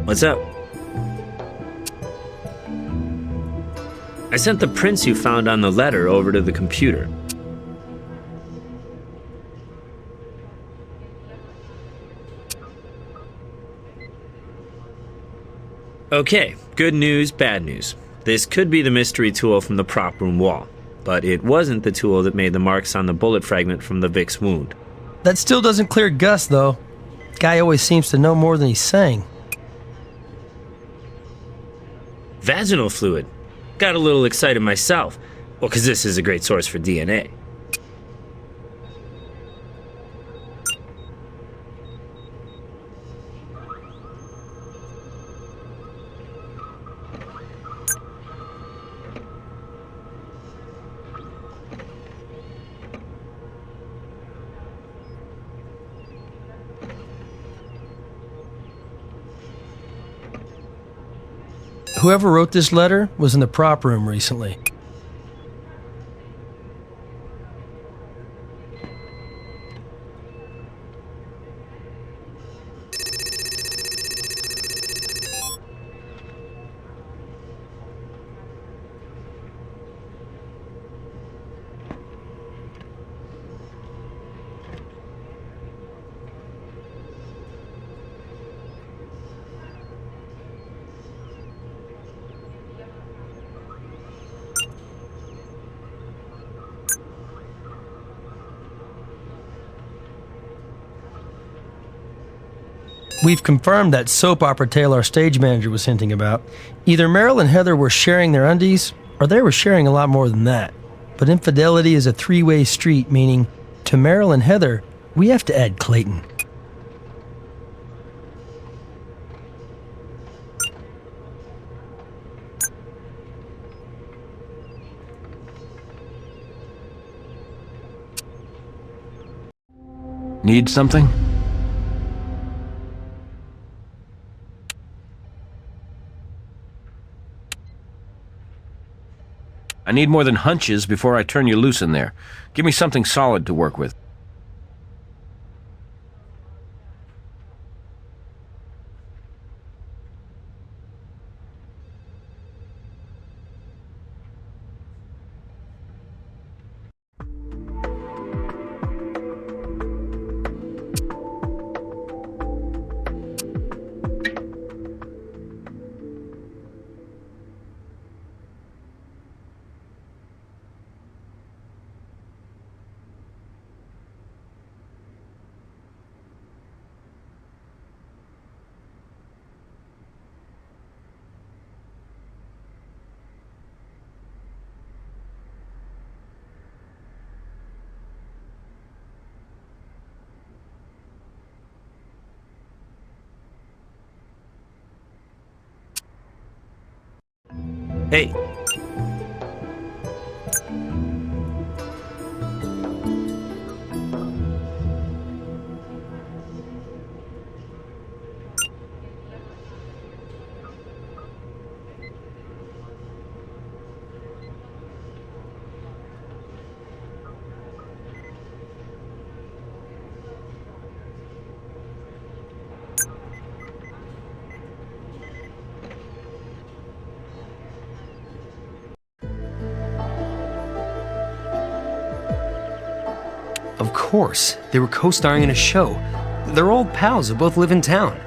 What's up? I sent the prints you found on the letter over to the computer. Okay, good news, bad news. This could be the mystery tool from the prop room wall, but it wasn't the tool that made the marks on the bullet fragment from the Vic's wound. That still doesn't clear Gus, though. Guy always seems to know more than he's saying. Vaginal fluid. Got a little excited myself. Well, because this is a great source for DNA. Whoever wrote this letter was in the prop room recently. We've confirmed that soap opera tale our stage manager was hinting about. Either Meryl and Heather were sharing their undies, or they were sharing a lot more than that. But infidelity is a three-way street, meaning to Meryl and Heather, we have to add Clayton. Need something? I need more than hunches before I turn you loose in there. Give me something solid to work with. Hey. Of course. They were co-starring in a show. They're old pals who both live in town.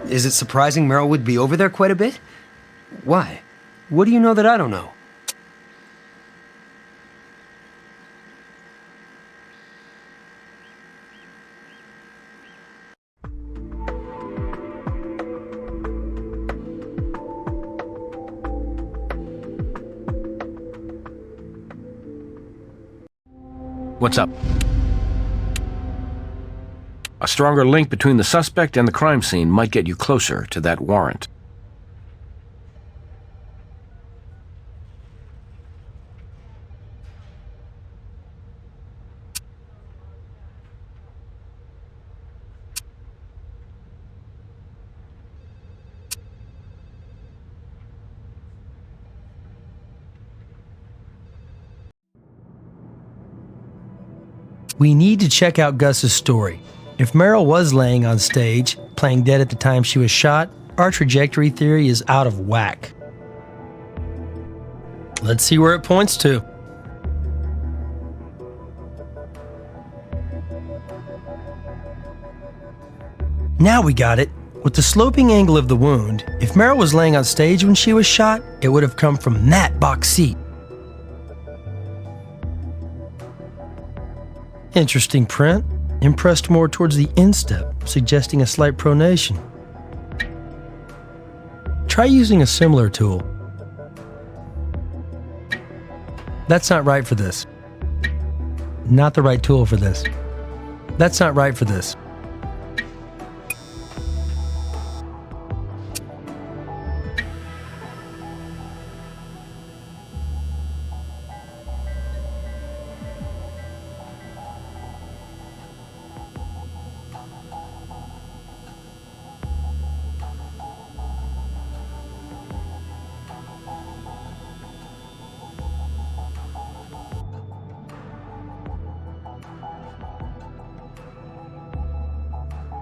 Is it surprising Meryl would be over there quite a bit? Why? What do you know that I don't know? What's up? A stronger link between the suspect and the crime scene might get you closer to that warrant. We need to check out Gus's story. If Meryl was laying on stage, playing dead at the time she was shot, our trajectory theory is out of whack. Let's see where it points to. Now we got it. With the sloping angle of the wound, if Meryl was laying on stage when she was shot, it would have come from that box seat. Interesting print. Impressed more towards the instep, suggesting a slight pronation. Try using a similar tool. That's not right for this. Not the right tool for this. That's not right for this.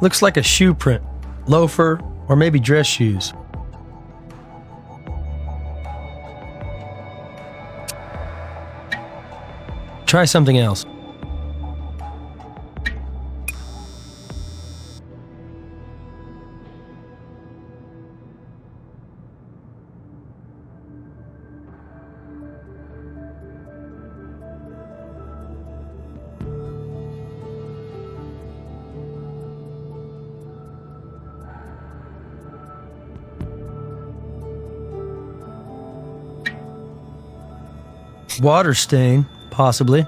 Looks like a shoe print, loafer, or maybe dress shoes. Try something else. Water stain, possibly.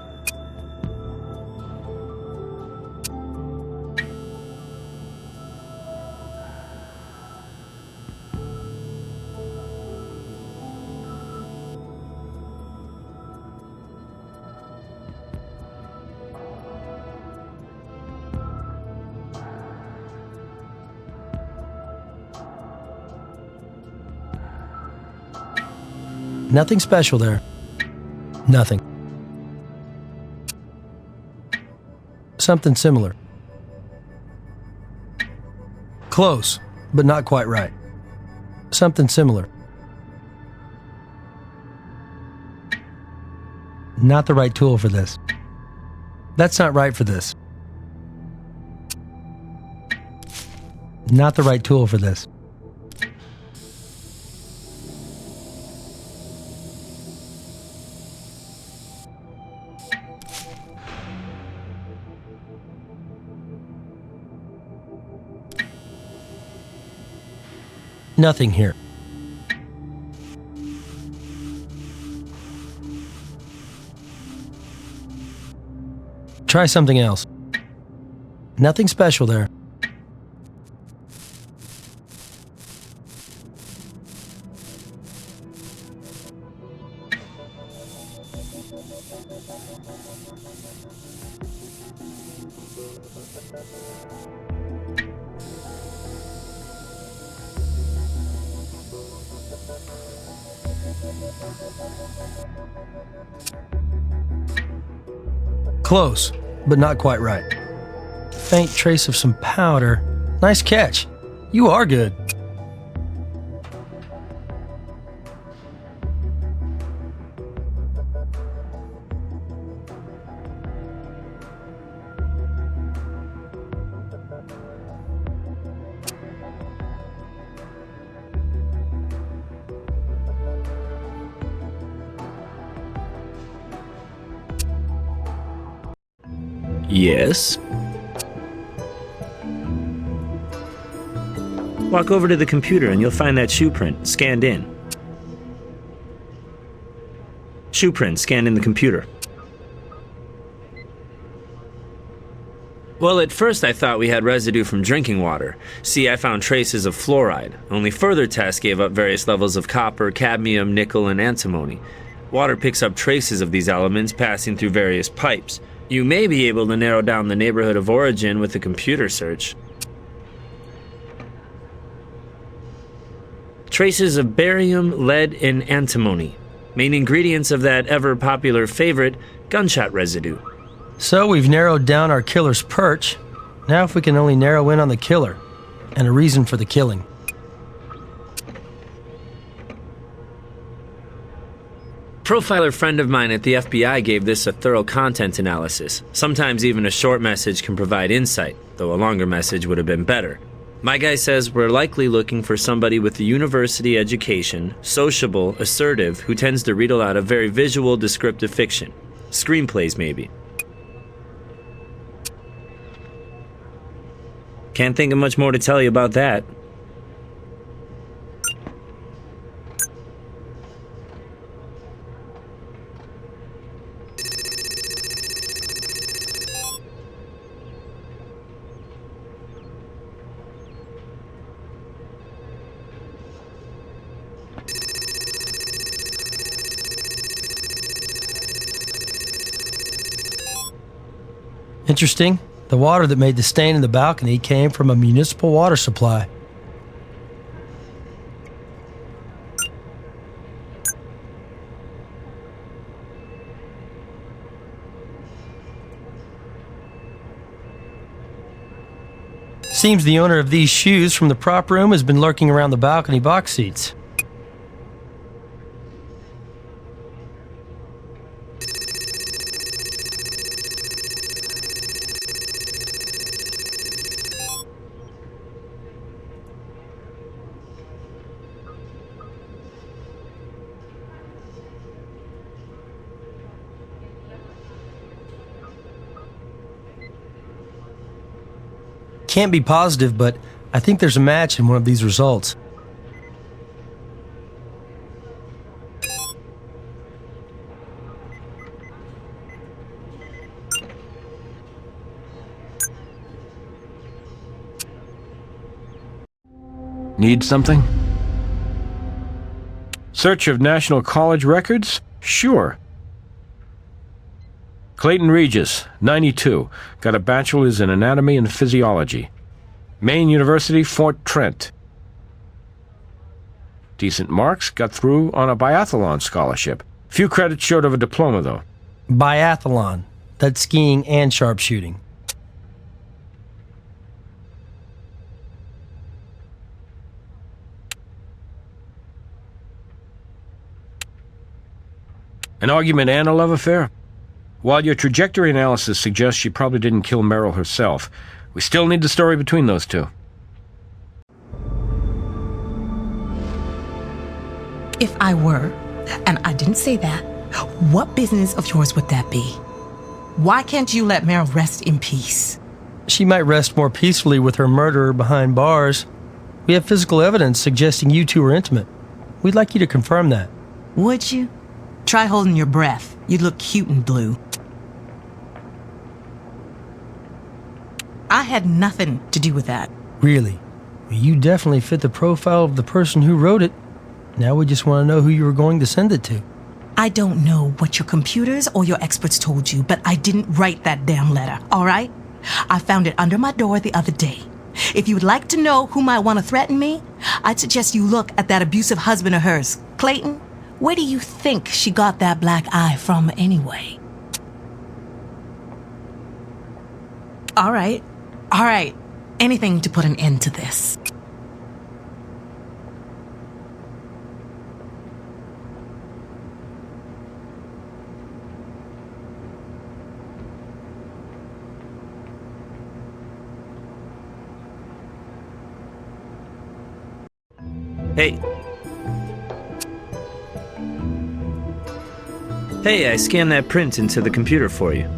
Nothing special there. Nothing. Something similar. Close, but not quite right. Something similar. Not the right tool for this. That's not right for this. Not the right tool for this. Nothing here. Try something else. Nothing special there. Close, but not quite right. Faint trace of some powder. Nice catch. You are good. Yes? Walk over to the computer and you'll find that shoe print scanned in. Shoe print scanned in the computer. Well, at first I thought we had residue from drinking water. See, I found traces of fluoride. Only further tests gave up various levels of copper, cadmium, nickel, and antimony. Water picks up traces of these elements passing through various pipes. You may be able to narrow down the neighborhood of origin with a computer search. Traces of barium, lead, and antimony. Main ingredients of that ever-popular favorite, gunshot residue. So we've narrowed down our killer's perch. Now if we can only narrow in on the killer, and a reason for the killing. Profiler friend of mine at the FBI gave this a thorough content analysis. Sometimes even a short message can provide insight, though a longer message would have been better. My guy says we're likely looking for somebody with a university education, sociable, assertive, who tends to read a lot of very visual, descriptive fiction. Screenplays, maybe. Can't think of much more to tell you about that. Interesting. The water that made the stain in the balcony came from a municipal water supply. Seems the owner of these shoes from the prop room has been lurking around the balcony box seats. Can't be positive, but I think there's a match in one of these results. Need something? Search of National College records? Sure. Clayton Regis, 92, got a bachelor's in anatomy and physiology. Maine University, Fort Trent. Decent marks, got through on a biathlon scholarship. Few credits short of a diploma, though. Biathlon. That's skiing and sharpshooting. An argument and a love affair? While your trajectory analysis suggests she probably didn't kill Merrill herself, we still need the story between those two. If I were, and I didn't say that, what business of yours would that be? Why can't you let Meryl rest in peace? She might rest more peacefully with her murderer behind bars. We have physical evidence suggesting you two are intimate. We'd like you to confirm that. Would you? Try holding your breath. You'd look cute in blue. I had nothing to do with that. Really? Well, you definitely fit the profile of the person who wrote it. Now we just want to know who you were going to send it to. I don't know what your computers or your experts told you, but I didn't write that damn letter, all right? I found it under my door the other day. If you would like to know who might want to threaten me, I'd suggest you look at that abusive husband of hers. Clayton, where do you think she got that black eye from anyway? All right. Anything to put an end to this. Hey, I scanned that print into the computer for you.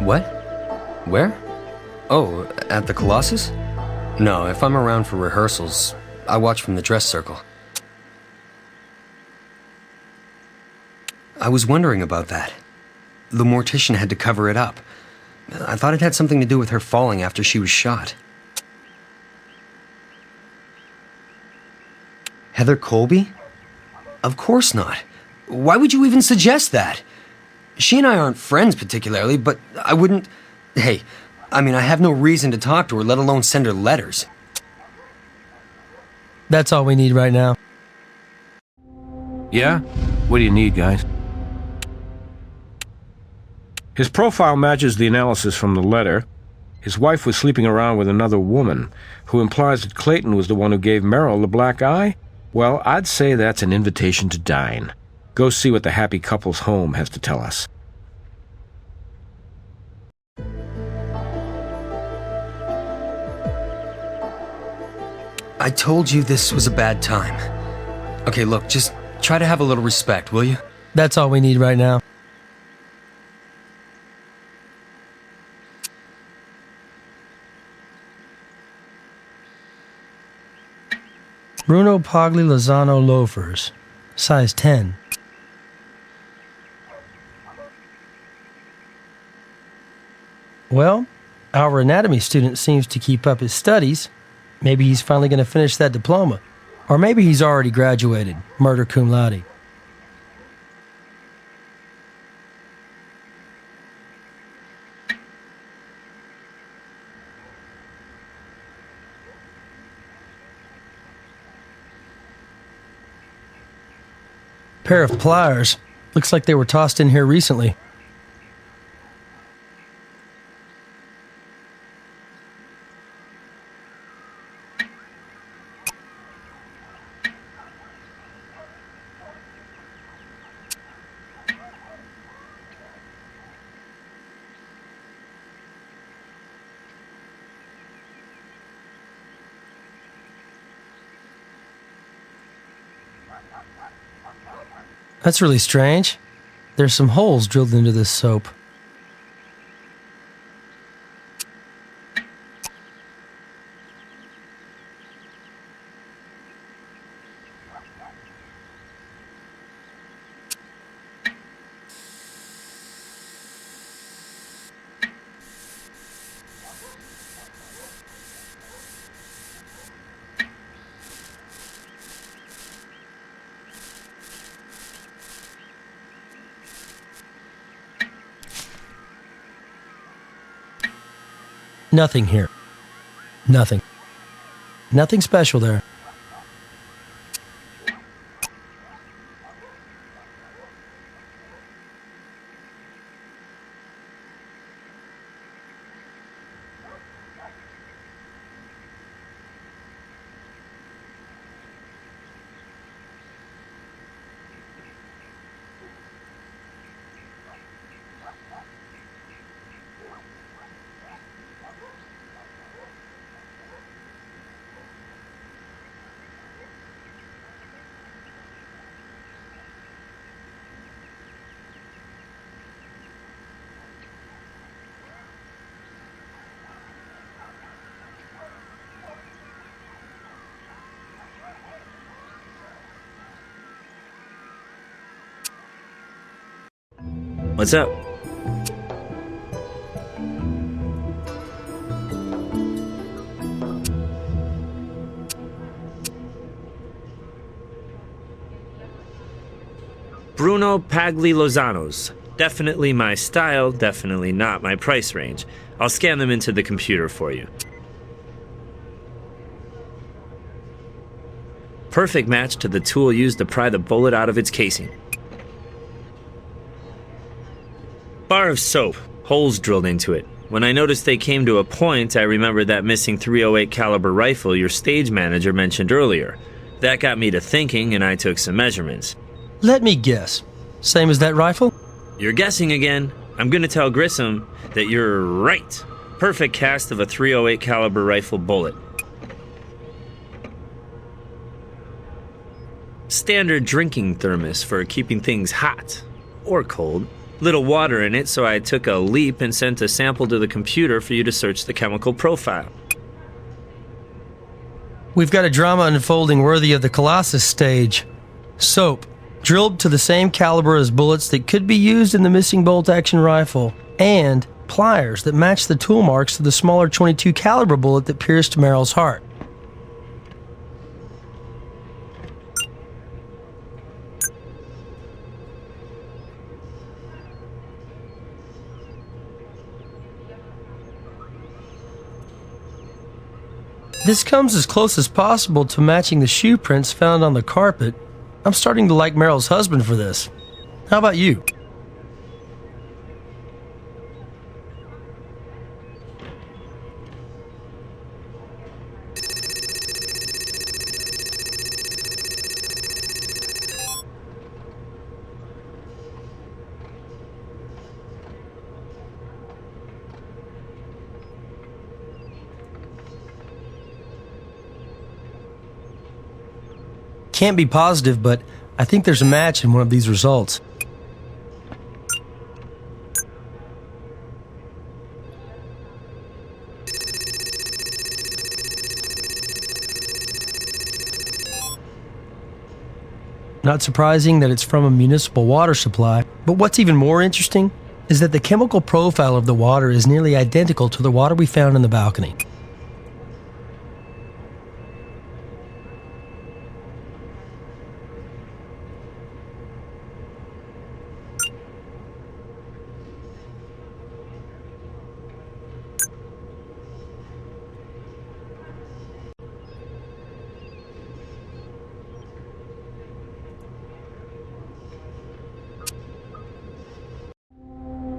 What? Where? Oh, at the Colossus? No, if I'm around for rehearsals, I watch from the dress circle. I was wondering about that. The mortician had to cover it up. I thought it had something to do with her falling after she was shot. Heather Colby? Of course not. Why would you even suggest that? She and I aren't friends particularly, but I wouldn't... Hey, I mean, I have no reason to talk to her, let alone send her letters. That's all we need right now. Yeah? What do you need, guys? His profile matches the analysis from the letter. His wife was sleeping around with another woman, who implies that Clayton was the one who gave Merrill the black eye. Well, I'd say that's an invitation to dine. Go see what the happy couple's home has to tell us. I told you this was a bad time. Okay, look, just try to have a little respect, will you? That's all we need right now. Bruno Pagli Lozano loafers, size 10. Well, our anatomy student seems to keep up his studies. Maybe he's finally going to finish that diploma. Or maybe he's already graduated, murder cum laude. Pair of pliers. Looks like they were tossed in here recently. That's really strange. There's some holes drilled into this soap. Nothing here. Nothing. Nothing special there. What's up? Bruno Pagli Lozano's. Definitely my style, definitely not my price range. I'll scan them into the computer for you. Perfect match to the tool used to pry the bullet out of its casing. Bar of soap, holes drilled into it. When I noticed they came to a point, I remembered that missing .308 caliber rifle your stage manager mentioned earlier. That got me to thinking, and I took some measurements. Let me guess. Same as that rifle? You're guessing again. I'm gonna tell Grissom that you're right. Perfect cast of a .308 caliber rifle bullet. Standard drinking thermos for keeping things hot or cold. Little water in it, so I took a leap and sent a sample to the computer for you to search the chemical profile. We've got a drama unfolding worthy of the Colossus stage. Soap, drilled to the same caliber as bullets that could be used in the missing bolt-action rifle, and pliers that match the tool marks to the smaller .22 caliber bullet that pierced Merrill's heart. This comes as close as possible to matching the shoe prints found on the carpet. I'm starting to like Merrill's husband for this. How about you? Can't be positive, but I think there's a match in one of these results. Not surprising that it's from a municipal water supply, but what's even more interesting is that the chemical profile of the water is nearly identical to the water we found in the balcony.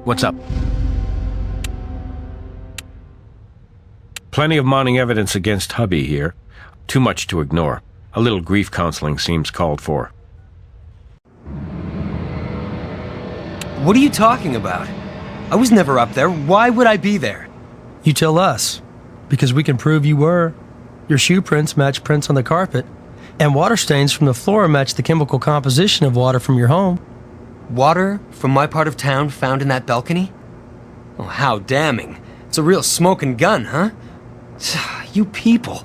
What's up? Plenty of mounting evidence against hubby here. Too much to ignore. A little grief counseling seems called for. What are you talking about? I was never up there. Why would I be there? You tell us, because we can prove you were. Your shoe prints match prints on the carpet, and water stains from the floor match the chemical composition of water from your home. Water from my part of town found in that balcony? Oh, how damning. It's a real smoking gun, huh? You people.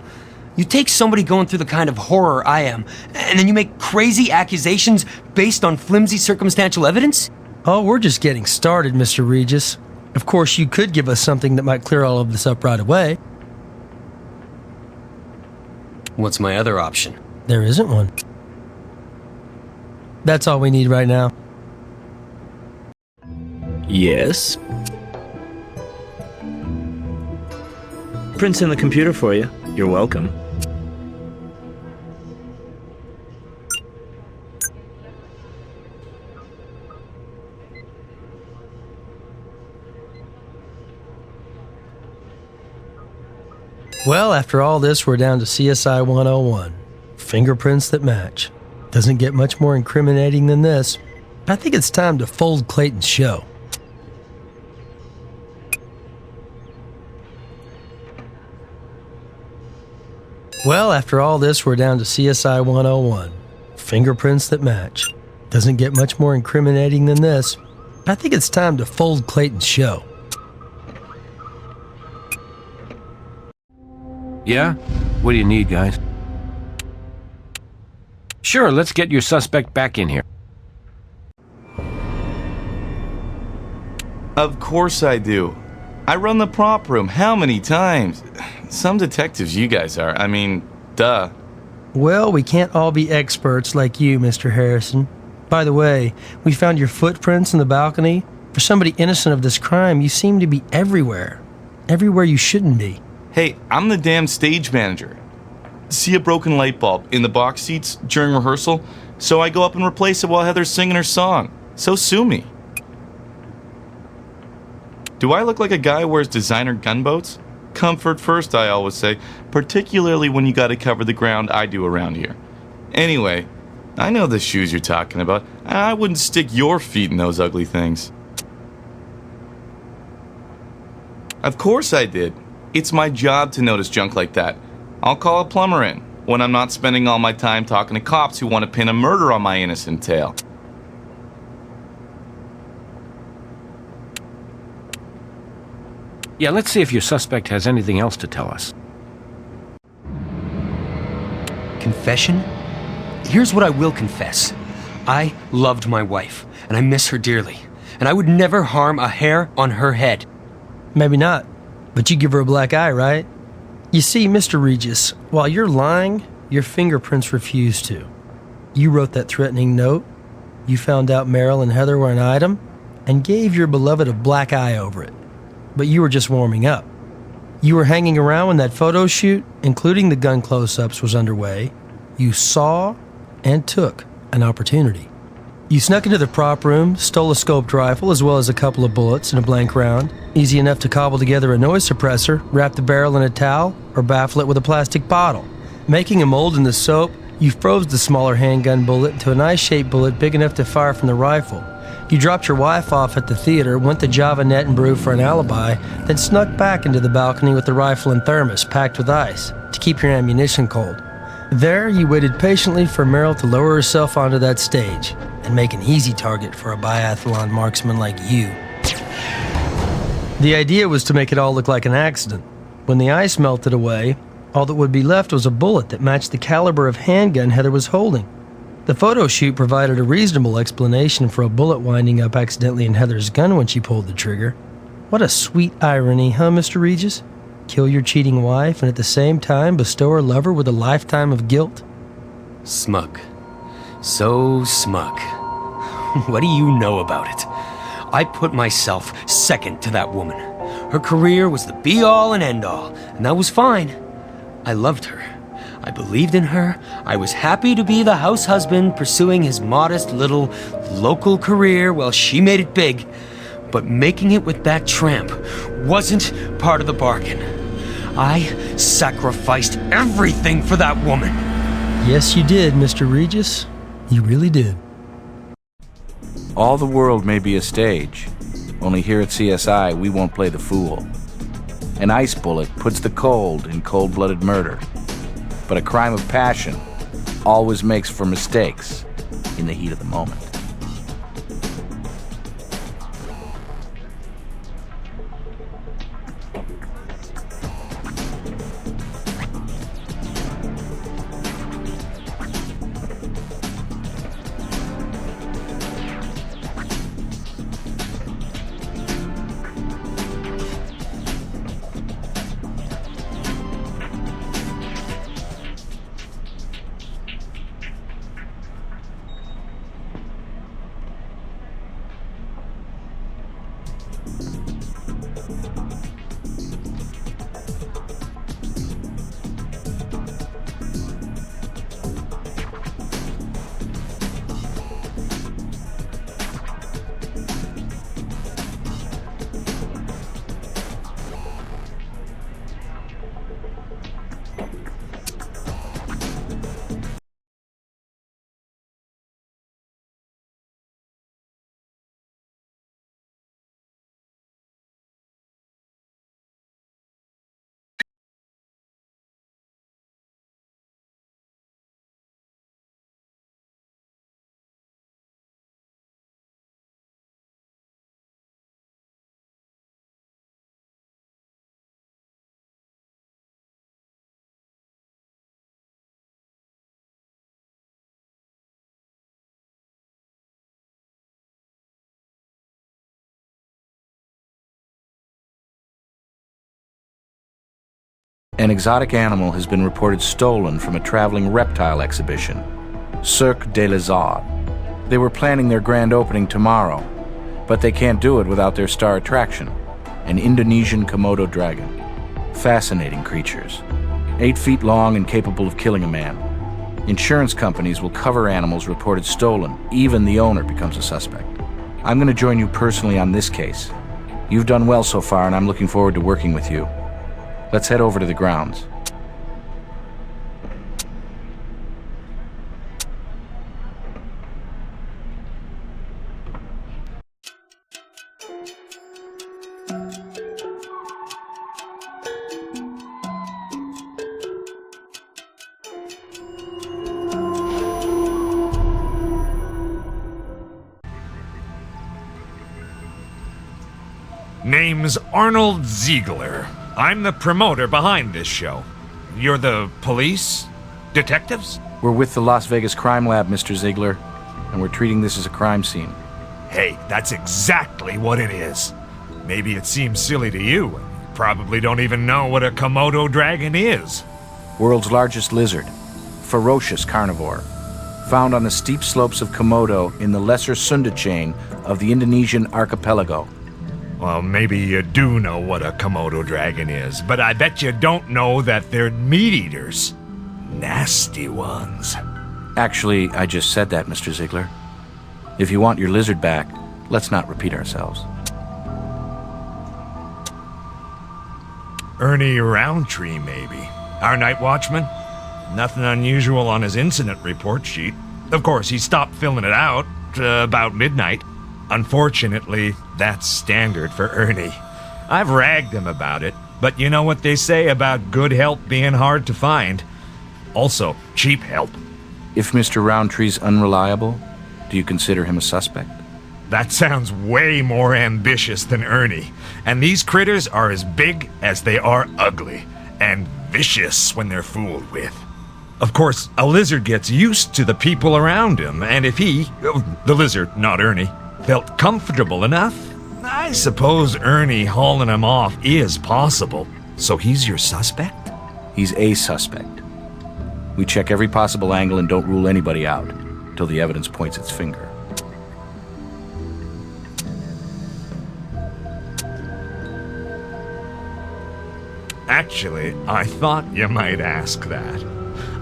You take somebody going through the kind of horror I am, and then you make crazy accusations based on flimsy circumstantial evidence? Oh, we're just getting started, Mr. Regis. Of course, you could give us something that might clear all of this up right away. What's my other option? There isn't one. That's all we need right now. Yes? Prints in the computer for you. You're welcome. Well, after all this, we're down to CSI 101. Fingerprints that match. Doesn't get much more incriminating than this. I think it's time to fold Clayton's show. Well, after all this, we're down to CSI 101. Fingerprints that match. Doesn't get much more incriminating than this. I think it's time to fold Clayton's show. Yeah? What do you need, guys? Sure, let's get your suspect back in here. Of course I do. I run the prop room. How many times? Some detectives you guys are. I mean, duh. Well, we can't all be experts like you, Mr. Harrison. By the way, we found your footprints in the balcony. For somebody innocent of this crime, you seem to be everywhere. Everywhere you shouldn't be. Hey, I'm the damn stage manager. See a broken light bulb in the box seats during rehearsal? So I go up and replace it while Heather's singing her song. So sue me. Do I look like a guy who wears designer gunboats? Comfort first, I always say, particularly when you gotta cover the ground I do around here. Anyway, I know the shoes you're talking about. I wouldn't stick your feet in those ugly things. Of course I did. It's my job to notice junk like that. I'll call a plumber in when I'm not spending all my time talking to cops who want to pin a murder on my innocent tail. Yeah, let's see if your suspect has anything else to tell us. Confession? Here's what I will confess. I loved my wife, and I miss her dearly. And I would never harm a hair on her head. Maybe not, but you give her a black eye, right? You see, Mr. Regis, while you're lying, your fingerprints refuse to. You wrote that threatening note, you found out Meryl and Heather were an item, and gave your beloved a black eye over it. But you were just warming up. You were hanging around when that photo shoot, including the gun close-ups, was underway. You saw and took an opportunity. You snuck into the prop room, stole a scoped rifle as well as a couple of bullets and a blank round. Easy enough to cobble together a noise suppressor, wrap the barrel in a towel, or baffle it with a plastic bottle. Making a mold in the soap, you froze the smaller handgun bullet into an eye-shaped bullet big enough to fire from the rifle. You dropped your wife off at the theater, went to Java Net and Brew for an alibi, then snuck back into the balcony with the rifle and thermos packed with ice to keep your ammunition cold. There, you waited patiently for Meryl to lower herself onto that stage and make an easy target for a biathlon marksman like you. The idea was to make it all look like an accident. When the ice melted away, all that would be left was a bullet that matched the caliber of handgun Heather was holding. The photo shoot provided a reasonable explanation for a bullet winding up accidentally in Heather's gun when she pulled the trigger. What a sweet irony, huh, Mr. Regis? Kill your cheating wife and at the same time bestow her lover with a lifetime of guilt? Smug. So smug. What do you know about it? I put myself second to that woman. Her career was the be-all and end-all, and that was fine. I loved her. I believed in her. I was happy to be the house husband pursuing his modest little local career while she made it big. But making it with that tramp wasn't part of the bargain. I sacrificed everything for that woman. Yes, you did, Mr. Regis. You really did. All the world may be a stage. Only here at CSI, we won't play the fool. An ice bullet puts the cold in cold-blooded murder. But a crime of passion always makes for mistakes in the heat of the moment. An exotic animal has been reported stolen from a traveling reptile exhibition, Cirque des Lizards. They were planning their grand opening tomorrow, but they can't do it without their star attraction, an Indonesian Komodo dragon. Fascinating creatures, 8 feet long and capable of killing a man. Insurance companies will cover animals reported stolen. Even the owner becomes a suspect. I'm going to join you personally on this case. You've done well so far, and I'm looking forward to working with you. Let's head over to the grounds. Name's Arnold Ziegler. I'm the promoter behind this show. You're the police? Detectives? We're with the Las Vegas Crime Lab, Mr. Ziegler, and we're treating this as a crime scene. Hey, that's exactly what it is. Maybe it seems silly to you. You probably don't even know what a Komodo dragon is. World's largest lizard. Ferocious carnivore. Found on the steep slopes of Komodo in the Lesser Sunda chain of the Indonesian archipelago. Well, maybe you do know what a Komodo dragon is, but I bet you don't know that they're meat eaters. Nasty ones. Actually, I just said that, Mr. Ziegler. If you want your lizard back, let's not repeat ourselves. Ernie Roundtree, maybe. Our night watchman? Nothing unusual on his incident report sheet. Of course, he stopped filling it out about midnight. Unfortunately, that's standard for Ernie. I've ragged him about it, but you know what they say about good help being hard to find. Also, cheap help. If Mr. Roundtree's unreliable, do you consider him a suspect? That sounds way more ambitious than Ernie. And these critters are as big as they are ugly, and vicious when they're fooled with. Of course, a lizard gets used to the people around him, and if he, the lizard, not Ernie, felt comfortable enough, I suppose Ernie hauling him off is possible. So he's your suspect? He's a suspect. We check every possible angle and don't rule anybody out till the evidence points its finger. Actually, I thought you might ask that.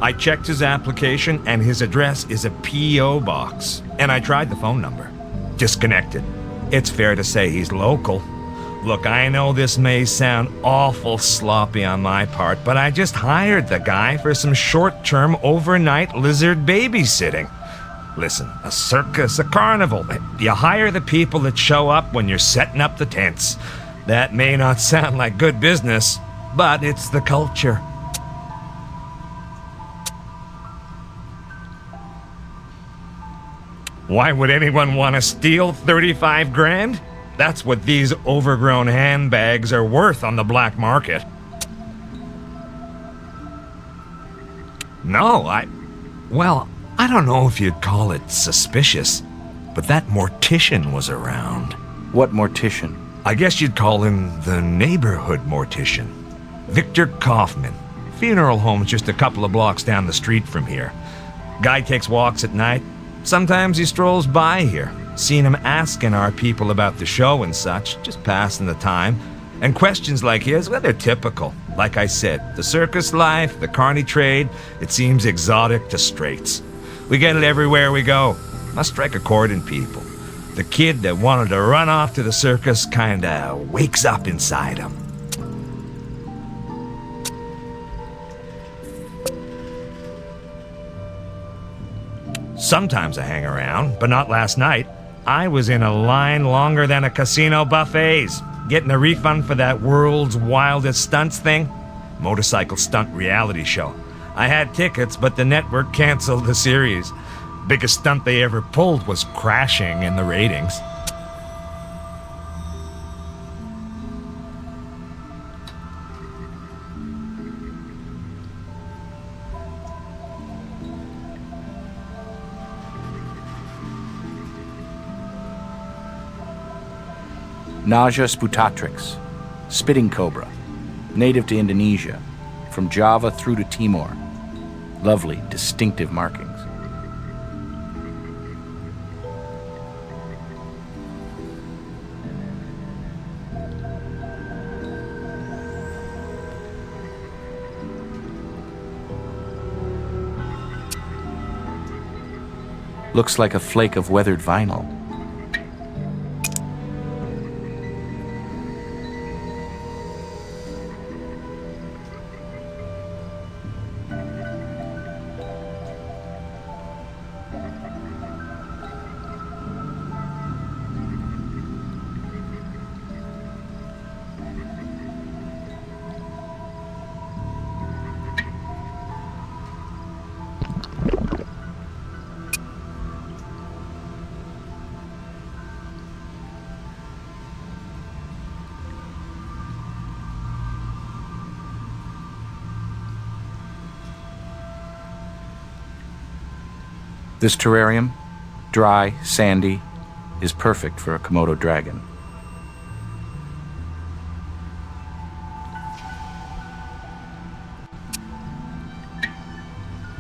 I checked his application and his address is a P.O. box. And I tried the phone number. Disconnected. It's fair to say he's local. Look, I know this may sound awful sloppy on my part, but I just hired the guy for some short-term overnight lizard babysitting. Listen, a circus, a carnival. You hire the people that show up when you're setting up the tents. That may not sound like good business, but it's the culture. Why would anyone want to steal 35 grand? That's what these overgrown handbags are worth on the black market. No, I don't know if you'd call it suspicious, but that mortician was around. What mortician? I guess you'd call him the neighborhood mortician. Victor Kaufman. Funeral home's just a couple of blocks down the street from here. Guy takes walks at night. Sometimes he strolls by here. Seen him asking our people about the show and such, just passing the time. And questions like his, well, they're typical. Like I said, the circus life, the carny trade, it seems exotic to straights. We get it everywhere we go. Must strike a chord in people. The kid that wanted to run off to the circus kinda wakes up inside him. Sometimes I hang around, but not last night. I was in a line longer than a casino buffet's, getting a refund for that world's wildest stunts thing. Motorcycle stunt reality show. I had tickets, but the network canceled the series. Biggest stunt they ever pulled was crashing in the ratings. Naja sputatrix, spitting cobra, native to Indonesia, from Java through to Timor. Lovely, distinctive markings. Looks like a flake of weathered vinyl. This terrarium, dry, sandy, is perfect for a Komodo dragon.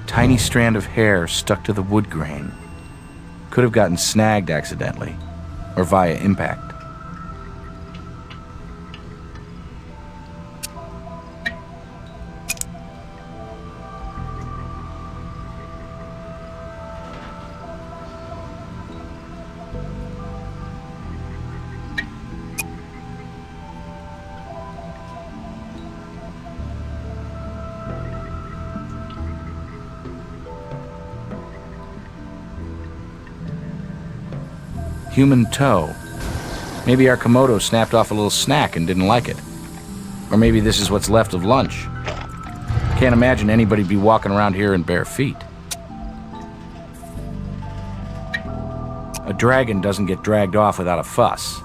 Tiny strand of hair stuck to the wood grain. Could have gotten snagged accidentally, or via impact. Human toe. Maybe our Komodo snapped off a little snack and didn't like it. Or maybe this is what's left of lunch. Can't imagine anybody be walking around here in bare feet. A dragon doesn't get dragged off without a fuss.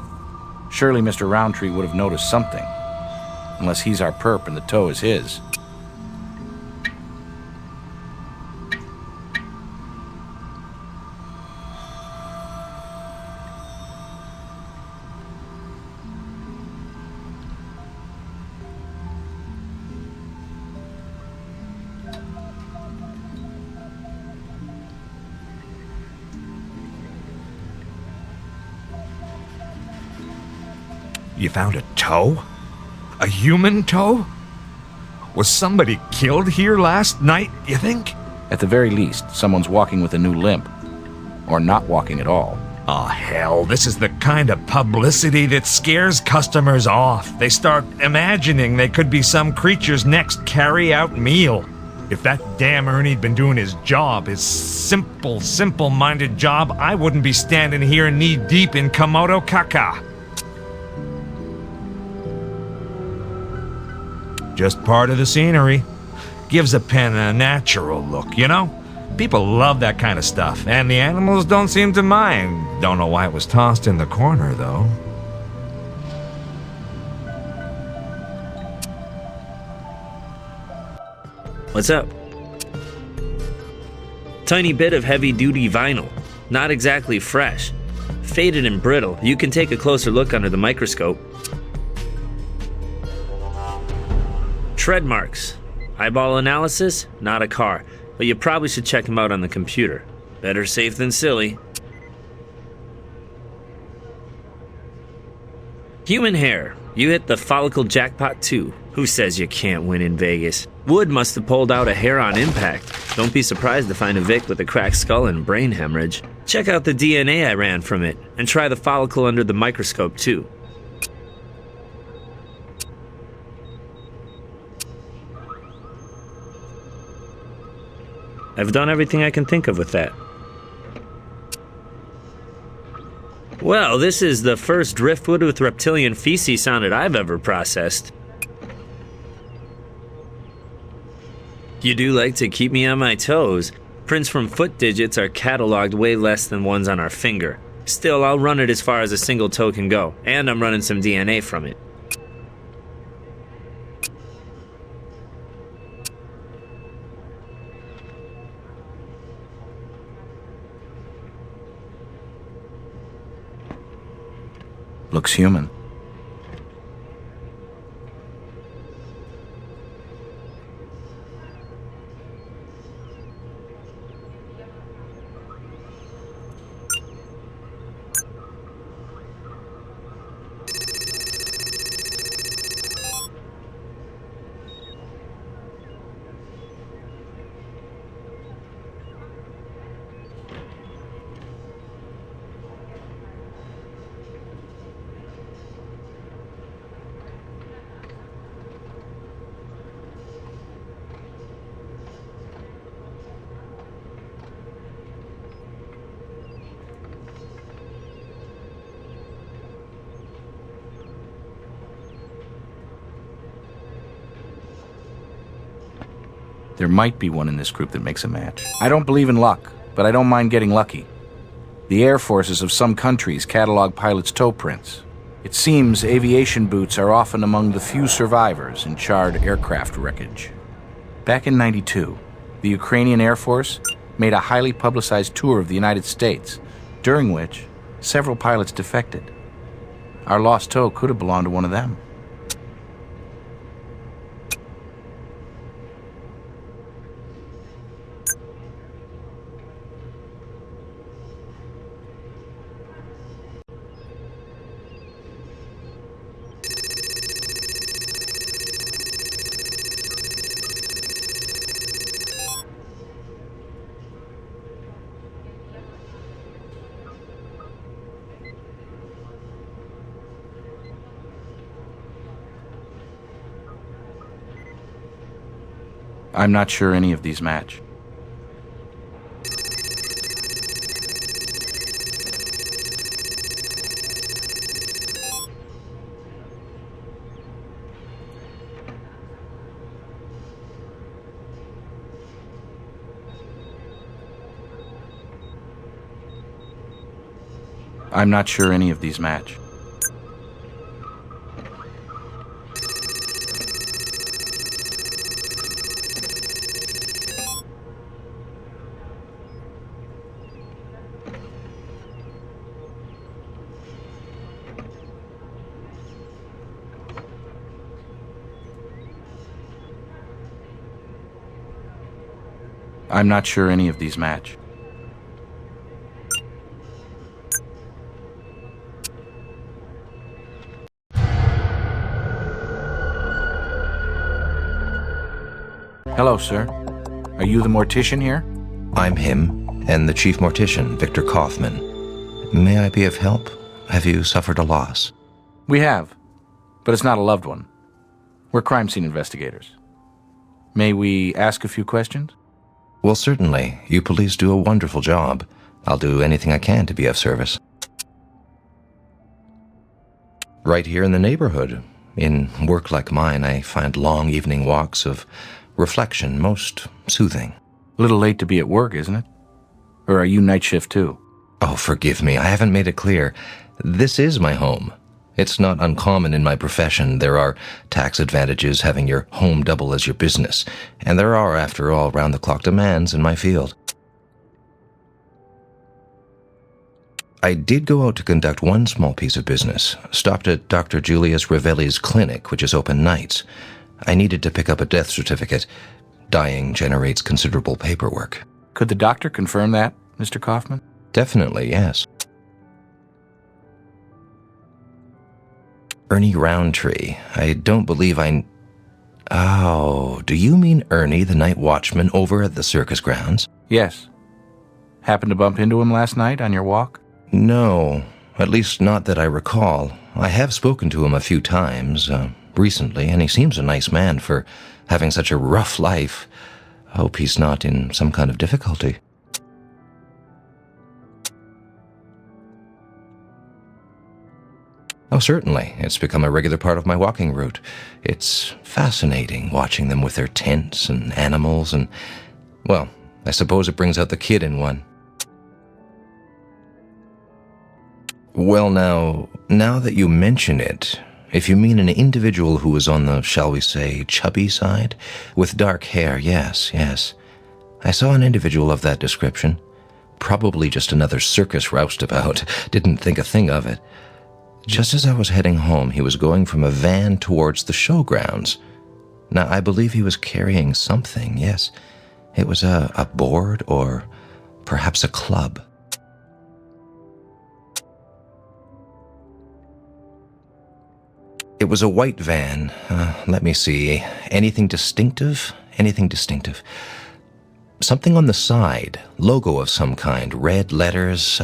Surely Mr. Roundtree would have noticed something. Unless he's our perp and the toe is his. You found a toe? A human toe? Was somebody killed here last night, you think? At the very least, someone's walking with a new limp. Or not walking at all. Oh, hell, this is the kind of publicity that scares customers off. They start imagining they could be some creature's next carry-out meal. If that damn Ernie'd been doing his job, his simple-minded job, I wouldn't be standing here knee-deep in Komodo caca. Just part of the scenery. Gives a pen a natural look, you know? People love that kind of stuff, and the animals don't seem to mind. Don't know why it was tossed in the corner, though. What's up? Tiny bit of heavy-duty vinyl. Not exactly fresh. Faded and brittle. You can take a closer look under the microscope. Tread marks. Eyeball analysis? Not a car. But you probably should check them out on the computer. Better safe than silly. Human hair. You hit the follicle jackpot too. Who says you can't win in Vegas? Wood must have pulled out a hair on impact. Don't be surprised to find a Vic with a cracked skull and brain hemorrhage. Check out the DNA I ran from it, and try the follicle under the microscope too. I've done everything I can think of with that. Well, this is the first driftwood with reptilian feces sounded I've ever processed. You do like to keep me on my toes. Prints from foot digits are cataloged way less than ones on our finger. Still, I'll run it as far as a single toe can go, and I'm running some DNA from it. Looks human. There might be one in this group that makes a match. I don't believe in luck, but I don't mind getting lucky. The air forces of some countries catalog pilots' toe prints. It seems aviation boots are often among the few survivors in charred aircraft wreckage. Back in '92, the Ukrainian Air Force made a highly publicized tour of the United States, during which several pilots defected. Our lost tow could have belonged to one of them. I'm not sure any of these match. I'm not sure any of these match. I'm not sure any of these match. Hello, sir. Are you the mortician here? I'm him, and the chief mortician, Victor Kaufman. May I be of help? Have you suffered a loss? We have, but it's not a loved one. We're crime scene investigators. May we ask a few questions? Well, certainly. You police do a wonderful job. I'll do anything I can to be of service. Right here in the neighborhood. In work like mine, I find long evening walks of reflection most soothing. A little late to be at work, isn't it? Or are you night shift too? Oh, forgive me. I haven't made it clear. This is my home. It's not uncommon in my profession. There are tax advantages having your home double as your business. And there are, after all, round-the-clock demands in my field. I did go out to conduct one small piece of business. Stopped at Dr. Julius Ravelli's clinic, which is open nights. I needed to pick up a death certificate. Dying generates considerable paperwork. Could the doctor confirm that, Mr. Kaufman? Definitely, yes. Ernie Roundtree. I don't believe Oh, do you mean Ernie, the night watchman over at the circus grounds? Yes. Happened to bump into him last night on your walk? No, at least not that I recall. I have spoken to him a few times recently, and he seems a nice man for having such a rough life. I hope he's not in some kind of difficulty. Oh, certainly. It's become a regular part of my walking route. It's fascinating watching them with their tents and animals and, well, I suppose it brings out the kid in one. Well, now that you mention it, if you mean an individual who is on the, shall we say, chubby side, with dark hair, yes. I saw an individual of that description. Probably just another circus roustabout. Didn't think a thing of it. Just as I was heading home, he was going from a van towards the showgrounds. Now, I believe he was carrying something, yes. It was a board or perhaps a club. It was a white van. Let me see. Anything distinctive? Something on the side. Logo of some kind. Red letters.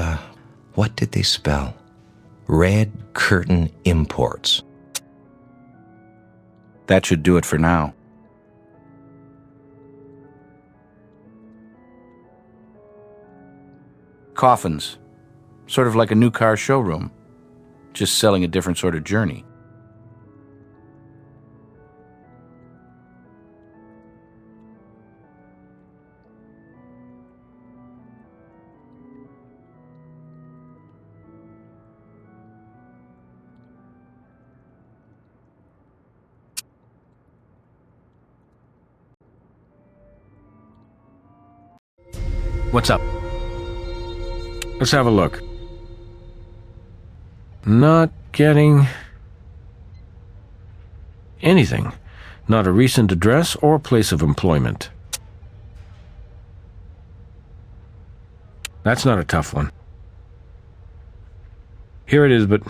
What did they spell? Red Curtain Imports. That should do it for now. Coffins. Sort of like a new car showroom. Just selling a different sort of journey. What's up? Let's have a look. Not getting anything. Not a recent address or place of employment. That's not a tough one. Here it is, but...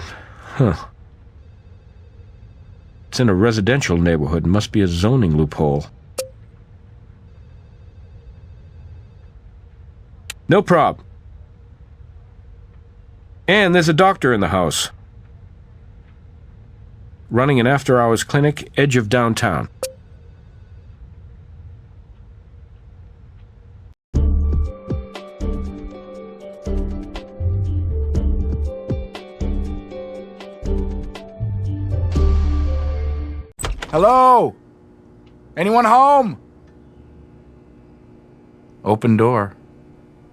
It's in a residential neighborhood. Must be a zoning loophole. No prob. And there's a doctor in the house. Running an after-hours clinic, edge of downtown. Hello? Anyone home? Open door.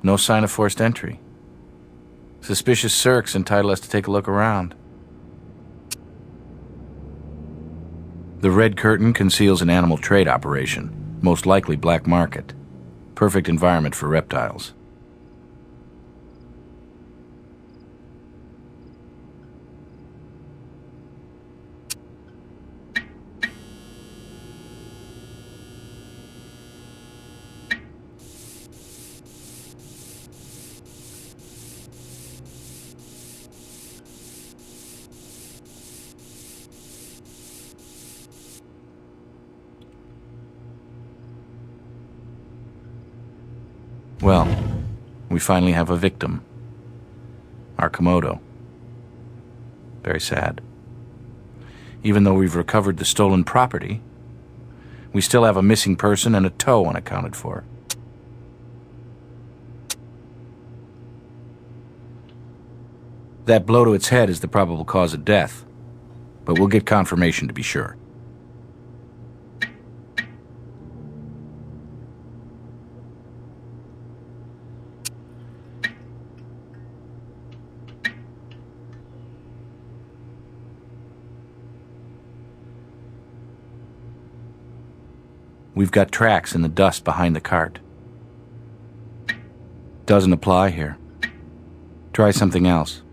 No sign of forced entry. Suspicious circs entitle us to take a look around. The red curtain conceals an animal trade operation, most likely black market. Perfect environment for reptiles. Well, we finally have a victim. Our Komodo. Very sad. Even though we've recovered the stolen property, we still have a missing person and a toe unaccounted for. That blow to its head is the probable cause of death, but we'll get confirmation to be sure. We've got tracks in the dust behind the cart. Doesn't apply here. Try something else.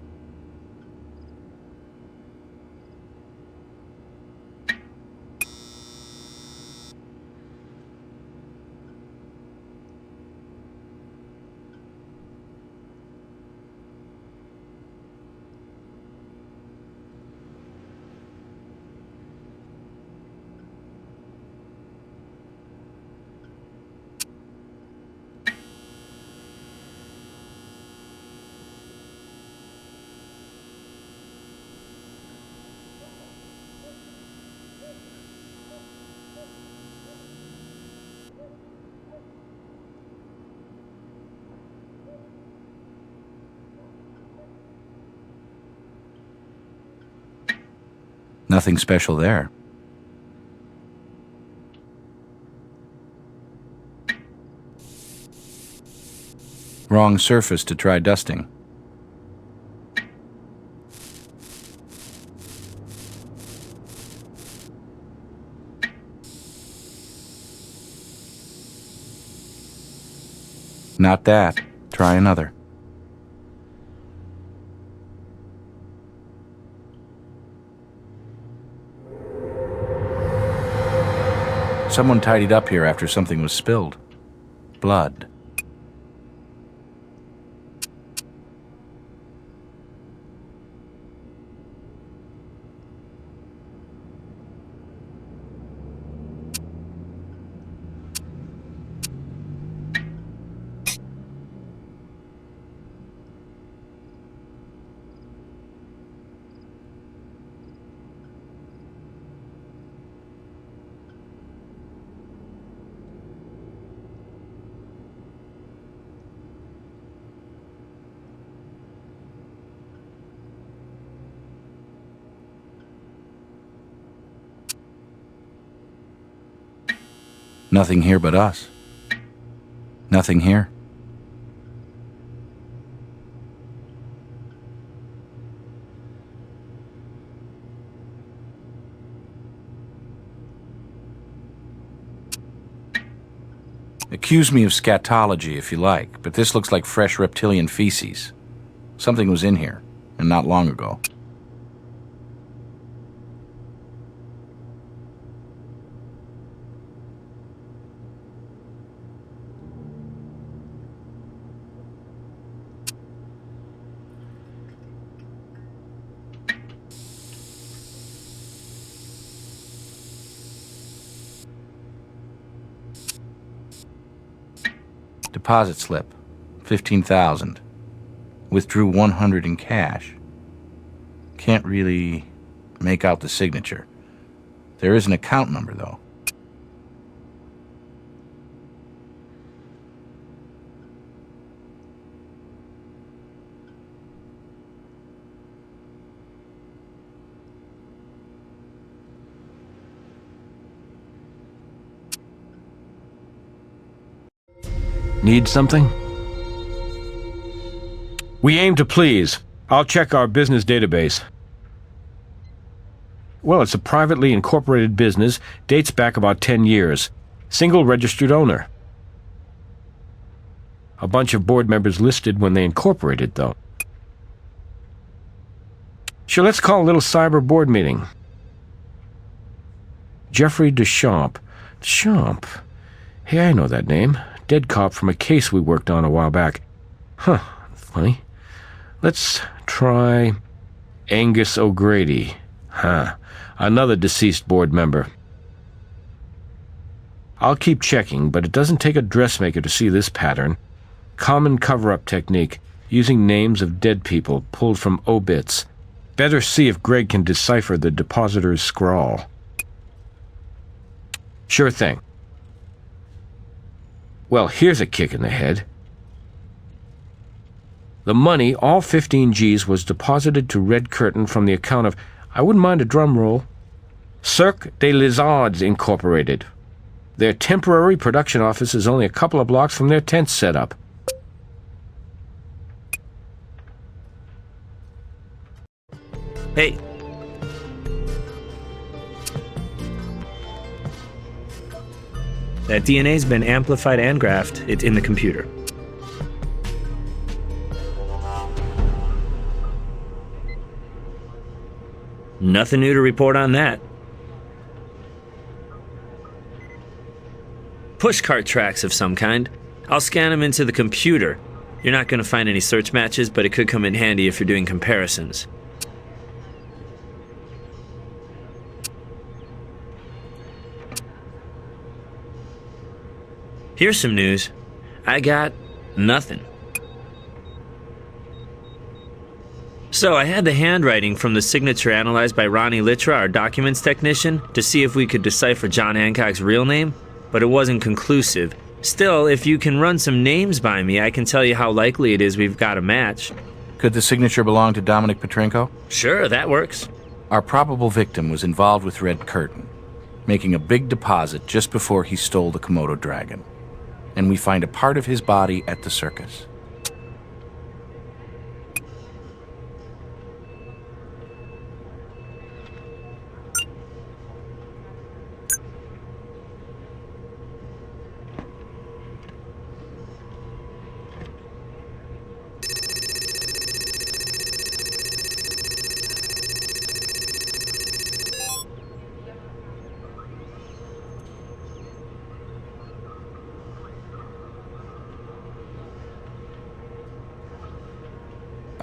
Nothing special there. Wrong surface to try dusting. Not that. Try another. Someone tidied up here after something was spilled. Blood. Nothing here but us. Nothing here. Accuse me of scatology if you like, but this looks like fresh reptilian feces. Something was in here, and not long ago. Deposit slip, $15,000. Withdrew $100 in cash. Can't really make out the signature. There is an account number, though. Need something? We aim to please. I'll check our business database. Well, it's a privately incorporated business, dates back about 10 years. Single registered owner. A bunch of board members listed when they incorporated, though. Sure, let's call a little cyber board meeting. Jeffrey Deschamps. Deschamps? Hey, I know that name. Dead cop from a case we worked on a while back. Huh, funny. Let's try Angus O'Grady. Huh, another deceased board member. I'll keep checking, but it doesn't take a dressmaker to see this pattern. Common cover-up technique, using names of dead people pulled from obits. Better see if Greg can decipher the depositor's scrawl. Sure thing. Well, here's a kick in the head. The money, all 15 G's, was deposited to Red Curtain from the account of, I wouldn't mind a drum roll, Cirque des Lizards Incorporated. Their temporary production office is only a couple of blocks from their tent setup. Hey. That DNA's been amplified and graphed. It's in the computer. Nothing new to report on that. Pushcart tracks of some kind. I'll scan them into the computer. You're not going to find any search matches, but it could come in handy if you're doing comparisons. Here's some news. I got nothing. So I had the handwriting from the signature analyzed by Ronnie Litra, our documents technician, to see if we could decipher John Hancock's real name, but it wasn't conclusive. Still, if you can run some names by me, I can tell you how likely it is we've got a match. Could the signature belong to Dominic Petrenko? Sure, that works. Our probable victim was involved with Red Curtain, making a big deposit just before he stole the Komodo dragon. And we find a part of his body at the circus.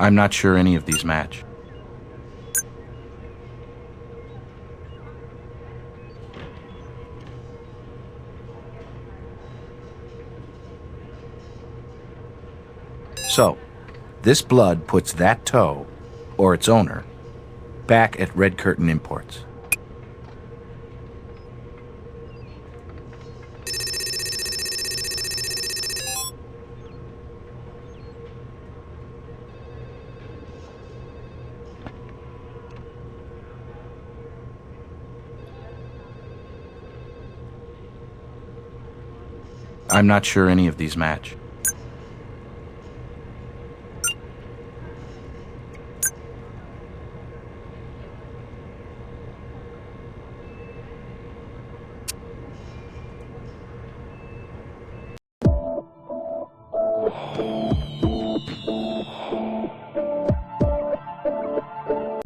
I'm not sure any of these match. So, this blood puts that toe, or its owner, back at Red Curtain Imports. I'm not sure any of these match.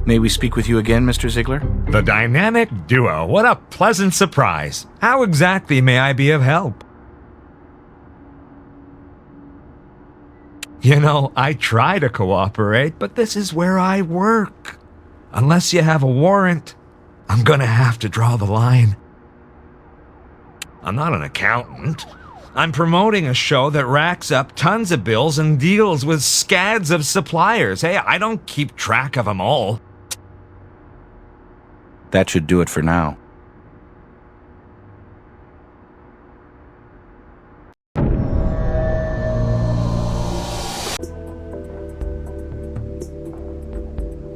May we speak with you again, Mr. Ziegler? The dynamic duo. What a pleasant surprise. How exactly may I be of help? You know, I try to cooperate, but this is where I work. Unless you have a warrant, I'm gonna have to draw the line. I'm not an accountant. I'm promoting a show that racks up tons of bills and deals with scads of suppliers. Hey, I don't keep track of them all. That should do it for now.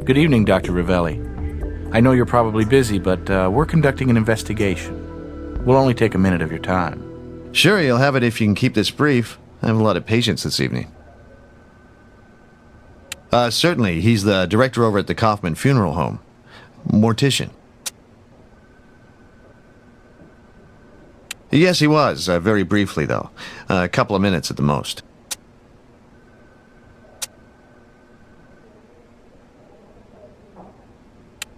Good evening, Dr. Ravelli. I know you're probably busy, but we're conducting an investigation. We'll only take a minute of your time. Sure, you'll have it if you can keep this brief. I have a lot of patience this evening. Certainly. He's the director over at the Kaufman Funeral Home. Mortician. Yes, he was. Very briefly, though. A couple of minutes at the most.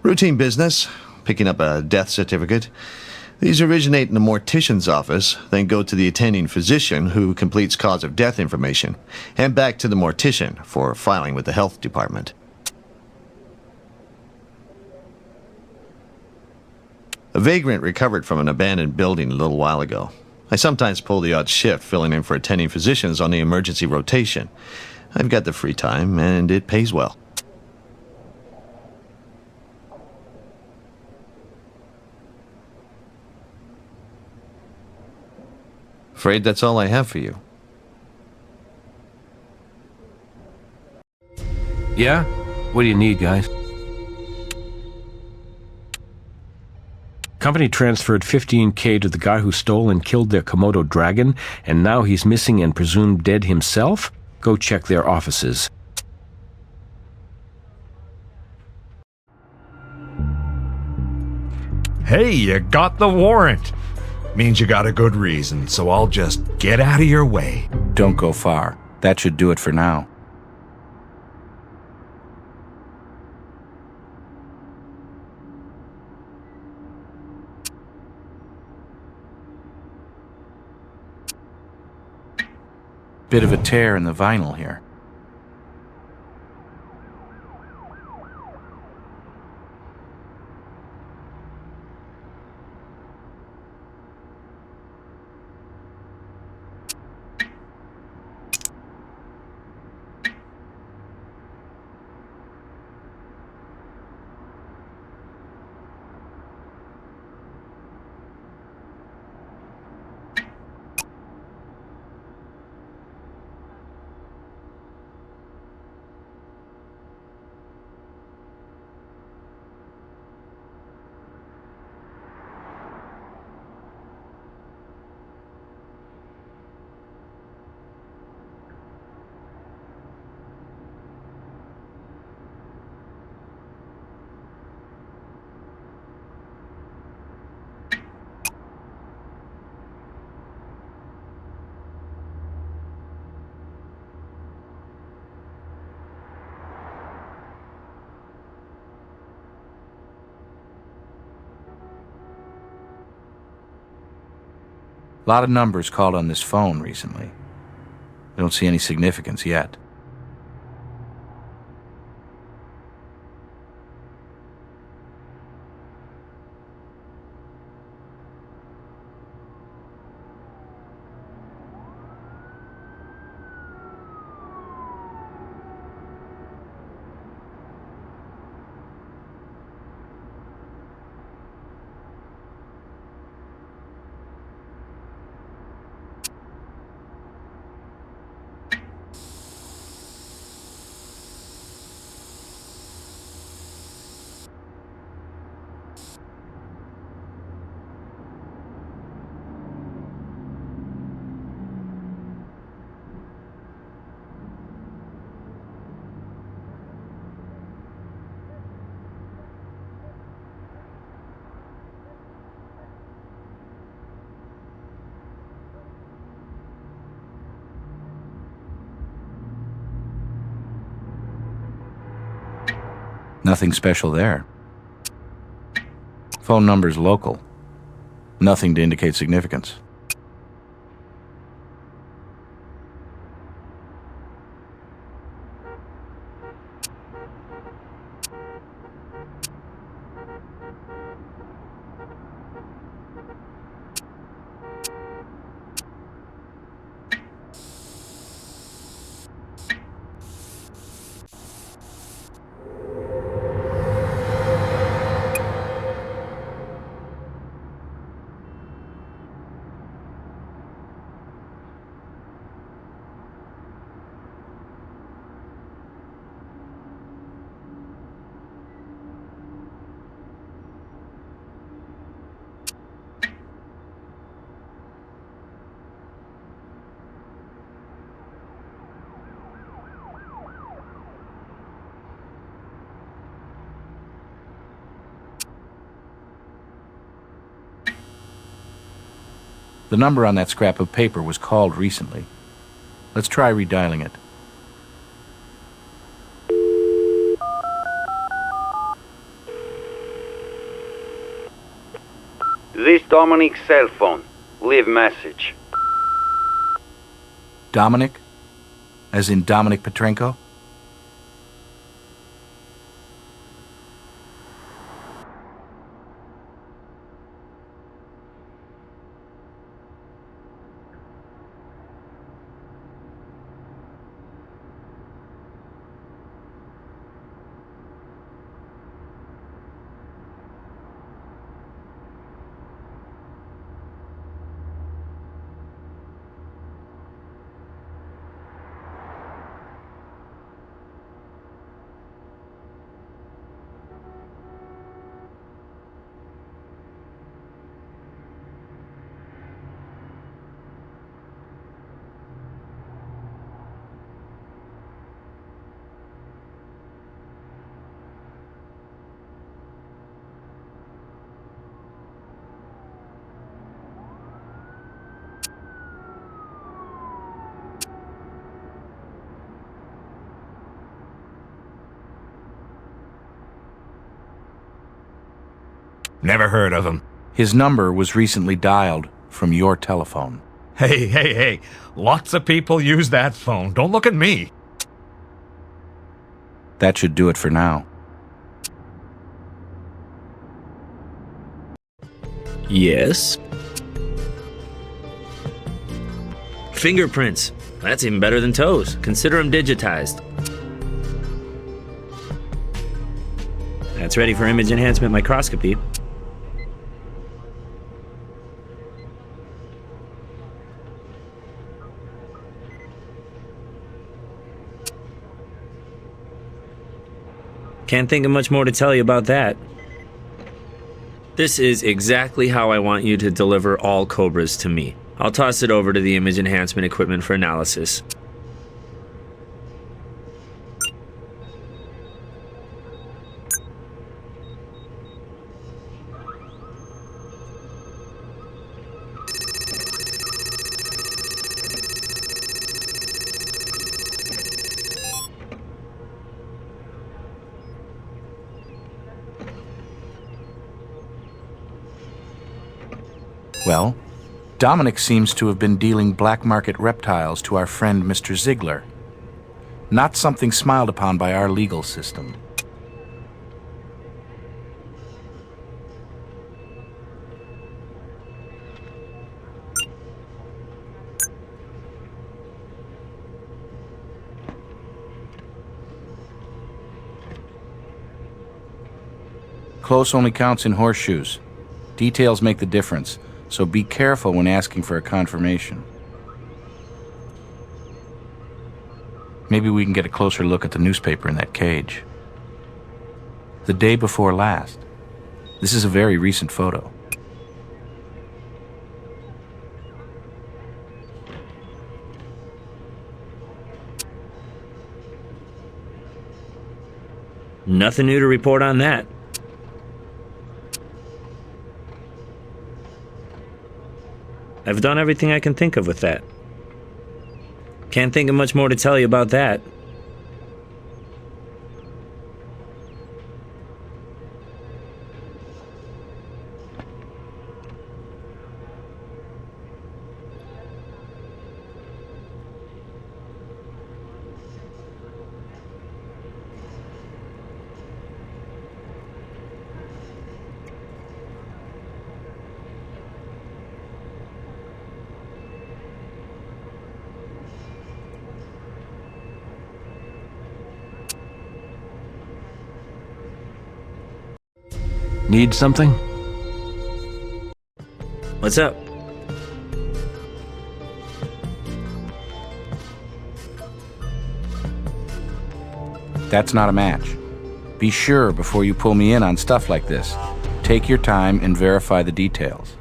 Routine business. Picking up a death certificate. These originate in the mortician's office, then go to the attending physician who completes cause of death information, and back to the mortician for filing with the health department. A vagrant recovered from an abandoned building a little while ago. I sometimes pull the odd shift filling in for attending physicians on the emergency rotation. I've got the free time, and it pays well. Afraid that's all I have for you. Yeah? What do you need, guys? Company transferred $15K to the guy who stole and killed their Komodo dragon, and now he's missing and presumed dead himself? Go check their offices. Hey, you got the warrant. Means you got a good reason, so I'll just get out of your way. Don't go far. That should do it for now. Bit of a tear in the vinyl here. A lot of numbers called on this phone recently. I don't see any significance yet. Nothing special there. Phone number's local. Nothing to indicate significance. The number on that scrap of paper was called recently. Let's try redialing it. This Dominic's cell phone. Leave message. Dominic? As in Dominic Petrenko? Never heard of him. His number was recently dialed from your telephone. Hey. Lots of people use that phone. Don't look at me. That should do it for now. Yes? Fingerprints. That's even better than toes. Consider them digitized. That's ready for image enhancement microscopy. Can't think of much more to tell you about that. This is exactly how I want you to deliver all Cobras to me. I'll toss it over to the image enhancement equipment for analysis. Well, Dominic seems to have been dealing black market reptiles to our friend Mr. Ziegler. Not something smiled upon by our legal system. Close only counts in horseshoes. Details make the difference. So be careful when asking for a confirmation. Maybe we can get a closer look at the newspaper in that cage. The day before last. This is a very recent photo. Nothing new to report on that. I've done everything I can think of with that. Can't think of much more to tell you about that. Need something? What's up? That's not a match. Be sure before you pull me in on stuff like this. Take your time and verify the details.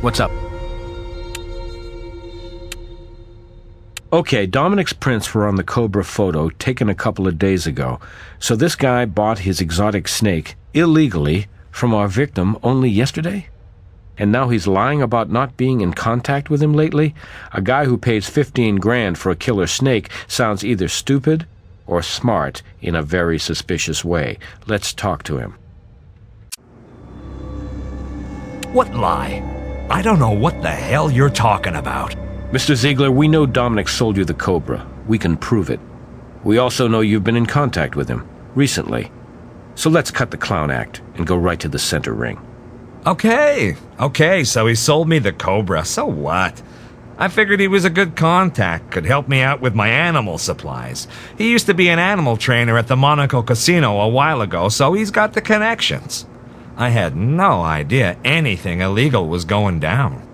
What's up? Okay, Dominic's prints were on the Cobra photo taken a couple of days ago. So this guy bought his exotic snake illegally from our victim only yesterday? And now he's lying about not being in contact with him lately? A guy who pays 15 grand for a killer snake sounds either stupid or smart in a very suspicious way. Let's talk to him. What lie? I don't know what the hell you're talking about. Mr. Ziegler, we know Dominic sold you the Cobra. We can prove it. We also know you've been in contact with him, recently. So let's cut the clown act and go right to the center ring. Okay, so he sold me the Cobra, so what? I figured he was a good contact, could help me out with my animal supplies. He used to be an animal trainer at the Monaco Casino a while ago, so he's got the connections. I had no idea anything illegal was going down.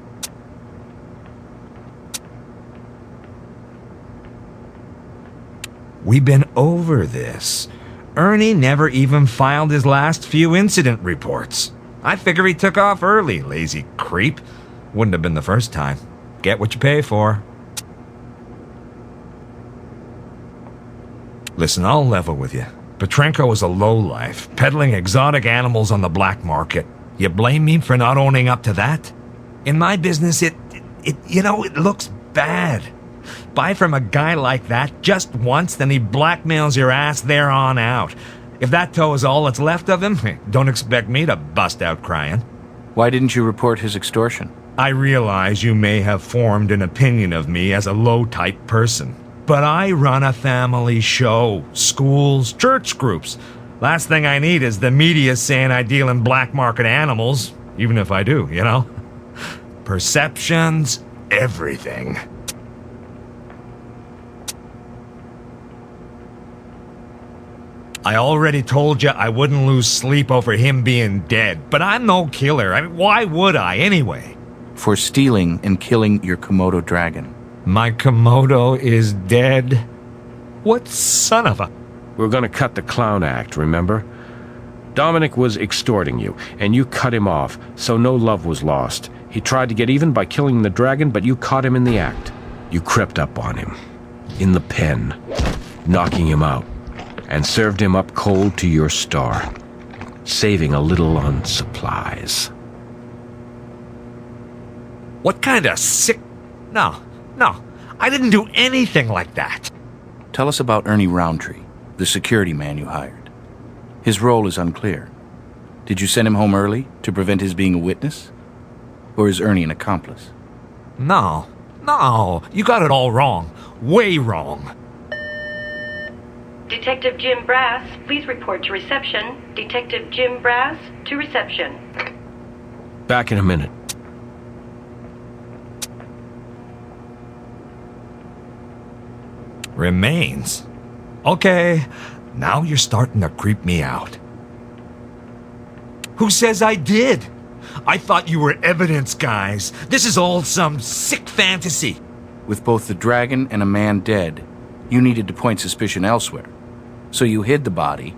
We've been over this. Ernie never even filed his last few incident reports. I figure he took off early, lazy creep. Wouldn't have been the first time. Get what you pay for. Listen, I'll level with you. Petrenko is a lowlife, peddling exotic animals on the black market. You blame me for not owning up to that? In my business, it looks bad. Buy from a guy like that just once, then he blackmails your ass there on out. If that toe is all that's left of him, don't expect me to bust out crying. Why didn't you report his extortion? I realize you may have formed an opinion of me as a low-type person. But I run a family show, schools, church groups. Last thing I need is the media saying I deal in black market animals, even if I do, you know? Perceptions, everything. I already told you I wouldn't lose sleep over him being dead, but I'm no killer. I mean, why would I anyway? For stealing and killing your Komodo dragon. My Komodo is dead? What son of a... We're gonna cut the clown act, remember? Dominic was extorting you, and you cut him off, so no love was lost. He tried to get even by killing the dragon, but you caught him in the act. You crept up on him, in the pen, knocking him out, and served him up cold to your star, saving a little on supplies. What kind of sick... No, I didn't do anything like that. Tell us about Ernie Roundtree, the security man you hired. His role is unclear. Did you send him home early to prevent his being a witness? Or is Ernie an accomplice? No, you got it all wrong. Way wrong. Detective Jim Brass, please report to reception. Detective Jim Brass to reception. Back in a minute. Remains? Okay, now you're starting to creep me out. Who says I did? I thought you were evidence guys. This is all some sick fantasy. With both the dragon and a man dead, you needed to point suspicion elsewhere. So you hid the body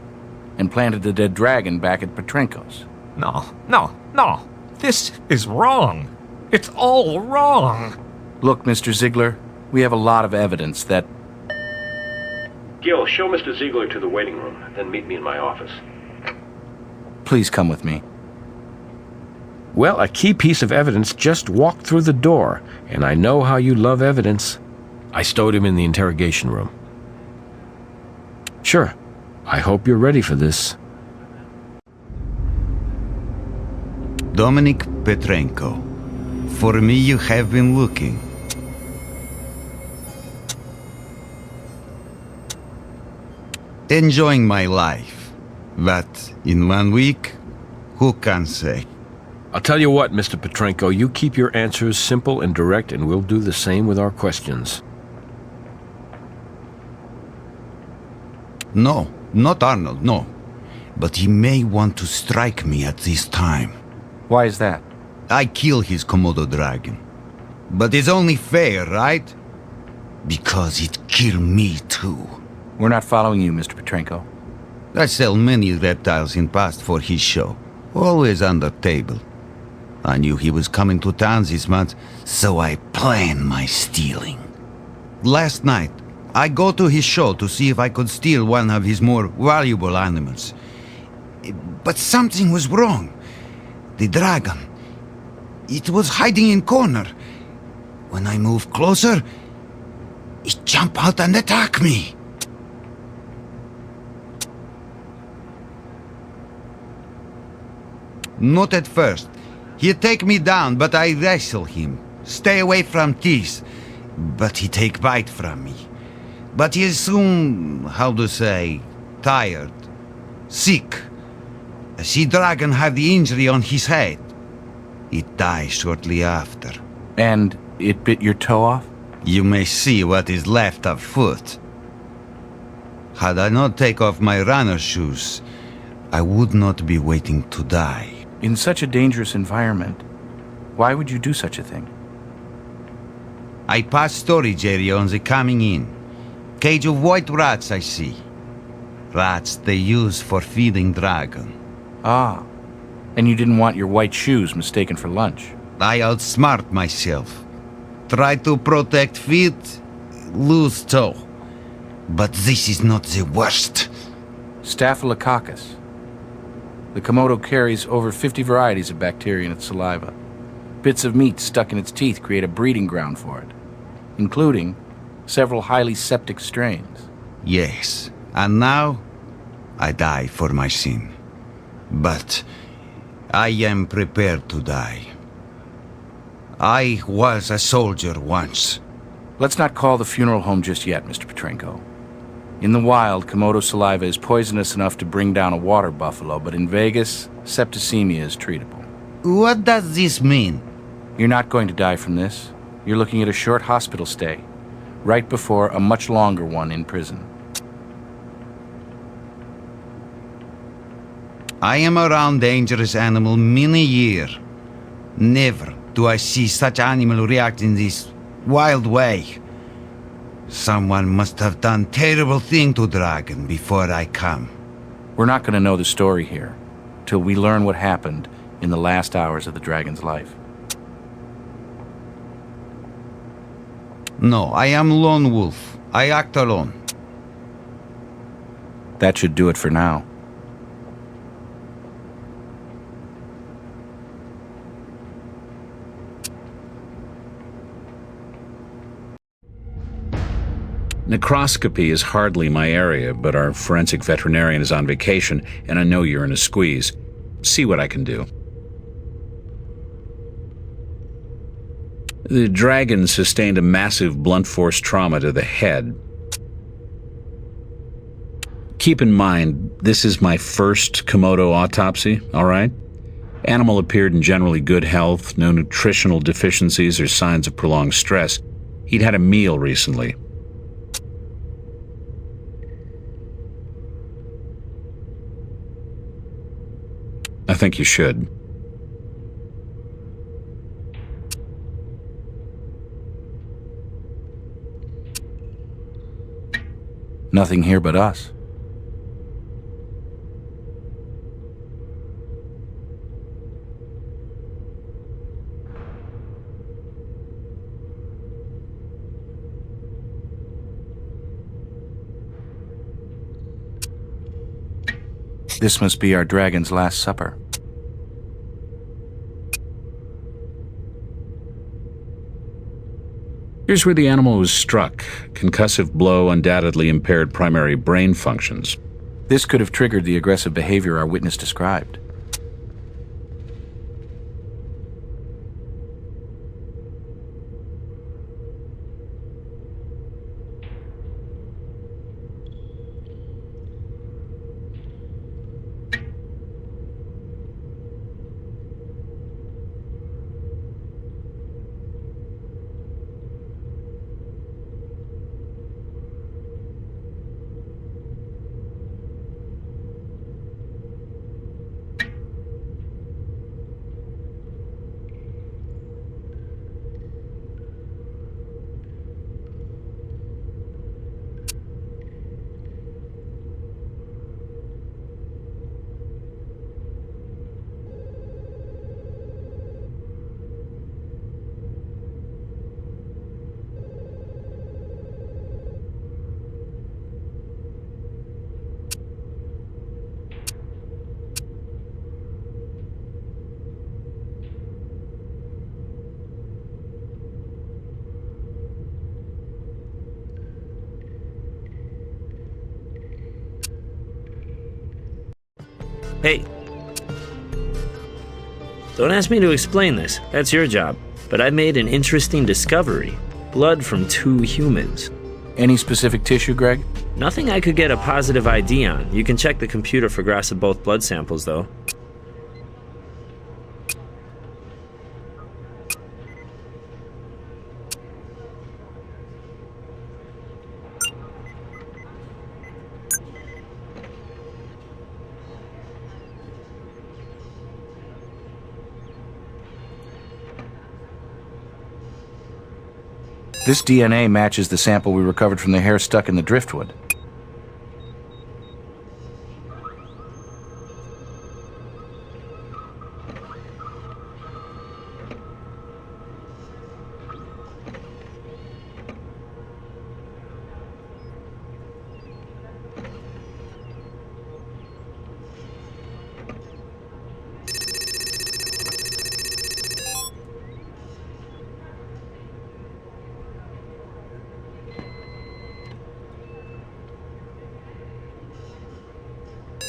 and planted the dead dragon back at Petrenko's. No. This is wrong. It's all wrong. Look, Mr. Ziegler, we have a lot of evidence that... Gil, show Mr. Ziegler to the waiting room, then meet me in my office. Please come with me. Well, a key piece of evidence just walked through the door, and I know how you love evidence. I stowed him in the interrogation room. Sure. I hope you're ready for this. Dominic Petrenko. For me, you have been looking. Enjoying my life. But in 1 week, who can say? I'll tell you what, Mr. Petrenko, you keep your answers simple and direct, and we'll do the same with our questions. No, not Arnold, no. But he may want to strike me at this time. Why is that? I kill his Komodo dragon. But it's only fair, right? Because it killed me too. We're not following you, Mr. Petrenko. I sell many reptiles in past for his show. Always under table. I knew he was coming to town this month, so I planned my stealing. Last night, I go to his show to see if I could steal one of his more valuable animals. But something was wrong. The dragon. It was hiding in corner. When I moved closer, it jumped out and attacked me. Not at first. He'd take me down, but I wrestle him. Stay away from teeth. But he take bite from me. But he is soon, how to say, tired. Sick. A sea dragon had the injury on his head. It died shortly after. And it bit your toe off? You may see what is left of foot. Had I not take off my runner shoes, I would not be waiting to die. In such a dangerous environment, why would you do such a thing? I pass storage area on the coming in. Cage of white rats I see. Rats they use for feeding dragon. Ah, and you didn't want your white shoes mistaken for lunch. I outsmart myself. Try to protect feet, lose toe. But this is not the worst. Staphylococcus. The Komodo carries over 50 varieties of bacteria in its saliva. Bits of meat stuck in its teeth create a breeding ground for it, including several highly septic strains. Yes, and now I die for my sin. But I am prepared to die. I was a soldier once. Let's not call the funeral home just yet, Mr. Petrenko. In the wild, Komodo saliva is poisonous enough to bring down a water buffalo, but in Vegas, septicemia is treatable. What does this mean? You're not going to die from this. You're looking at a short hospital stay, right before a much longer one in prison. I am around dangerous animal many years. Never do I see such animal react in this wild way. Someone must have done terrible thing to dragon before I come. We're not going to know the story here till we learn what happened in the last hours of the dragon's life. No, I am lone wolf. I act alone. That should do it for now. Necroscopy is hardly my area, but our forensic veterinarian is on vacation, and I know you're in a squeeze. See what I can do. The dragon sustained a massive blunt force trauma to the head. Keep in mind, this is my first Komodo autopsy, all right? Animal appeared in generally good health, no nutritional deficiencies or signs of prolonged stress. He'd had a meal recently. I think you should. Nothing here but us. This must be our dragon's last supper. Here's where the animal was struck. Concussive blow undoubtedly impaired primary brain functions. This could have triggered the aggressive behavior our witness described. Hey. Don't ask me to explain this. That's your job. But I made an interesting discovery. Blood from 2 humans. Any specific tissue, Greg? Nothing I could get a positive ID on. You can check the computer for graphs of both blood samples, though. This DNA matches the sample we recovered from the hair stuck in the driftwood.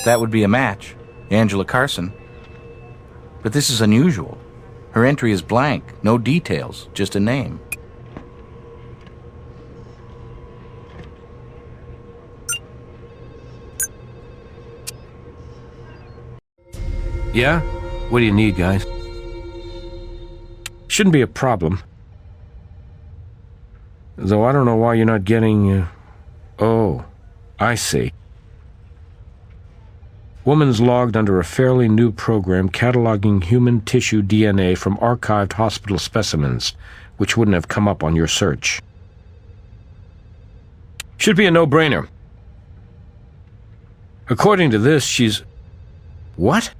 That would be a match. Angela Carson. But this is unusual. Her entry is blank, no details, just a name. Yeah? What do you need, guys? Shouldn't be a problem. Though I don't know why you're not getting... Oh, I see. Woman's logged under a fairly new program cataloging human tissue DNA from archived hospital specimens, which wouldn't have come up on your search. Should be a no-brainer. According to this, she's... What?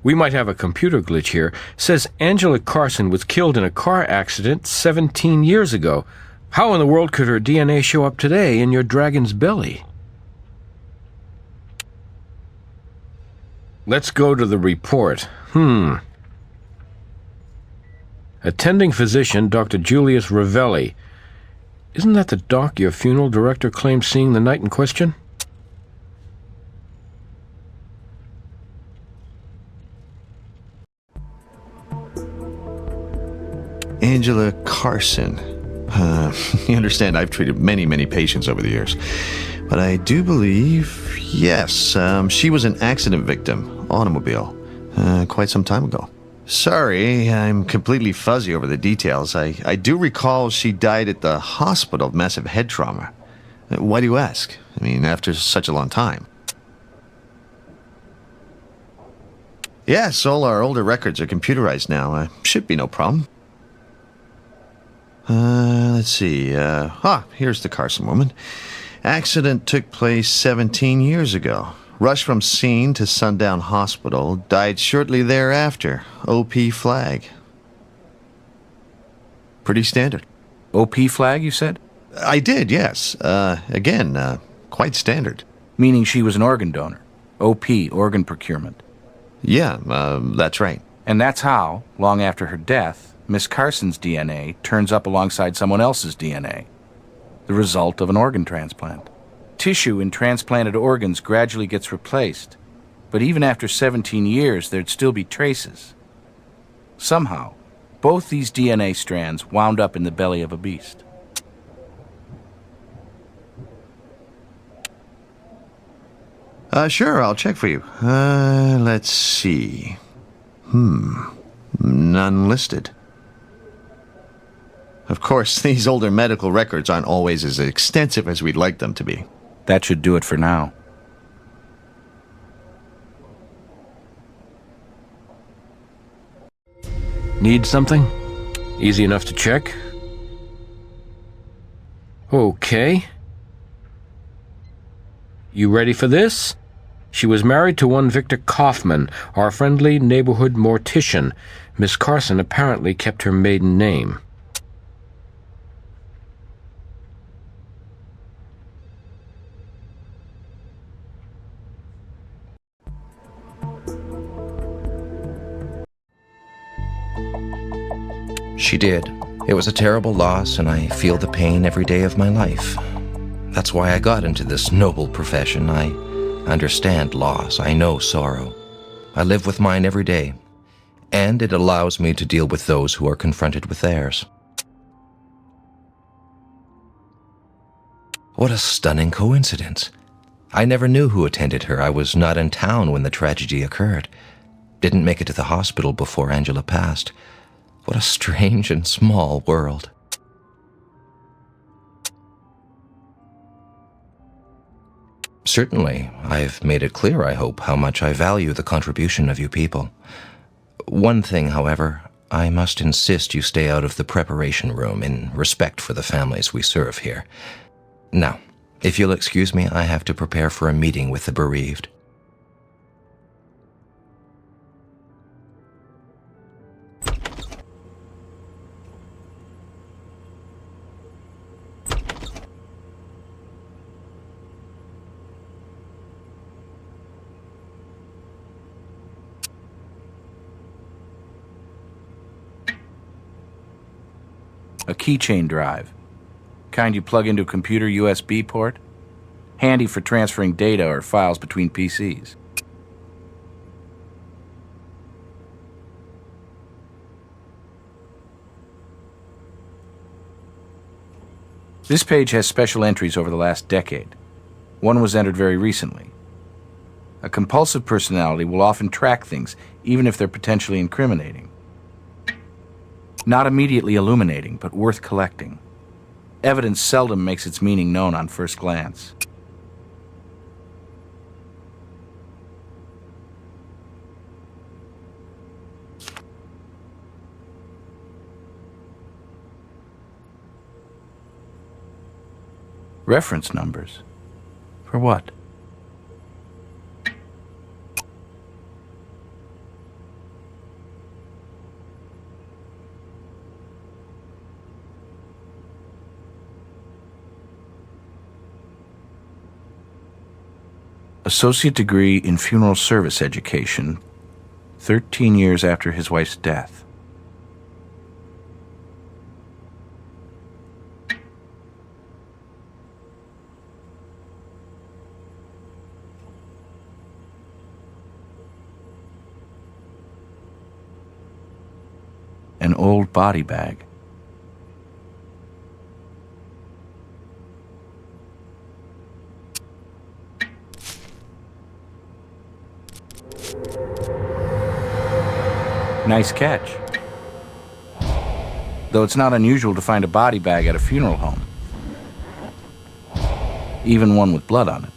We might have a computer glitch here. Says Angela Carson was killed in a car accident 17 years ago. How in the world could her DNA show up today in your dragon's belly? Let's go to the report. Attending physician, Dr. Julius Ravelli. Isn't that the doc your funeral director claimed seeing the night in question? Angela Carson. You understand, I've treated many patients over the years. But I do believe, yes, she was an accident victim, automobile, quite some time ago. Sorry, I'm completely fuzzy over the details. I do recall she died at the hospital of massive head trauma. Why do you ask? I mean, after such a long time. Yes, all our older records are computerized now. Should be no problem. Let's see. Here's the Carson woman. Accident took place 17 years ago. Rushed from scene to Sundown Hospital. Died shortly thereafter. OP flag. Pretty standard. OP flag, you said? I did, yes. Again, quite standard. meaning she was an organ donor. OP, organ procurement. Yeah, that's right. And that's how, long after her death, Miss Carson's DNA turns up alongside someone else's DNA. The result of an organ transplant. Tissue in transplanted organs gradually gets replaced, but even after 17 years, there'd still be traces. Somehow, both these DNA strands wound up in the belly of a beast. Sure, I'll check for you. Let's see. None listed. Of course, these older medical records aren't always as extensive as we'd like them to be. That should do it for now. Need something? Easy enough to check. Okay. You ready for this? She was married to one Victor Kaufman, our friendly neighborhood mortician. Miss Carson apparently kept her maiden name. She did. It was a terrible loss, and I feel the pain every day of my life. That's why I got into this noble profession. I understand loss. I know sorrow. I live with mine every day, and it allows me to deal with those who are confronted with theirs. What a stunning coincidence. I never knew who attended her. I was not in town when the tragedy occurred. Didn't make it to the hospital before Angela passed. What a strange and small world. Certainly, I've made it clear, I hope, how much I value the contribution of you people. One thing, however, I must insist you stay out of the preparation room in respect for the families we serve here. Now, if you'll excuse me, I have to prepare for a meeting with the bereaved. A keychain drive. Kind you plug into a computer USB port. Handy for transferring data or files between PCs. This page has special entries over the last decade. One was entered very recently. A compulsive personality will often track things, even if they're potentially incriminating. Not immediately illuminating, but worth collecting. Evidence seldom makes its meaning known on first glance. Reference numbers? For what? Associate degree in funeral service education, 13 years after his wife's death. An old body bag. Nice catch. Though it's not unusual to find a body bag at a funeral home. Even one with blood on it.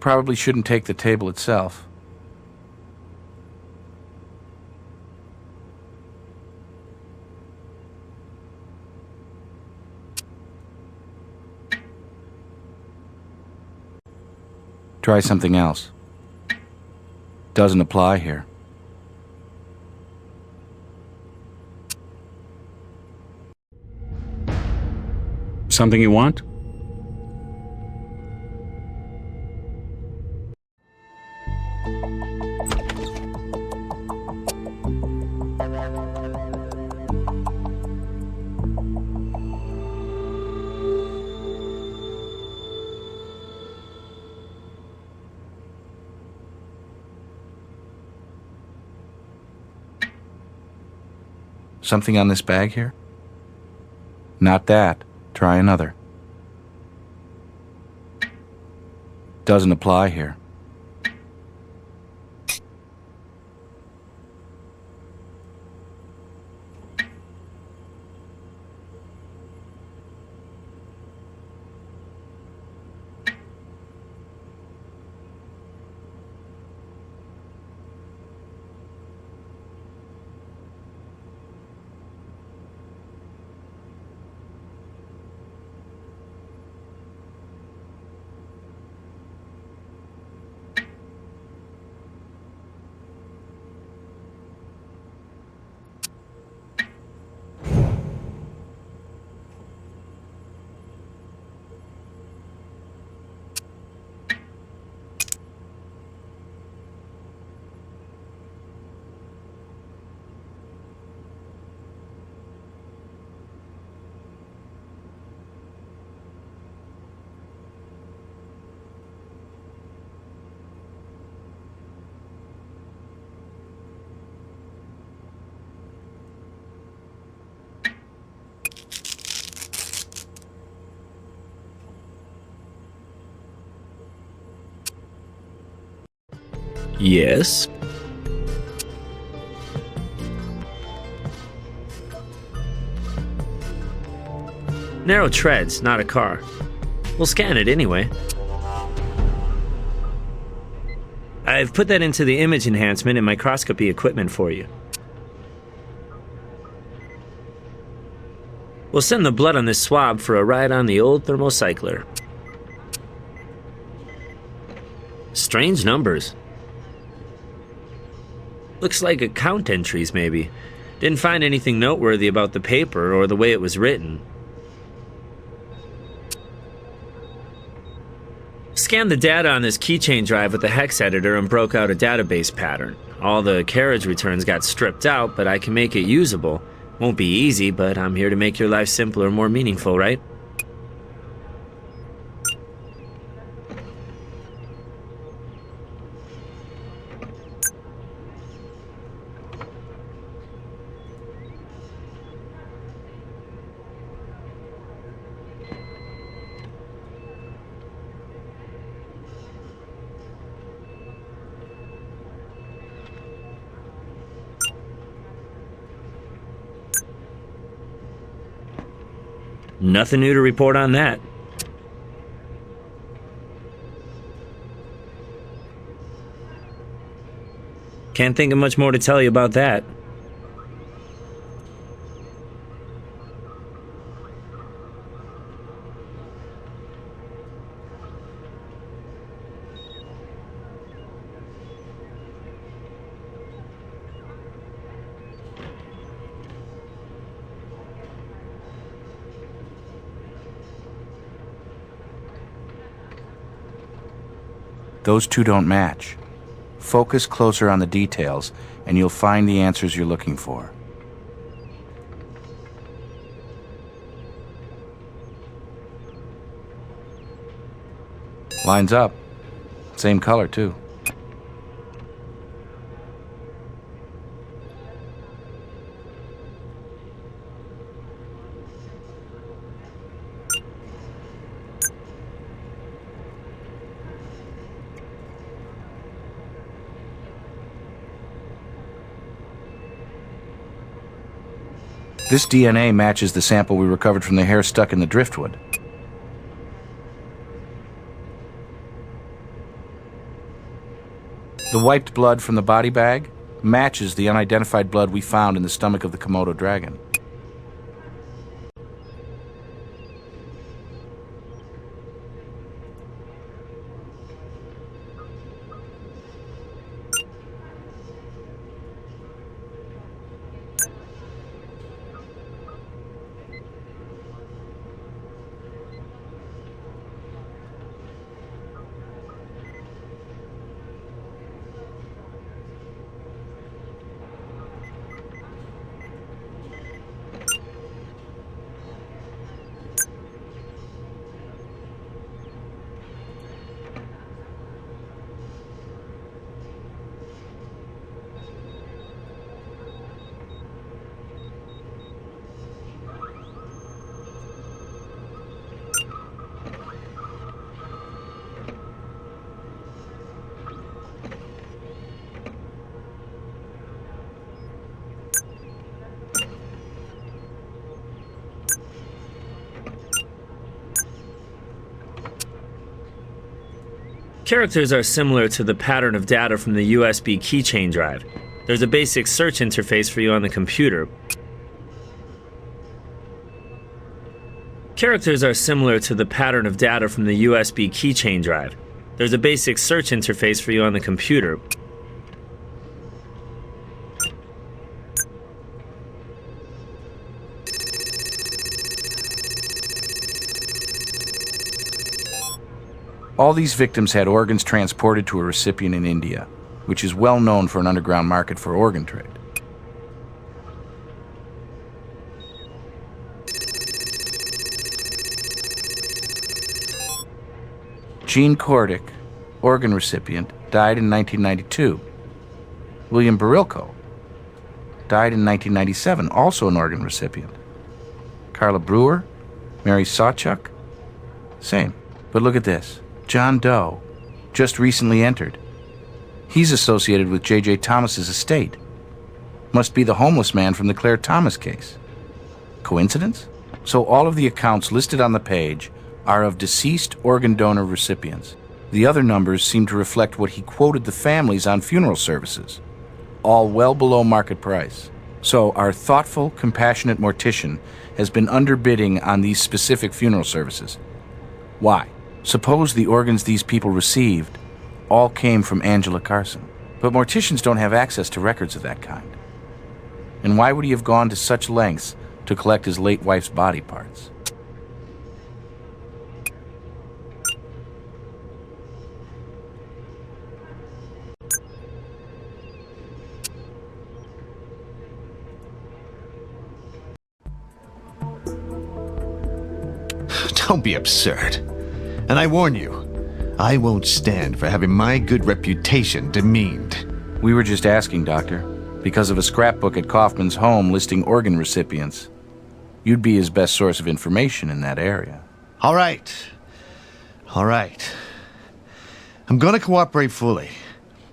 Probably shouldn't take the table itself. Try something else. Doesn't apply here. Something you want? Something on this bag here? Not that. Try another. Doesn't apply here. Yes? Narrow treads, not a car. We'll scan it anyway. I've put that into the image enhancement and microscopy equipment for you. We'll send the blood on this swab for a ride on the old thermocycler. Strange numbers. Looks like account entries, maybe. Didn't find anything noteworthy about the paper or the way it was written. Scanned the data on this keychain drive with the hex editor and broke out a database pattern. All the carriage returns got stripped out, but I can make it usable. Won't be easy, but I'm here to make your life simpler and more meaningful, right? Nothing new to report on that. Can't think of much more to tell you about that. Those two don't match. Focus closer on the details, and you'll find the answers you're looking for. Lines up. Same color, too. This DNA matches the sample we recovered from the hair stuck in the driftwood. The wiped blood from the body bag matches the unidentified blood we found in the stomach of the Komodo dragon. Characters are similar to the pattern of data from the USB keychain drive. There's a basic search interface for you on the computer. Characters are similar to the pattern of data from the USB keychain drive. There's a basic search interface for you on the computer. All these victims had organs transported to a recipient in India, which is well known for an underground market for organ trade. Jean Cordick, organ recipient, died in 1992. William Barilko died in 1997, also an organ recipient. Carla Brewer, Mary Sawchuk, same. But look at this. John Doe just recently entered. He's associated with J.J. Thomas's estate. Must be the homeless man from the Claire Thomas case. Coincidence? So all of the accounts listed on the page are of deceased organ donor recipients. The other numbers seem to reflect what he quoted the families on funeral services, all well below market price. So our thoughtful, compassionate mortician has been underbidding on these specific funeral services. Why? Suppose the organs these people received all came from Angela Carson. But morticians don't have access to records of that kind. And why would he have gone to such lengths to collect his late wife's body parts? Don't be absurd. And I warn you, I won't stand for having my good reputation demeaned. We were just asking, Doctor, because of a scrapbook at Kaufman's home listing organ recipients. You'd be his best source of information in that area. All right. All right. I'm going to cooperate fully.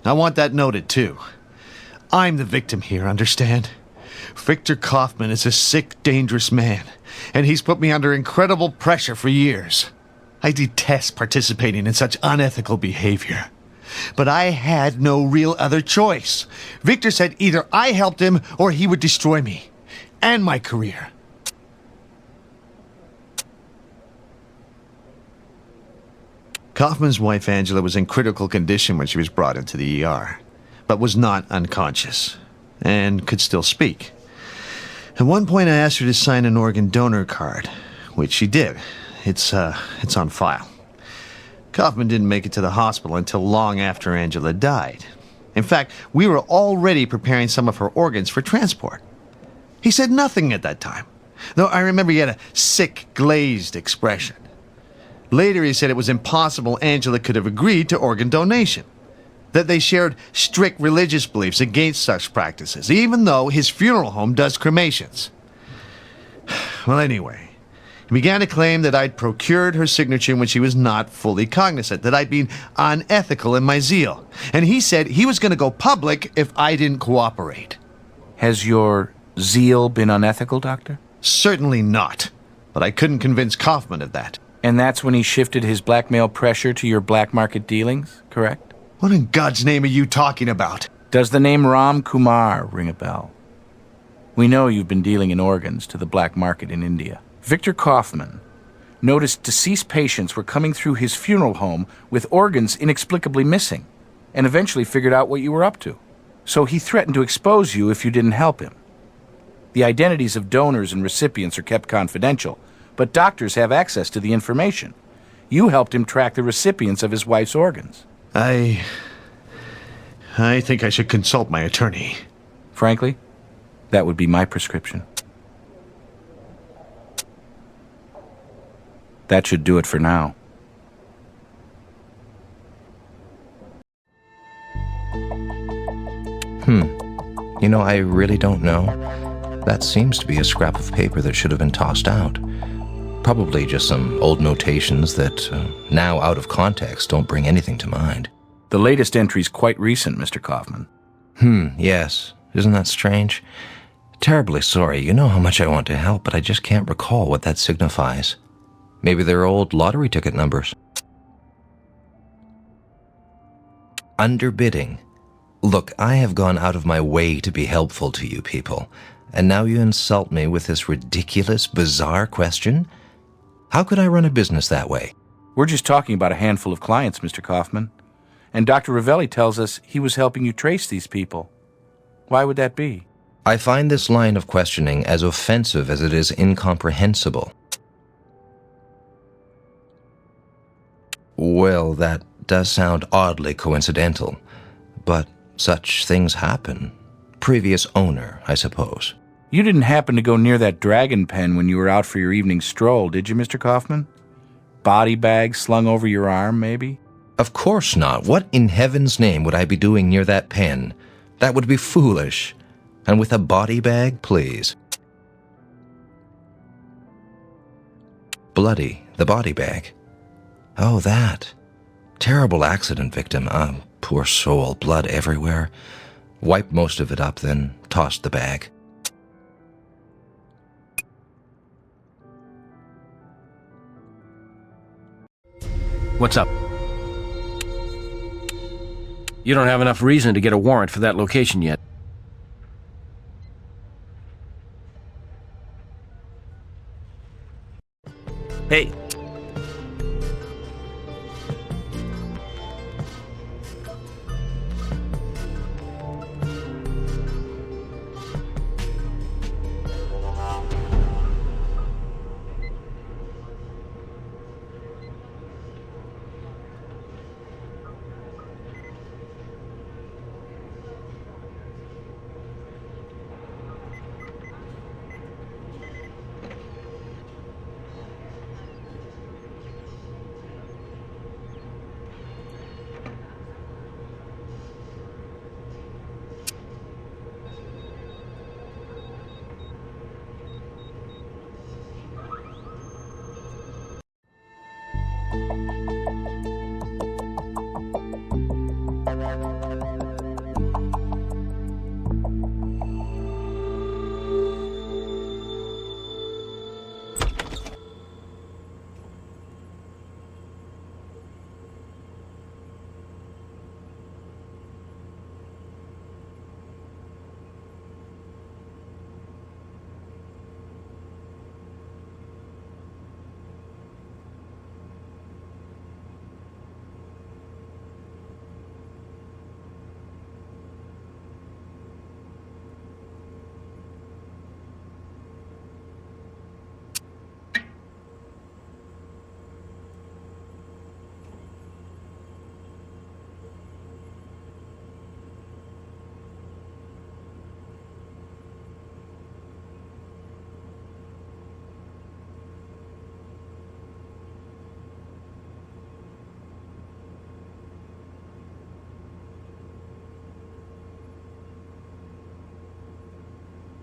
I want that noted, too. I'm the victim here, understand? Victor Kaufman is a sick, dangerous man, and he's put me under incredible pressure for years. I detest participating in such unethical behavior. But I had no real other choice. Victor said either I helped him or he would destroy me. And my career. Kaufman's wife Angela was in critical condition when she was brought into the ER, but was not unconscious, and could still speak. At one point I asked her to sign an organ donor card, which she did. It's on file. Kaufman didn't make it to the hospital until long after Angela died. In fact, we were already preparing some of her organs for transport. He said nothing at that time, though I remember he had a sick, glazed expression. Later he said it was impossible Angela could have agreed to organ donation, that they shared strict religious beliefs against such practices, even though his funeral home does cremations. Well, anyway, he began to claim that I'd procured her signature when she was not fully cognizant, that I'd been unethical in my zeal. And he said he was going to go public if I didn't cooperate. Has your zeal been unethical, Doctor? Certainly not. But I couldn't convince Kaufman of that. And that's when he shifted his blackmail pressure to your black market dealings, correct? What in God's name are you talking about? Does the name Ram Kumar ring a bell? We know you've been dealing in organs to the black market in India. Victor Kaufman noticed deceased patients were coming through his funeral home with organs inexplicably missing, and eventually figured out what you were up to. So he threatened to expose you if you didn't help him. The identities of donors and recipients are kept confidential, but doctors have access to the information. You helped him track the recipients of his wife's organs. I think I should consult my attorney. Frankly, that would be my prescription. That should do it for now. You know, I really don't know. That seems to be a scrap of paper that should have been tossed out. Probably just some old notations that, now out of context, don't bring anything to mind. The latest entry's quite recent, Mr. Kaufman. Yes. Isn't that strange? Terribly sorry. You know how much I want to help, but I just can't recall what that signifies. Maybe they're old lottery ticket numbers. Underbidding. Look, I have gone out of my way to be helpful to you people, and now you insult me with this ridiculous, bizarre question? How could I run a business that way? We're just talking about a handful of clients, Mr. Kaufman. And Dr. Ravelli tells us he was helping you trace these people. Why would that be? I find this line of questioning as offensive as it is incomprehensible. Well, that does sound oddly coincidental, but such things happen. Previous owner, I suppose. You didn't happen to go near that dragon pen when you were out for your evening stroll, did you, Mr. Kaufman? Body bag slung over your arm, maybe? Of course not. What in heaven's name would I be doing near that pen? That would be foolish. And with a body bag, please. Bloody, the body bag. Oh, that. Terrible accident victim. Poor soul, blood everywhere. Wiped most of it up, then tossed the bag. What's up? You don't have enough reason to get a warrant for that location yet. Hey.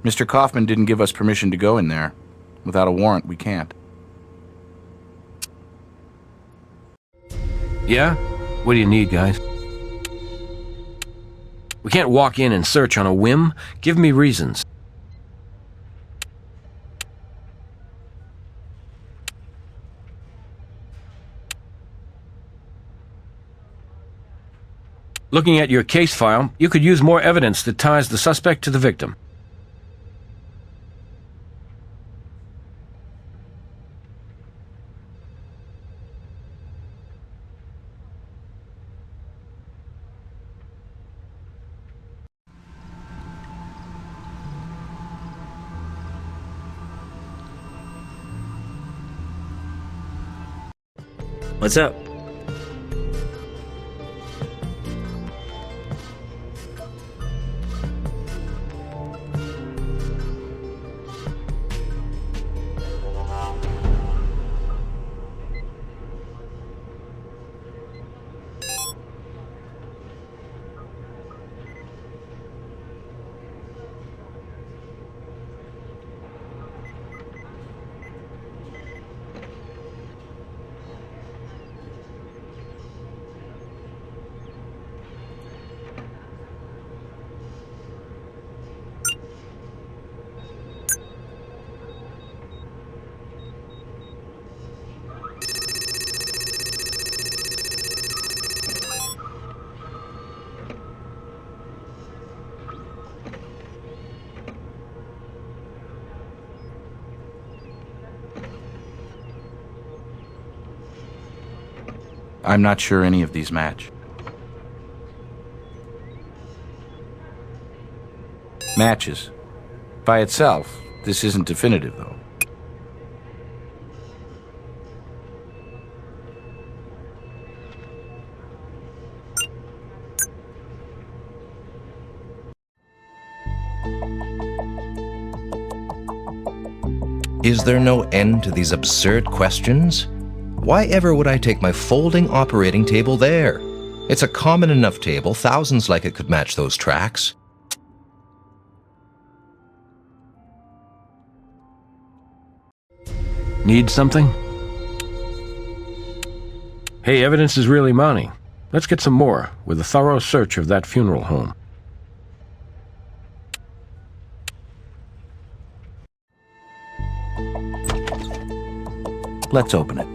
Mr. Kaufman didn't give us permission to go in there. Without a warrant, we can't. Yeah? What do you need, guys? We can't walk in and search on a whim. Give me reasons. Looking at your case file, you could use more evidence that ties the suspect to the victim. What's up? I'm not sure any of these match. Matches. By itself, this isn't definitive, though. Is there no end to these absurd questions? Why ever would I take my folding operating table there? It's a common enough table, thousands like it could match those tracks. Need something? Hey, evidence is really mounting. Let's get some more, with a thorough search of that funeral home. Let's open it.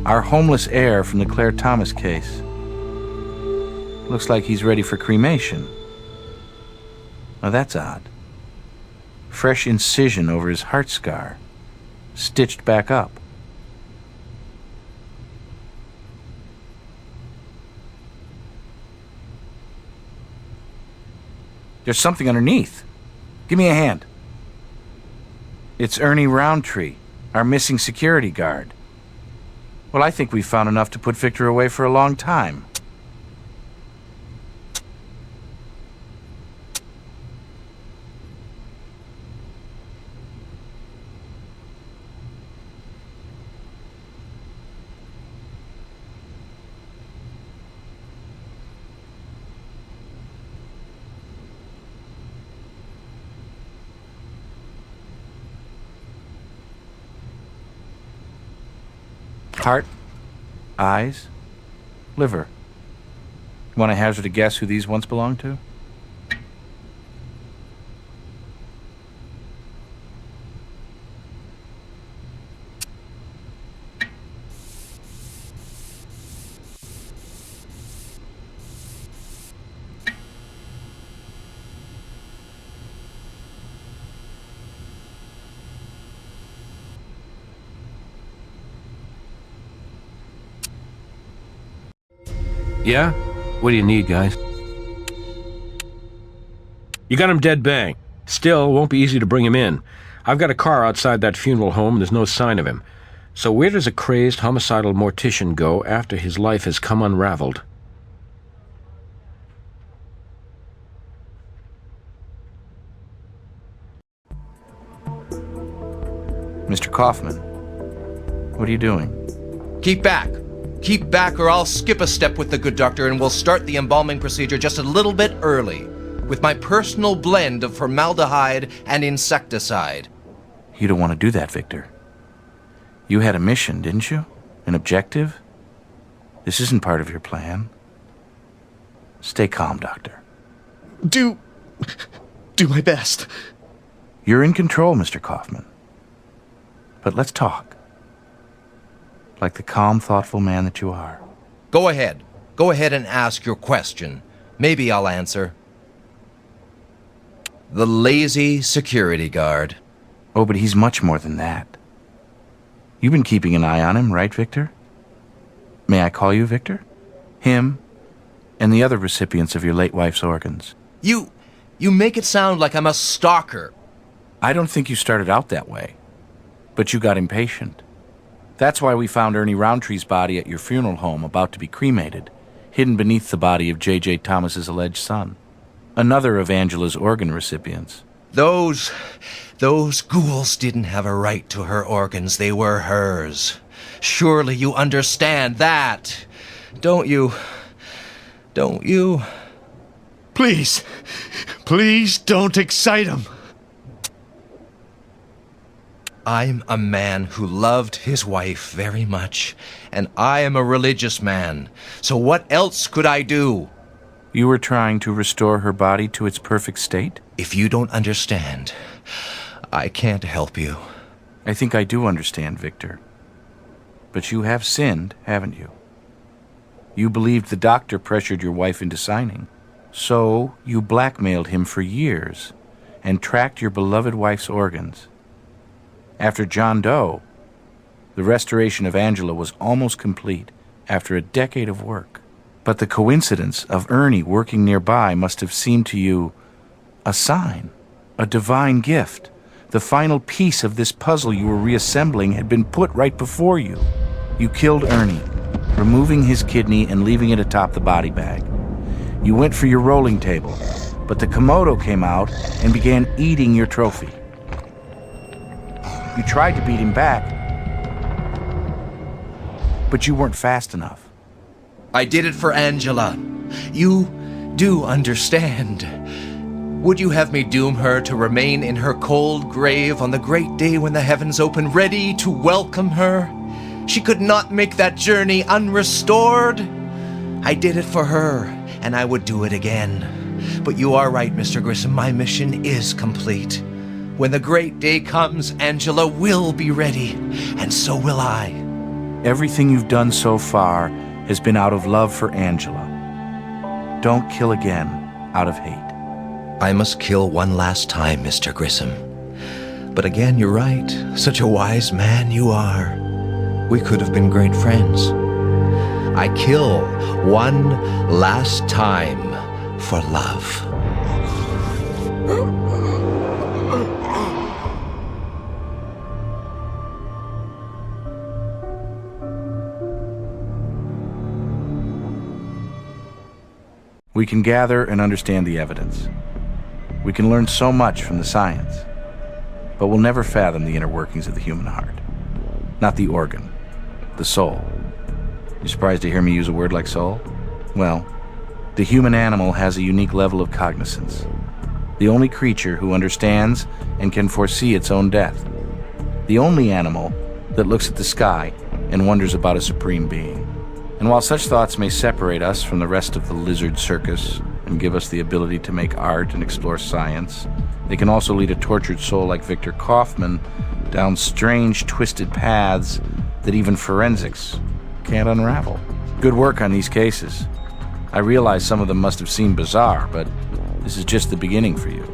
Our homeless heir from the Claire Thomas case. Looks like he's ready for cremation. Now that's odd. Fresh incision over his heart scar, stitched back up. There's something underneath. Give me a hand. It's Ernie Roundtree, our missing security guard. Well, I think we've found enough to put Victor away for a long time. Heart, eyes, liver. You want to hazard a guess who these once belonged to? Yeah? What do you need, guys? You got him dead bang. Still, won't be easy to bring him in. I've got a car outside that funeral home and there's no sign of him. So where does a crazed homicidal mortician go after his life has come unraveled? Mr. Kaufman, what are you doing? Keep back. Keep back or I'll skip a step with the good doctor and we'll start the embalming procedure just a little bit early with my personal blend of formaldehyde and insecticide. You don't want to do that, Victor. You had a mission, didn't you? An objective? This isn't part of your plan. Stay calm, Doctor. Do my best. You're in control, Mr. Kaufman. But let's talk. Like the calm, thoughtful man that you are. Go ahead. Go ahead and ask your question. Maybe I'll answer. The lazy security guard. Oh, but he's much more than that. You've been keeping an eye on him, right, Victor? May I call you Victor? Him, and the other recipients of your late wife's organs. You make it sound like I'm a stalker. I don't think you started out that way. But you got impatient. That's why we found Ernie Roundtree's body at your funeral home about to be cremated, hidden beneath the body of J.J. Thomas's alleged son, another of Angela's organ recipients. Those ghouls didn't have a right to her organs. They were hers. Surely you understand that, don't you? Don't you? Please don't excite him. I'm a man who loved his wife very much, and I am a religious man. So what else could I do? You were trying to restore her body to its perfect state? If you don't understand, I can't help you. I think I do understand, Victor. But you have sinned, haven't you? You believed the doctor pressured your wife into signing. So you blackmailed him for years and tracked your beloved wife's organs. After John Doe, The restoration of Angela was almost complete after a decade of work. But the coincidence of Ernie working nearby must have seemed to you a sign, a divine gift. The final piece of this puzzle you were reassembling had been put right before you. You killed Ernie, removing his kidney and leaving it atop the body bag. You went for your rolling table, but the Komodo came out and began eating your trophy. You tried to beat him back, but you weren't fast enough. I did it for Angela. You do understand. Would you have me doom her to remain in her cold grave on the great day when the heavens open, ready to welcome her? She could not make that journey unrestored. I did it for her, and I would do it again. But you are right, Mr. Grissom, my mission is complete. When the great day comes, Angela will be ready, and so will I. Everything you've done so far has been out of love for Angela. Don't kill again out of hate. I must kill one last time, Mr. Grissom. But again, you're right. Such a wise man you are. We could have been great friends. I kill one last time for love. We can gather and understand the evidence. We can learn so much from the science, but we'll never fathom the inner workings of the human heart. Not the organ, the soul. You surprised to hear me use a word like soul? Well, the human animal has a unique level of cognizance. The only creature who understands and can foresee its own death. The only animal that looks at the sky and wonders about a supreme being. And while such thoughts may separate us from the rest of the lizard circus and give us the ability to make art and explore science, they can also lead a tortured soul like Victor Kaufman down strange, twisted paths that even forensics can't unravel. Good work on these cases. I realize some of them must have seemed bizarre, but this is just the beginning for you.